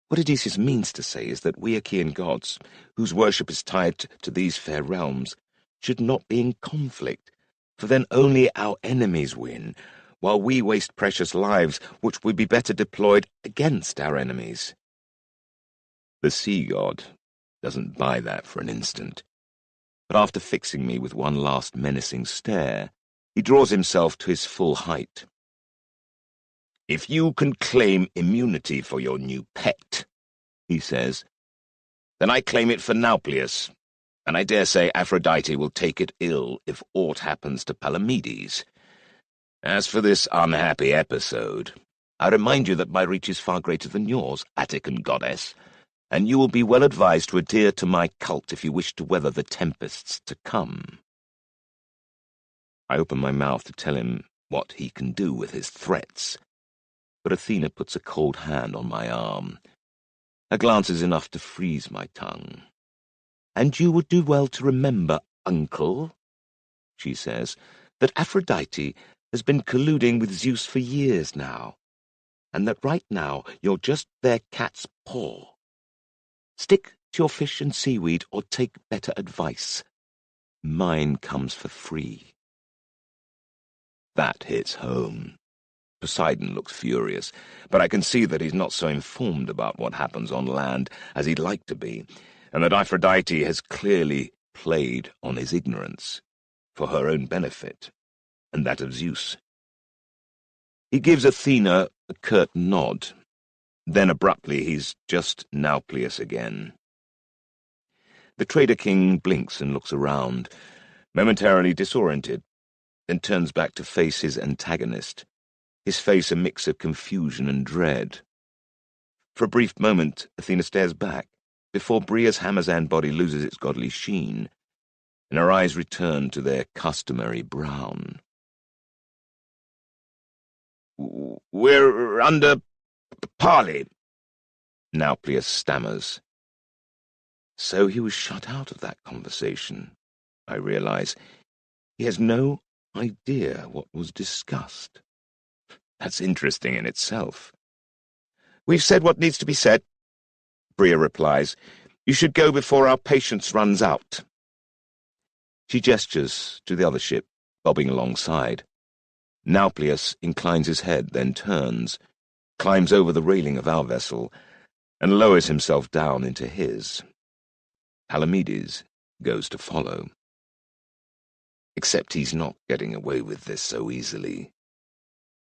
"What Odysseus means to say is that we Achaean gods, whose worship is tied to these fair realms, should not be in conflict, for then only our enemies win, while we waste precious lives which would be better deployed against our enemies. The sea god doesn't buy that for an instant, but after fixing me with one last menacing stare, he draws himself to his full height. "If you can claim immunity for your new pet," he says, "then I claim it for Nauplius, and I dare say Aphrodite will take it ill if aught happens to Palamedes. As for this unhappy episode, I remind you that my reach is far greater than yours, Attican goddess, and you will be well advised to adhere to my cult if you wish to weather the tempests to come." I open my mouth to tell him what he can do with his threats, but Athena puts a cold hand on my arm. Her glance is enough to freeze my tongue. "And you would do well to remember, uncle," she says, "that Aphrodite has been colluding with Zeus for years now, and that right now you're just their cat's paw. Stick to your fish and seaweed or take better advice. Mine comes for free." That hits home. Poseidon looks furious, but I can see that he's not so informed about what happens on land as he'd like to be, and that Aphrodite has clearly played on his ignorance, for her own benefit, and that of Zeus. He gives Athena a curt nod. Then abruptly he's just Nauplius again. The Trader King blinks and looks around, momentarily disoriented, then turns back to face his antagonist, his face a mix of confusion and dread. For a brief moment, Athena stares back, before Bria's Hamazan body loses its godly sheen, and her eyes return to their customary brown. "We're under parley," Nauplius stammers. So he was shut out of that conversation, I realize. He has no idea what was discussed. That's interesting in itself. "We've said what needs to be said," Bria replies. "You should go before our patience runs out." She gestures to the other ship, bobbing alongside. Nauplius inclines his head, then turns, climbs over the railing of our vessel, and lowers himself down into his. Palamedes goes to follow. Except he's not getting away with this so easily.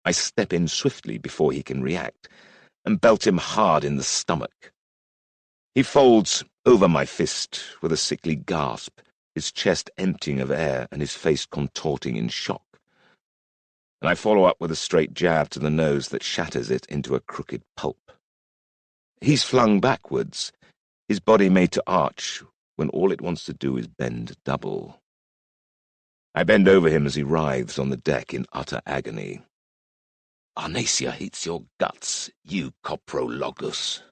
I step in swiftly before he can react, and belt him hard in the stomach. He folds over my fist with a sickly gasp, his chest emptying of air and his face contorting in shock. And I follow up with a straight jab to the nose that shatters it into a crooked pulp. He's flung backwards, his body made to arch when all it wants to do is bend double. I bend over him as he writhes on the deck in utter agony. "Arnacia hates your guts, you coprologus.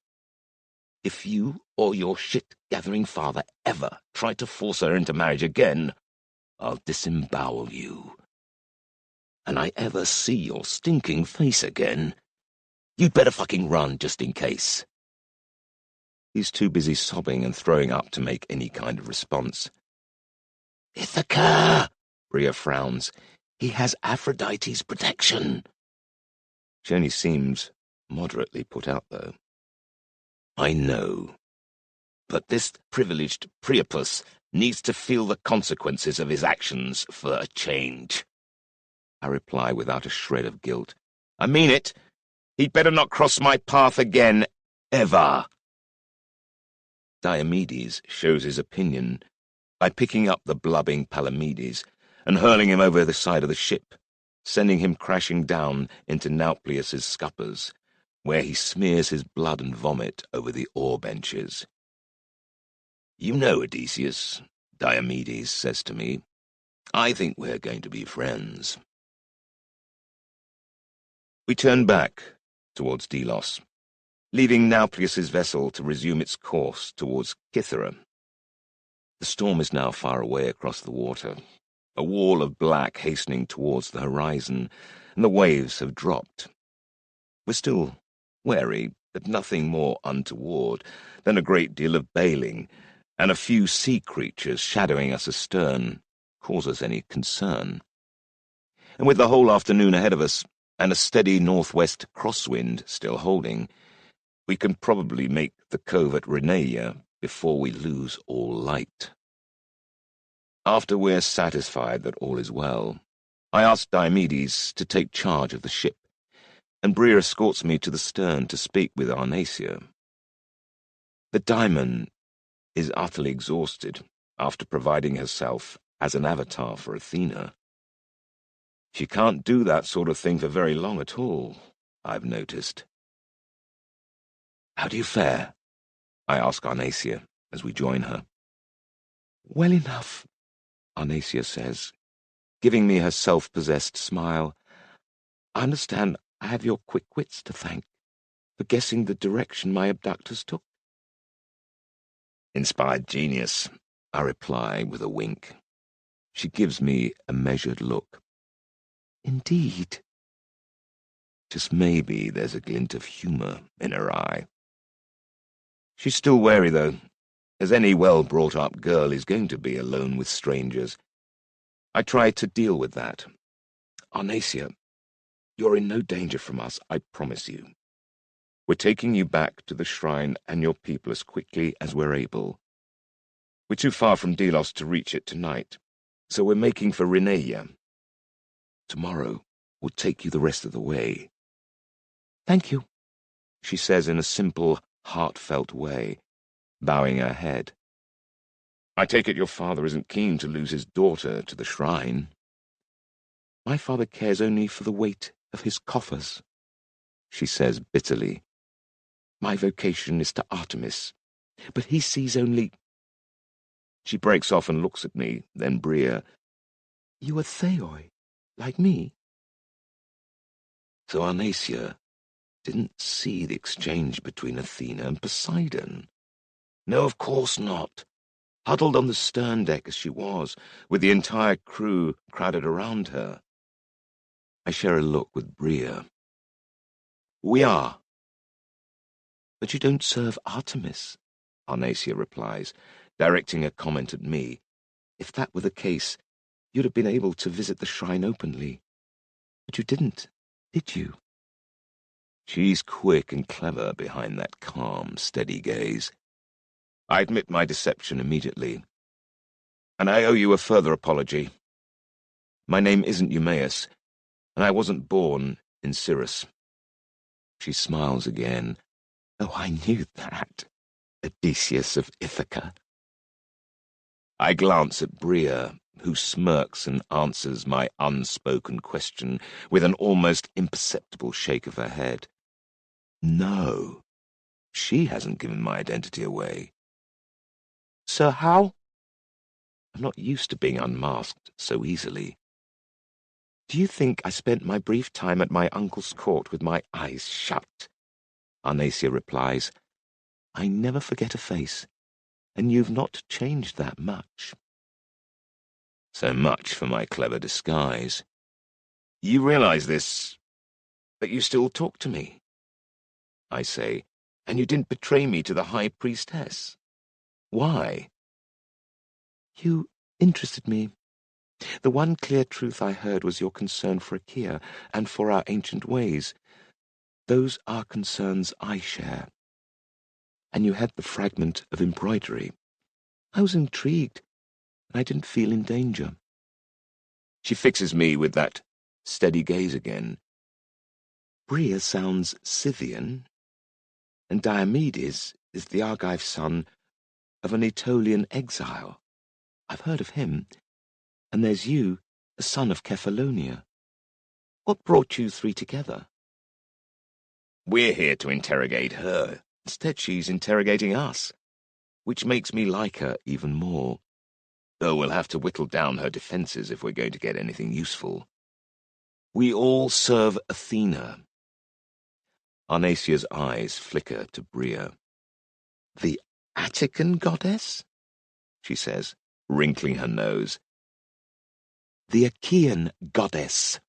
If you or your shit-gathering father ever try to force her into marriage again, I'll disembowel you. And I ever see your stinking face again, you'd better fucking run just in case." He's too busy sobbing and throwing up to make any kind of response. "Ithaca!" Bria frowns. "He has Aphrodite's protection." She only seems moderately put out, though. "I know. But this privileged Priapus needs to feel the consequences of his actions for a change," I reply without a shred of guilt. "I mean it. He'd better not cross my path again, ever." Diomedes shows his opinion by picking up the blubbing Palamedes and hurling him over the side of the ship, sending him crashing down into Nauplius's scuppers, where he smears his blood and vomit over the oar benches. "You know, Odysseus," Diomedes says to me, "I think we're going to be friends." We turn back towards Delos, leaving Nauplius's vessel to resume its course towards Cythera. The storm is now far away across the water, a wall of black hastening towards the horizon, and the waves have dropped. We're still wary, but nothing more untoward than a great deal of bailing and a few sea creatures shadowing us astern, cause us any concern. And with the whole afternoon ahead of us, and a steady northwest crosswind still holding, we can probably make the cove at Reneia before we lose all light. After we're satisfied that all is well, I ask Diomedes to take charge of the ship, and Bria escorts me to the stern to speak with Arnacia. The Daimon is utterly exhausted after providing herself as an avatar for Athena. She can't do that sort of thing for very long at all, I've noticed. "How do you fare?" I ask Arnacia as we join her. "Well enough," Arnacia says, giving me her self-possessed smile. "I understand I have your quick wits to thank for guessing the direction my abductors took." "Inspired genius," I reply with a wink. She gives me a measured look. "Indeed." Just maybe there's a glint of humour in her eye. She's still wary, though, as any well-brought-up girl is going to be alone with strangers. I try to deal with that. "Arnacia, you're in no danger from us, I promise you. We're taking you back to the shrine and your people as quickly as we're able. We're too far from Delos to reach it tonight, so we're making for Reneia. Tomorrow we'll take you the rest of the way." "Thank you," she says in a simple, heartfelt way, bowing her head. "I take it your father isn't keen to lose his daughter to the shrine." "My father cares only for the weight of his coffers," she says bitterly. "My vocation is to Artemis, but he sees only—" She breaks off and looks at me, then Bria. "You are Theoi, like me?" So Arnacia didn't see the exchange between Athena and Poseidon. No, of course not. Huddled on the stern deck as she was, with the entire crew crowded around her. I share a look with Bria. "We are." "But you don't serve Artemis," Arnacia replies, directing a comment at me. "If that were the case, you'd have been able to visit the shrine openly. But you didn't, did you?" She's quick and clever behind that calm, steady gaze. I admit my deception immediately. "And I owe you a further apology. My name isn't Eumaeus, and I wasn't born in Cirrus." She smiles again. "Oh, I knew that. Odysseus of Ithaca." I glance at Bria, who smirks and answers my unspoken question with an almost imperceptible shake of her head. No, she hasn't given my identity away. "Sir, how?" I'm not used to being unmasked so easily. "Do you think I spent my brief time at my uncle's court with my eyes shut?" Arnacia replies. "I never forget a face, and you've not changed that much." So much for my clever disguise. "You realize this, that you still talk to me?" I say, "and you didn't betray me to the High Priestess. Why?" "You interested me. The one clear truth I heard was your concern for Achaea and for our ancient ways. Those are concerns I share. And you had the fragment of embroidery. I was intrigued, and I didn't feel in danger." She fixes me with that steady gaze again. "Bria sounds Scythian, and Diomedes is the Argive son of an Aetolian exile. I've heard of him. And there's you, a son of Kephallonia. What brought you three together?" "We're here to interrogate her. Instead, she's interrogating us, which makes me like her even more. Though we'll have to whittle down her defences if we're going to get anything useful. We all serve Athena." Arnacia's eyes flicker to Bria. "The Attican goddess?" she says, wrinkling her nose. "The Achaean goddess,"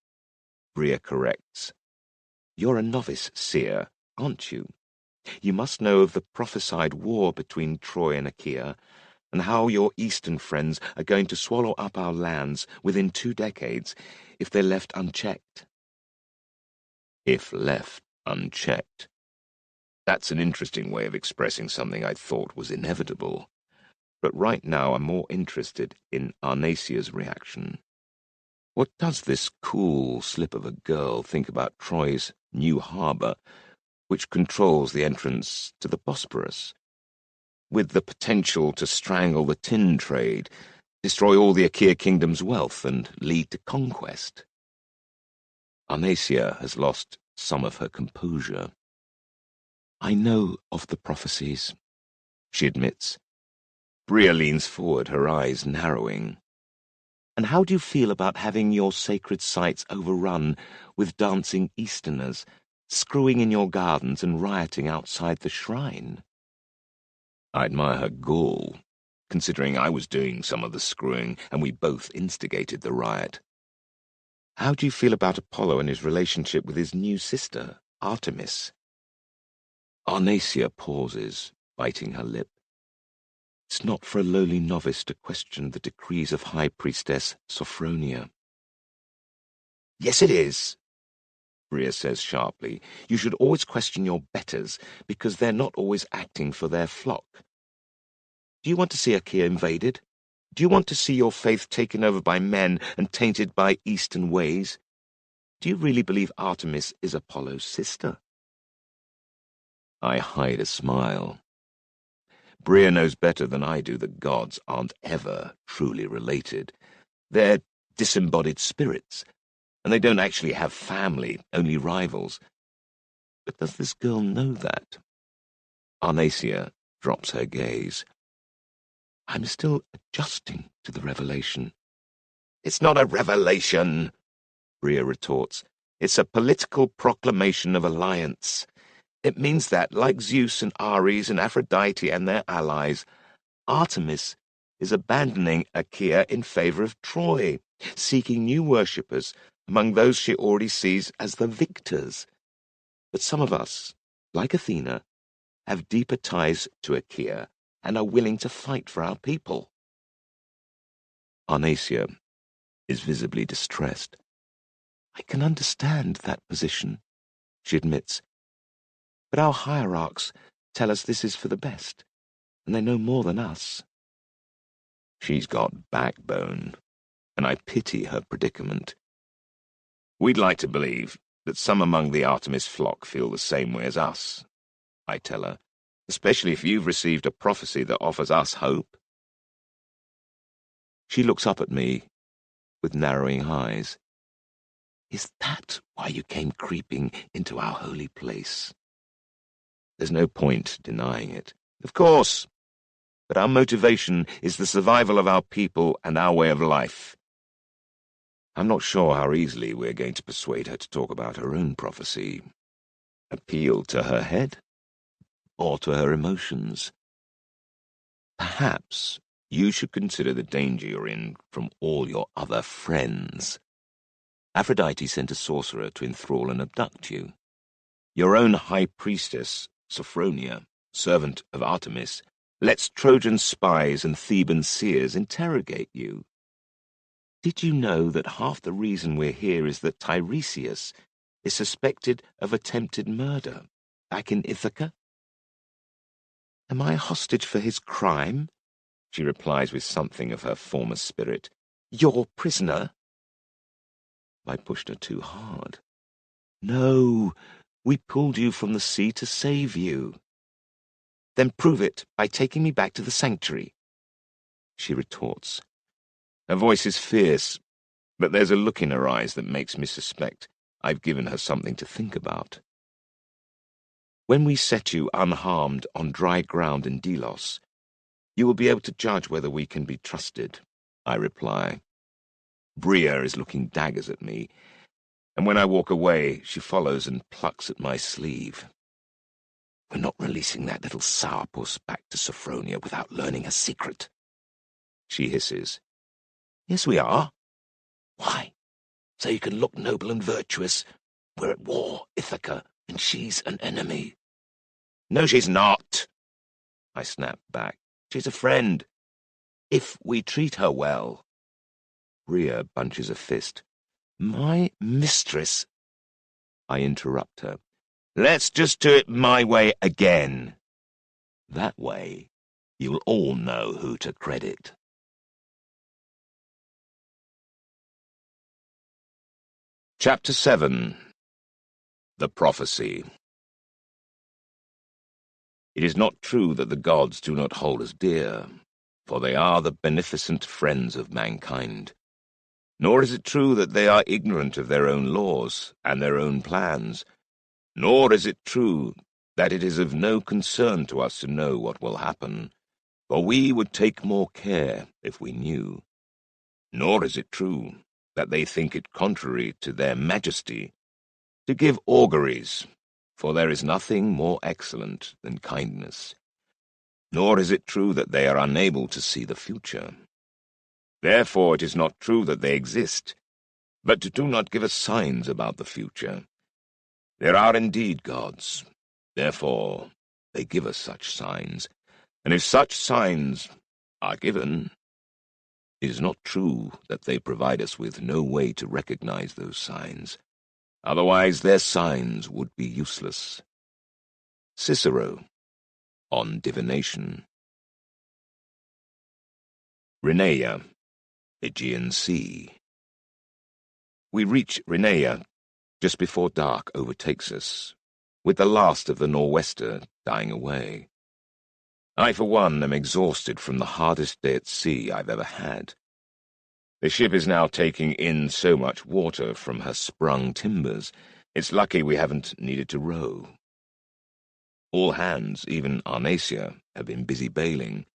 Bria corrects. "You're a novice seer, aren't you? You must know of the prophesied war between Troy and Achaea, and how your eastern friends are going to swallow up our lands within 2 decades if they're left unchecked. If left unchecked. That's an interesting way of expressing something I thought was inevitable. But right now I'm more interested in Arnasia's reaction. What does this cool slip of a girl think about Troy's new harbour, which controls the entrance to the Bosporus, with the potential to strangle the tin trade, destroy all the Achaea kingdom's wealth, and lead to conquest? Arnasia has lost some of her composure. I know of the prophecies, she admits. Bria leans forward, her eyes narrowing. And how do you feel about having your sacred sites overrun with dancing Easterners, screwing in your gardens and rioting outside the shrine? I admire her gall, considering I was doing some of the screwing and we both instigated the riot. How do you feel about Apollo and his relationship with his new sister, Artemis? Arnasia pauses, biting her lip. It's not for a lowly novice to question the decrees of High Priestess Sophronia. Yes, it is, Bria says sharply. You should always question your betters, because they're not always acting for their flock. Do you want to see Achaea invaded? Do you want to see your faith taken over by men and tainted by Eastern ways? Do you really believe Artemis is Apollo's sister? I hide a smile. Bria knows better than I do that gods aren't ever truly related. They're disembodied spirits, and they don't actually have family, only rivals. But does this girl know that? Arnasia drops her gaze. I'm still adjusting to the revelation. It's not a revelation, Bria retorts. It's a political proclamation of alliance. It means that, like Zeus and Ares and Aphrodite and their allies, Artemis is abandoning Achaea in favor of Troy, seeking new worshippers among those she already sees as the victors. But some of us, like Athena, have deeper ties to Achaea and are willing to fight for our people. Arnasia is visibly distressed. I can understand that position, she admits. But our hierarchs tell us this is for the best, and they know more than us. She's got backbone, and I pity her predicament. We'd like to believe that some among the Artemis flock feel the same way as us, I tell her, especially if you've received a prophecy that offers us hope. She looks up at me with narrowing eyes. Is that why you came creeping into our holy place? There's no point denying it. Of course. But our motivation is the survival of our people and our way of life. I'm not sure how easily we're going to persuade her to talk about her own prophecy. Appeal to her head? Or to her emotions? Perhaps you should consider the danger you're in from all your other friends. Aphrodite sent a sorcerer to enthrall and abduct you. Your own high priestess, Sophronia, servant of Artemis, lets Trojan spies and Theban seers interrogate you. Did you know that half the reason we're here is that Tiresias is suspected of attempted murder back in Ithaca? Am I a hostage for his crime? She replies with something of her former spirit. Your prisoner? I pushed her too hard. No, we pulled you from the sea to save you. Then prove it by taking me back to the sanctuary, she retorts. Her voice is fierce, but there's a look in her eyes that makes me suspect I've given her something to think about. When we set you unharmed on dry ground in Delos, you will be able to judge whether we can be trusted, I reply. Bria is looking daggers at me, and when I walk away, she follows and plucks at my sleeve. We're not releasing that little sourpuss back to Sophronia without learning a secret, she hisses. Yes, we are. Why? So you can look noble and virtuous. We're at war, Ithaca, and she's an enemy. No, she's not, I snap back. She's a friend. If we treat her well. Bria bunches a fist. My mistress. I interrupt her. Let's just do it my way again. That way, you'll all know who to credit. Chapter 7. The Prophecy. It is not true that the gods do not hold us dear, for they are the beneficent friends of mankind. Nor is it true that they are ignorant of their own laws and their own plans. Nor is it true that it is of no concern to us to know what will happen, for we would take more care if we knew. Nor is it true that they think it contrary to their majesty to give auguries, for there is nothing more excellent than kindness. Nor is it true that they are unable to see the future. Therefore it is not true that they exist, but do not give us signs about the future. There are indeed gods, therefore they give us such signs, and if such signs are given, it is not true that they provide us with no way to recognize those signs. Otherwise their signs would be useless. Cicero, on Divination. Rheneia, Aegean Sea. We reach Rheneia just before dark overtakes us, with the last of the nor'wester dying away. I, for one, am exhausted from the hardest day at sea I've ever had. The ship is now taking in so much water from her sprung timbers, it's lucky we haven't needed to row. All hands, even Arnacia, have been busy bailing.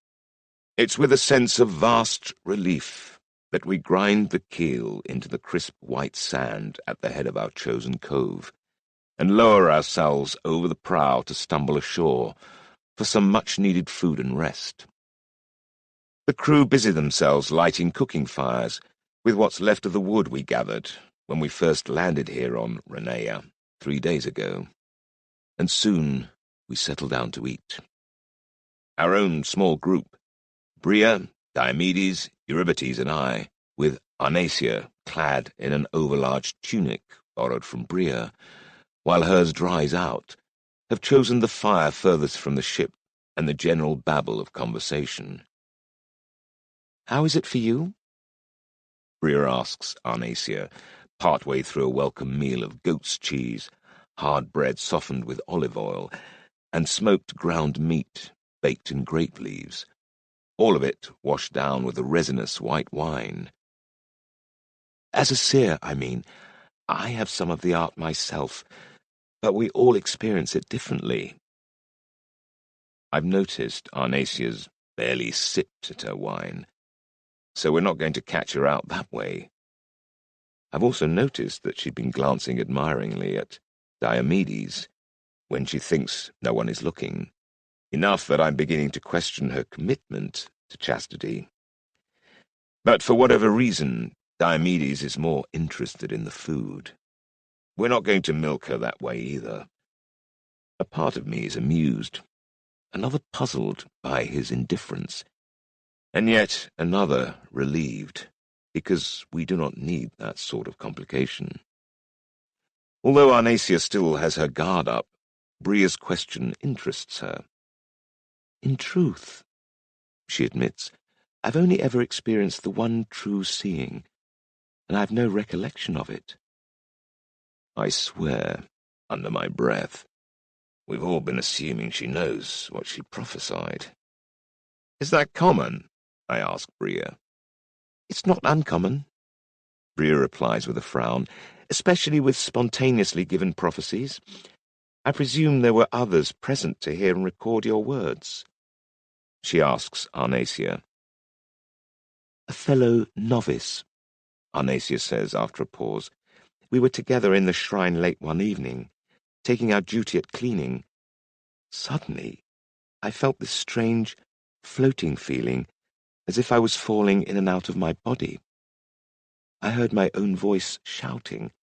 It's with a sense of vast relief that we grind the keel into the crisp white sand at the head of our chosen cove, and lower ourselves over the prow to stumble ashore for some much-needed food and rest. The crew busy themselves lighting cooking fires with what's left of the wood we gathered when we first landed here on Rheneia 3 days ago, and soon we settle down to eat. Our own small group, Bria, Diomedes, Eurybates, and I, with Arnacia clad in an overlarge tunic borrowed from Bria, while hers dries out, have chosen the fire furthest from the ship and the general babble of conversation. "How is it for you?" Bria asks Arnacia, partway through a welcome meal of goat's cheese, hard bread softened with olive oil, and smoked ground meat baked in grape leaves, all of it washed down with a resinous white wine. "As a seer, I mean. I have some of the art myself, but we all experience it differently." I've noticed Arnacia's barely sipped at her wine, so we're not going to catch her out that way. I've also noticed that she'd been glancing admiringly at Diomedes when she thinks no one is looking, enough that I'm beginning to question her commitment to chastity. But for whatever reason, Diomedes is more interested in the food. We're not going to milk her that way either. A part of me is amused, another puzzled by his indifference, and yet another relieved, because we do not need that sort of complication. Although Arnacia still has her guard up, Bria's question interests her. "In truth," she admits, "I've only ever experienced the one true seeing, and I've no recollection of it." I swear, under my breath, we've all been assuming she knows what she prophesied. "Is that common?" I ask Bria. "It's not uncommon," Bria replies with a frown, "especially with spontaneously given prophecies. I presume there were others present to hear and record your words." She asks Arnacia. "A fellow novice," Arnacia says after a pause. "We were together in the shrine late one evening, taking our duty at cleaning. Suddenly, I felt this strange, floating feeling, as if I was falling in and out of my body. I heard my own voice shouting.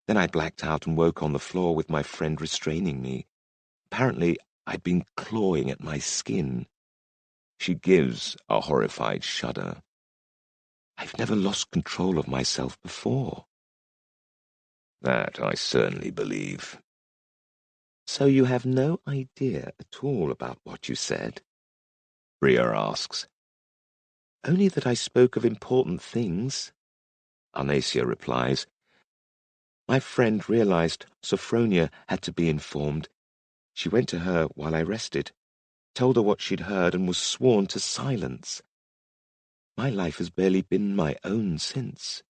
Then I blacked out and woke on the floor with my friend restraining me. Apparently, I'd been clawing at my skin. She gives a horrified shudder. I've never lost control of myself before. That I certainly believe. So you have no idea at all about what you said? Bria asks. Only that I spoke of important things, Arnacia replies. My friend realized Sophronia had to be informed. She went to her while I rested, told her what she'd heard, and was sworn to silence. My life has barely been my own since.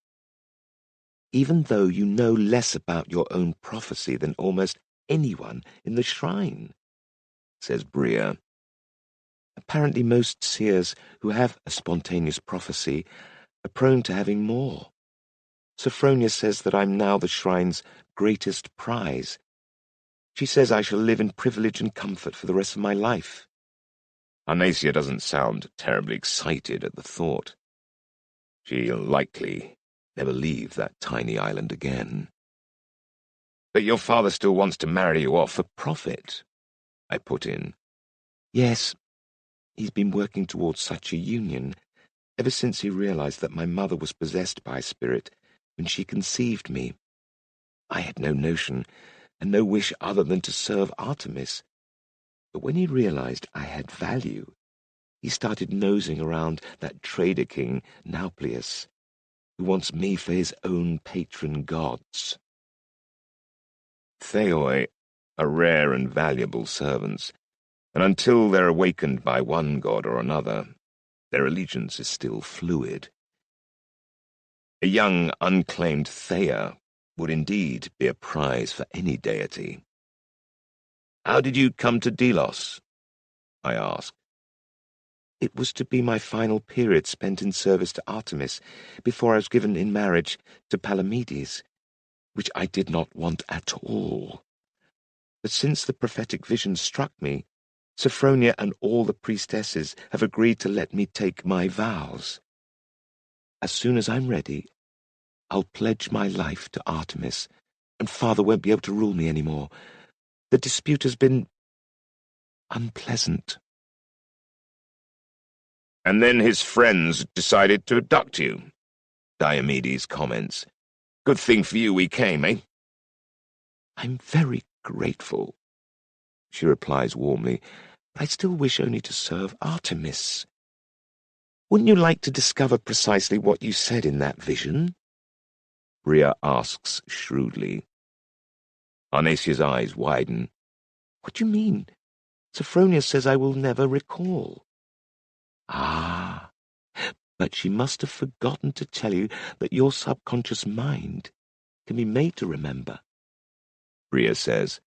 Even though you know less about your own prophecy than almost anyone in the shrine, says Bria. Apparently most seers who have a spontaneous prophecy are prone to having more. Sophronia says that I'm now the shrine's greatest prize. She says I shall live in privilege and comfort for the rest of my life. Arnacia doesn't sound terribly excited at the thought. She'll likely never leave that tiny island again. But your father still wants to marry you off for profit, I put in. Yes, he's been working towards such a union ever since he realized that my mother was possessed by a spirit when she conceived me. I had no notion and no wish other than to serve Artemis. But when he realized I had value, he started nosing around that trader king, Nauplius, who wants me for his own patron gods. Theoi are rare and valuable servants, and until they're awakened by one god or another, their allegiance is still fluid. A young, unclaimed Thea would indeed be a prize for any deity. How did you come to Delos? I asked. It was to be my final period spent in service to Artemis before I was given in marriage to Palamedes, which I did not want at all. But since the prophetic vision struck me, Sophronia and all the priestesses have agreed to let me take my vows. As soon as I'm ready, I'll pledge my life to Artemis, and Father won't be able to rule me anymore. The dispute has been unpleasant. And then his friends decided to abduct you, Diomedes comments. Good thing for you we came, eh? I'm very grateful, she replies warmly, but I still wish only to serve Artemis. Wouldn't you like to discover precisely what you said in that vision? Bria asks shrewdly. Arnacia's eyes widen. What do you mean? Sophronia says I will never recall. Ah, but she must have forgotten to tell you that your subconscious mind can be made to remember, Bria says.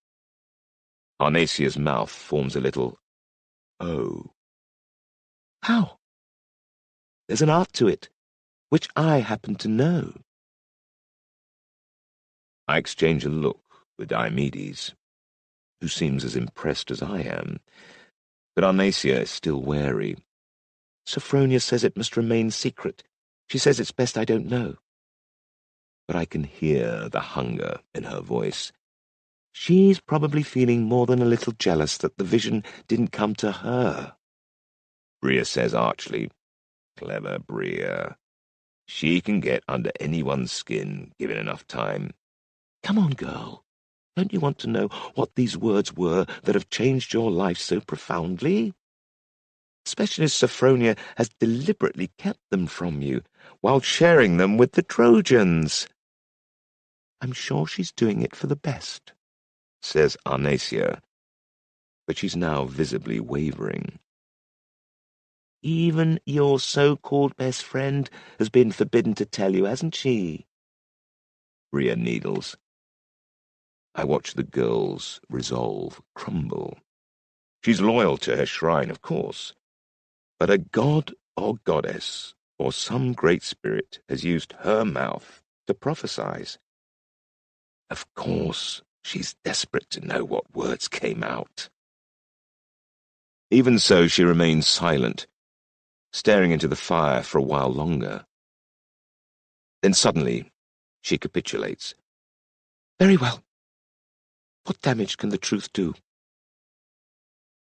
Arnacia's mouth forms a little O. How? There's an art to it, which I happen to know. I exchange a look with Diomedes, who seems as impressed as I am, but Arnacia is still wary. Sophronia says it must remain secret. She says it's best I don't know. But I can hear the hunger in her voice. She's probably feeling more than a little jealous that the vision didn't come to her, Bria says archly. Clever Bria. She can get under anyone's skin, given enough time. Come on, girl. Don't you want to know what these words were that have changed your life so profoundly? Especially as Sophronia has deliberately kept them from you, while sharing them with the Trojans. I'm sure she's doing it for the best, says Arnacia, but she's now visibly wavering. Even your so-called best friend has been forbidden to tell you, hasn't she? Bria needles. I watch the girl's resolve crumble. She's loyal to her shrine, of course, but a god or goddess or some great spirit has used her mouth to prophesize. Of course, she's desperate to know what words came out. Even so, she remains silent, staring into the fire for a while longer. Then suddenly, she capitulates. Very well. What damage can the truth do?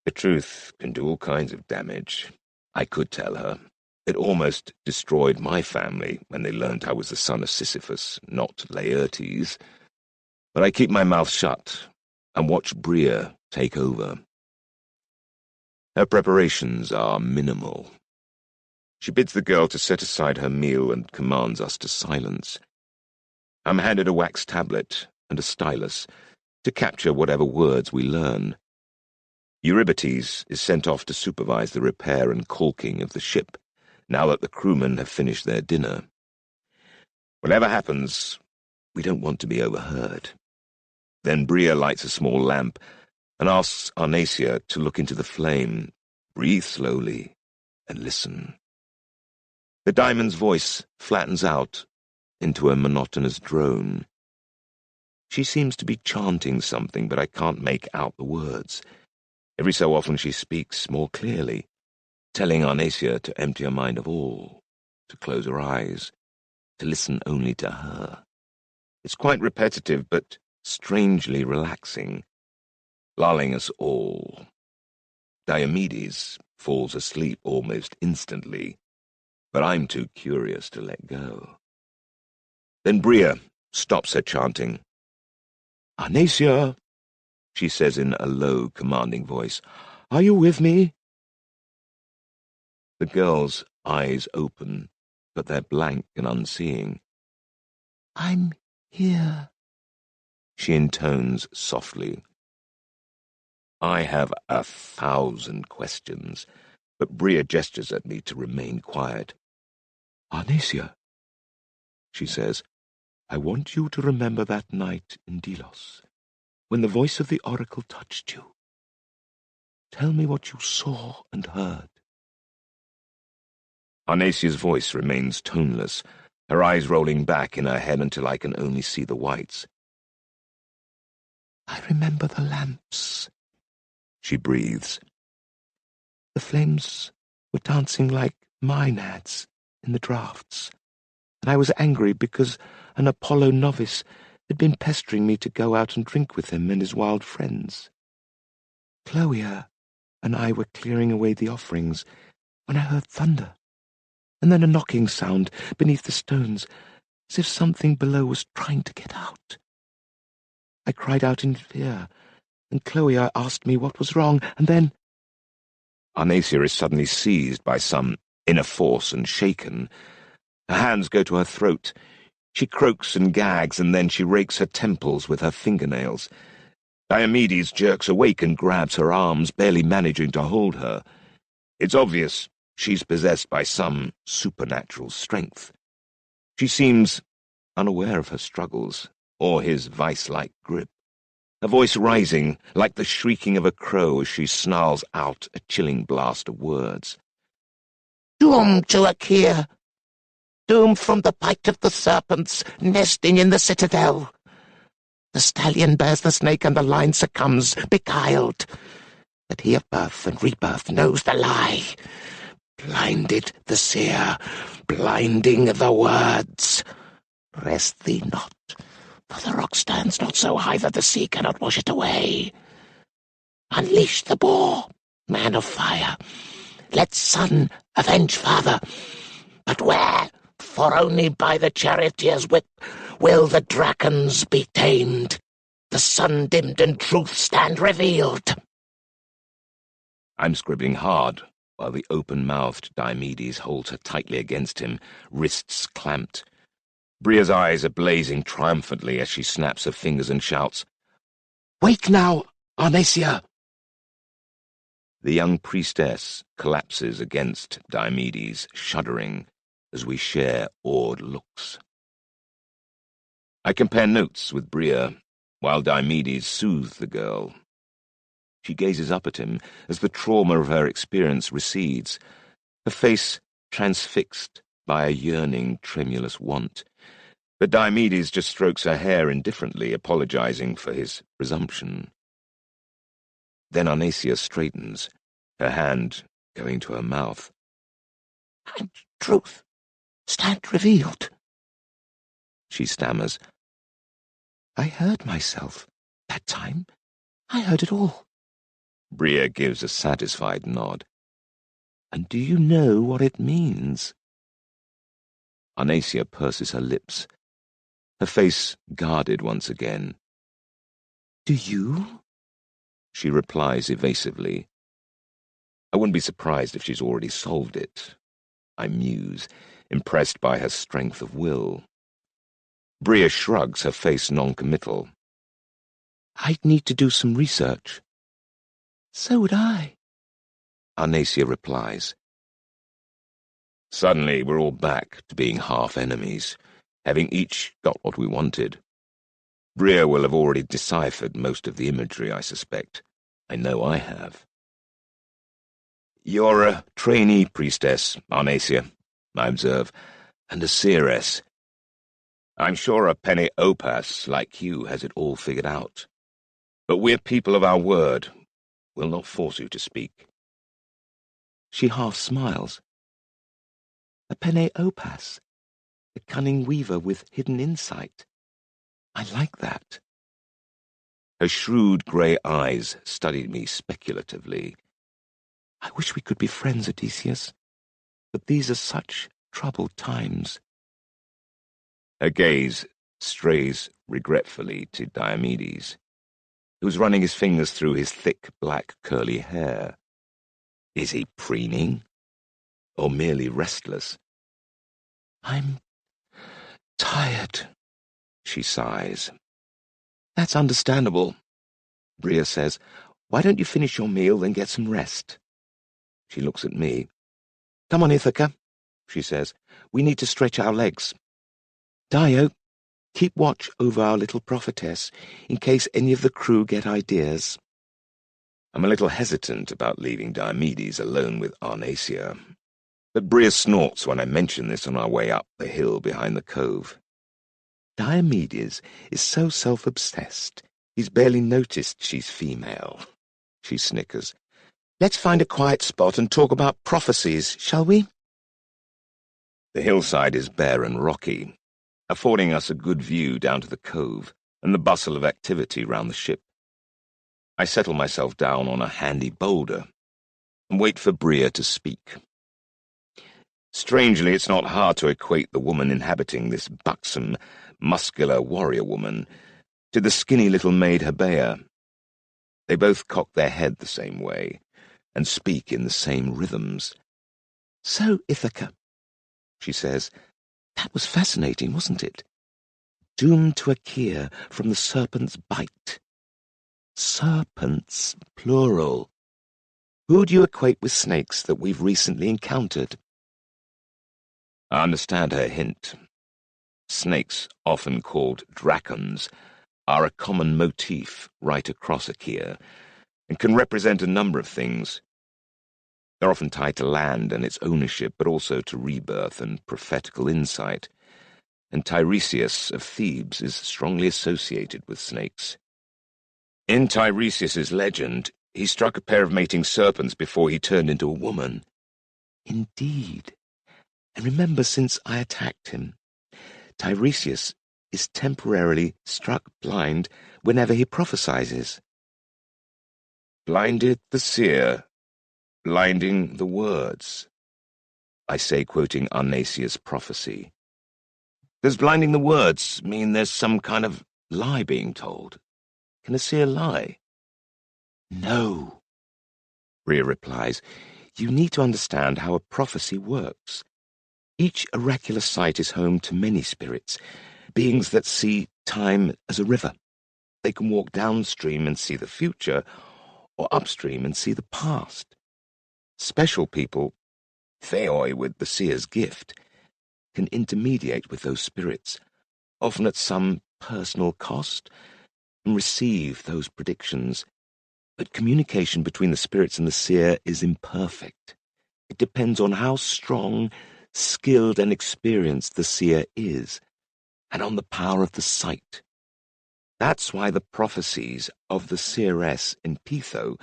The truth can do all kinds of damage, I could tell her. It almost destroyed my family when they learnt I was the son of Sisyphus, not Laertes. But I keep my mouth shut and watch Bria take over. Her preparations are minimal. She bids the girl to set aside her meal and commands us to silence. I'm handed a wax tablet and a stylus to capture whatever words we learn. Eurybates is sent off to supervise the repair and caulking of the ship, now that the crewmen have finished their dinner. Whatever happens, we don't want to be overheard. Then Bria lights a small lamp and asks Arnacia to look into the flame, breathe slowly, and listen. The diamond's voice flattens out into a monotonous drone. She seems to be chanting something, but I can't make out the words. Every so often she speaks more clearly, telling Arnacia to empty her mind of all, to close her eyes, to listen only to her. It's quite repetitive, but strangely relaxing, lulling us all. Diomedes falls asleep almost instantly, but I'm too curious to let go. Then Bria stops her chanting. "Arnacia," she says in a low, commanding voice, "are you with me?" The girl's eyes open, but they're blank and unseeing. "I'm here," she intones softly. I have 1,000 questions, but Bria gestures at me to remain quiet. "Arnacia," she says, "I want you to remember that night in Delos, when the voice of the oracle touched you. Tell me what you saw and heard." Arnacia's voice remains toneless, her eyes rolling back in her head until I can only see the whites. "I remember the lamps," she breathes. "The flames were dancing like maenads in the draughts, and I was angry because an Apollo novice had been pestering me to go out and drink with him and his wild friends. Chloe and I were clearing away the offerings when I heard thunder, and then a knocking sound beneath the stones, as if something below was trying to get out. I cried out in fear, and Chloe asked me what was wrong, and then—" Arnacia is suddenly seized by some inner force and shaken. Her hands go to her throat. She croaks and gags, and then she rakes her temples with her fingernails. Diomedes jerks awake and grabs her arms, barely managing to hold her. It's obvious she's possessed by some supernatural strength. She seems unaware of her struggles, or his vice-like grip, her voice rising like the shrieking of a crow as she snarls out a chilling blast of words. "Doom to Achaea! Doom from the bite of the serpents nesting in the citadel! The stallion bears the snake and the lion succumbs, beguiled. But he of birth and rebirth knows the lie. Blinded the seer, blinding the words. Rest thee not, for the rock stands not so high that the sea cannot wash it away. Unleash the boar, man of fire. Let son avenge father. But where? For only by the charioteer's whip will the dragons be tamed, the sun dimmed and truth stand revealed." I'm scribbling hard, while the open-mouthed Diomedes holds her tightly against him, wrists clamped. Bria's eyes are blazing triumphantly as she snaps her fingers and shouts, "Wake now, Arnacia!" The young priestess collapses against Diomedes, shuddering, as we share awed looks. I compare notes with Bria, while Diomedes soothes the girl. She gazes up at him as the trauma of her experience recedes, her face transfixed by a yearning, tremulous want. But Diomedes just strokes her hair indifferently, apologizing for his presumption. Then Arnacia straightens, her hand going to her mouth. "And truth stand revealed," she stammers. "I heard myself. That time, I heard it all." Bria gives a satisfied nod. And do you know what it means? Arnacia purses her lips, her face guarded once again. Do you? She replies evasively. I wouldn't be surprised if she's already solved it. I muse, impressed by her strength of will. Bria shrugs, her face non-committal. I'd need to do some research. So would I, Arnacia replies. Suddenly we're all back to being half enemies, having each got what we wanted. Bria will have already deciphered most of the imagery, I suspect. I know I have. You're a trainee priestess, Arnacia, I observe, and a seeress. I'm sure a Pene Opas like you has it all figured out. But we're people of our word. We'll not force you to speak. She half smiles. A Pene Opas, a cunning weaver with hidden insight. I like that. Her shrewd grey eyes studied me speculatively. I wish we could be friends, Odysseus, but these are such troubled times. Her gaze strays regretfully to Diomedes, who was running his fingers through his thick, black, curly hair. Is he preening? Or merely restless? I'm tired, she sighs. That's understandable, Bria says. Why don't you finish your meal and get some rest? She looks at me. Come on, Ithaca, she says. We need to stretch our legs. Dio, keep watch over our little prophetess, in case any of the crew get ideas. I'm a little hesitant about leaving Diomedes alone with Arnacia, but Bria snorts when I mention this on our way up the hill behind the cove. Diomedes is so self-obsessed, he's barely noticed she's female. She snickers. Let's find a quiet spot and talk about prophecies, shall we? The hillside is bare and rocky, affording us a good view down to the cove and the bustle of activity round the ship. I settle myself down on a handy boulder and wait for Bria to speak. Strangely, it's not hard to equate the woman inhabiting this buxom, muscular warrior woman to the skinny little maid Hebea. They both cock their head the same way and speak in the same rhythms. So, Ithaca, she says, that was fascinating, wasn't it? Doomed to a Keir from the serpent's bite. Serpents, plural. Who do you equate with snakes that we've recently encountered? I understand her hint. Snakes, often called dracons, are a common motif right across a Keir, and can represent a number of things. They're often tied to land and its ownership, but also to rebirth and prophetical insight, and Tiresias of Thebes is strongly associated with snakes. In Tiresias's legend, he struck a pair of mating serpents before he turned into a woman. Indeed. And remember, since I attacked him, Tiresias is temporarily struck blind whenever he prophesies. Blinded the seer, blinding the words, I say, quoting Arnacia's prophecy. Does blinding the words mean there's some kind of lie being told? Can a seer lie? No, Bria replies. You need to understand how a prophecy works. Each oracular site is home to many spirits, beings that see time as a river. They can walk downstream and see the future, or upstream and see the past. Special people, theoi with the seer's gift, can intermediate with those spirits, often at some personal cost, and receive those predictions. But communication between the spirits and the seer is imperfect. It depends on how strong, skilled, and experienced the seer is, and on the power of the sight. That's why the prophecies of the seeress in Pytho,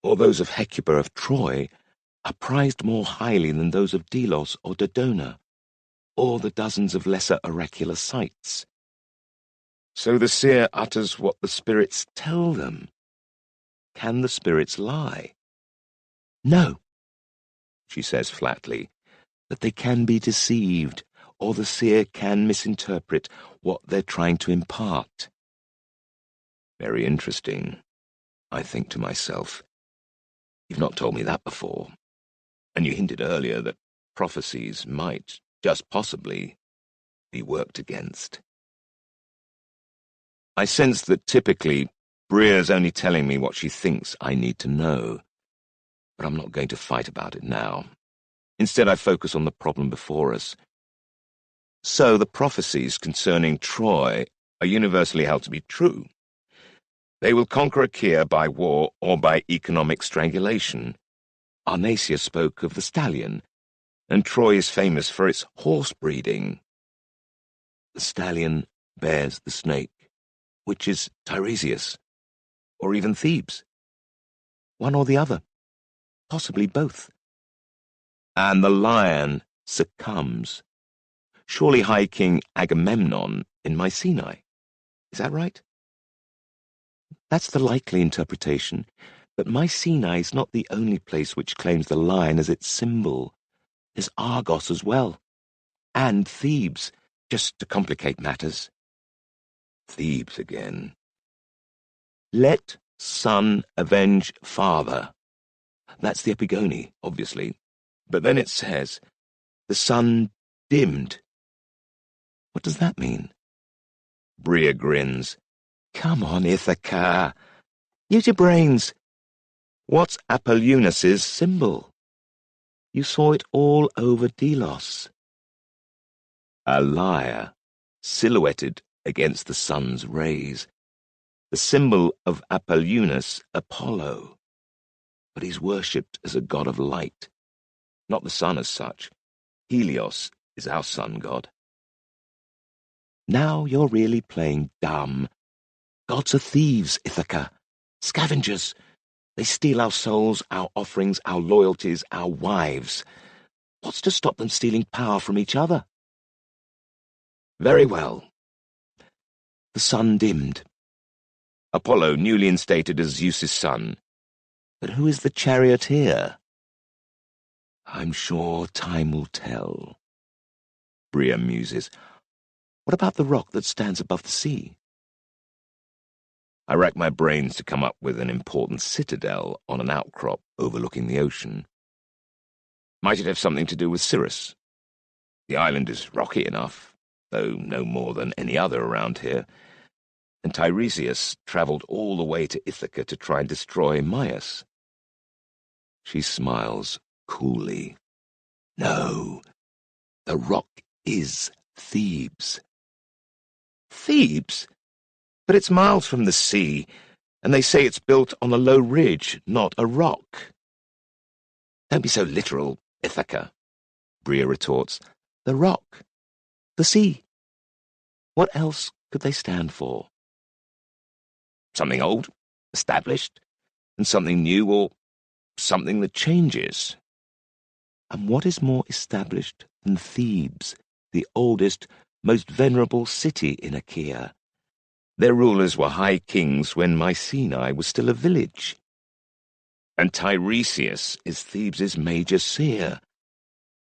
or those of Hecuba of Troy, are prized more highly than those of Delos or Dodona, or the dozens of lesser oracular sites. So the seer utters what the spirits tell them. Can the spirits lie? No. she says flatly, that they can be deceived, or the seer can misinterpret what they're trying to impart. Very interesting, I think to myself. You've not told me that before, and you hinted earlier that prophecies might, just possibly, be worked against. I sense that typically Bria's only telling me what she thinks I need to know, but I'm not going to fight about it now. Instead, I focus on the problem before us. So the prophecies concerning Troy are universally held to be true. They will conquer Achaea by war or by economic strangulation. Arnasia spoke of the stallion, and Troy is famous for its horse breeding. The stallion bears the snake, which is Tiresias, or even Thebes. One or the other, possibly both. And the lion succumbs. Surely High King Agamemnon in Mycenae. Is that right? That's the likely interpretation, but Mycenae is not the only place which claims the lion as its symbol. There's Argos as well, and Thebes, just to complicate matters. Thebes again. Let son avenge father. That's the epigone, obviously, but then it says, the sun dimmed. What does that mean? Bria grins. Come on, Ithaca. Use your brains. What's Apollonius's symbol? You saw it all over Delos. A lyre, silhouetted against the sun's rays. The symbol of Apollonius, Apollo. But he's worshipped as a god of light, not the sun as such. Helios is our sun god. Now you're really playing dumb. Gods are thieves, Ithaca. Scavengers. They steal our souls, our offerings, our loyalties, our wives. What's to stop them stealing power from each other? Very well. The sun dimmed. Apollo newly instated as Zeus's son. But who is the charioteer? I'm sure time will tell. Bria muses. What about the rock that stands above the sea? I rack my brains to come up with an important citadel on an outcrop overlooking the ocean. Might it have something to do with Cirrus? The island is rocky enough, though no more than any other around here, and Tiresias travelled all the way to Ithaca to try and destroy Maius. She smiles coolly. No, the rock is Thebes. Thebes? But it's miles from the sea, and they say it's built on a low ridge, not a rock. Don't be so literal, Ithaca, Bria retorts. The rock. The sea. What else could they stand for? Something old, established, and something new, or something that changes. And what is more established than Thebes, the oldest, most venerable city in Achaea? Their rulers were high kings when Mycenae was still a village. And Tiresias is Thebes' major seer.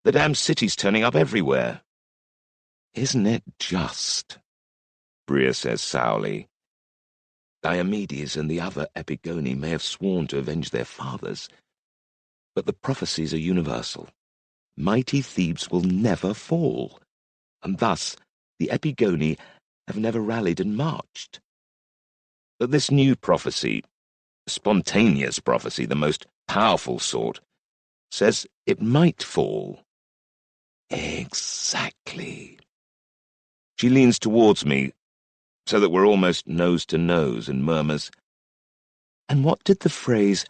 The damn city's turning up everywhere. Isn't it just? Bria says sourly. Diomedes and the other epigoni may have sworn to avenge their fathers, but the prophecies are universal. Mighty Thebes will never fall, and thus the epigoni have never rallied and marched. But this new prophecy, spontaneous prophecy, the most powerful sort, says it might fall. Exactly. She leans towards me, so that we're almost nose to nose, and murmurs, And what did the phrase,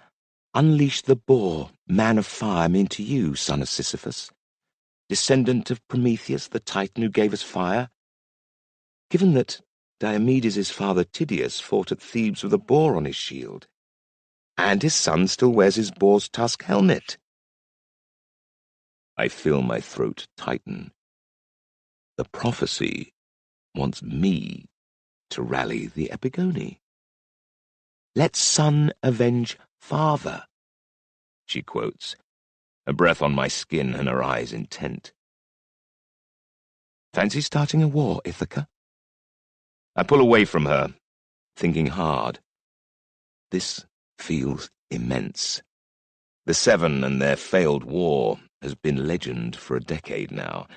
unleash the boar, man of fire, mean to you, son of Sisyphus? Descendant of Prometheus, the Titan who gave us fire? Given that Diomedes' father Tydeus fought at Thebes with a boar on his shield, and his son still wears his boar's tusk helmet. I feel my throat tighten. The prophecy wants me to rally the epigoni. Let son avenge father, she quotes, her breath on my skin and her eyes intent. Fancy starting a war, Ithaca? I pull away from her, thinking hard. This feels immense. The Seven and their failed war has been legend for a decade now,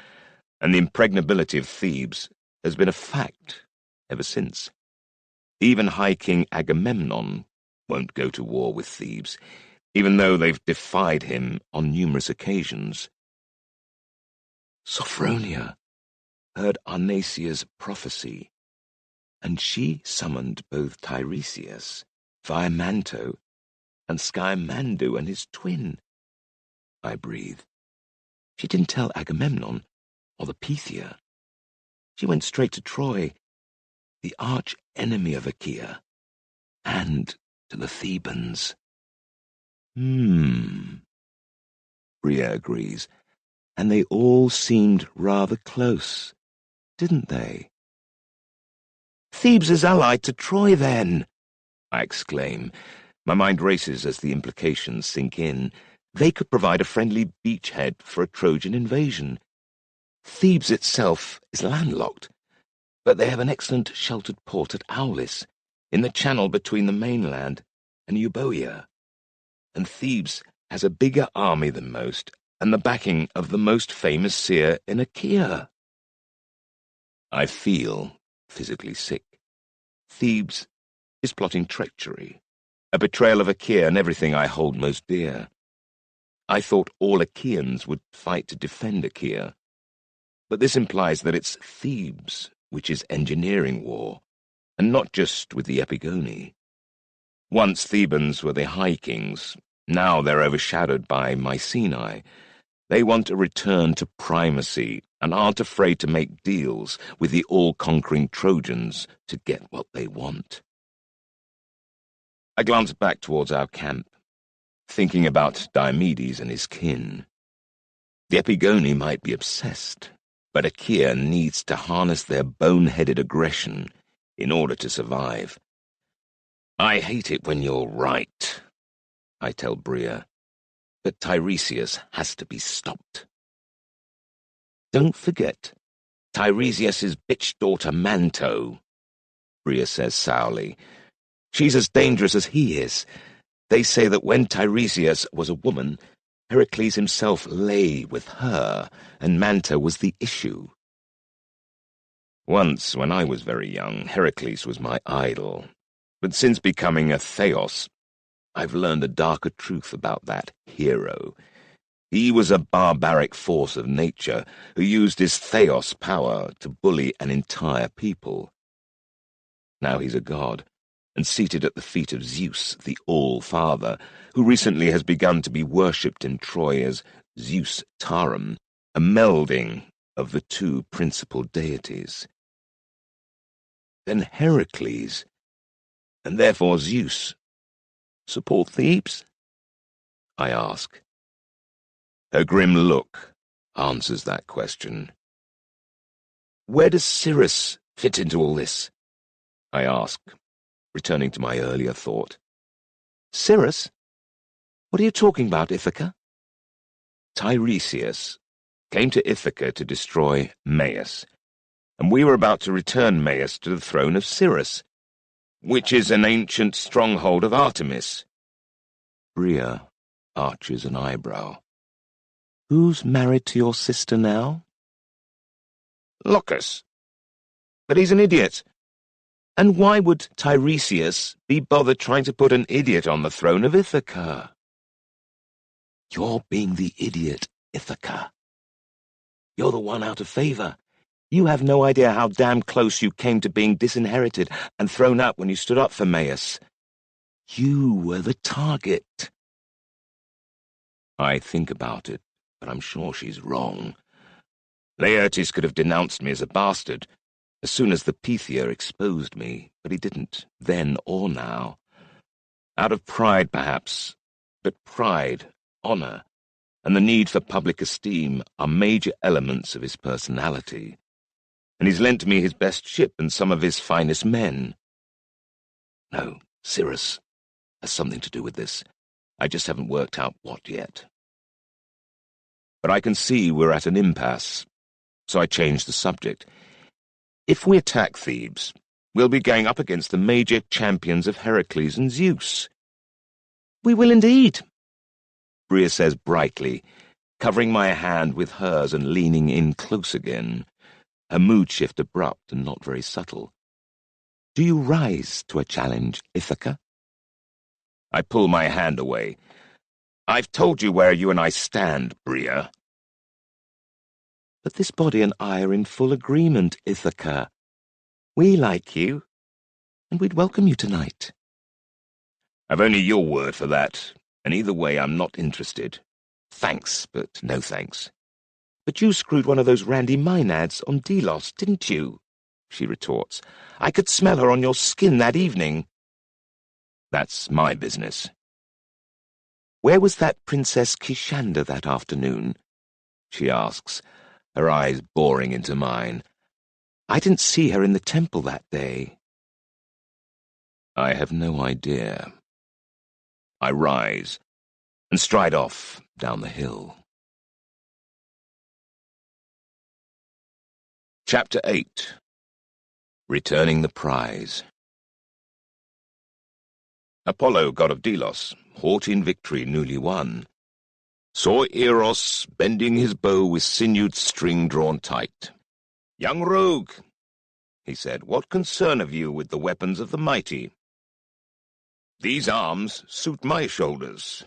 and the impregnability of Thebes has been a fact ever since. Even High King Agamemnon won't go to war with Thebes, even though they've defied him on numerous occasions. Sophronia heard Arnesia's prophecy, and she summoned both Tiresias, via Manto, and Skymandu and his twin. I breathed. She didn't tell Agamemnon or the Pythia. She went straight to Troy, the arch-enemy of Achaea, and to the Thebans. Bria agrees. And they all seemed rather close, didn't they? Thebes is allied to Troy, then, I exclaim. My mind races as the implications sink in. They could provide a friendly beachhead for a Trojan invasion. Thebes itself is landlocked, but they have an excellent sheltered port at Aulis, in the channel between the mainland and Euboea. And Thebes has a bigger army than most, and the backing of the most famous seer in Achaea. I feel physically sick. Thebes is plotting treachery, a betrayal of Achaea and everything I hold most dear. I thought all Achaeans would fight to defend Achaea, but this implies that it's Thebes which is engineering war, and not just with the Epigoni. Once Thebans were the High Kings, now they're overshadowed by Mycenae. They want a return to primacy and aren't afraid to make deals with the all-conquering Trojans to get what they want. I glance back towards our camp, thinking about Diomedes and his kin. The Epigoni might be obsessed, but Achaea needs to harness their bone-headed aggression in order to survive. I hate it when you're right, I tell Bria, but Tiresias has to be stopped. Don't forget, Tiresias's bitch daughter Manto, Bria says sourly. She's as dangerous as he is. They say that when Tiresias was a woman, Heracles himself lay with her, and Manto was the issue. Once, when I was very young, Heracles was my idol. But since becoming a Theos, I've learned a darker truth about that hero. He was a barbaric force of nature who used his Theos power to bully an entire people. Now he's a god, and seated at the feet of Zeus, the All-Father, who recently has begun to be worshipped in Troy as Zeus Tarum, a melding of the two principal deities. Then Heracles, and therefore Zeus, support Thebes? I ask. Her grim look answers that question. Where does Cyrus fit into all this? I ask, returning to my earlier thought. Cyrus? What are you talking about, Ithaca? Tiresias came to Ithaca to destroy Maius, and we were about to return Maius to the throne of Cyrus, which is an ancient stronghold of Artemis. Bria arches an eyebrow. Who's married to your sister now? Locus. But he's an idiot. And why would Tiresias be bothered trying to put an idiot on the throne of Ithaca? You're being the idiot, Ithaca. You're the one out of favor. You have no idea how damn close you came to being disinherited and thrown out when you stood up for Maius. You were the target. I think about it, but I'm sure she's wrong. Laertes could have denounced me as a bastard as soon as the Pythia exposed me, but he didn't, then or now. Out of pride, perhaps, but pride, honor, and the need for public esteem are major elements of his personality, and he's lent me his best ship and some of his finest men. No, Cyrus has something to do with this. I just haven't worked out what yet. but I can see we're at an impasse, so I changed the subject. If we attack Thebes, we'll be going up against the major champions of Heracles and Zeus. We will indeed, Bria says brightly, covering my hand with hers and leaning in close again, her mood shift abrupt and not very subtle. Do you rise to a challenge, Ithaca? I pull my hand away. I've told you where you and I stand, Bria. But this body and I are in full agreement, Ithaca. We like you, and we'd welcome you tonight. I've only your word for that, and either way I'm not interested. Thanks, but no thanks. But you screwed one of those randy Maenads on Delos, didn't you? She retorts. I could smell her on your skin that evening. That's my business. Where was that Princess Kishanda that afternoon? She asks, her eyes boring into mine. I didn't see her in the temple that day. I have no idea. I rise and stride off down the hill. Chapter 8. Returning the Prize. Apollo, god of Delos, haught in victory newly won, saw Eros bending his bow with sinewed string drawn tight. "Young rogue," he said, "what concern have you with the weapons of the mighty? These arms suit my shoulders.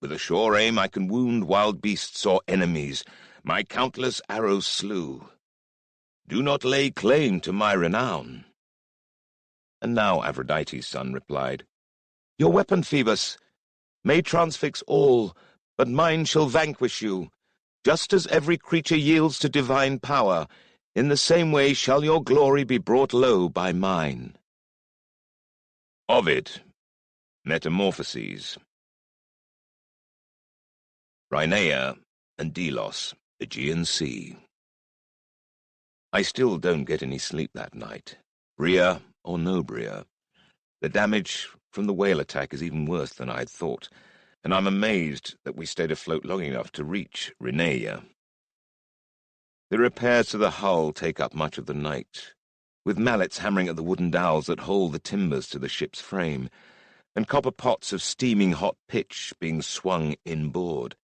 With a sure aim I can wound wild beasts or enemies my countless arrows slew. Do not lay claim to my renown." And now Aphrodite's son replied, "Your weapon, Phoebus, may transfix all, but mine shall vanquish you. Just as every creature yields to divine power, in the same way shall your glory be brought low by mine." Ovid, Metamorphoses. Rhinaea and Delos, Aegean Sea. I still don't get any sleep that night, Bria or no Bria. The damage from the whale attack is even worse than I had thought, and I'm amazed that we stayed afloat long enough to reach Rhinaea. The repairs to the hull take up much of the night, with mallets hammering at the wooden dowels that hold the timbers to the ship's frame, and copper pots of steaming hot pitch being swung inboard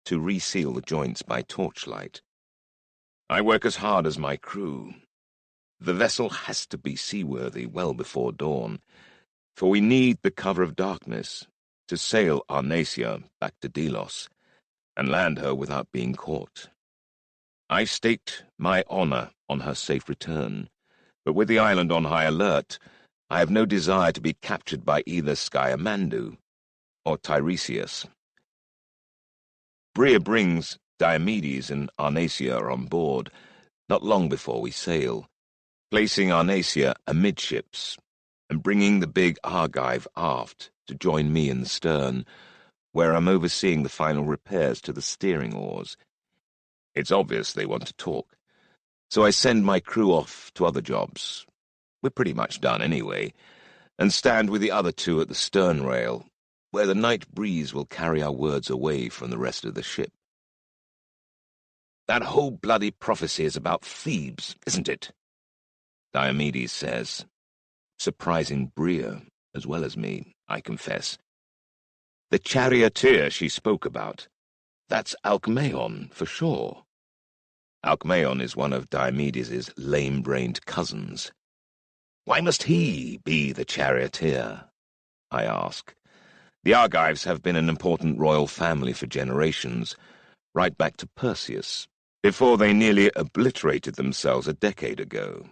to reseal the joints by torchlight. I work as hard as my crew. The vessel has to be seaworthy well before dawn, for we need the cover of darkness to sail Arnacia back to Delos and land her without being caught. I've staked my honor on her safe return, but with the island on high alert, I have no desire to be captured by either Sciamandu or Tiresias. Bria brings Diomedes and Arnacia on board not long before we sail, placing Arnacia amidships and bringing the big Argive aft to join me in the stern, where I'm overseeing the final repairs to the steering oars. It's obvious they want to talk, so I send my crew off to other jobs. We're pretty much done anyway, and stand with the other two at the stern rail, where the night breeze will carry our words away from the rest of the ship. "That whole bloody prophecy is about Thebes, isn't it?" Diomedes says, surprising Bria as well as me, I confess. "The charioteer she spoke about, that's Alcmaeon for sure." Alcmaeon is one of Diomedes' lame-brained cousins. "Why must he be the charioteer?" I ask. The Argives have been an important royal family for generations, right back to Perseus, before they nearly obliterated themselves a decade ago.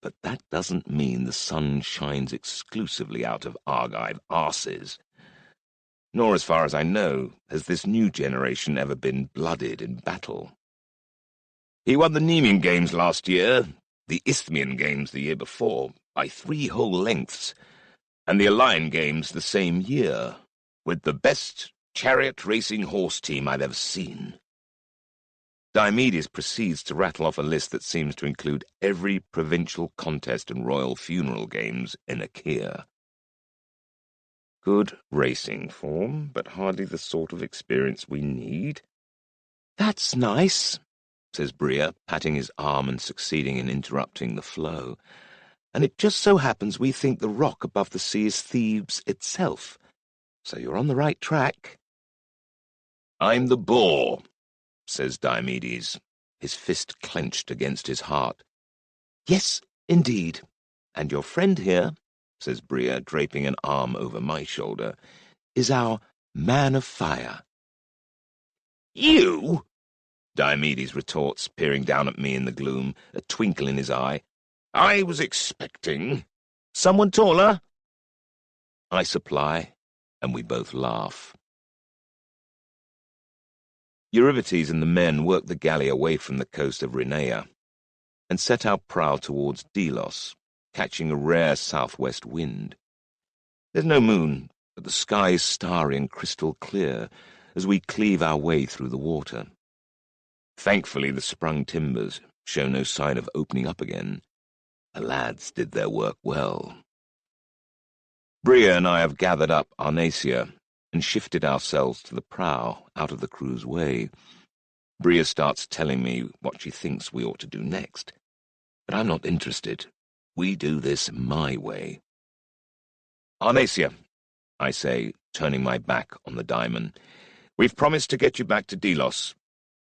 But that doesn't mean the sun shines exclusively out of Argive arses. Nor, as far as I know, has this new generation ever been blooded in battle. He won the Nemean Games last year, the Isthmian Games the year before, by 3 whole lengths, and the Align Games the same year, with the best chariot racing horse team I've ever seen. Diomedes proceeds to rattle off a list that seems to include every provincial contest and royal funeral games in Achaea. Good racing form, but hardly the sort of experience we need. "That's nice," says Bria, patting his arm and succeeding in interrupting the flow. "And it just so happens we think the rock above the sea is Thebes itself. So you're on the right track." "I'm the boar," says Diomedes, his fist clenched against his heart. "Yes, indeed. And your friend here," says Bria, draping an arm over my shoulder, "is our man of fire." "You?" Diomedes retorts, peering down at me in the gloom, a twinkle in his eye. "I was expecting "Someone taller?" I supply, and we both laugh. Eurybates and the men work the galley away from the coast of Rhenea and set our prow towards Delos, catching a rare southwest wind. There's no moon, but the sky is starry and crystal clear as we cleave our way through the water. Thankfully, the sprung timbers show no sign of opening up again. The lads did their work well. Bria and I have gathered up Arnacia and shifted ourselves to the prow out of the crew's way. Bria starts telling me what she thinks we ought to do next, but I'm not interested. We do this my way. "Arnacia," I say, turning my back on the diamond, "we've promised to get you back to Delos,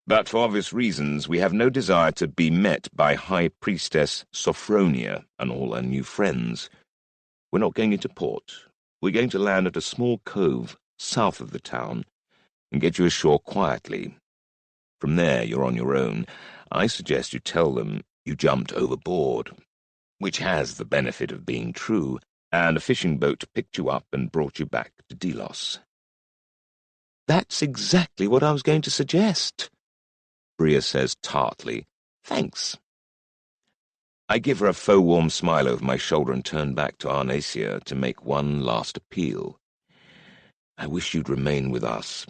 but for obvious reasons we have no desire to be met by High Priestess Sophronia and all her new friends. We're not going into port. We're going to land at a small cove south of the town and get you ashore quietly. From there, you're on your own. I suggest you tell them you jumped overboard, which has the benefit of being true, and a fishing boat picked you up and brought you back to Delos." "That's exactly what I was going to suggest," Bria says tartly. "Thanks." I give her a faux warm smile over my shoulder and turn back to Arnacia to make one last appeal. "I wish you'd remain with us.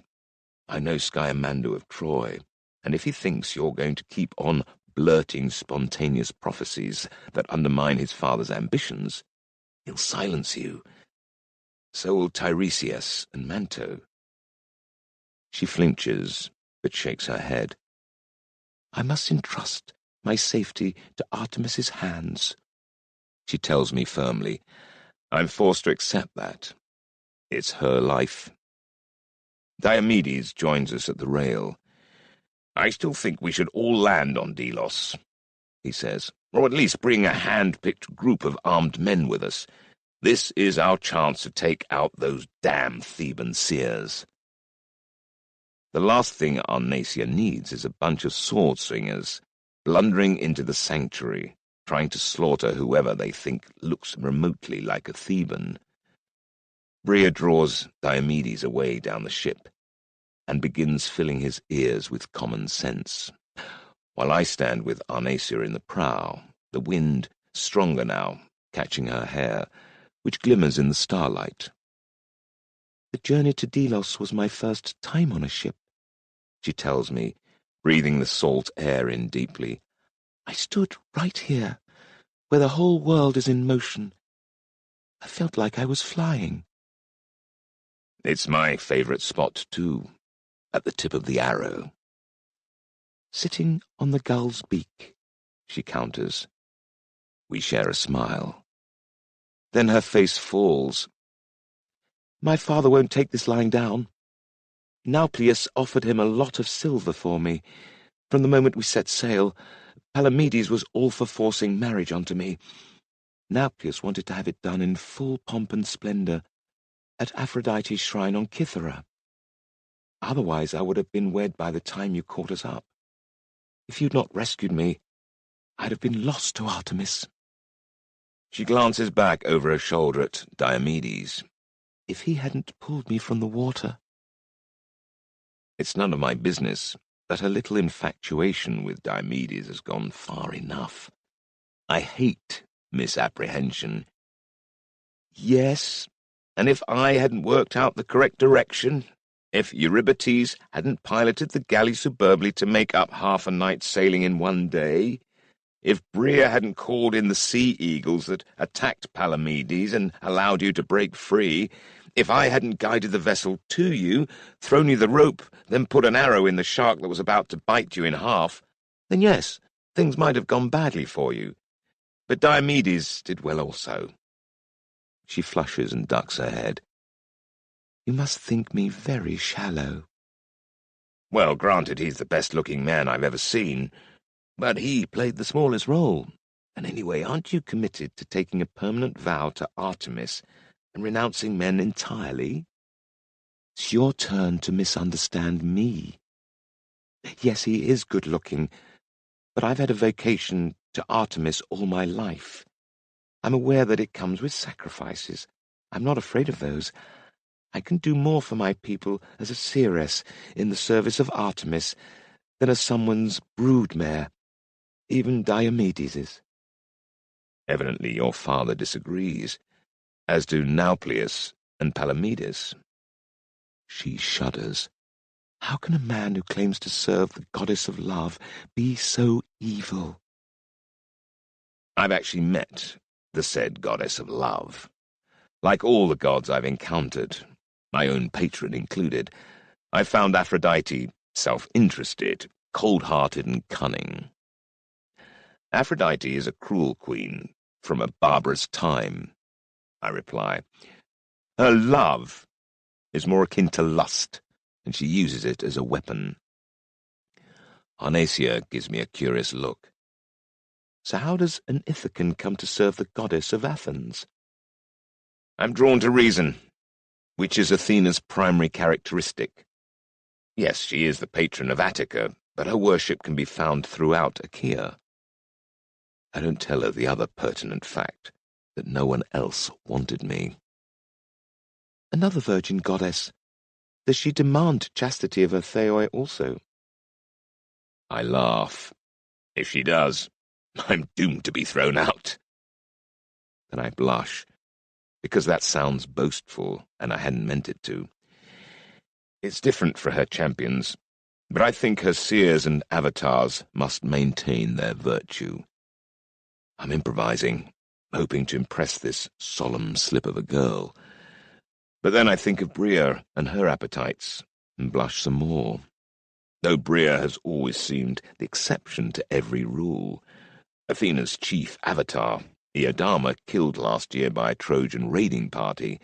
I know Skyamando of Troy, and if he thinks you're going to keep on blurting spontaneous prophecies that undermine his father's ambitions, he'll silence you. So will Tiresias and Manto." She flinches, but shakes her head. "I must entrust my safety to Artemis's hands," she tells me firmly. I'm forced to accept that. It's her life. Diomedes joins us at the rail. "I still think we should all land on Delos," he says, "or at least bring a hand-picked group of armed men with us. This is our chance to take out those damn Theban seers." The last thing Arnacia needs is a bunch of sword-swingers blundering into the sanctuary, trying to slaughter whoever they think looks remotely like a Theban. Bria draws Diomedes away down the ship and begins filling his ears with common sense, while I stand with Arnacia in the prow, the wind stronger now, catching her hair, which glimmers in the starlight. "The journey to Delos was my first time on a ship," she tells me, breathing the salt air in deeply. "I stood right here, where the whole world is in motion. I felt like I was flying." It's my favorite spot, too, at the tip of the arrow. "Sitting on the gull's beak," she counters. We share a smile. Then her face falls. "My father won't take this lying down. Nauplius offered him a lot of silver for me. From the moment we set sail, Palamedes was all for forcing marriage onto me. Nauplius wanted to have it done in full pomp and splendor, at Aphrodite's shrine on Cythera. Otherwise I would have been wed by the time you caught us up. If you'd not rescued me, I'd have been lost to Artemis." She glances back over her shoulder at Diomedes. "If he hadn't pulled me from the water." It's none of my business, but her little infatuation with Diomedes has gone far enough. I hate misapprehension. "Yes, and if I hadn't worked out the correct direction, if Eurybates hadn't piloted the galley superbly to make up half a night's sailing in one day, If Bria hadn't called in the sea eagles that attacked Palamedes and allowed you to break free, if I hadn't guided the vessel to you, thrown you the rope, then put an arrow in the shark that was about to bite you in half, then yes, things might have gone badly for you. But Diomedes did well also. She flushes and ducks her head. You must think me very shallow. Well, granted, he's the best-looking man I've ever seen, but he played the smallest role. And anyway, aren't you committed to taking a permanent vow to Artemis and renouncing men entirely? It's your turn to misunderstand me. Yes, he is good-looking, but I've had a vocation to Artemis all my life. I'm aware that it comes with sacrifices. I'm not afraid of those. I can do more for my people as a seeress in the service of Artemis than as someone's broodmare, even Diomedes's. Evidently your father disagrees, as do Nauplius and Palamedes. She shudders. How can a man who claims to serve the goddess of love be so evil? I've actually met the said goddess of love. Like all the gods I've encountered, my own patron included, I found Aphrodite self-interested, cold-hearted and cunning. Aphrodite is a cruel queen from a barbarous time, I reply. Her love is more akin to lust, and she uses it as a weapon. Arnesia gives me a curious look. So how does an Ithacan come to serve the goddess of Athens? I'm drawn to reason, which is Athena's primary characteristic. Yes, she is the patron of Attica, but her worship can be found throughout Achaea. I don't tell her the other pertinent fact, that no one else wanted me. Another virgin goddess. Does she demand chastity of her theoi also? I laugh. If she does, I'm doomed to be thrown out. Then I blush, because that sounds boastful, and I hadn't meant it to. It's different for her champions, but I think her seers and avatars must maintain their virtue. I'm improvising, hoping to impress this solemn slip of a girl. But then I think of Bria and her appetites, and blush some more. Though Bria has always seemed the exception to every rule. Athena's chief avatar, Iodama, killed last year by a Trojan raiding party,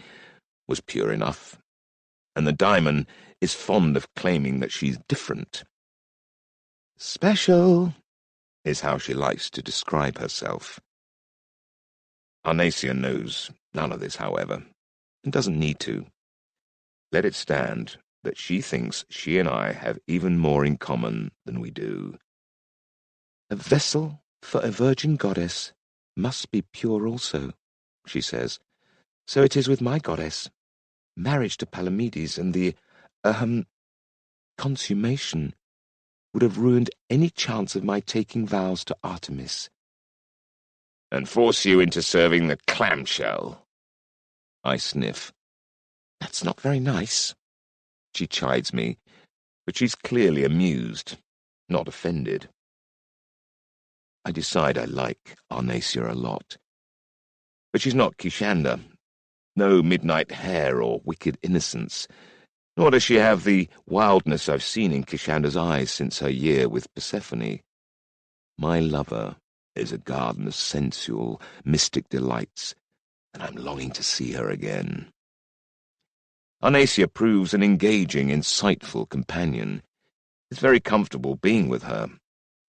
was pure enough. And the daimon is fond of claiming that she's different. Special is how she likes to describe herself. Arnesia knows none of this, however, and doesn't need to. Let it stand that she thinks she and I have even more in common than we do. A vessel for a virgin goddess must be pure also, she says. So it is with my goddess. Marriage to Palamedes and the, consummation would have ruined any chance of my taking vows to Artemis. And force you into serving the clamshell? I sniff. That's not very nice. She chides me, but she's clearly amused, not offended. I decide I like Arnesia a lot. But she's not Kishanda. No midnight hair or wicked innocence, nor does she have the wildness I've seen in Kishanda's eyes since her year with Persephone. My lover is a garden of sensual, mystic delights, and I'm longing to see her again. Arnesia proves an engaging, insightful companion. It's very comfortable being with her,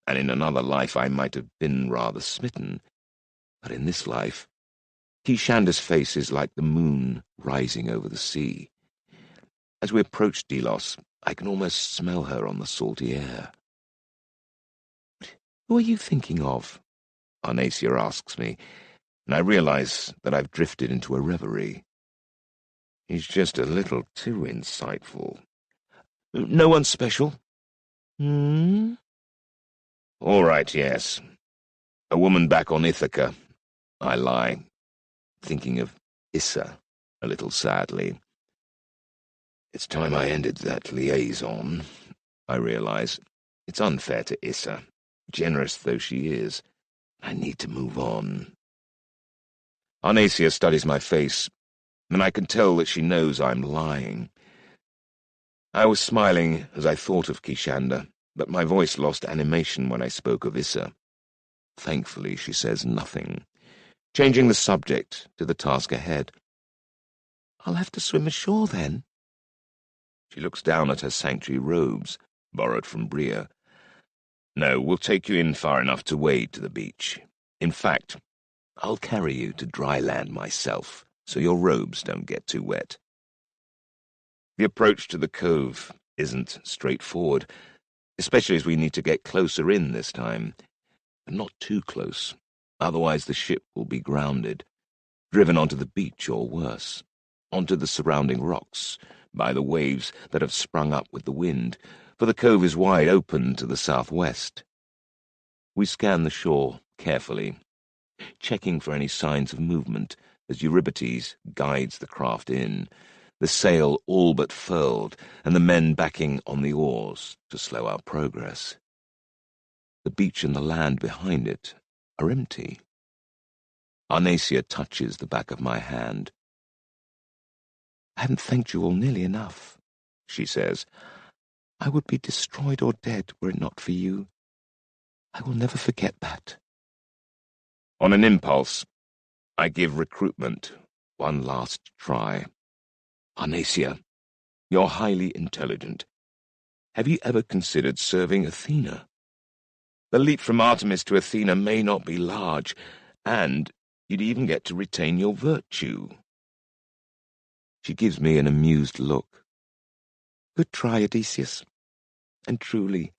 and in another life I might have been rather smitten. But in this life, Kishanda's face is like the moon rising over the sea. As we approach Delos, I can almost smell her on the salty air. Who are you thinking of? Arnesia asks me, and I realize that I've drifted into a reverie. He's just a little too insightful. No one special. All right, yes. A woman back on Ithaca. I lie, thinking of Issa a little sadly. It's time I ended that liaison, I realize. It's unfair to Issa, generous though she is. I need to move on. Arnacia studies my face, and I can tell that she knows I'm lying. I was smiling as I thought of Kishanda, but my voice lost animation when I spoke of Issa. Thankfully, she says nothing, changing the subject to the task ahead. I'll have to swim ashore then. She looks down at her sanctuary robes, borrowed from Bria. No, we'll take you in far enough to wade to the beach. In fact, I'll carry you to dry land myself, so your robes don't get too wet. The approach to the cove isn't straightforward, especially as we need to get closer in this time. But not too close, otherwise the ship will be grounded, driven onto the beach or worse, onto the surrounding rocks, by the waves that have sprung up with the wind, for the cove is wide open to the southwest. We scan the shore carefully, checking for any signs of movement as Eurybates guides the craft in, the sail all but furled and the men backing on the oars to slow our progress. The beach and the land behind it are empty. Arnacia touches the back of my hand. I haven't thanked you all nearly enough, she says. I would be destroyed or dead were it not for you. I will never forget that. On an impulse, I give recruitment one last try. Arnacia, you're highly intelligent. Have you ever considered serving Athena? The leap from Artemis to Athena may not be large, and you'd even get to retain your virtue. She gives me an amused look. Good try, Odysseus. And truly,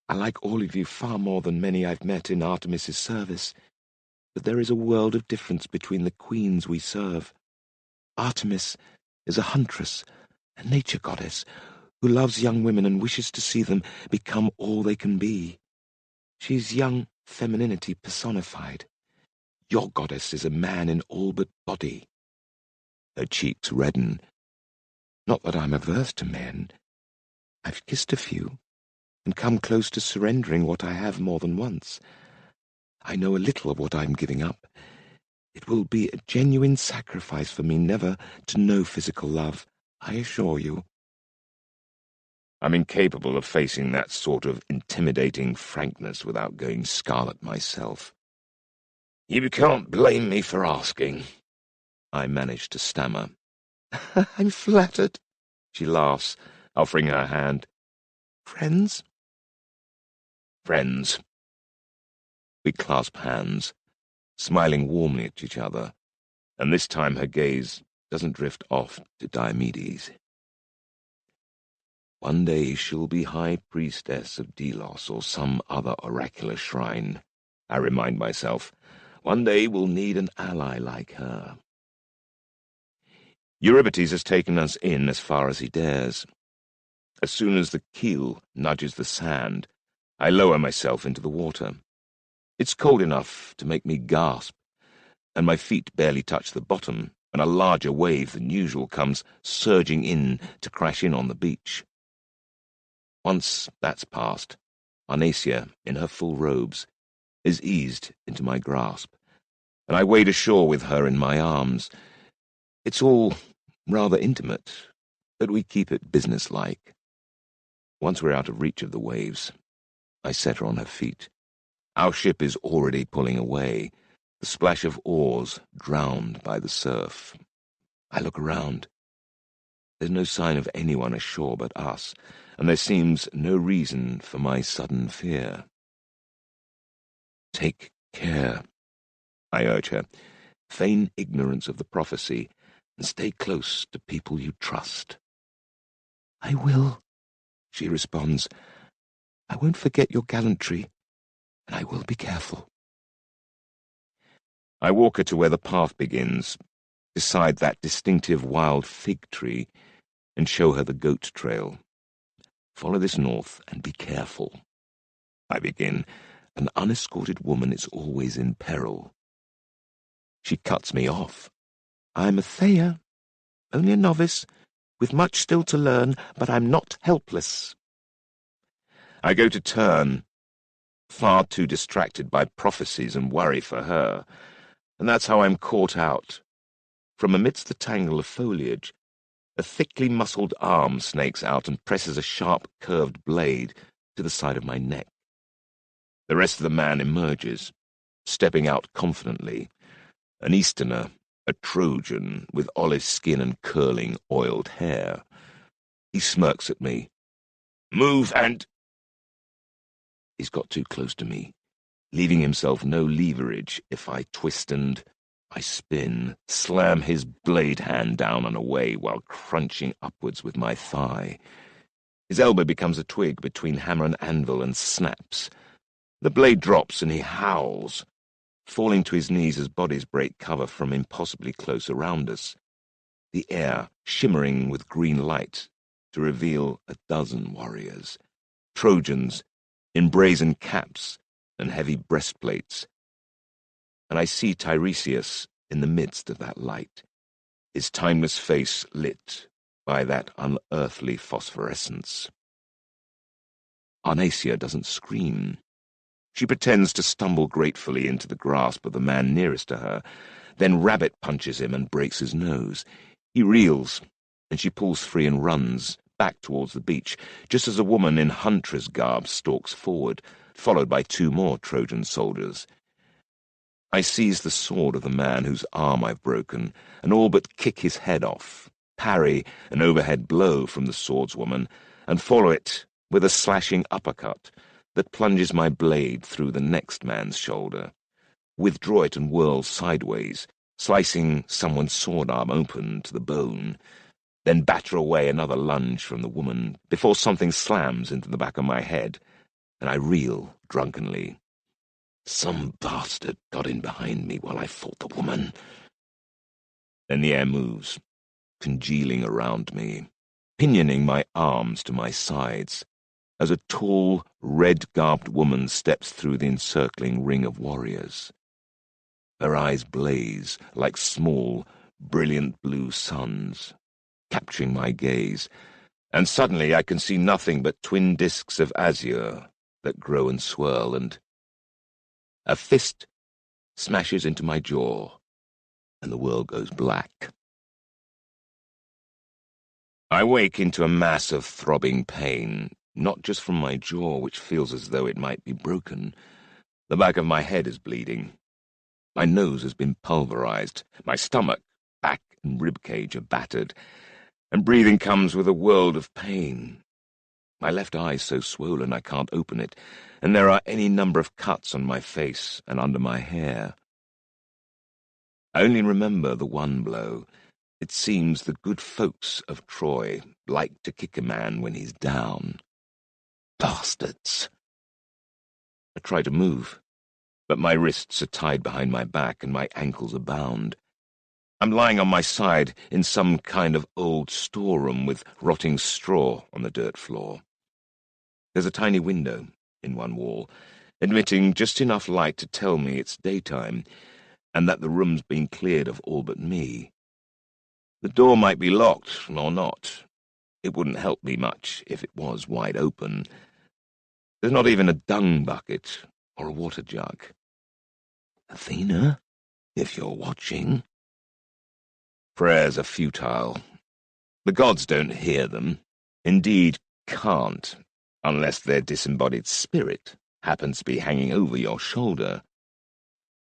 I like all of you far more than many I've met in Artemis's service. But there is a world of difference between the queens we serve. Artemis is a huntress, a nature goddess, who loves young women and wishes to see them become all they can be. She's young femininity personified. Your goddess is a man in all but body. Her cheeks redden. Not that I'm averse to men. I've kissed a few, and come close to surrendering what I have more than once. I know a little of what I'm giving up. It will be a genuine sacrifice for me never to know physical love, I assure you. I'm incapable of facing that sort of intimidating frankness without going scarlet myself. You can't blame me for asking, I manage to stammer. I'm flattered, she laughs, offering her hand. Friends? Friends. We clasp hands, smiling warmly at each other, and this time her gaze doesn't drift off to Diomedes. One day she'll be high priestess of Delos or some other oracular shrine, I remind myself. One day we'll need an ally like her. Eurybates has taken us in as far as he dares. As soon as the keel nudges the sand, I lower myself into the water. It's cold enough to make me gasp, and my feet barely touch the bottom when a larger wave than usual comes surging in to crash in on the beach. Once that's past, Arnacia, in her full robes, is eased into my grasp, and I wade ashore with her in my arms. It's all rather intimate, but we keep it businesslike. Once we're out of reach of the waves, I set her on her feet. Our ship is already pulling away, the splash of oars drowned by the surf. I look around. There's no sign of anyone ashore but us, and there seems no reason for my sudden fear. Take care, I urge her. Feign ignorance of the prophecy, and stay close to people you trust. I will, she responds. I won't forget your gallantry, and I will be careful. I walk her to where the path begins, beside that distinctive wild fig tree, and show her the goat trail. Follow this north and be careful. I begin. An unescorted woman is always in peril. She cuts me off. I'm a Thea, only a novice, with much still to learn, but I'm not helpless. I go to turn, far too distracted by prophecies and worry for her, and that's how I'm caught out. From amidst the tangle of foliage, a thickly muscled arm snakes out and presses a sharp, curved blade to the side of my neck. The rest of the man emerges, stepping out confidently, an Easterner, a Trojan with olive skin and curling, oiled hair. He smirks at me. "Move and—" He's got too close to me, leaving himself no leverage if I twist and I spin, slam his blade hand down and away while crunching upwards with my thigh. His elbow becomes a twig between hammer and anvil and snaps. The blade drops and he howls, falling to his knees as bodies break cover from impossibly close around us, the air shimmering with green light to reveal a dozen warriors, Trojans in brazen caps and heavy breastplates. And I see Tiresias in the midst of that light, his timeless face lit by that unearthly phosphorescence. Arnacia doesn't scream. She pretends to stumble gratefully into the grasp of the man nearest to her, then rabbit punches him and breaks his nose. He reels, and she pulls free and runs back towards the beach, just as a woman in huntress garb stalks forward, followed by 2 more Trojan soldiers. I seize the sword of the man whose arm I've broken, and all but kick his head off, parry an overhead blow from the swordswoman, and follow it with a slashing uppercut that plunges my blade through the next man's shoulder, withdraw it and whirl sideways, slicing someone's sword arm open to the bone, then batter away another lunge from the woman before something slams into the back of my head, and I reel drunkenly. Some bastard got in behind me while I fought the woman. Then the air moves, congealing around me, pinioning my arms to my sides, as a tall, red-garbed woman steps through the encircling ring of warriors. Her eyes blaze like small, brilliant blue suns, capturing my gaze, and suddenly I can see nothing but twin discs of azure that grow and swirl, and a fist smashes into my jaw, and the world goes black. I wake into a mass of throbbing pain, not just from my jaw, which feels as though it might be broken. The back of my head is bleeding. My nose has been pulverized. My stomach, back, and ribcage are battered, and breathing comes with a world of pain. My left eye is so swollen I can't open it, and there are any number of cuts on my face and under my hair. I only remember the one blow. It seems the good folks of Troy like to kick a man when he's down. Bastards! I try to move, but my wrists are tied behind my back and my ankles are bound. I'm lying on my side in some kind of old storeroom with rotting straw on the dirt floor. There's a tiny window in one wall, admitting just enough light to tell me it's daytime, and that the room's been cleared of all but me. The door might be locked or not. It wouldn't help me much if it was wide open. There's not even a dung bucket or a water jug. Athena, if you're watching. Prayers are futile. The gods don't hear them. Indeed, can't, unless their disembodied spirit happens to be hanging over your shoulder.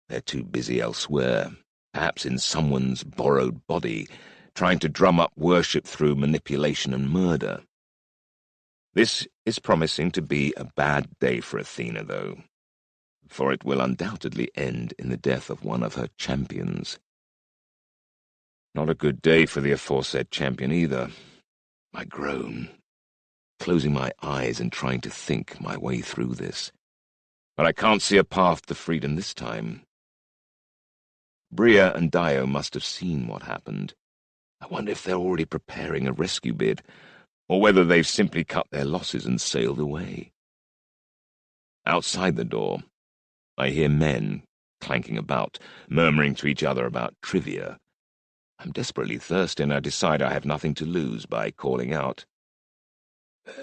They're too busy elsewhere, perhaps in someone's borrowed body, trying to drum up worship through manipulation and murder. This is promising to be a bad day for Athena, though, for it will undoubtedly end in the death of one of her champions. Not a good day for the aforesaid champion either. I groan, closing my eyes and trying to think my way through this. But I can't see a path to freedom this time. Bria and Dio must have seen what happened. I wonder if they're already preparing a rescue bid, or whether they've simply cut their losses and sailed away. Outside the door, I hear men clanking about, murmuring to each other about trivia. I'm desperately thirsty, and I decide I have nothing to lose by calling out.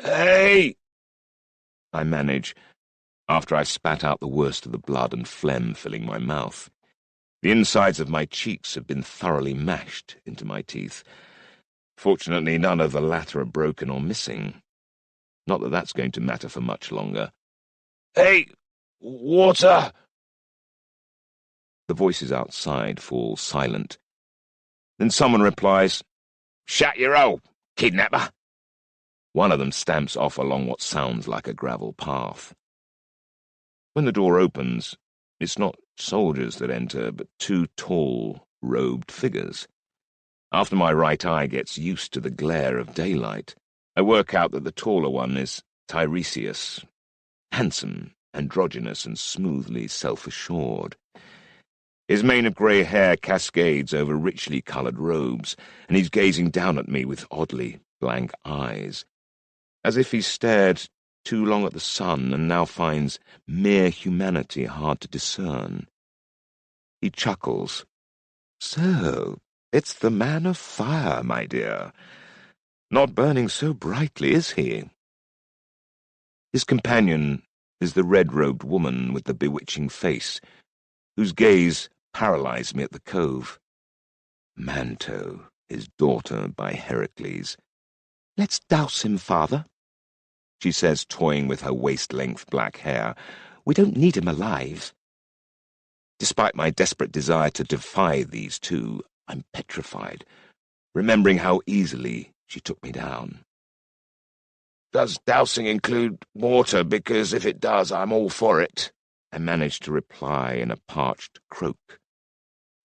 "Hey!" I manage, after I spat out the worst of the blood and phlegm filling my mouth. The insides of my cheeks have been thoroughly mashed into my teeth. Fortunately, none of the latter are broken or missing. Not that that's going to matter for much longer. "Hey! Water!" The voices outside fall silent. Then someone replies, "Shut your hole, kidnapper!" One of them stamps off along what sounds like a gravel path. When the door opens, it's not soldiers that enter, but two tall, robed figures. After my right eye gets used to the glare of daylight, I work out that the taller one is Tiresias, handsome, androgynous, and smoothly self-assured. His mane of grey hair cascades over richly coloured robes, and he's gazing down at me with oddly blank eyes, as if he's stared too long at the sun and now finds mere humanity hard to discern. He chuckles. "So, it's the man of fire, my dear. Not burning so brightly, is he?" His companion is the red-robed woman with the bewitching face, whose gaze paralyzed me at the cove. Manto, his daughter by Heracles. "Let's douse him, father," she says, toying with her waist-length black hair. "We don't need him alive." Despite my desperate desire to defy these two, I'm petrified, remembering how easily she took me down. "Does dousing include water? Because if it does, I'm all for it," I managed to reply in a parched croak.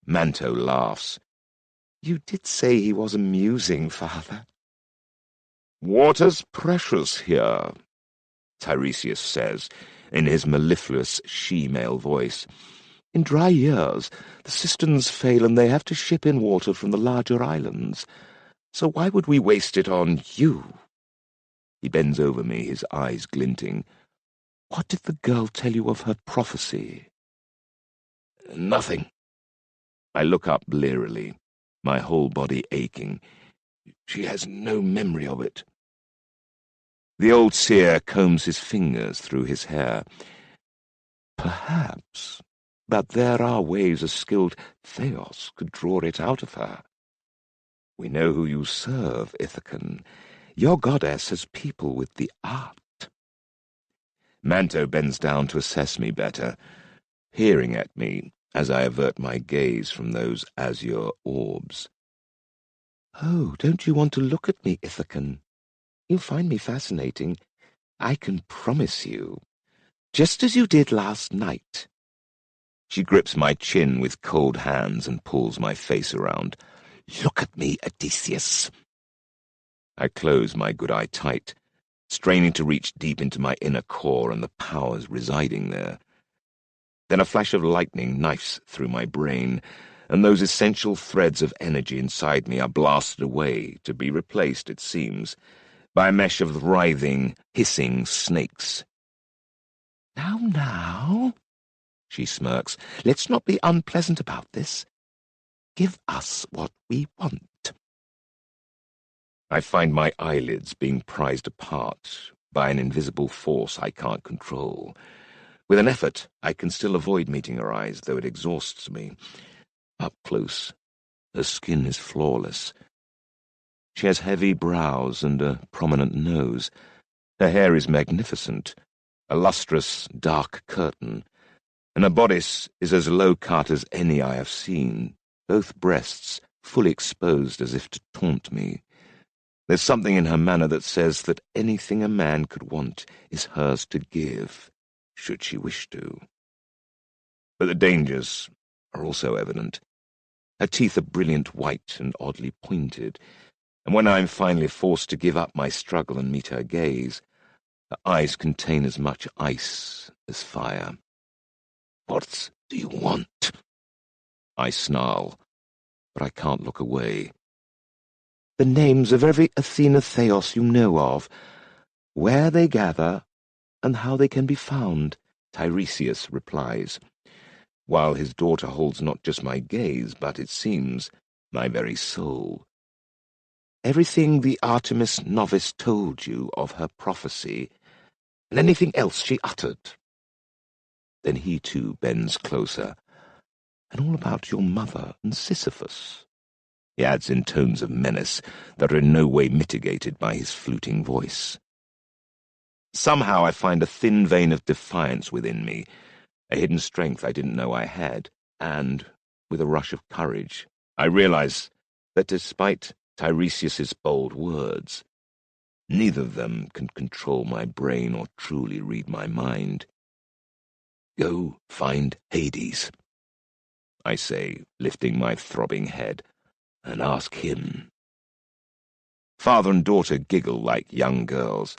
Manto laughs. "You did say he was amusing, father." "Water's precious here," Tiresias says, in his mellifluous she-male voice. "In dry years, the cisterns fail and they have to ship in water from the larger islands. So why would we waste it on you?" He bends over me, his eyes glinting. "What did the girl tell you of her prophecy?" "Nothing." I look up blearily, my whole body aching. "She has no memory of it." The old seer combs his fingers through his hair. "Perhaps, but there are ways a skilled Theos could draw it out of her. We know who you serve, Ithacan. Your goddess has people with the art." Manto bends down to assess me better, peering at me as I avert my gaze from those azure orbs. "Oh, don't you want to look at me, Ithacan? You'll find me fascinating. I can promise you. Just as you did last night." She grips my chin with cold hands and pulls my face around. "Look at me, Odysseus." I close my good eye tight, straining to reach deep into my inner core and the powers residing there. Then a flash of lightning knifes through my brain, and those essential threads of energy inside me are blasted away, to be replaced, it seems, by a mesh of writhing, hissing snakes. Now, she smirks, "let's not be unpleasant about this. Give us what we want." I find my eyelids being prized apart by an invisible force I can't control. With an effort, I can still avoid meeting her eyes, though it exhausts me. Up close, her skin is flawless. She has heavy brows and a prominent nose. Her hair is magnificent, a lustrous, dark curtain, and her bodice is as low-cut as any I have seen, both breasts fully exposed as if to taunt me. There's something in her manner that says that anything a man could want is hers to give, should she wish to. But the dangers are also evident. Her teeth are brilliant white and oddly pointed, and when I am finally forced to give up my struggle and meet her gaze, her eyes contain as much ice as fire. "What do you want?" I snarl, but I can't look away. "The names of every Athena Theos you know of, where they gather, and how they can be found," Tiresias replies, while his daughter holds not just my gaze, but, it seems, my very soul. "Everything the Artemis novice told you of her prophecy, and anything else she uttered." Then he too bends closer. And all about your mother and Sisyphus, he adds in tones of menace that are in no way mitigated by his fluting voice. Somehow I find a thin vein of defiance within me, a hidden strength I didn't know I had, and, with a rush of courage, I realize that despite Tiresias's bold words, neither of them can control my brain or truly read my mind. Go find Hades, I say, lifting my throbbing head, and ask him. Father and daughter giggle like young girls.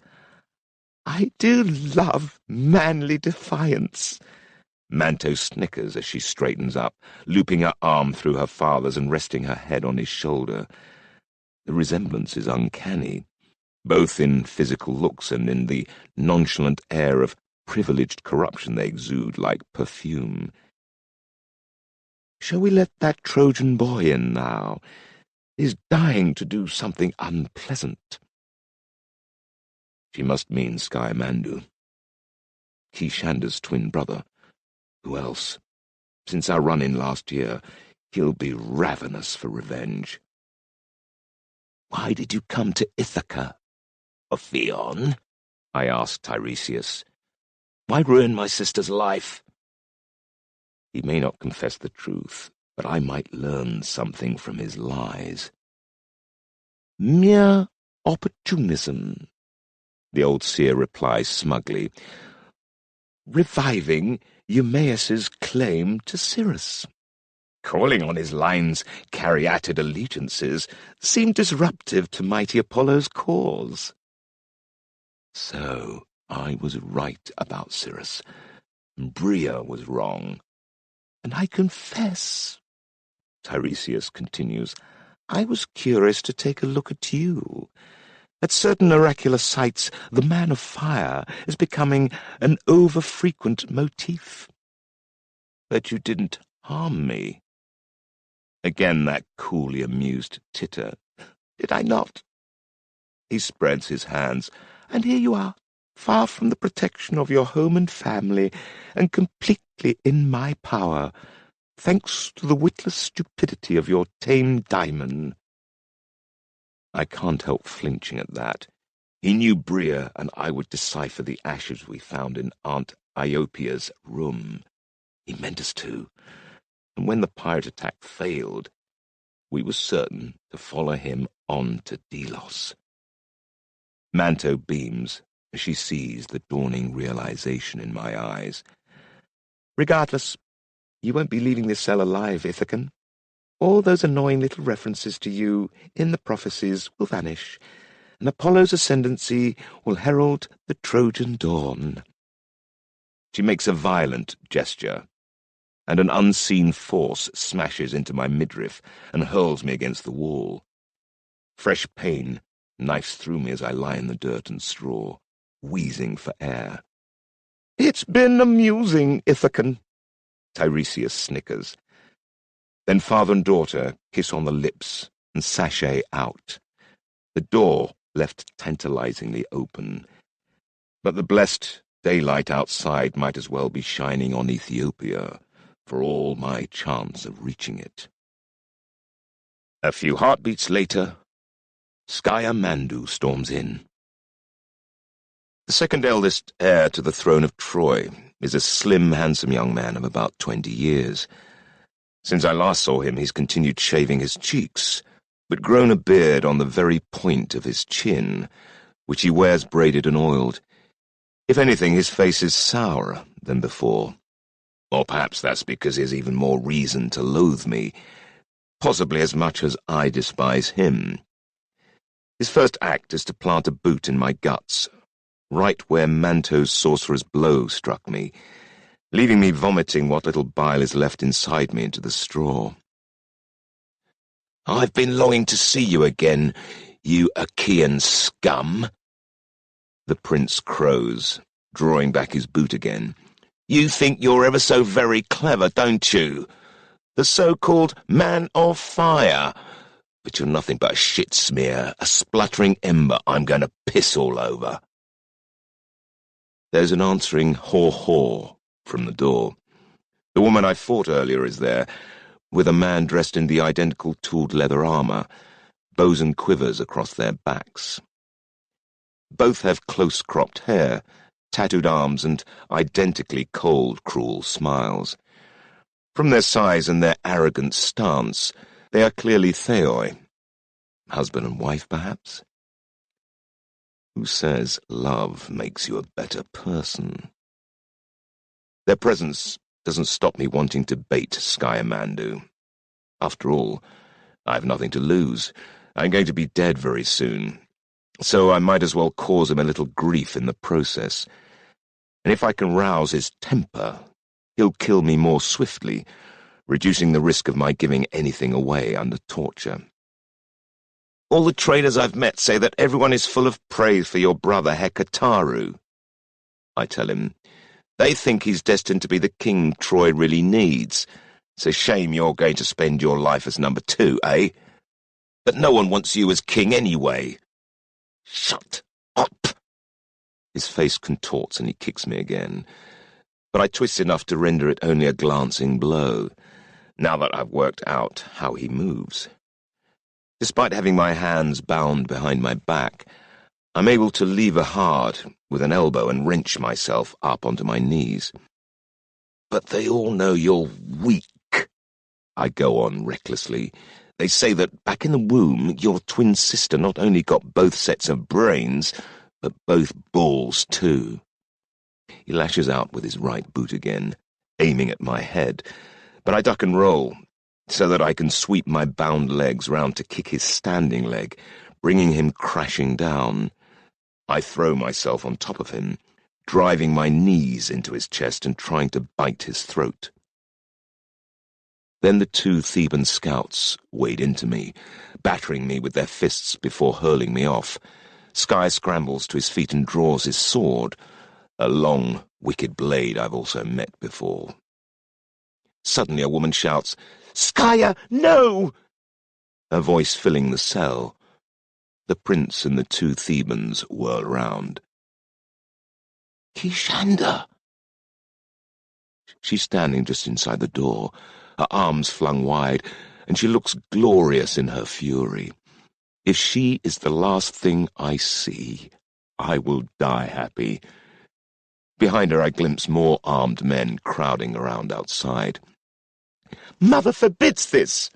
I do love manly defiance. Manto snickers as she straightens up, looping her arm through her father's and resting her head on his shoulder. The resemblance is uncanny, both in physical looks and in the nonchalant air of privileged corruption they exude like perfume. Shall we let that Trojan boy in now? He's dying to do something unpleasant. She must mean Skymandu, Kishanda's twin brother. Who else? Since our run-in last year, he'll be ravenous for revenge. Why did you come to Ithaca? Ophion? I asked Tiresias. Why ruin my sister's life? He may not confess the truth, but I might learn something from his lies. Mere opportunism, the old seer replies smugly, reviving Eumaeus's claim to Cyrus. Calling on his line's caryatid allegiances seemed disruptive to mighty Apollo's cause. So I was right about Cyrus. Bria was wrong. And I confess, Tiresias continues, I was curious to take a look at you. At certain oracular sites, the man of fire is becoming an over-frequent motif. But you didn't harm me. Again that coolly amused titter. Did I not? He spreads his hands, and here you are, far from the protection of your home and family, and completely in my power, thanks to the witless stupidity of your tame daimon. I can't help flinching at that. He knew Bria and I would decipher the ashes we found in Aunt Iopia's room. He meant us to, and when the pirate attack failed, we were certain to follow him on to Delos. Manto beams as she sees the dawning realization in my eyes. Regardless, you won't be leaving this cell alive, Ithacan. All those annoying little references to you in the prophecies will vanish, and Apollo's ascendancy will herald the Trojan dawn. She makes a violent gesture, and an unseen force smashes into my midriff and hurls me against the wall. Fresh pain knifes through me as I lie in the dirt and straw, wheezing for air. It's been amusing, Ithacan, Tiresias snickers. Then father and daughter kiss on the lips and sashay out. The door left tantalizingly open, but the blessed daylight outside might as well be shining on Ethiopia, for all my chance of reaching it. A few heartbeats later, Skymandu storms in. The second eldest heir to the throne of Troy is a slim, handsome young man of about 20 years. Since I last saw him, he's continued shaving his cheeks, but grown a beard on the very point of his chin, which he wears braided and oiled. If anything, his face is sourer than before. Or perhaps that's because he has even more reason to loathe me, possibly as much as I despise him. His first act is to plant a boot in my guts, right where Manto's sorcerer's blow struck me, leaving me vomiting what little bile is left inside me into the straw. I've been longing to see you again, you Achaean scum, the prince crows, drawing back his boot again. You think you're ever so very clever, don't you? The so-called man of fire. But you're nothing but a shit smear, a spluttering ember I'm going to piss all over. There's an answering haw-haw from the door. The woman I fought earlier is there, with a man dressed in the identical tooled leather armor, bows and quivers across their backs. Both have close-cropped hair, tattooed arms, and identically cold, cruel smiles. From their size and their arrogant stance, they are clearly Theoi. Husband and wife, perhaps? Who says love makes you a better person? Their presence doesn't stop me wanting to bait Skymandu. After all, I have nothing to lose. I'm going to be dead very soon, so I might as well cause him a little grief in the process. And if I can rouse his temper, he'll kill me more swiftly, reducing the risk of my giving anything away under torture. All the traders I've met say that everyone is full of praise for your brother Hekataru. I tell him, they think he's destined to be the king Troy really needs. It's a shame you're going to spend your life as number 2, eh? But no one wants you as king anyway. Shut up! His face contorts and he kicks me again, but I twist enough to render it only a glancing blow, now that I've worked out how he moves. Despite having my hands bound behind my back, I'm able to lever hard with an elbow and wrench myself up onto my knees. But they all know you're weak, I go on recklessly. They say that back in the womb, your twin sister not only got both sets of brains, but both balls too. He lashes out with his right boot again, aiming at my head, but I duck and roll, so that I can sweep my bound legs round to kick his standing leg, bringing him crashing down. I throw myself on top of him, driving my knees into his chest and trying to bite his throat. Then the 2 Theban scouts wade into me, battering me with their fists before hurling me off. Sky scrambles to his feet and draws his sword, a long, wicked blade I've also met before. Suddenly a woman shouts, "Skya, no!" Her voice filling the cell. The prince and the 2 Thebans whirl round. "Kishanda!" She's standing just inside the door, her arms flung wide, and she looks glorious in her fury. If she is the last thing I see, I will die happy. Behind her I glimpse more armed men crowding around outside. "Mother forbids this!"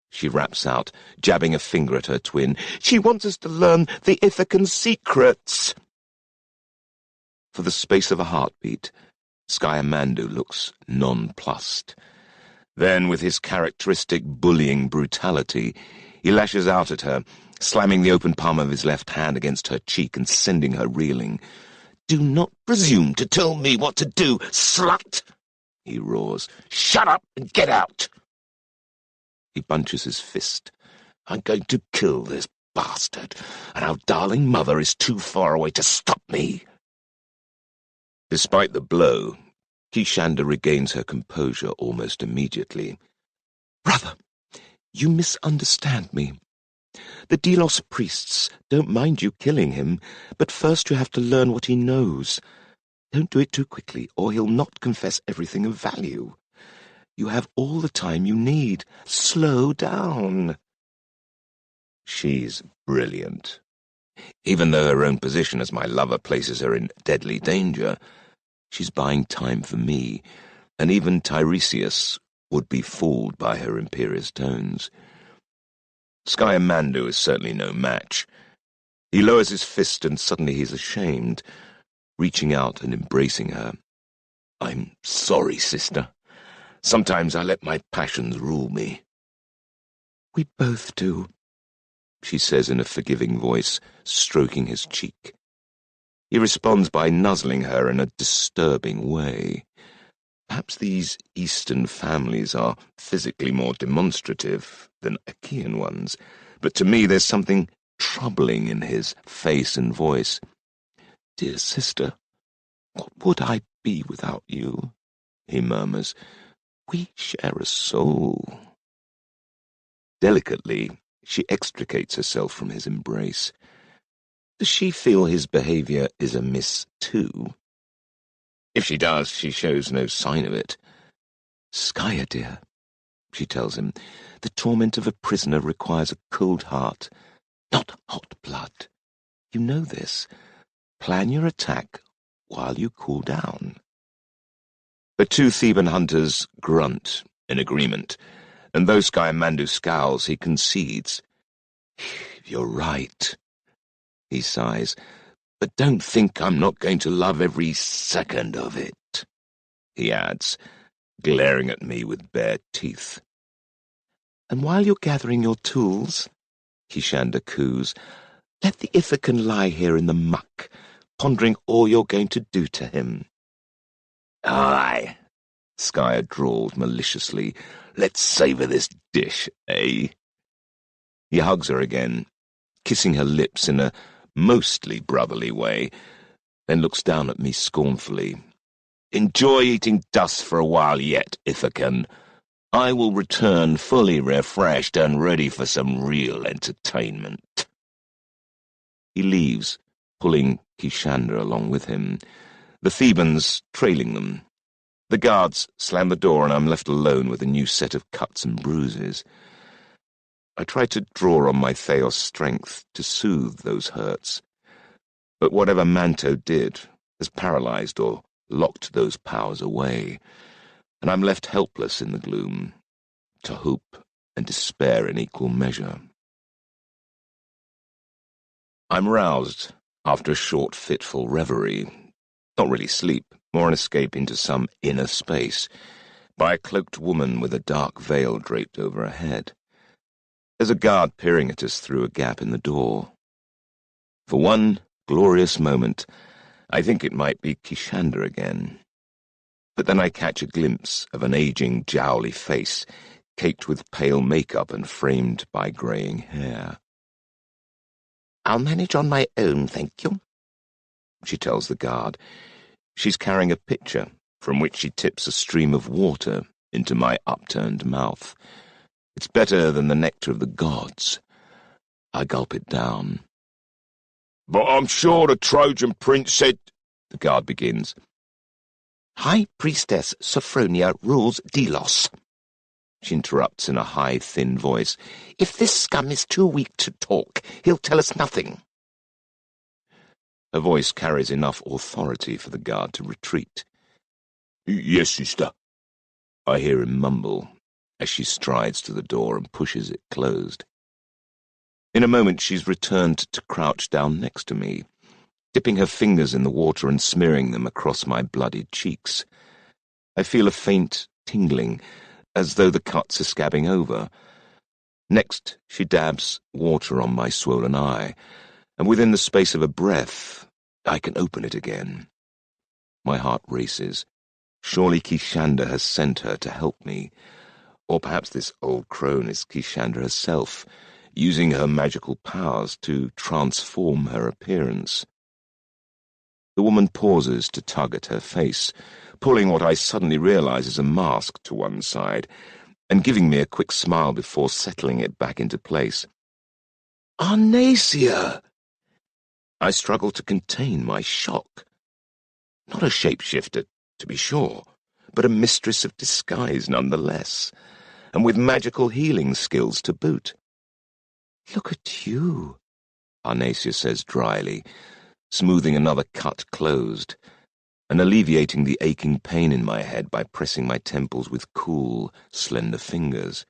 she raps out, jabbing a finger at her twin. "She wants us to learn the Ithacan secrets." For the space of a heartbeat, Skymandu looks nonplussed. Then, with his characteristic bullying brutality, he lashes out at her, slamming the open palm of his left hand against her cheek and sending her reeling. "Do not presume to tell me what to do, slut!" he roars. "Shut up and get out!" He bunches his fist. "I'm going to kill this bastard, and our darling mother is too far away to stop me." Despite the blow, Kishanda regains her composure almost immediately. "Brother, you misunderstand me. The Delos priests don't mind you killing him, but first you have to learn what he knows. Don't do it too quickly, or he'll not confess everything of value. You have all the time you need. Slow down." She's brilliant. Even though her own position as my lover places her in deadly danger, she's buying time for me, and even Tiresias would be fooled by her imperious tones. Skymandu is certainly no match. He lowers his fist and suddenly he's ashamed, reaching out and embracing her. "I'm sorry, sister. Sometimes I let my passions rule me." "We both do," she says in a forgiving voice, stroking his cheek. He responds by nuzzling her in a disturbing way. Perhaps these Eastern families are physically more demonstrative than Achaean ones, but to me there's something troubling in his face and voice. "Dear sister, what would I be without you?" he murmurs. "We share a soul." Delicately, she extricates herself from his embrace. Does she feel his behavior is amiss too? If she does, she shows no sign of it. Skya, dear, she tells him, the torment of a prisoner requires a cold heart, not hot blood. You know this. Plan your attack while you cool down. The two Theban hunters grunt in agreement, and though Skymandu scowls, he concedes. You're right, he sighs, but don't think I'm not going to love every second of it, he adds, glaring at me with bare teeth. And while you're gathering your tools, Kishanda coos, let the Ithacan lie here in the muck, pondering all you're going to do to him. Aye, Skya drawled maliciously. Let's savour this dish, eh? He hugs her again, kissing her lips in a mostly brotherly way, then looks down at me scornfully. Enjoy eating dust for a while yet, Ithacan. I will return fully refreshed and ready for some real entertainment. He leaves, pulling Kishanda along with him, the Thebans trailing them. The guards slam the door and I'm left alone with a new set of cuts and bruises. I try to draw on my Theos strength to soothe those hurts, but whatever Manto did has paralyzed or locked those powers away, and I'm left helpless in the gloom, to hope and despair in equal measure. I'm roused after a short, fitful reverie, not really sleep, more an escape into some inner space, by a cloaked woman with a dark veil draped over her head. There's a guard peering at us through a gap in the door. For one glorious moment, I think it might be Kishanda again. But then I catch a glimpse of an aging, jowly face, caked with pale makeup and framed by greying hair. I'll manage on my own, thank you, she tells the guard. She's carrying a pitcher, from which she tips a stream of water into my upturned mouth. It's better than the nectar of the gods. I gulp it down. But I'm sure the Trojan prince said, the guard begins. High Priestess Sophronia rules Delos, she interrupts in a high, thin voice. If this scum is too weak to talk, he'll tell us nothing. Her voice carries enough authority for the guard to retreat. Yes, sister, I hear him mumble as she strides to the door and pushes it closed. In a moment she's returned to crouch down next to me, dipping her fingers in the water and smearing them across my bloodied cheeks. I feel a faint tingling, as though the cuts are scabbing over. Next, she dabs water on my swollen eye, and within the space of a breath, I can open it again. My heart races. Surely Kishanda has sent her to help me. Or perhaps this old crone is Kishanda herself, using her magical powers to transform her appearance. The woman pauses to tug at her face, pulling what I suddenly realize is a mask to one side, and giving me a quick smile before settling it back into place. Arnacia! I struggle to contain my shock. Not a shapeshifter, to be sure, but a mistress of disguise nonetheless, and with magical healing skills to boot. Look at you, Arnacia says dryly, smoothing another cut closed, and alleviating the aching pain in my head by pressing my temples with cool, slender fingers.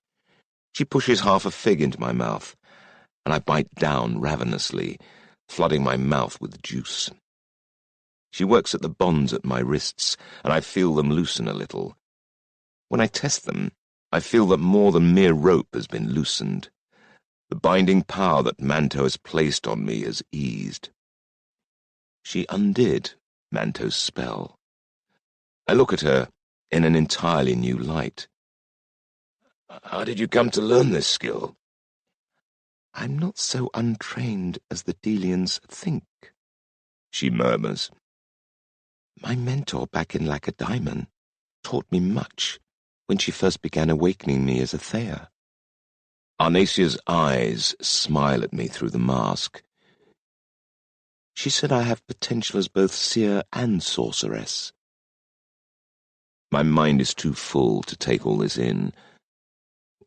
She pushes half a fig into my mouth, and I bite down ravenously, flooding my mouth with juice. She works at the bonds at my wrists, and I feel them loosen a little. When I test them, I feel that more than mere rope has been loosened. The binding power that Manto has placed on me has eased. She undid Manto's spell. I look at her in an entirely new light. How did you come to learn this skill? I'm not so untrained as the Delians think, she murmurs. My mentor back in Lacedaemon taught me much when she first began awakening me as a Thea. Arnacia's eyes smile at me through the mask. She said I have potential as both seer and sorceress. My mind is too full to take all this in.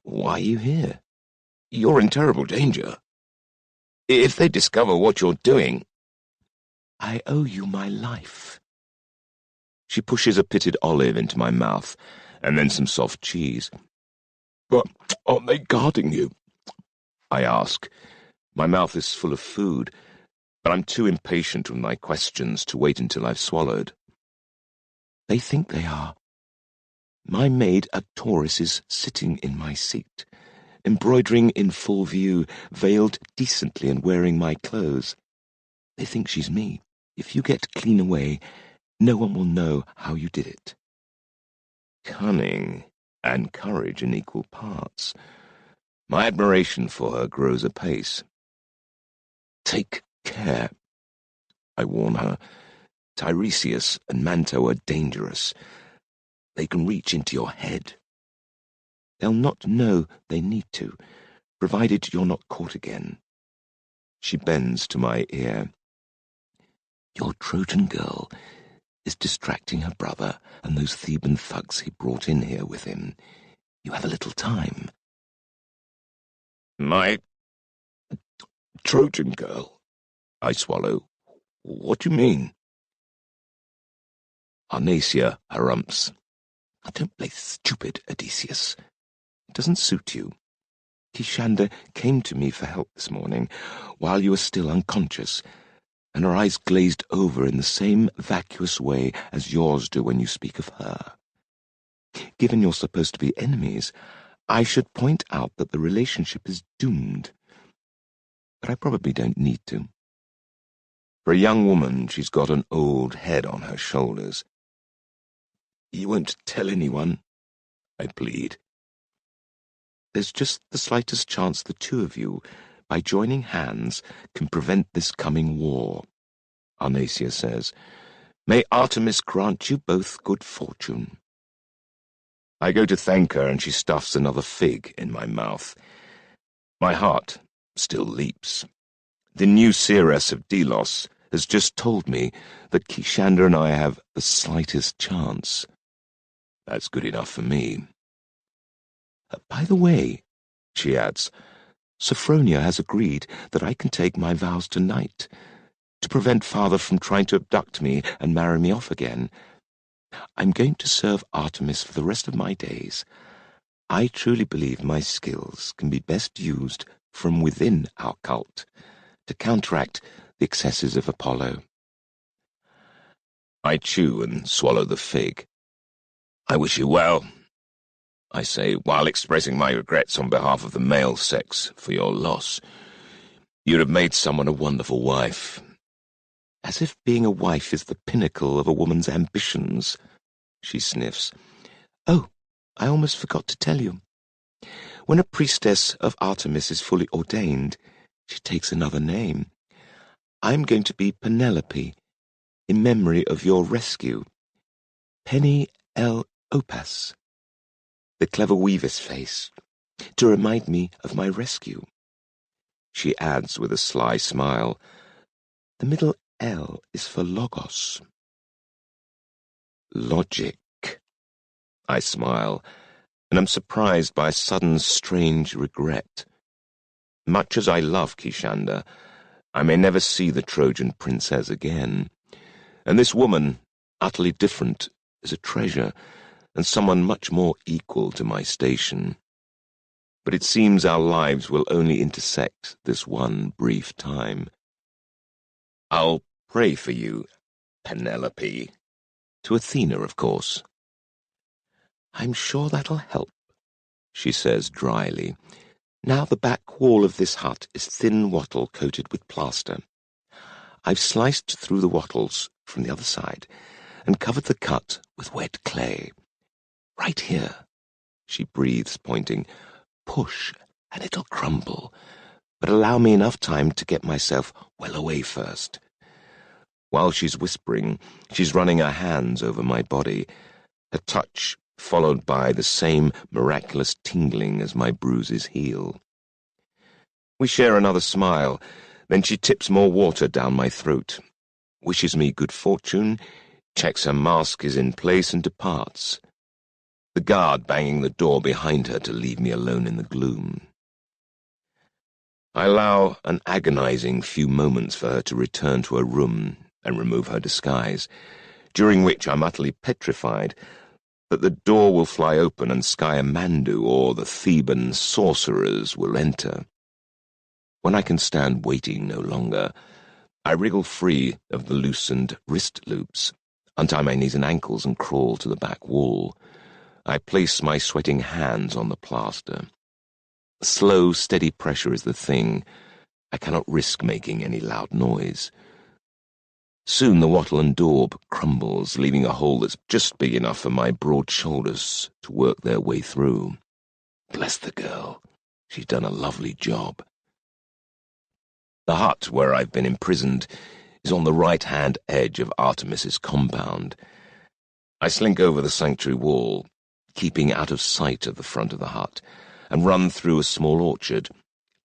Why are you here? You're in terrible danger. If they discover what you're doing... I owe you my life. She pushes a pitted olive into my mouth, and then some soft cheese. But aren't they guarding you? I ask. My mouth is full of food, but I'm too impatient with my questions to wait until I've swallowed. They think they are. My maid at Taurus is sitting in my seat, embroidering in full view, veiled decently and wearing my clothes. They think she's me. If you get clean away, no one will know how you did it. Cunning and courage in equal parts. My admiration for her grows apace. Take care, I warn her. Tiresias and Manto are dangerous. They can reach into your head. They'll not know they need to, provided you're not caught again. She bends to my ear. Your Trojan girl is distracting her brother and those Theban thugs he brought in here with him. You have a little time. My Trojan girl? I swallow. What do you mean? Arnacia harumphs. Don't play stupid, Odysseus. It doesn't suit you. Kishander came to me for help this morning, while you were still unconscious, and her eyes glazed over in the same vacuous way as yours do when you speak of her. Given you're supposed to be enemies, I should point out that the relationship is doomed. But I probably don't need to. For a young woman, she's got an old head on her shoulders. You won't tell anyone, I plead. There's just the slightest chance the two of you, by joining hands, can prevent this coming war, Arnacia says. May Artemis grant you both good fortune. I go to thank her, and she stuffs another fig in my mouth. My heart still leaps. The new seeress of Delos has just told me that Kishander and I have the slightest chance. That's good enough for me. By the way, she adds, Sophronia has agreed that I can take my vows tonight, to prevent father from trying to abduct me and marry me off again. I'm going to serve Artemis for the rest of my days. I truly believe my skills can be best used from within our cult to counteract the excesses of Apollo. I chew and swallow the fig. I wish you well, I say, while expressing my regrets on behalf of the male sex for your loss. You'd have made someone a wonderful wife. As if being a wife is the pinnacle of a woman's ambitions, she sniffs. Oh, I almost forgot to tell you. When a priestess of Artemis is fully ordained, she takes another name. I'm going to be Penelope, in memory of your rescue. Penny L. Opas, the clever weaver's face, to remind me of my rescue. She adds with a sly smile, the middle L is for Logos. Logic. I smile, and am surprised by a sudden strange regret. Much as I love Kishander, I may never see the Trojan princess again, and this woman, utterly different, is a treasure, and someone much more equal to my station. But it seems our lives will only intersect this one brief time. I'll pray for you, Penelope. To Athena, of course. I'm sure that'll help, she says dryly. Now the back wall of this hut is thin wattle coated with plaster. I've sliced through the wattles from the other side and covered the cut with wet clay. Right here, she breathes, pointing. Push, and it'll crumble, but allow me enough time to get myself well away first. While she's whispering, she's running her hands over my body, her touch followed by the same miraculous tingling as my bruises heal. We share another smile, then she tips more water down my throat, wishes me good fortune, checks her mask is in place, and departs, the guard banging the door behind her to leave me alone in the gloom. I allow an agonizing few moments for her to return to her room and remove her disguise, during which I'm utterly petrified that the door will fly open and Scamandu or the Theban sorcerers will enter. When I can stand waiting no longer, I wriggle free of the loosened wrist loops, untie my knees and ankles and crawl to the back wall. I place my sweating hands on the plaster. Slow, steady pressure is the thing. I cannot risk making any loud noise. Soon the wattle and daub crumbles, leaving a hole that's just big enough for my broad shoulders to work their way through. Bless the girl. She's done a lovely job. The hut where I've been imprisoned is on the right-hand edge of Artemis's compound. I slink over the sanctuary wall, keeping out of sight of the front of the hut, and run through a small orchard,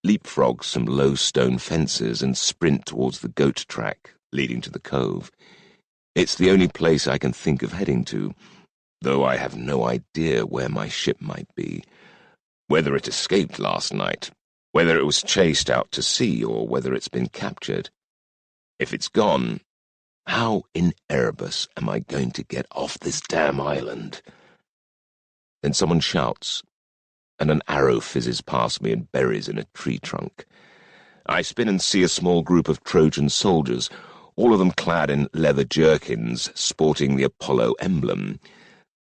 leapfrog some low stone fences, and sprint towards the goat track leading to the cove. It's the only place I can think of heading to, though I have no idea where my ship might be, whether it escaped last night, whether it was chased out to sea, or whether it's been captured. If it's gone, how in Erebus am I going to get off this damn island? Then someone shouts, and an arrow fizzes past me and buries in a tree trunk. I spin and see a small group of Trojan soldiers, all of them clad in leather jerkins, sporting the Apollo emblem,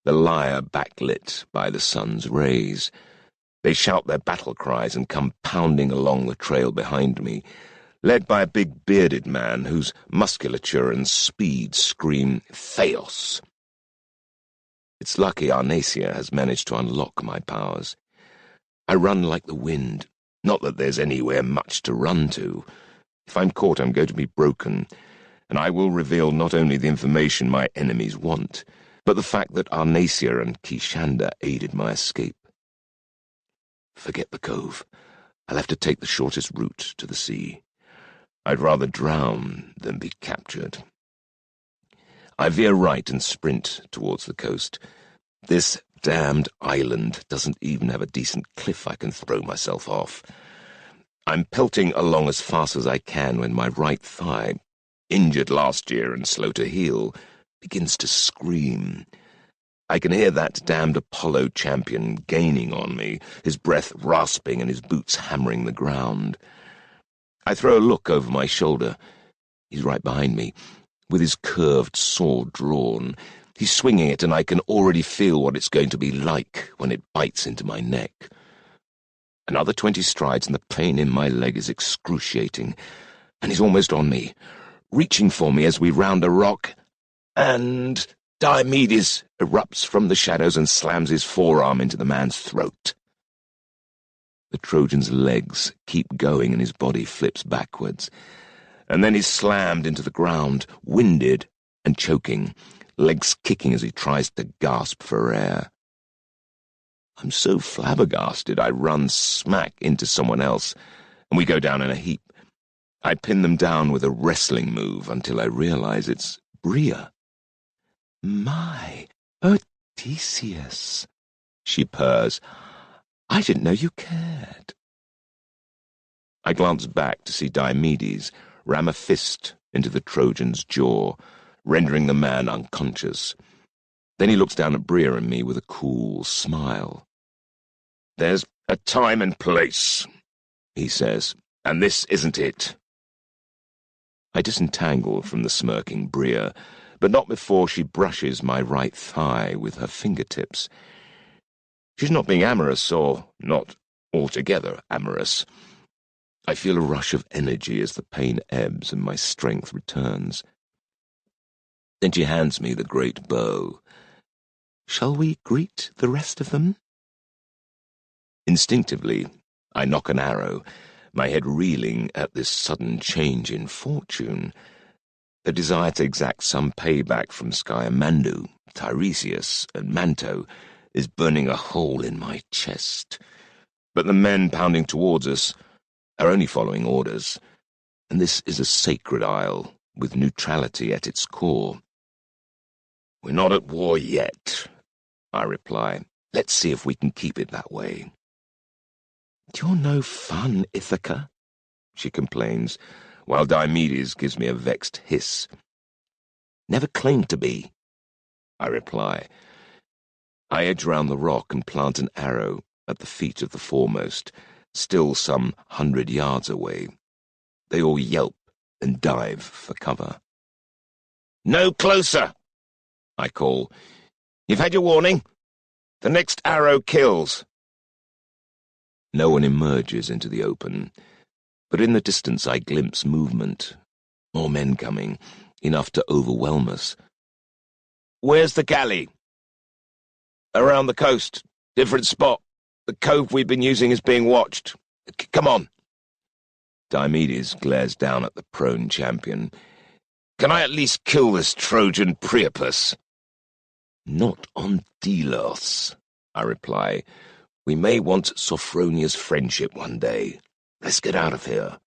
the lyre backlit by the sun's rays. They shout their battle cries and come pounding along the trail behind me, led by a big bearded man whose musculature and speed scream Theos. It's lucky Arnacia has managed to unlock my powers. I run like the wind, not that there's anywhere much to run to. If I'm caught, I'm going to be broken, and I will reveal not only the information my enemies want, but the fact that Arnacia and Kishanda aided my escape. Forget the cove. I'll have to take the shortest route to the sea. I'd rather drown than be captured. I veer right and sprint towards the coast. This damned island doesn't even have a decent cliff I can throw myself off. I'm pelting along as fast as I can when my right thigh, injured last year and slow to heal, begins to scream. I can hear that damned Apollo champion gaining on me, his breath rasping and his boots hammering the ground. I throw a look over my shoulder. He's right behind me, with his curved sword drawn. He's swinging it, and I can already feel what it's going to be like when it bites into my neck. Another 20 strides, and the pain in my leg is excruciating, and he's almost on me, reaching for me as we round a rock, and Diomedes erupts from the shadows and slams his forearm into the man's throat. The Trojan's legs keep going and his body flips backwards, and then he's slammed into the ground, winded and choking, legs kicking as he tries to gasp for air. I'm so flabbergasted I run smack into someone else, and we go down in a heap. I pin them down with a wrestling move until I realize it's Bria. "My, Odysseus," she purrs. "I didn't know you cared." I glance back to see Diomedes ram a fist into the Trojan's jaw, rendering the man unconscious. Then he looks down at Bria and me with a cool smile. "There's a time and place," he says, "and this isn't it." I disentangle from the smirking Bria, but not before she brushes my right thigh with her fingertips. She's not being amorous, or not altogether amorous. I feel a rush of energy as the pain ebbs and my strength returns. Then she hands me the great bow. "Shall we greet the rest of them?" Instinctively, I knock an arrow, my head reeling at this sudden change in fortune. The desire to exact some payback from Scamandu, Tiresias, and Manto is burning a hole in my chest. But the men pounding towards us are only following orders, and this is a sacred isle with neutrality at its core. "We're not at war yet," I reply, Let's see if we can keep it that way. You're no fun, Ithaca, she complains, while Diomedes gives me a vexed hiss. Never claimed to be, I reply. I edge round the rock and plant an arrow at the feet of the foremost, still some 100 yards away. They all yelp and dive for cover. No closer, I call. You've had your warning. The next arrow kills. No one emerges into the open, but in the distance I glimpse movement. More men coming, enough to overwhelm us. Where's the galley? Around the coast. Different spot. The cove we've been using is being watched. Come on. Diomedes glares down at the prone champion. Can I at least kill this Trojan Priapus? Not on Delos, I reply. We may want Sophronia's friendship one day. Let's get out of here.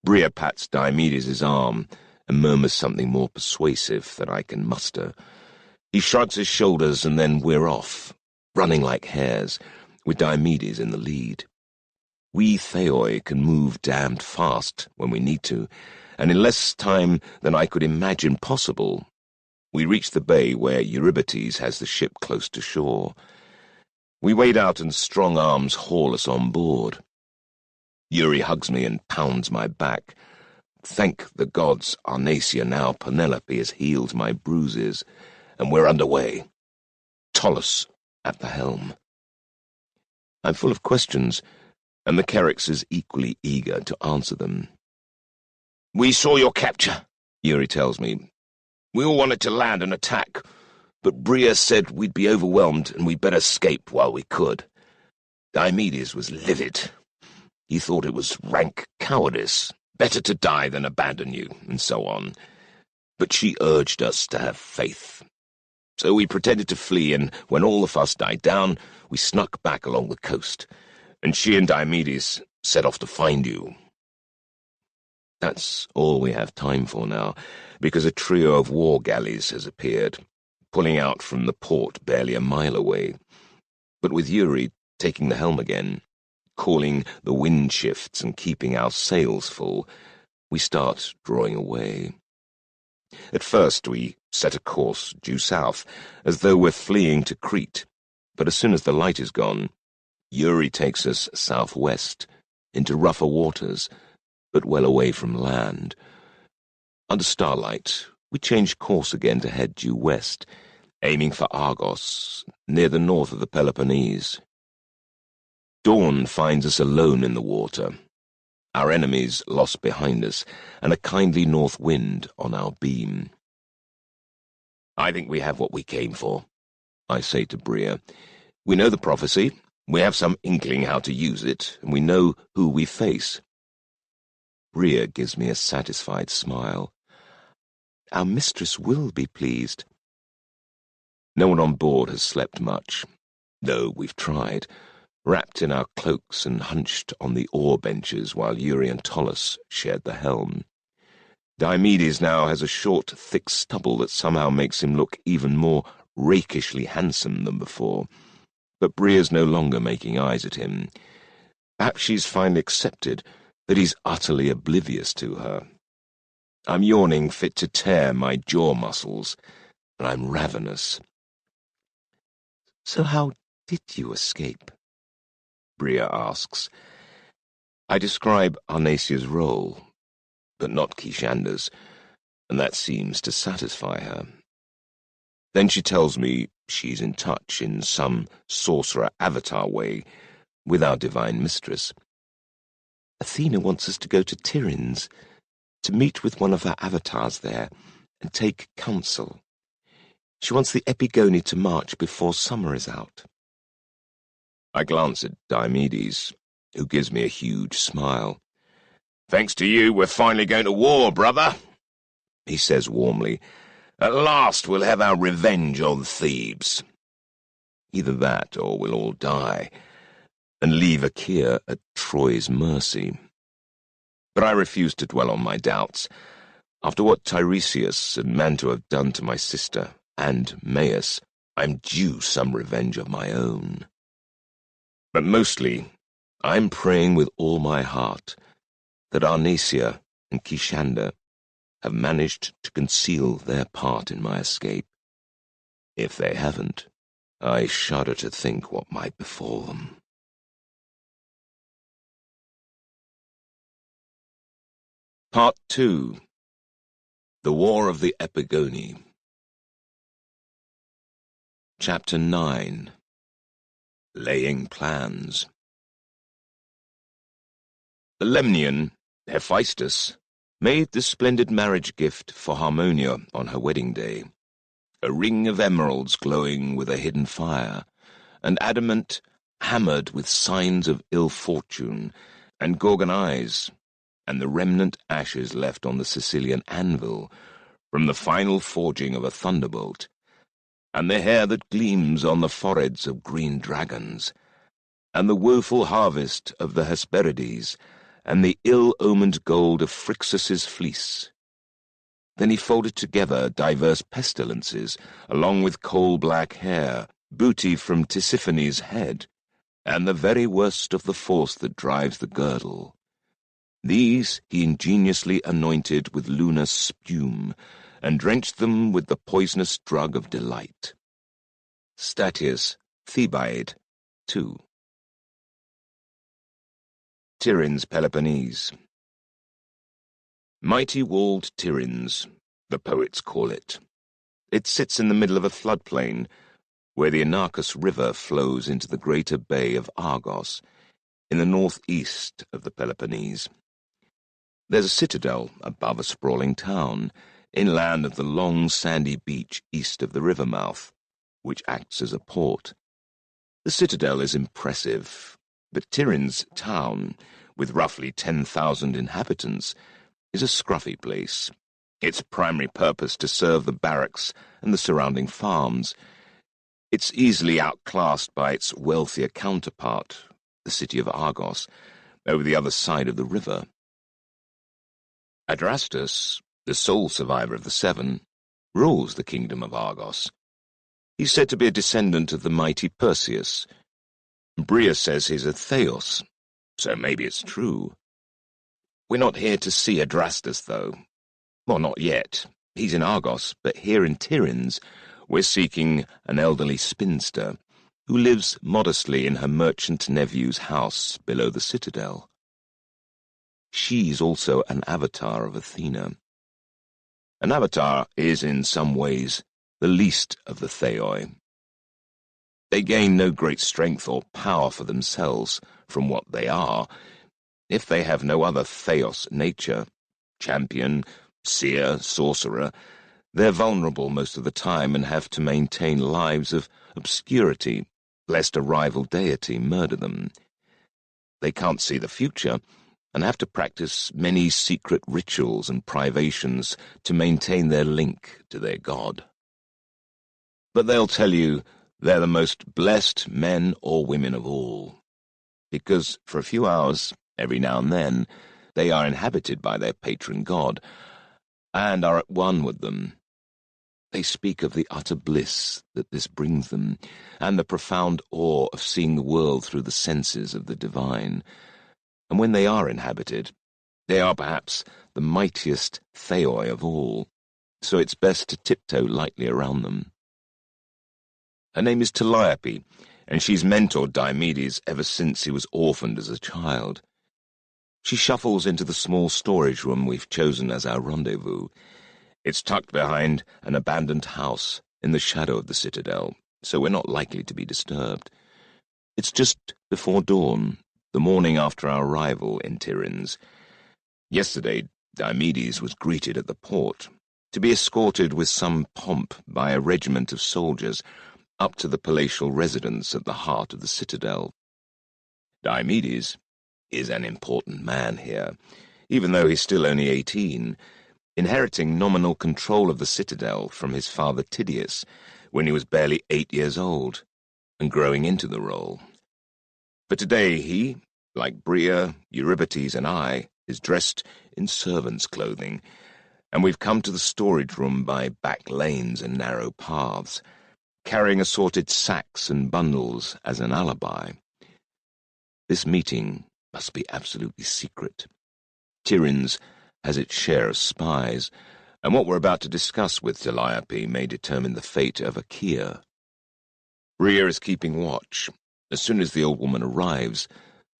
Bria pats Diomedes' arm and murmurs something more persuasive than I can muster. He shrugs his shoulders and then we're off, running like hares, with Diomedes in the lead. We Theoi can move damned fast when we need to, and in less time than I could imagine possible, we reach the bay where Eurybates has the ship close to shore. We wade out and strong arms haul us on board. Eury hugs me and pounds my back. Thank the gods, Arnacia, now Penelope, has healed my bruises, and we're underway. Tullus at the helm. I'm full of questions, and the Cherax is equally eager to answer them. We saw your capture, Eury tells me. We all wanted to land and attack, but Bria said we'd be overwhelmed and we'd better escape while we could. Diomedes was livid. He thought it was rank cowardice, better to die than abandon you, and so on. But she urged us to have faith. So we pretended to flee, and when all the fuss died down, we snuck back along the coast, and she and Diomedes set off to find you. That's all we have time for now, because a trio of war galleys has appeared, pulling out from the port barely a mile away. But with Eury taking the helm again, calling the wind shifts and keeping our sails full, we start drawing away. At first we set a course due south, as though we're fleeing to Crete, but as soon as the light is gone, Eury takes us southwest, into rougher waters, but well away from land. Under starlight, we change course again to head due west, aiming for Argos, near the north of the Peloponnese. Dawn finds us alone in the water, our enemies lost behind us, and a kindly north wind on our beam. I think we have what we came for, I say to Bria. We know the prophecy, we have some inkling how to use it, and we know who we face. Bria gives me a satisfied smile. Our mistress will be pleased. No one on board has slept much, though we've tried, wrapped in our cloaks and hunched on the oar benches while Eury and Tullus shared the helm. Diomedes now has a short, thick stubble that somehow makes him look even more rakishly handsome than before, but Bria's no longer making eyes at him. Perhaps she's finally accepted that he's utterly oblivious to her. I'm yawning fit to tear my jaw muscles, and I'm ravenous. So how did you escape? Bria asks. I describe Arnacia's role, but not Kishander's, and that seems to satisfy her. Then she tells me she's in touch in some sorcerer avatar way with our divine mistress. Athena wants us to go to Tiryns, to meet with one of her avatars there and take counsel. She wants the Epigoni to march before summer is out. I glance at Diomedes, who gives me a huge smile. Thanks to you, we're finally going to war, brother, he says warmly. At last we'll have our revenge on Thebes. Either that or we'll all die, and leave Achaea at Troy's mercy. But I refuse to dwell on my doubts. After what Tiresias and Mantua have done to my sister, and Maius, I'm due some revenge of my own. But mostly, I'm praying with all my heart that Arnesia and Kishanda have managed to conceal their part in my escape. If they haven't, I shudder to think what might befall them. Part 2. The War of the Epigoni. Chapter 9. Laying Plans. The Lemnian, Hephaestus, made the splendid marriage gift for Harmonia on her wedding day, a ring of emeralds glowing with a hidden fire, an adamant hammered with signs of ill fortune, and Gorgon eyes, and the remnant ashes left on the Sicilian anvil from the final forging of a thunderbolt, and the hair that gleams on the foreheads of green dragons, and the woeful harvest of the Hesperides, and the ill-omened gold of Phrixus's fleece. Then he folded together diverse pestilences, along with coal-black hair, booty from Tisiphone's head, and the very worst of the force that drives the girdle. These he ingeniously anointed with lunar spume, and drenched them with the poisonous drug of delight. Statius, Thebaid, 2. Tiryns, Peloponnese. Mighty walled Tiryns, the poets call it. It sits in the middle of a floodplain, where the Inachus River flows into the greater bay of Argos, in the northeast of the Peloponnese. There's a citadel above a sprawling town, inland of the long sandy beach east of the river mouth, which acts as a port. The citadel is impressive, but Tiryns town, with roughly 10,000 inhabitants, is a scruffy place, its primary purpose to serve the barracks and the surrounding farms. It's easily outclassed by its wealthier counterpart, the city of Argos, over the other side of the river. Adrastus, the sole survivor of the Seven, rules the kingdom of Argos. He's said to be a descendant of the mighty Perseus. Bria says he's a Theos, so maybe it's true. We're not here to see Adrastus, though. Well, not yet. He's in Argos, but here in Tiryns, we're seeking an elderly spinster who lives modestly in her merchant nephew's house below the citadel. She's also an avatar of Athena. An avatar is, in some ways, the least of the Theoi. They gain no great strength or power for themselves from what they are, if they have no other Theos nature, champion, seer, sorcerer. They're vulnerable most of the time and have to maintain lives of obscurity, lest a rival deity murder them. They can't see the future, and have to practice many secret rituals and privations to maintain their link to their god. But they'll tell you they're the most blessed men or women of all, because for a few hours, every now and then, they are inhabited by their patron god, and are at one with them. They speak of the utter bliss that this brings them, and the profound awe of seeing the world through the senses of the divine. And when they are inhabited, they are perhaps the mightiest Theoi of all, so it's best to tiptoe lightly around them. Her name is Calliope, and she's mentored Diomedes ever since he was orphaned as a child. She shuffles into the small storage room we've chosen as our rendezvous. It's tucked behind an abandoned house in the shadow of the citadel, so we're not likely to be disturbed. It's just before dawn, the morning after our arrival in Tiryns. Yesterday, Diomedes was greeted at the port, to be escorted with some pomp by a regiment of soldiers up to the palatial residence at the heart of the citadel. Diomedes is an important man here, even though he's still only 18, inheriting nominal control of the citadel from his father Tydeus when he was barely 8 years old, and growing into the role. But today he, like Bria, Eurybates, and I, is dressed in servant's clothing, and we've come to the storage room by back lanes and narrow paths. carrying assorted sacks and bundles as an alibi. This meeting must be absolutely secret. Tiryns has its share of spies, and what we're about to discuss with Calliope may determine the fate of Achaia. Rhea is keeping watch. As soon as the old woman arrives,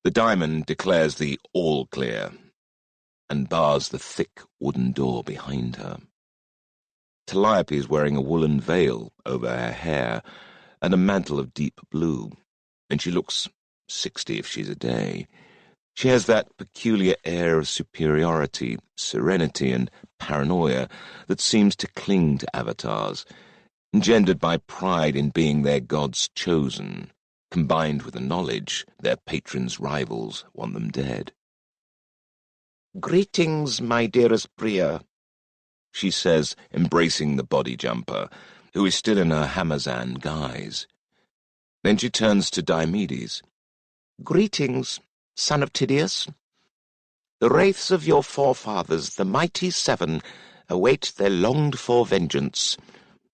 the diamond declares the all clear and bars the thick wooden door behind her. Calliope is wearing a woolen veil over her hair and a mantle of deep blue, and she looks 60 if she's a day. She has that peculiar air of superiority, serenity, and paranoia that seems to cling to avatars, engendered by pride in being their god's chosen, combined with the knowledge their patrons' rivals want them dead. "Greetings, my dearest Bria," she says, embracing the body jumper, who is still in her Hamazan guise. Then she turns to Diomedes. "Greetings, son of Tydeus. The wraiths of your forefathers, the mighty Seven, await their longed-for vengeance.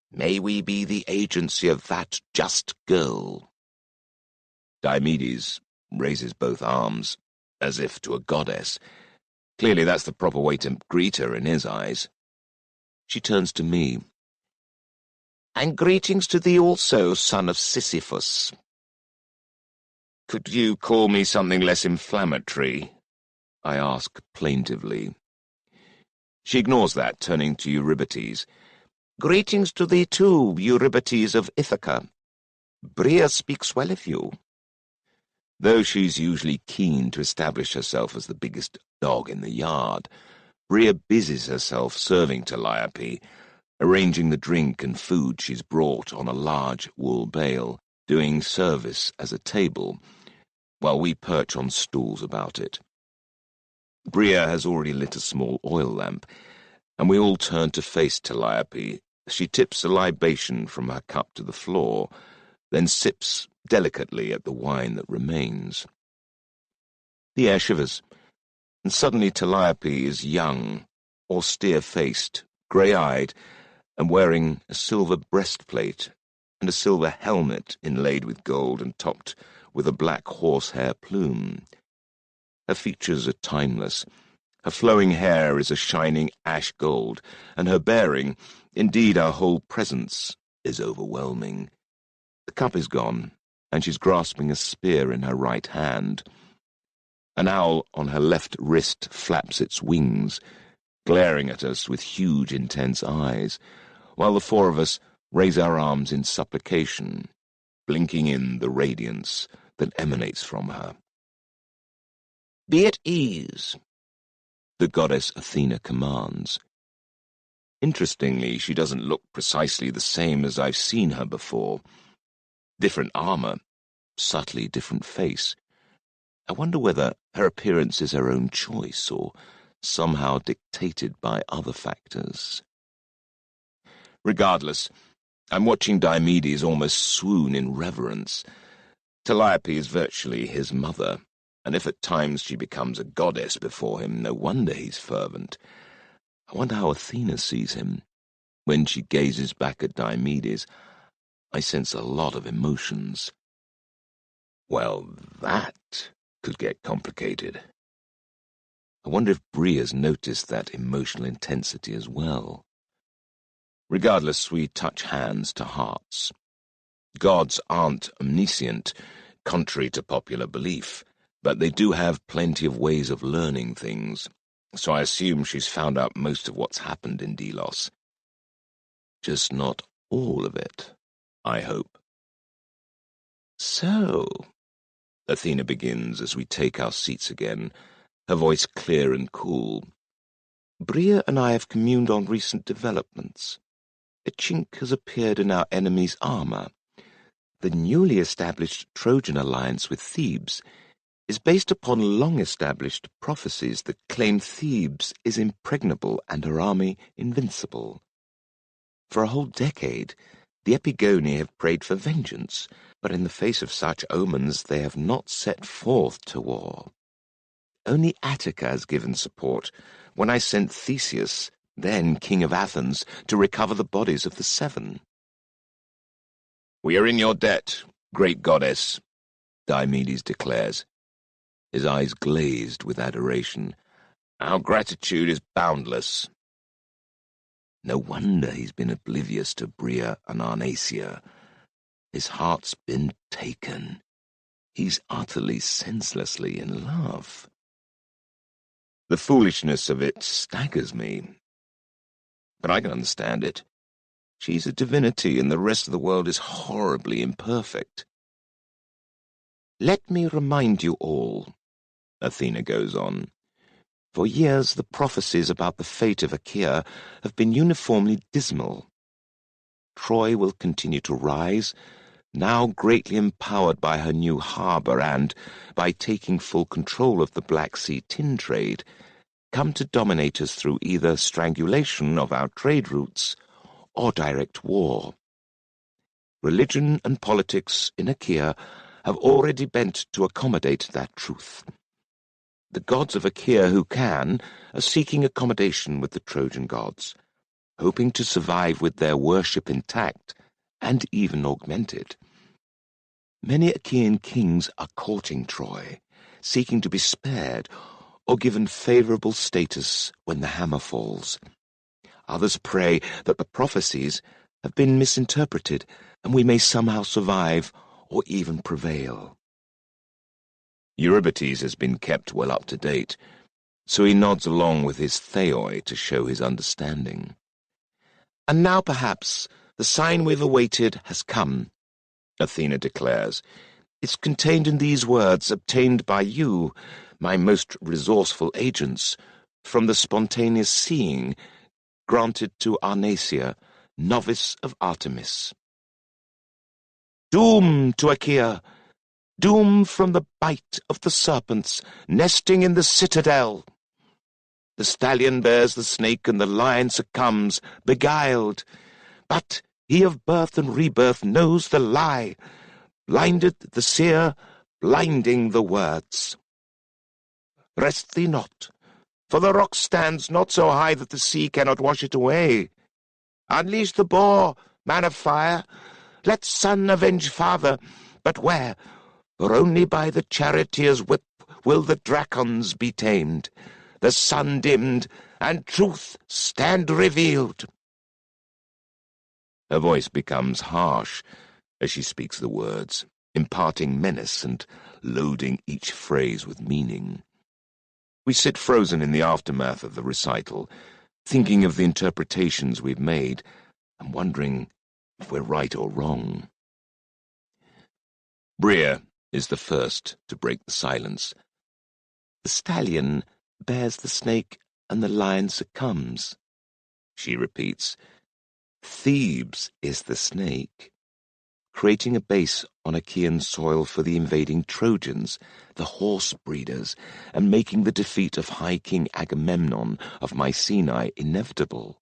May we be the agency of that just girl." Diomedes raises both arms, as if to a goddess. Clearly that's the proper way to greet her in his eyes. She turns to me. "And greetings to thee also, son of Sisyphus." "Could you call me something less inflammatory?" I ask plaintively. She ignores that, turning to Eurybates. "Greetings to thee too, Eurybates of Ithaca. Bria speaks well of you." Though she's usually keen to establish herself as the biggest dog in the yard, Bria busies herself serving Calliope, arranging the drink and food she's brought on a large wool bale, doing service as a table, while we perch on stools about it. Bria has already lit a small oil lamp, and we all turn to face Calliope. She tips a libation from her cup to the floor, then sips delicately at the wine that remains. The air shivers, and suddenly Calliope is young, austere-faced, grey-eyed, and wearing a silver breastplate and a silver helmet inlaid with gold and topped with a black horsehair plume. Her features are timeless. Her flowing hair is a shining ash gold, and her bearing, indeed her whole presence, is overwhelming. The cup is gone, and she's grasping a spear in her right hand. An owl on her left wrist flaps its wings, glaring at us with huge, intense eyes, while the four of us raise our arms in supplication, blinking in the radiance that emanates from her. "Be at ease," the goddess Athena commands. Interestingly, she doesn't look precisely the same as I've seen her before. Different armor, subtly different face. I wonder whether her appearance is her own choice or somehow dictated by other factors. Regardless, I'm watching Diomedes almost swoon in reverence. Calliope is virtually his mother, and if at times she becomes a goddess before him, no wonder he's fervent. I wonder how Athena sees him. When she gazes back at Diomedes, I sense a lot of emotions. Well, that could get complicated. I wonder if Bria's noticed that emotional intensity as well. Regardless, we touch hands to hearts. Gods aren't omniscient, contrary to popular belief, but they do have plenty of ways of learning things, so I assume she's found out most of what's happened in Delos. Just not all of it, I hope. "So," Athena begins as we take our seats again, her voice clear and cool. "Bria and I have communed on recent developments. A chink has appeared in our enemy's armor. The newly established Trojan alliance with Thebes is based upon long-established prophecies that claim Thebes is impregnable and her army invincible. For a whole decade, the Epigoni have prayed for vengeance, but in the face of such omens they have not set forth to war. Only Attica has given support when I sent Theseus, then king of Athens, to recover the bodies of the Seven. We are in your debt, great goddess, Diomedes declares, his eyes glazed with adoration. Our gratitude is boundless. No wonder he's been oblivious to Bria and Arnacia. His heart's been taken. He's utterly senselessly in love. The foolishness of it staggers me. But I can understand it. She's a divinity, and the rest of the world is horribly imperfect. Let me remind you all, Athena goes on. For years the prophecies about the fate of Achaea have been uniformly dismal. Troy will continue to rise, now greatly empowered by her new harbour and, by taking full control of the Black Sea tin trade, come to dominate us through either strangulation of our trade routes or direct war. Religion and politics in Achaea have already bent to accommodate that truth. The gods of Achaea who can are seeking accommodation with the Trojan gods, hoping to survive with their worship intact and even augmented. Many Achaean kings are courting Troy, seeking to be spared or given favourable status when the hammer falls. Others pray that the prophecies have been misinterpreted and we may somehow survive or even prevail. Eurybates has been kept well up to date, so he nods along with his theoi to show his understanding. And now perhaps the sign we've awaited has come, Athena declares. It's contained in these words obtained by you, my most resourceful agents, from the spontaneous seeing granted to Arnacia, novice of Artemis. Doom to Achaea! Doom from the bite of the serpents, nesting in the citadel. The stallion bears the snake, and the lion succumbs, beguiled. But he of birth and rebirth knows the lie, blinded the seer, blinding the words. Rest thee not, for the rock stands not so high that the sea cannot wash it away. Unleash the boar, man of fire. Let son avenge father, but where? For only by the charioteer's whip will the dracons be tamed, the sun dimmed, and truth stand revealed. Her voice becomes harsh as she speaks the words, imparting menace and loading each phrase with meaning. We sit frozen in the aftermath of the recital, thinking of the interpretations we've made and wondering if we're right or wrong. Bria is the first to break the silence. The stallion bears the snake and the lion succumbs, she repeats. Thebes is the snake, creating a base on Achaean soil for the invading Trojans, the horse breeders, and making the defeat of High King Agamemnon of Mycenae inevitable.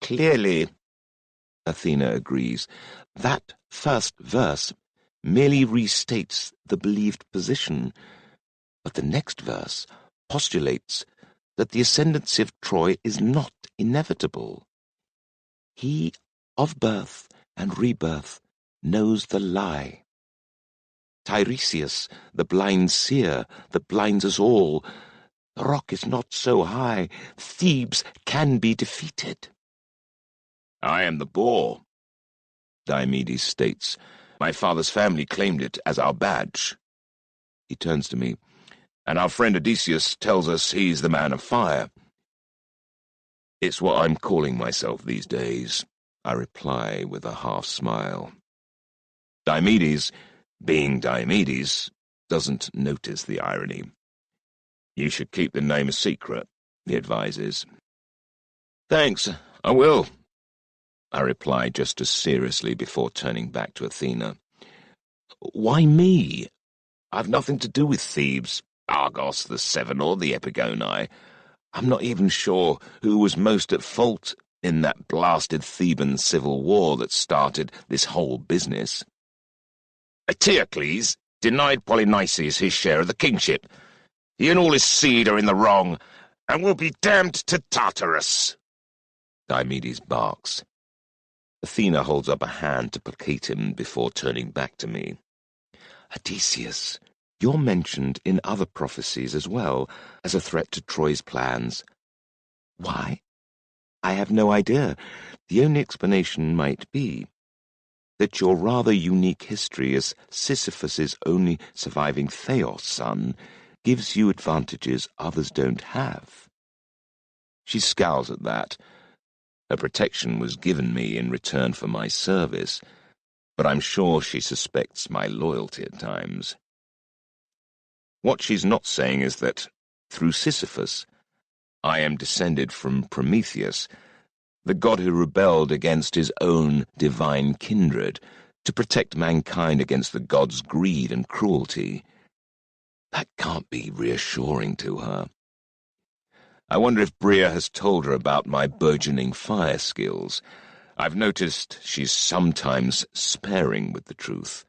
Clearly, Athena agrees, that first verse merely restates the believed position, but the next verse postulates that the ascendancy of Troy is not inevitable. He of birth and rebirth knows the lie. Tiresias, the blind seer that blinds us all, the rock is not so high, Thebes can be defeated. I am the boar, Diomedes states. My father's family claimed it as our badge. He turns to me, and our friend Odysseus tells us he's the man of fire. It's what I'm calling myself these days, I reply with a half-smile. Diomedes, being Diomedes, doesn't notice the irony. You should keep the name a secret, he advises. Thanks, I will, I reply just as seriously before turning back to Athena. Why me? I've nothing to do with Thebes, Argos, the Seven, or the Epigoni. I'm not even sure who was most at fault in that blasted Theban civil war that started this whole business. Eteocles denied Polynices his share of the kingship. He and all his seed are in the wrong, and will be damned to Tartarus. Diomedes barks. Athena holds up a hand to placate him before turning back to me. Odysseus, you're mentioned in other prophecies as well as a threat to Troy's plans. Why? I have no idea. The only explanation might be that your rather unique history as Sisyphus's only surviving Theos son gives you advantages others don't have. She scowls at that. Her protection was given me in return for my service, but I'm sure she suspects my loyalty at times. What she's not saying is that, through Sisyphus, I am descended from Prometheus, the god who rebelled against his own divine kindred to protect mankind against the gods' greed and cruelty. That can't be reassuring to her. I wonder if Bria has told her about my burgeoning fire skills. I've noticed she's sometimes sparing with the truth,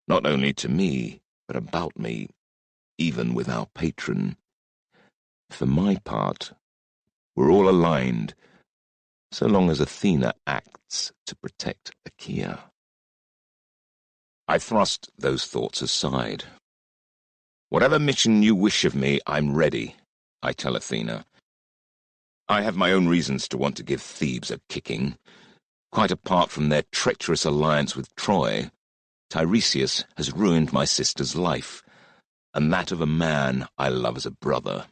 not only to me, but about me, even with our patron. For my part, we're all aligned, so long as Athena acts to protect Achaea. I thrust those thoughts aside. Whatever mission you wish of me, I'm ready, I tell Athena. I have my own reasons to want to give Thebes a kicking. Quite apart from their treacherous alliance with Troy, Tiresias has ruined my sister's life, and that of a man I love as a brother.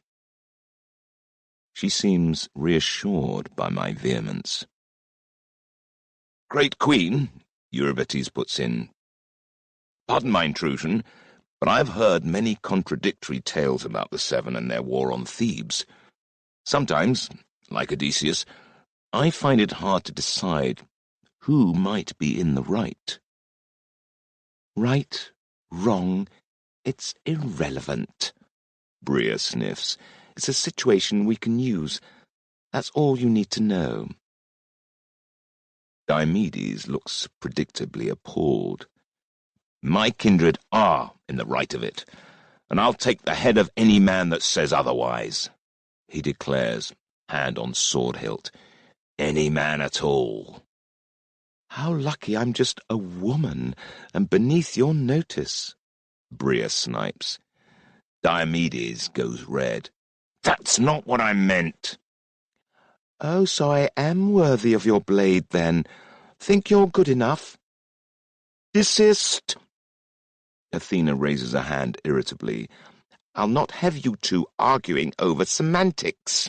She seems reassured by my vehemence. Great Queen, Eurybates puts in. Pardon my intrusion, but I've heard many contradictory tales about the Seven and their war on Thebes. Sometimes, like Odysseus, I find it hard to decide who might be in the right. Right, wrong, it's irrelevant. Bria sniffs. It's a situation we can use. That's all you need to know. Diomedes looks predictably appalled. My kindred are in the right of it, and I'll take the head of any man that says otherwise, he declares, hand on sword hilt. Any man at all. How lucky I'm just a woman and beneath your notice, Bria snipes. Diomedes goes red. That's not what I meant. Oh, so I am worthy of your blade, then. Think you're good enough? Desist! Athena raises a hand irritably. I'll not have you two arguing over semantics.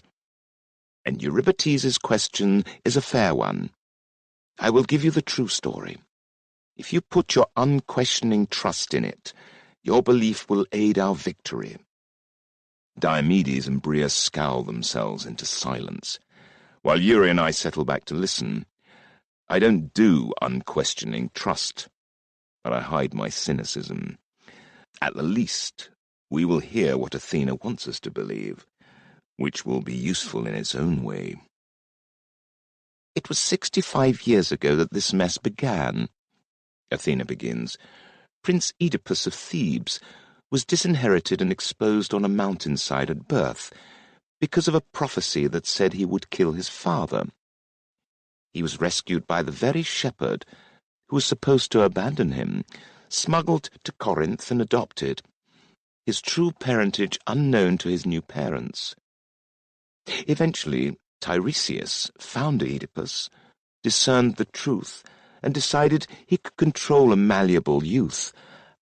And Eurybates' question is a fair one. I will give you the true story. If you put your unquestioning trust in it, your belief will aid our victory. Diomedes and Bria scowl themselves into silence, while Eury and I settle back to listen. I don't do unquestioning trust, but I hide my cynicism. At the least, we will hear what Athena wants us to believe, which will be useful in its own way. It was 65 years ago that this mess began, Athena begins. Prince Oedipus of Thebes was disinherited and exposed on a mountainside at birth because of a prophecy that said he would kill his father. He was rescued by the very shepherd who was supposed to abandon him, smuggled to Corinth and adopted, his true parentage unknown to his new parents. Eventually, Tiresias found Oedipus, discerned the truth, and decided he could control a malleable youth,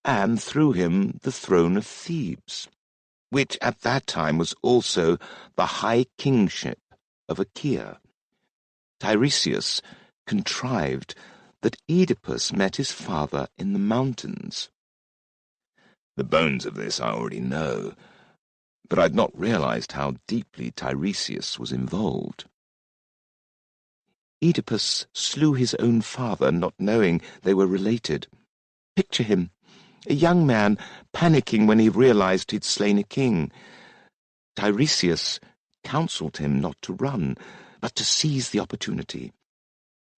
and through him the throne of Thebes, which at that time was also the high kingship of Achaea. Tiresias contrived that Oedipus met his father in the mountains. The bones of this I already know, but I'd not realized how deeply Tiresias was involved. Oedipus slew his own father, not knowing they were related. Picture him, a young man panicking when he realized he'd slain a king. Tiresias counseled him not to run, but to seize the opportunity.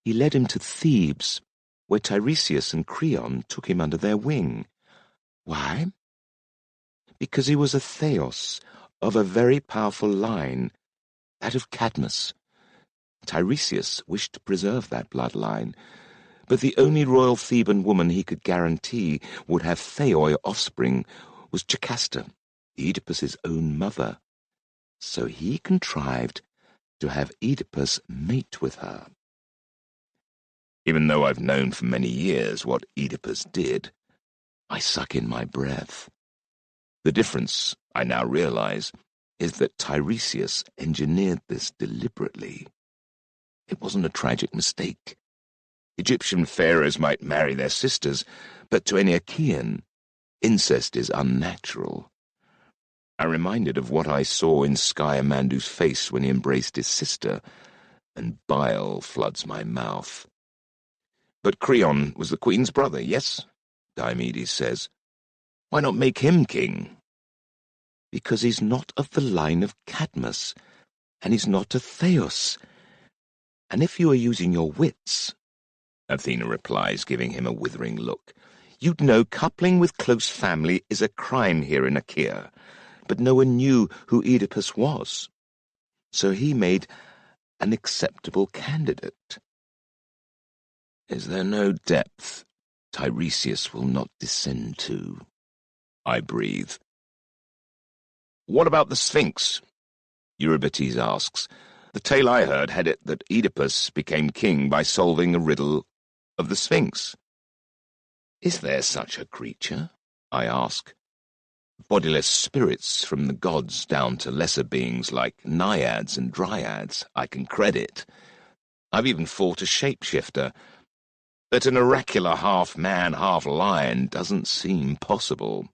He led him to Thebes, where Tiresias and Creon took him under their wing. Why? Because he was a Theos of a very powerful line, that of Cadmus. Tiresias wished to preserve that bloodline, but the only royal Theban woman he could guarantee would have Theoi offspring was Jocasta, Oedipus's own mother. So he contrived to have Oedipus mate with her. Even though I've known for many years what Oedipus did, I suck in my breath. the difference, I now realize, Is that Tiresias engineered this deliberately. It wasn't a tragic mistake. Egyptian pharaohs might marry their sisters, But to any Achaean, incest is unnatural. I'm reminded of what I saw in Scaemandu's face when he embraced his sister, and bile floods my mouth. But Creon was the queen's brother, yes? Diomedes says. Why not make him king? Because he's not of the line of Cadmus, and he's not a Theos. And if you are using your wits, Athena replies, giving him a withering look, you'd know coupling with close family is a crime here in Achaea, but no one knew who Oedipus was. So he made an acceptable candidate. Is there no depth Tiresias will not descend to? I breathe. What about the Sphinx? Eurybates asks. The tale I heard had it that Oedipus became king by solving the riddle of the Sphinx. Is there such a creature? I ask. Bodiless spirits from the gods down to lesser beings like naiads and dryads I can credit. I've even fought a shapeshifter, but an oracular half-man, half-lion doesn't seem possible.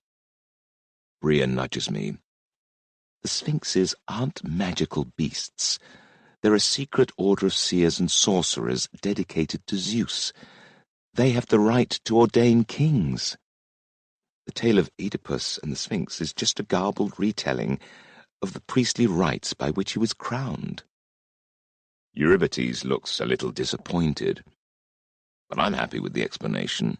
Rhea nudges me. The Sphinxes aren't magical beasts. They're a secret order of seers and sorcerers dedicated to Zeus. They have the right to ordain kings. The tale of Oedipus and the Sphinx is just a garbled retelling of the priestly rites by which he was crowned. Eurybates looks a little disappointed, but I'm happy with the explanation.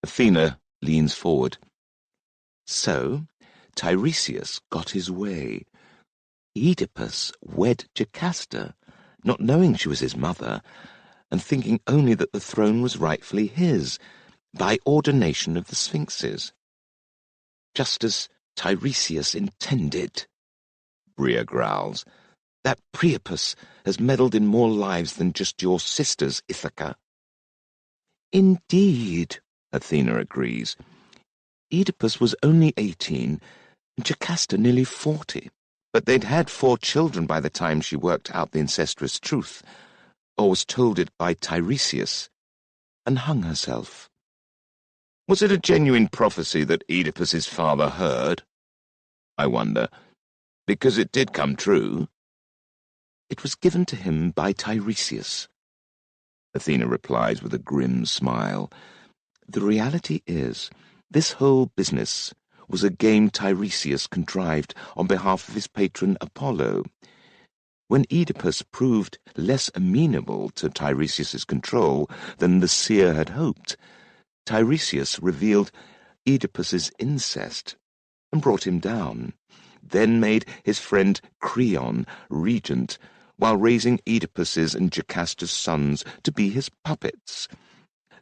Athena leans forward. So, Tiresias got his way. Oedipus wed Jocasta, not knowing she was his mother, and thinking only that the throne was rightfully his, by ordination of the Sphinxes. Just as Tiresias intended, Rhea growls. That Priapus has meddled in more lives than just your sisters, Ithaca. Indeed, Athena agrees. Oedipus was only 18, and Jocasta nearly 40. But they'd had 4 children by the time she worked out the incestuous truth, or was told it by Tiresias, and hung herself. Was it a genuine prophecy that Oedipus's father heard? I wonder, because it did come true. It was given to him by Tiresias, Athena replies with a grim smile. The reality is, this whole business was a game Tiresias contrived on behalf of his patron Apollo. When Oedipus proved less amenable to Tiresias's control than the seer had hoped, Tiresias revealed Oedipus's incest and brought him down, then made his friend Creon regent while raising Oedipus's and Jocasta's sons to be his puppets,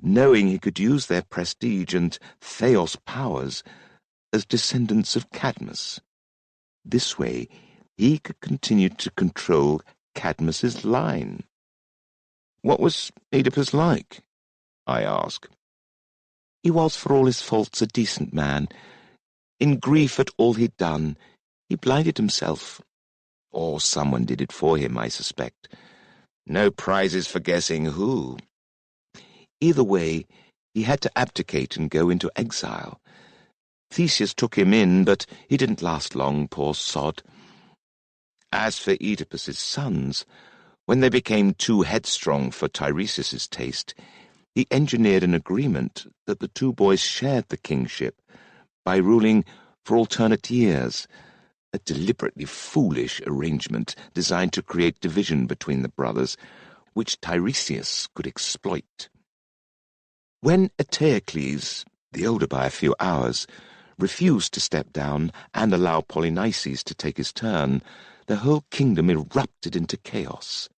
knowing he could use their prestige and Theos powers as descendants of Cadmus. This way, he could continue to control Cadmus's line. What was Oedipus like? I ask. He was, for all his faults, a decent man. In grief at all he'd done, he blinded himself. Or someone did it for him, I suspect. No prizes for guessing who. Either way, he had to abdicate and go into exile. Theseus took him in, but he didn't last long, poor sod. As for Oedipus's sons, when they became too headstrong for Tiresias's taste, he engineered an agreement that the 2 boys shared the kingship by ruling for alternate years, a deliberately foolish arrangement designed to create division between the brothers, which Tiresias could exploit. When Eteocles, the older by a few hours, refused to step down and allow Polynices to take his turn, the whole kingdom erupted into chaos.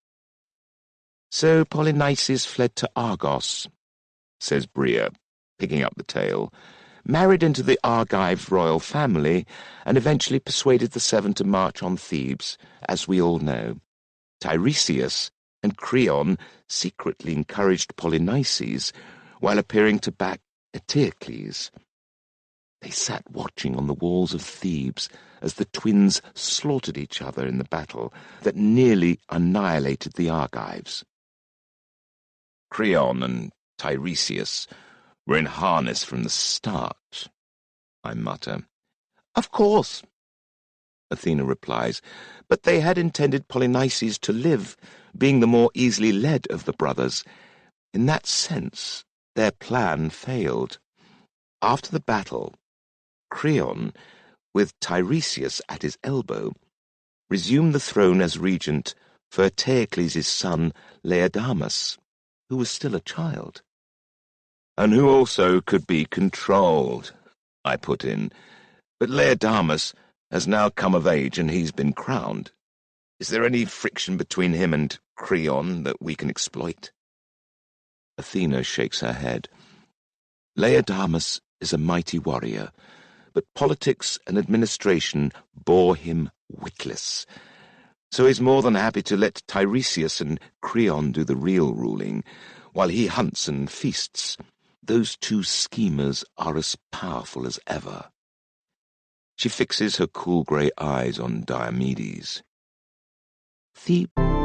So Polynices fled to Argos, says Bria, picking up the tale, married into the Argive royal family, and eventually persuaded the seven to march on Thebes, as we all know. Tiresias and Creon secretly encouraged Polynices while appearing to back Eteocles. They sat watching on the walls of Thebes as the twins slaughtered each other in the battle that nearly annihilated the Argives. Creon and Tiresias were in harness from the start, I mutter. Of course, Athena replies, but they had intended Polynices to live, being the more easily led of the brothers. In that sense, their plan failed. After the battle, Creon, with Tiresias at his elbow, resumed the throne as regent for Eteocles' son Laodamas, who was still a child. And who also could be controlled, I put in. But Laodamas has now come of age and he's been crowned. Is there any friction between him and Creon that we can exploit? Athena shakes her head. Laodamas is a mighty warrior, but politics and administration bore him witless. So he's more than happy to let Tiresias and Creon do the real ruling, while he hunts and feasts. Those two schemers are as powerful as ever. She fixes her cool grey eyes on Diomedes. Thebes